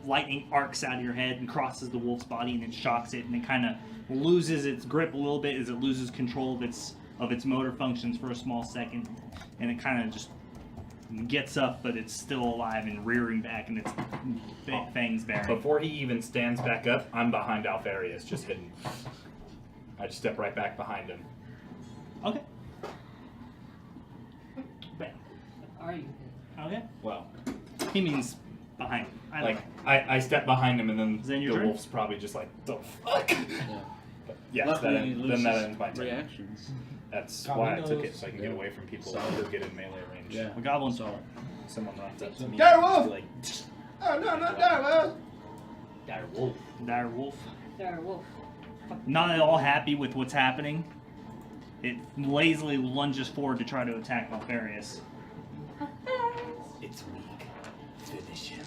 lightning arcs out of your head and crosses the wolf's body, and it shocks it, and it kind of loses its grip a little bit as it loses control of its motor functions for a small second, and it kind of just gets up, but it's still alive and rearing back, and its fangs baring. Before he even stands back up, I'm behind Alfarius, just hidden. I just step right back behind him. Okay. Are you? Okay. Well, He means behind. I don't like I step behind him, and then Is that your the turn? wolf's probably just like, the fuck. Yeah. But yes, Luckily, he then that loses ends my turn. reactions. That's Goblin why I took it, knows. so I can get away from people Sorry. who get in melee range. Yeah. know. Goblin. Sorry. Someone runs up to me. Dire and wolf! be like, Oh, no, not dire wolf. Dire wolf. Dire wolf. There, wolf. Not at all happy with what's happening. It lazily lunges forward to try to attack Alfarius. It's weak. Finish him.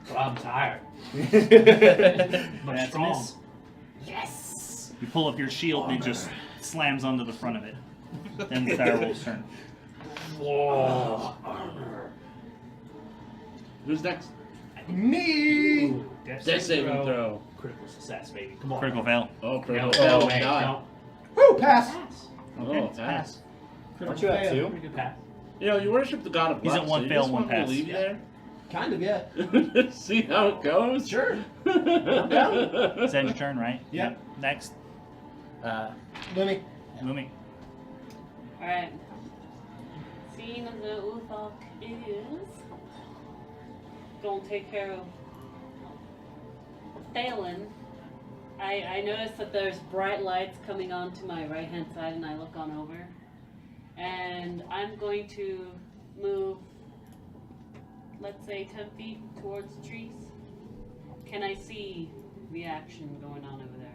But I'm tired. Much That's a strong. miss. Yes! You pull up your shield and it just slams onto the front of it. Then it's Dire Wolf's turn. Whoa! Armor. Who's next? Me! Ooh, Death saving throw. Critical success, baby. Come on. Critical fail. Oh, No, critical no, fail. wait, Die. don't. Woo, pass! Pass. Okay, Oh, it's pass. Aren't you at 2? Pretty good pass. You know, you worship the god of He's luck. at one so you fail, just one want me to pass. leave Yeah. Kind of, yeah. there? See how it goes? Sure. Is that your turn, right? Yeah. Yep. Next. Lemmy. Lumi. Alright. Seeing as the Uthok is gonna take care of Thalen, I notice that there's bright lights coming on to my right hand side, and I look on over. And I'm going to move, let's say 10 feet towards the trees. Can I see the action going on over there?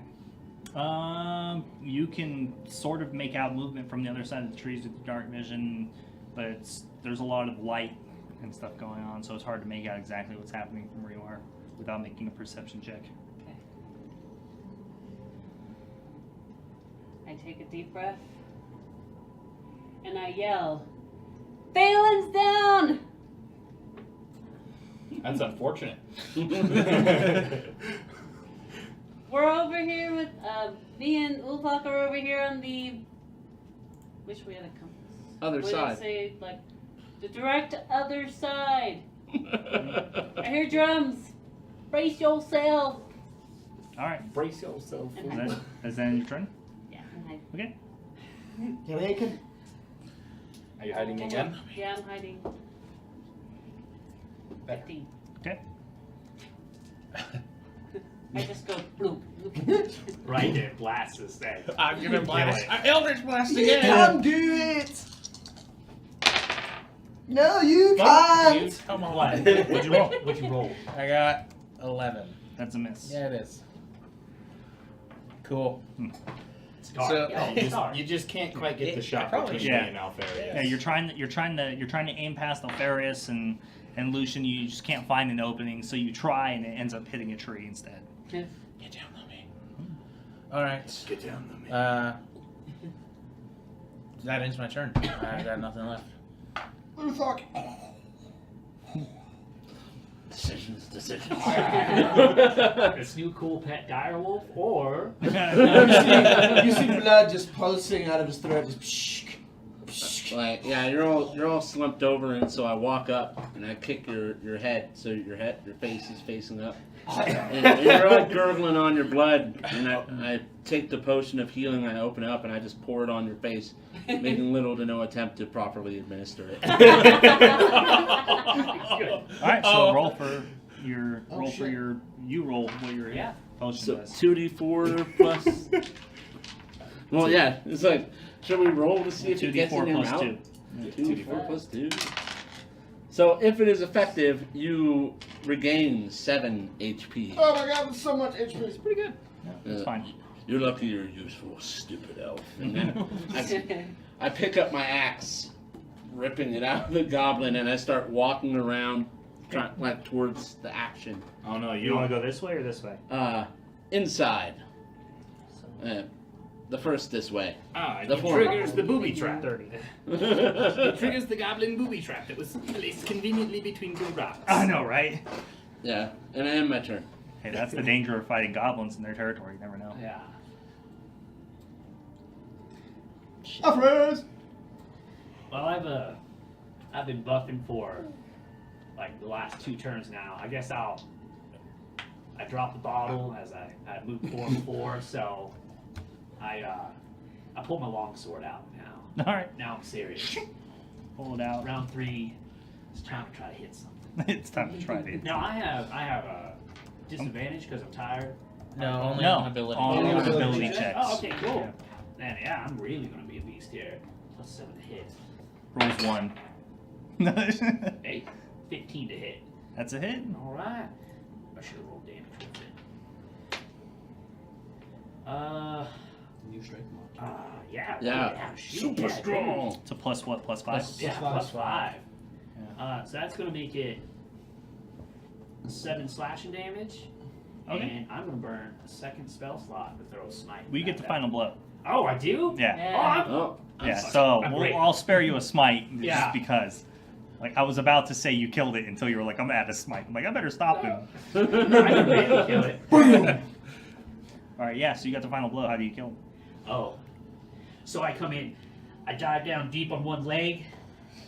You can sort of make out movement from the other side of the trees with dark vision, but there's a lot of light and stuff going on, so it's hard to make out exactly what's happening from where you are without making a perception check. Okay. I take a deep breath. And I yell, Phelan's down! That's unfortunate. We're over here with, me and Ulfak are over here on the, which way are the compass? Other What did I side. say? Like, the direct other side. I hear drums. Brace yourself. Alright. Brace yourself. And Is that your turn? Yeah, and I, Okay. Jamaican. Are you hiding again? yeah, I'm hiding. 15. Okay. I just go bloop, bloop. Right there, blast this thing. I'm gonna blast. Kill it. Eldritch blast again. Can't do it! No, you Fuck you. can't! Come on. What? What'd you roll? What'd you roll? I got 11. That's a miss. Yeah, it is. Cool. Start. So- Yeah, start. You just can't quite get the shot probably between should. me and Alfarius. Yeah, you're trying to aim past Alfarius and Lucian. You just can't find an opening, so you try, and it ends up hitting a tree instead. Get down on me. All right. Get down on me. That ends my turn. I got nothing left. Decisions. This new cool pet direwolf, or You see blood just pulsing out of his throat. Just Like, yeah, you're all slumped over, and so I walk up and I kick your head, so your face is facing up, and you're all gurgling on your blood, and I take the potion of healing, I open it up, and I just pour it on your face, making little to no attempt to properly administer it. All right, so Oh. roll for your what your Yeah. potion So does. 2d4 plus. Well, yeah, it's like, should we roll to see if it gets in 2d4 your plus mouth? 2. 2d4 plus 2. So if it is effective, you regain 7 HP. oh my god, so much HP. It's pretty good. It's fine. You're lucky you're useful, stupid elf. And then I pick up my axe, ripping it out of the goblin, and I start walking around, like towards the action. Oh no, You want to go this way or this way? Inside. The first this way. It The former. triggers the booby trap. 30. It triggers the goblin booby trap that was placed conveniently between two rocks. I know, right? Yeah, and I end my turn. Hey, that's the danger of fighting goblins in their territory. You never know. yeah. Alfred! Well, I've been buffing for like the last 2 turns now. I guess I drop the bottle as I move forward, so I pull my long sword out now. All right, Now I'm serious. pull it out. Round 3, it's time to try to hit something. It's time to try it. Now I have a disadvantage because I'm tired. No, only No, on ability. only on ability checks. checks. Oh, okay, cool. Man, yeah, I'm really gonna be a beast here. Plus 7 to hit. Rolls 1. Hey, 15 to hit. That's a hit. All right. I should have rolled damage with it. New strength mod. Yeah. Shoot, Super yeah, strong. It's a plus what? Plus 5? Plus- Yeah, plus 5. Yeah. So that's gonna make it 7 slashing damage. Okay. And I'm gonna burn a second spell slot to throw a smite. We get the final blow. Oh, I do? Yeah. Oh, Yeah, so I'm great. I'll spare you a smite Yeah. just because. Like, I was about to say you killed it until you were like, I'm at a smite. I'm like, I better stop him. I can really kill it. Alright, yeah, so you got the final blow. How do you kill him? Oh. So I come in, I dive down deep on one leg,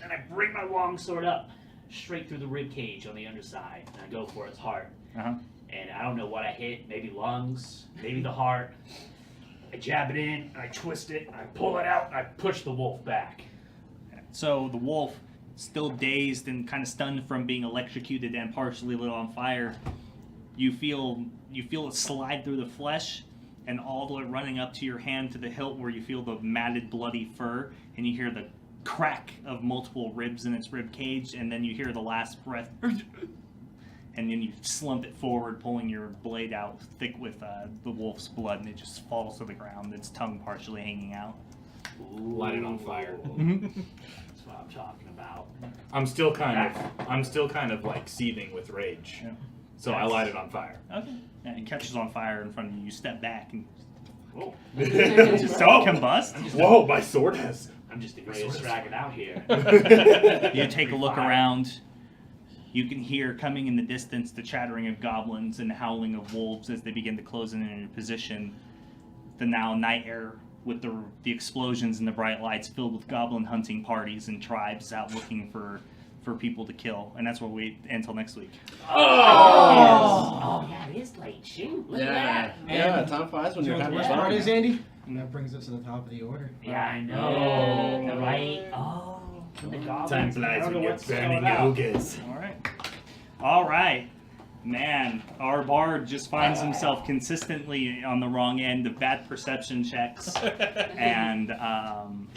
and I bring my long sword up, straight through the rib cage on the underside, and I go for its heart. Uh-huh. And I don't know what I hit, maybe lungs, maybe the heart. I jab it in, and I twist it, and I pull it out, and I push the wolf back. So the wolf, still dazed and kind of stunned from being electrocuted and partially lit on fire, you feel it slide through the flesh and all the way running up to your hand to the hilt where you feel the matted bloody fur, and you hear the crack of multiple ribs in its rib cage, and then you hear the last breath, and then you slump it forward, pulling your blade out thick with the wolf's blood, and it just falls to the ground, its tongue partially hanging out. Light it on fire. That's what I'm talking about. I'm still kind of like seething with rage. Yeah. So I light it on fire. Okay. And it catches on fire in front of you. You step back and Oh, just don't combust. Whoa, my sword has. I'm just the greatest dragon out here. You take a look around. You can hear coming in the distance the chattering of goblins and the howling of wolves as they begin to close in your position. The now night air with the explosions and the bright lights filled with goblin hunting parties and tribes out looking for people to kill. And that's where we until next week. Oh, yeah, it is late. Shoot, look at that. Yeah, time flies when Do you you're know what having the worst part fun. is, Andy? And that brings us to the top of the order. Yeah, I know. Right? Oh, the goblins. Time flies I don't when know you're what's burning going on. ogres. All right. Man, our bard just finds himself consistently on the wrong end of bad perception checks, and I'm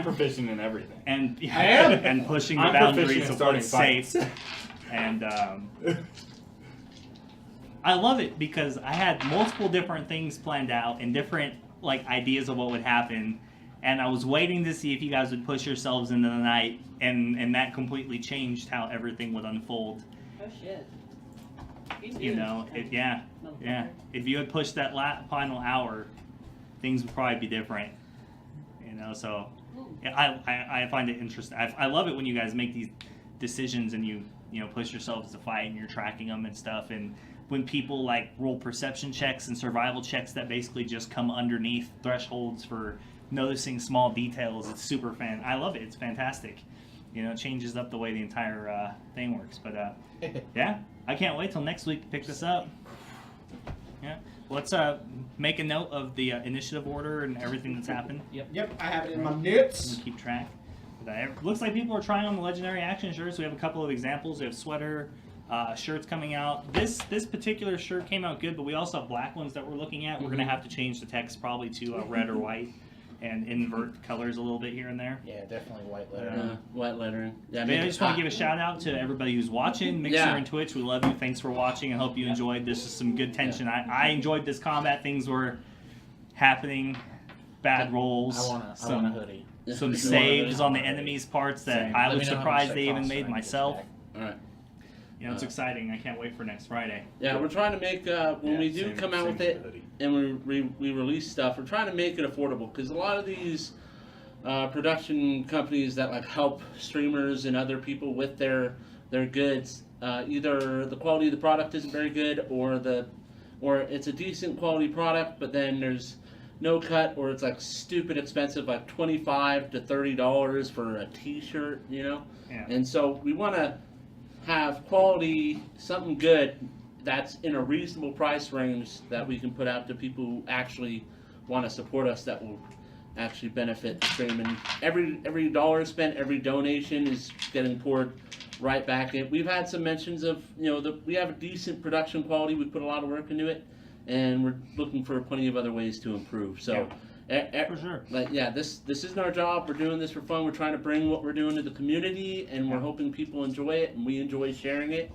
proficient in everything. and I am. and pushing the I'm boundaries proficient of in what's starting safe. And I love it because I had multiple different things planned out and different like ideas of what would happen, and I was waiting to see if you guys would push yourselves into the night, and that completely changed how everything would unfold. Oh shit. You know, yeah. If you had pushed that final hour, things would probably be different. You know, so yeah, I find it interesting. I love it when you guys make these decisions and you push yourselves to fight and you're tracking them and stuff. And when people like roll perception checks and survival checks that basically just come underneath thresholds for noticing small details, it's super fan. I love it. It's fantastic. You know, it changes up the way the entire thing works. But yeah, I can't wait till next week to pick this up. Yeah, let's make a note of the initiative order and everything that's happened. Yep, I have it in my notes. Keep track. Looks like people are trying on the legendary action shirts. We have a couple of examples. We have sweater shirts coming out. This particular shirt came out good, but we also have black ones that we're looking at. We're going to have to change the text probably to red or white and invert colors a little bit here and there. Yeah, definitely white lettering. White lettering. Yeah, I just want to give a shout out to everybody who's watching, Mixer Yeah. and Twitch. We love you. Thanks for watching. I hope you enjoyed. This is some good tension. I enjoyed this combat. Things were happening. Bad rolls. I want a hoodie. Some saves on the enemy's parts that Same. I Let was me know how surprised much they that even costs made when I get myself. back. All right. You know, it's exciting. I can't wait for next Friday. Yeah, we're trying to make when we do same- come out same with with it the hoodie. and we release stuff. We're trying to make it affordable because a lot of these production companies that like help streamers and other people with their goods, either the quality of the product isn't very good or it's a decent quality product, but then there's no cut or it's like stupid expensive, like $25 to $30 for a T-shirt, you know. Yeah. And so we want to have quality, something good that's in a reasonable price range that we can put out to people who actually want to support us, that will actually benefit the stream. And every dollar spent, every donation is getting poured right back in. We've had some mentions of, we have a decent production quality. We put a lot of work into it, and we're looking for plenty of other ways to improve. So. For sure. But yeah, this isn't our job. We're doing this for fun. We're trying to bring what we're doing to the community, and we're hoping people enjoy it, and we enjoy sharing it.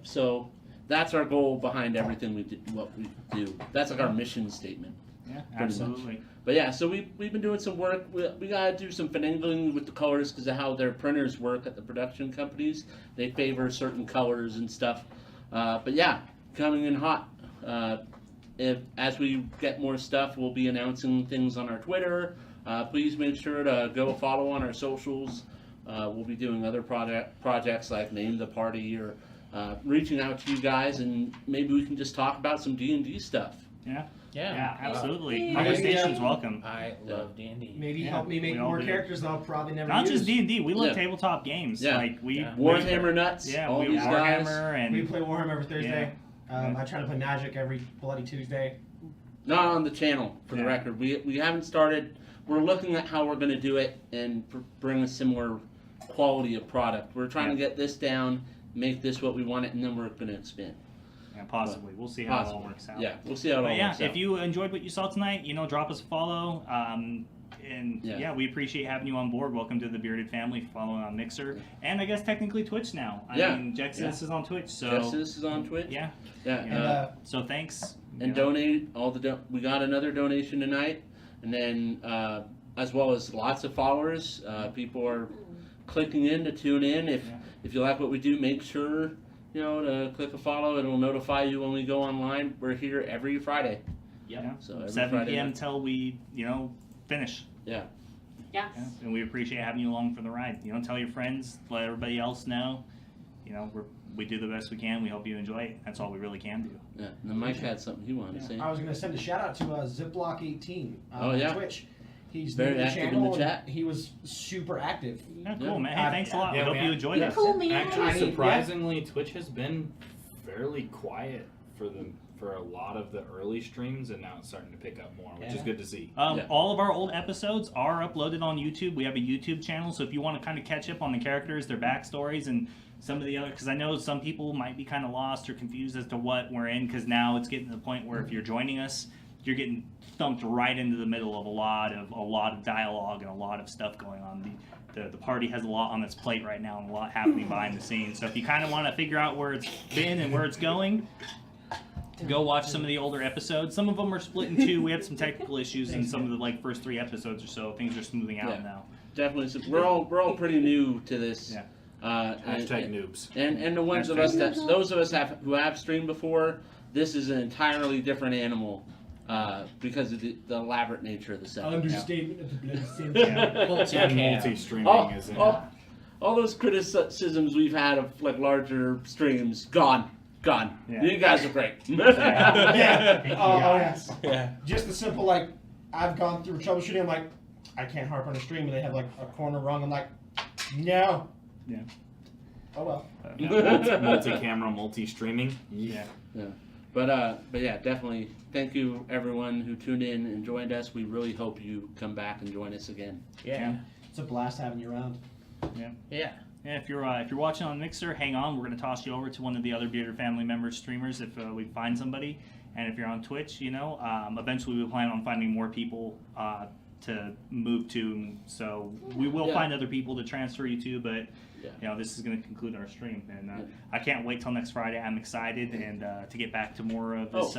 So that's our goal behind everything what we do. That's like our mission statement. Yeah, Pretty absolutely. But yeah, so we've been doing some work. We gotta do some finagling with the colors because of how their printers work at the production companies. They favor certain colors and stuff. But yeah, coming in hot. As we get more stuff, we'll be announcing things on our Twitter. Please make sure to go follow on our socials. We'll be doing other projects like Name the Party or reaching out to you guys, and maybe we can just talk about some D&D stuff. Yeah. Yeah. Yeah, absolutely. Maybe. Conversation's welcome. I love D&D. Maybe Yeah, help me make we all more do. characters that I'll probably never Not use. just D&D. We love Yeah. tabletop games. Yeah. Like we Yeah. Warhammer Nuts, Yeah, all we these guys. Warhammer and We play Warhammer every Thursday. Yeah. I try to play Magic every Bloody Tuesday. Not on the channel, for the Yeah. record. We haven't started. We're looking at how we're going to do it and bring a similar quality of product. We're trying to get this down, make this what we want it, and then we're going to expand. yeah, possibly. We'll see how it all Possibly. works out. Yeah, we'll see how it But all yeah, works out. if you enjoyed what you saw tonight, drop us a follow. And Yeah. we appreciate having you on board. Welcome to the Bearded Family, following on Mixer, and I guess technically Twitch now. I Yeah. mean, Jexus is on Twitch, so Justice is on Twitch. yeah. Yeah. And So thanks. And donate all the we got another donation tonight, and then as well as lots of followers. People are clicking in to tune in. If you like what we do, make sure to click a follow. It'll notify you when we go online. We're here every Friday. Yeah. So every 7 Friday p.m. night. till we finish. Yeah. Yes. Yeah, and we appreciate having you along for the ride. Tell your friends, let everybody else know. We do the best we can. We hope you enjoy it. That's all we really can do. Yeah. And then Mike had something he wanted to say. I was going to send a shout out to Ziploc18 Oh, on yeah. Twitch. He's Very new to the active in channel the and chat. He was super active. Yeah, cool, Yeah. man. Hey, thanks a lot. Yeah, we hope man. you enjoyed Yeah. it. Cool, man. Actually, I mean, surprisingly, Twitch has been fairly quiet for a lot of the early streams, and now it's starting to pick up more, which is Yeah. good to see. Yeah. All of our old episodes are uploaded on YouTube. We have a YouTube channel, so if you want to kind of catch up on the characters, their backstories, and some of the other, because I know some people might be kind of lost or confused as to what we're in, because now it's getting to the point where if you're joining us, you're getting thumped right into the middle of a lot of dialogue and a lot of stuff going on. The party has a lot on its plate right now and a lot happening behind the scenes. So if you kind of want to figure out where it's been and where it's going, go watch some of the older episodes. Some of them are split in two. We had some technical issues in some of the like first 3 episodes or so. Things are smoothing out now. Definitely, so we're all pretty new to this. Yeah. Hashtag noobs. And the ones of us those of us who have streamed before, this is an entirely different animal because of the elaborate nature of the setup. Understatement of the bloody sin. And multi-streaming isn't. All those criticisms we've had of like larger streams, gone. Yeah. You guys are great. Yeah. Oh, yes. Yeah. Just the simple, like, I've gone through troubleshooting. I'm like, I can't harp on a stream, and they have like a corner wrong. I'm like, no. Yeah. Oh well. Multi-camera, multi-streaming. Yeah. But yeah, definitely. Thank you everyone who tuned in and joined us. We really hope you come back and join us again. Yeah. It's a blast having you around. Yeah. Yeah, if you're watching on Mixer, hang on. We're gonna toss you over to one of the other Bearded family members streamers if we find somebody. And if you're on Twitch, eventually we plan on finding more people to move to. So we will find other people to transfer you to, but this is gonna conclude our stream. And I can't wait till next Friday. I'm excited and to get back to more of this.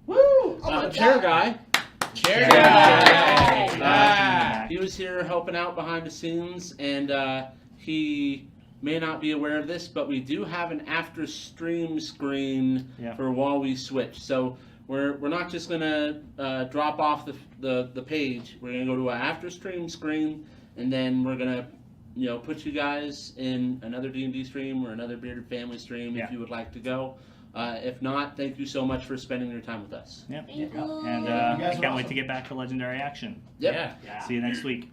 Woo! Chair guy. Chair guy. He was here helping out behind the scenes, and he may not be aware of this, but we do have an after stream screen for while we switch. So we're not just gonna drop off the page. We're gonna go to an after stream screen, and then we're gonna put you guys in another D&D stream or another Bearded Family stream if you would like to go. If not, thank you so much for spending your time with us. Yep. And I can't wait to get back to Legendary Action. Yep. Yeah. See you next week.